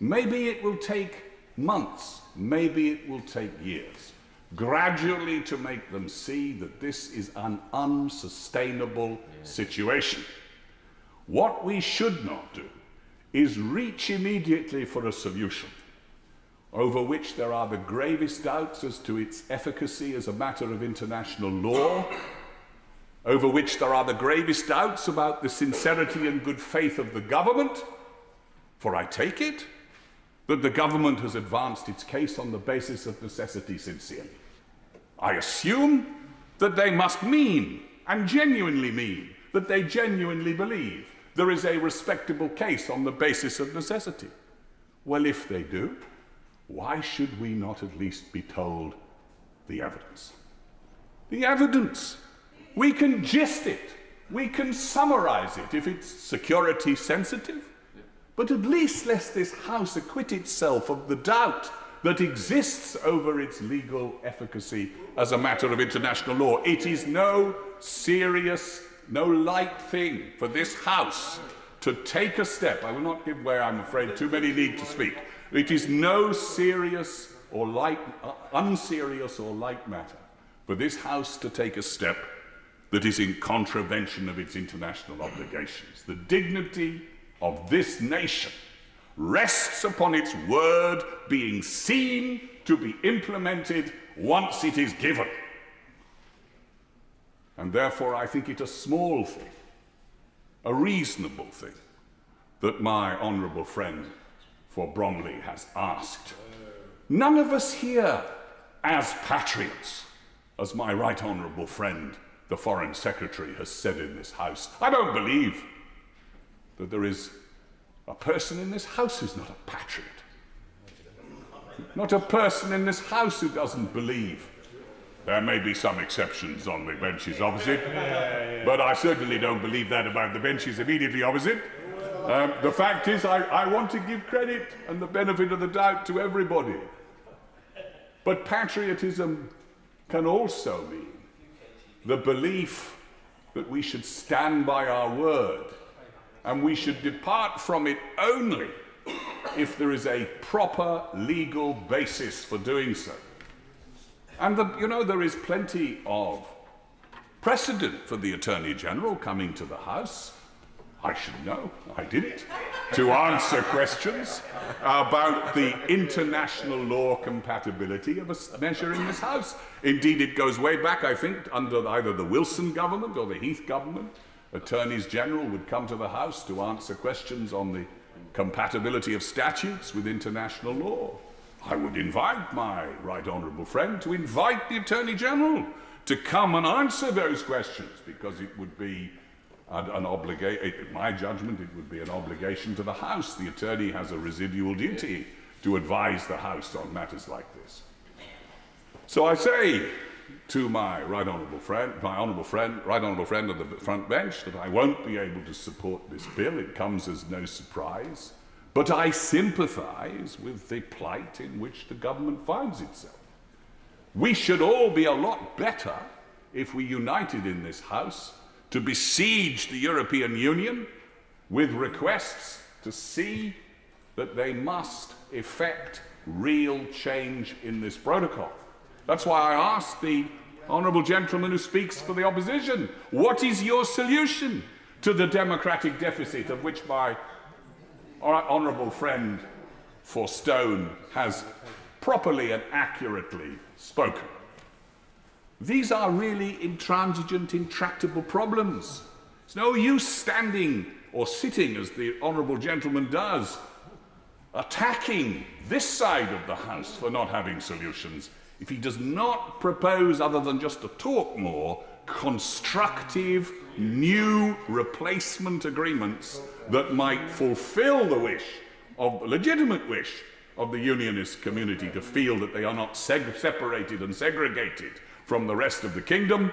Maybe it will take months, maybe it will take years, gradually to make them see that this is an unsustainable situation. What we should not do is reach immediately for a solution over which there are the gravest doubts as to its efficacy as a matter of international law, over which there are the gravest doubts about the sincerity and good faith of the government, for I take it that the government has advanced its case on the basis of necessity sincerely. I assume that they must mean, and genuinely mean, that they genuinely believe there is a respectable case on the basis of necessity. Well, if they do, why should we not at least be told the evidence? The evidence! We can gist it, we can summarise it if it's security sensitive, but at least let this House acquit itself of the doubt that exists over its legal efficacy as a matter of international law. It is no serious, no light thing for this House to take a step. I will not give way, I'm afraid, too many need to speak. It is no serious or unserious or light matter for this House to take a step that is in contravention of its international obligations. The dignity of this nation rests upon its word being seen to be implemented once it is given. And therefore I think it a small thing, a reasonable thing, that my honourable friend for Bromley has asked. None of us here as patriots, as my right honourable friend the Foreign Secretary has said in this House. I don't believe that there is a person in this House who's not a patriot. Not a person in this House who doesn't believe. There may be some exceptions on the benches opposite, but I certainly don't believe that about the benches immediately opposite. The fact is, I want to give credit and the benefit of the doubt to everybody. But patriotism can also mean the belief that we should stand by our word, and we should depart from it only if there is a proper legal basis for doing so. And there is plenty of precedent for the Attorney General coming to the House. I should know, I did it, to answer questions about the international law compatibility of a measure in this House. Indeed, it goes way back, I think, under either the Wilson government or the Heath government. Attorneys General would come to the House to answer questions on the compatibility of statutes with international law. I would invite my right honourable friend to invite the Attorney General to come and answer those questions, because it would be an obligation. In my judgment, it would be an obligation to the House. The Attorney has a residual duty to advise the House on matters like this. So I say to my right honourable friend on the front bench, that I won't be able to support this bill. It comes as no surprise. But I sympathise with the plight in which the government finds itself. We should all be a lot better if we united in this House to besiege the European Union with requests to see that they must effect real change in this protocol. That's why I asked the honourable gentleman who speaks for the opposition, what is your solution to the democratic deficit of which my honourable friend for Stone has properly and accurately spoken? These are really intransigent, intractable problems. It's no use standing or sitting, as the honourable gentleman does, attacking this side of the House for not having solutions, if he does not propose, other than just to talk more, constructive, new replacement agreements that might fulfil the legitimate wish of the unionist community to feel that they are not separated and segregated from the rest of the kingdom,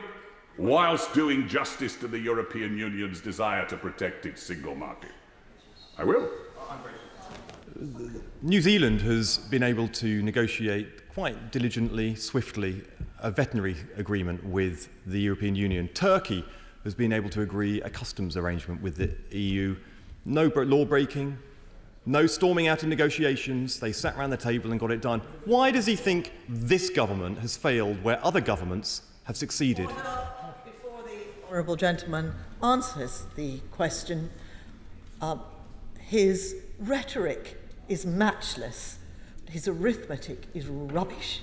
whilst doing justice to the European Union's desire to protect its single market. I will. New Zealand has been able to negotiate quite diligently, swiftly, a veterinary agreement with the European Union. Turkey has been able to agree a customs arrangement with the EU. No law breaking, no storming out in negotiations. They sat around the table and got it done. Why does he think this government has failed where other governments have succeeded? Before the honourable gentleman answers the question, his rhetoric is matchless. His arithmetic is rubbish.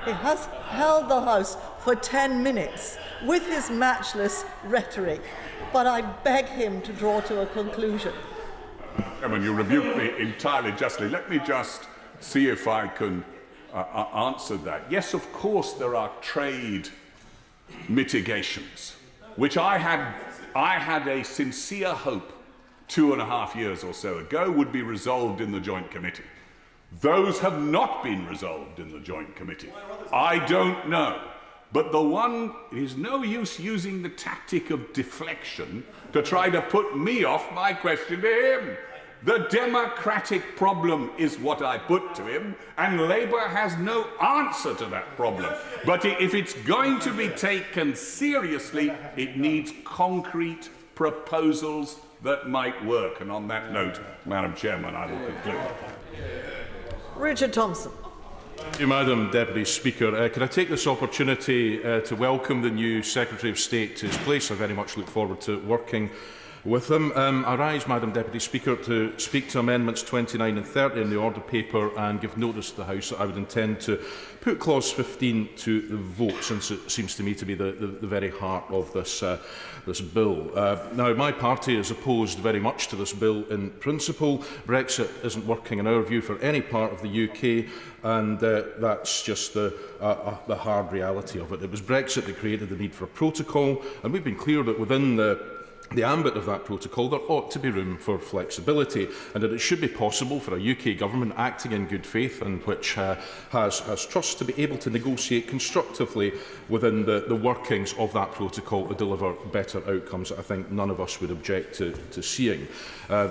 He has held the House for 10 minutes with his matchless rhetoric, but I beg him to draw to a conclusion. Chairman, you rebuke me entirely justly. Let me just see if I can answer that. Yes, of course, there are trade mitigations, which I had a sincere hope 2.5 years or so ago would be resolved in the Joint Committee. Those have not been resolved in the Joint Committee. I don't know. But it is no use using the tactic of deflection to try to put me off my question to him. The democratic problem is what I put to him, and Labour has no answer to that problem. But if it's going to be taken seriously, it needs concrete proposals that might work. And on that note, Madam Chairman, I will conclude. Richard Thompson. Thank you, Madam Deputy Speaker. Can I take this opportunity to welcome the new Secretary of State to his place? I very much look forward to working with him. I rise, Madam Deputy Speaker, to speak to Amendments 29 and 30 in the Order Paper and give notice to the House that I would intend to put Clause 15 to the vote, since it seems to me to be the very heart of this bill. Now, my party is opposed very much to this bill in principle. Brexit isn't working, in our view, for any part of the UK, and that's just the hard reality of it. It was Brexit that created the need for a protocol, and we've been clear that within the the ambit of that protocol, there ought to be room for flexibility, and that it should be possible for a UK government acting in good faith and which has trust to be able to negotiate constructively within the workings of that protocol to deliver better outcomes that I think none of us would object to seeing.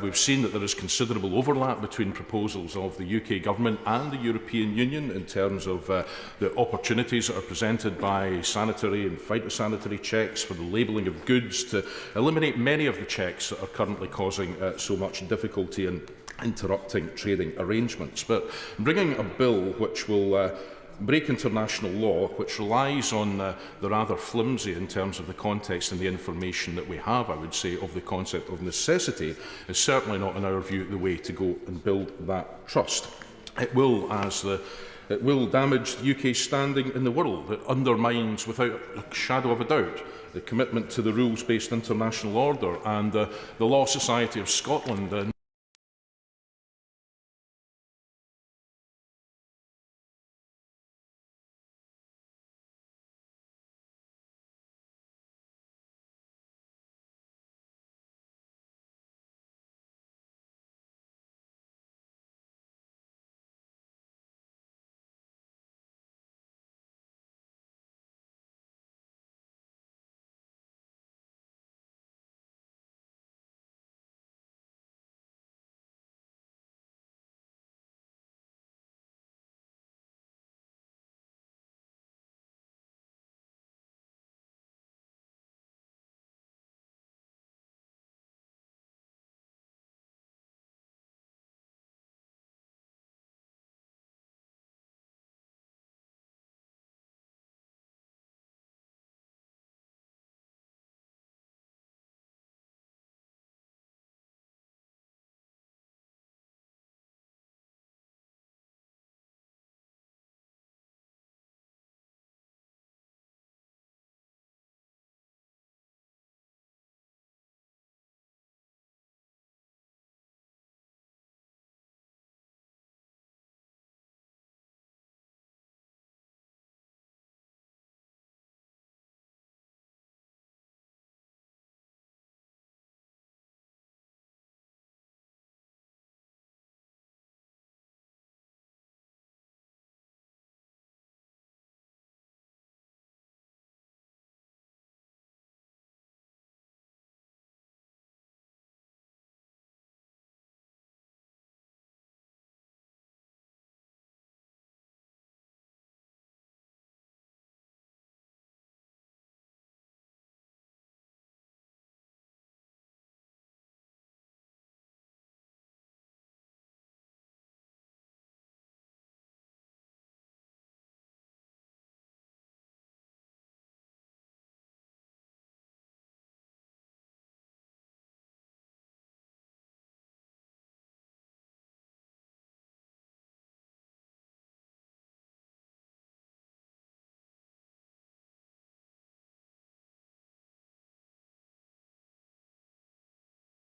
We've seen that there is considerable overlap between proposals of the UK government and the European Union in terms of the opportunities that are presented by sanitary and phytosanitary checks for the labelling of goods to eliminate many of the checks that are currently causing so much difficulty in interrupting trading arrangements. But bringing a bill which will break international law, which relies on the rather flimsy in terms of the context and the information that we have, I would say, of the concept of necessity, is certainly not, in our view, the way to go and build that trust. It will, it will damage the UK's standing in the world. It undermines, without a shadow of a doubt, the commitment to the rules-based international order and the Law Society of Scotland.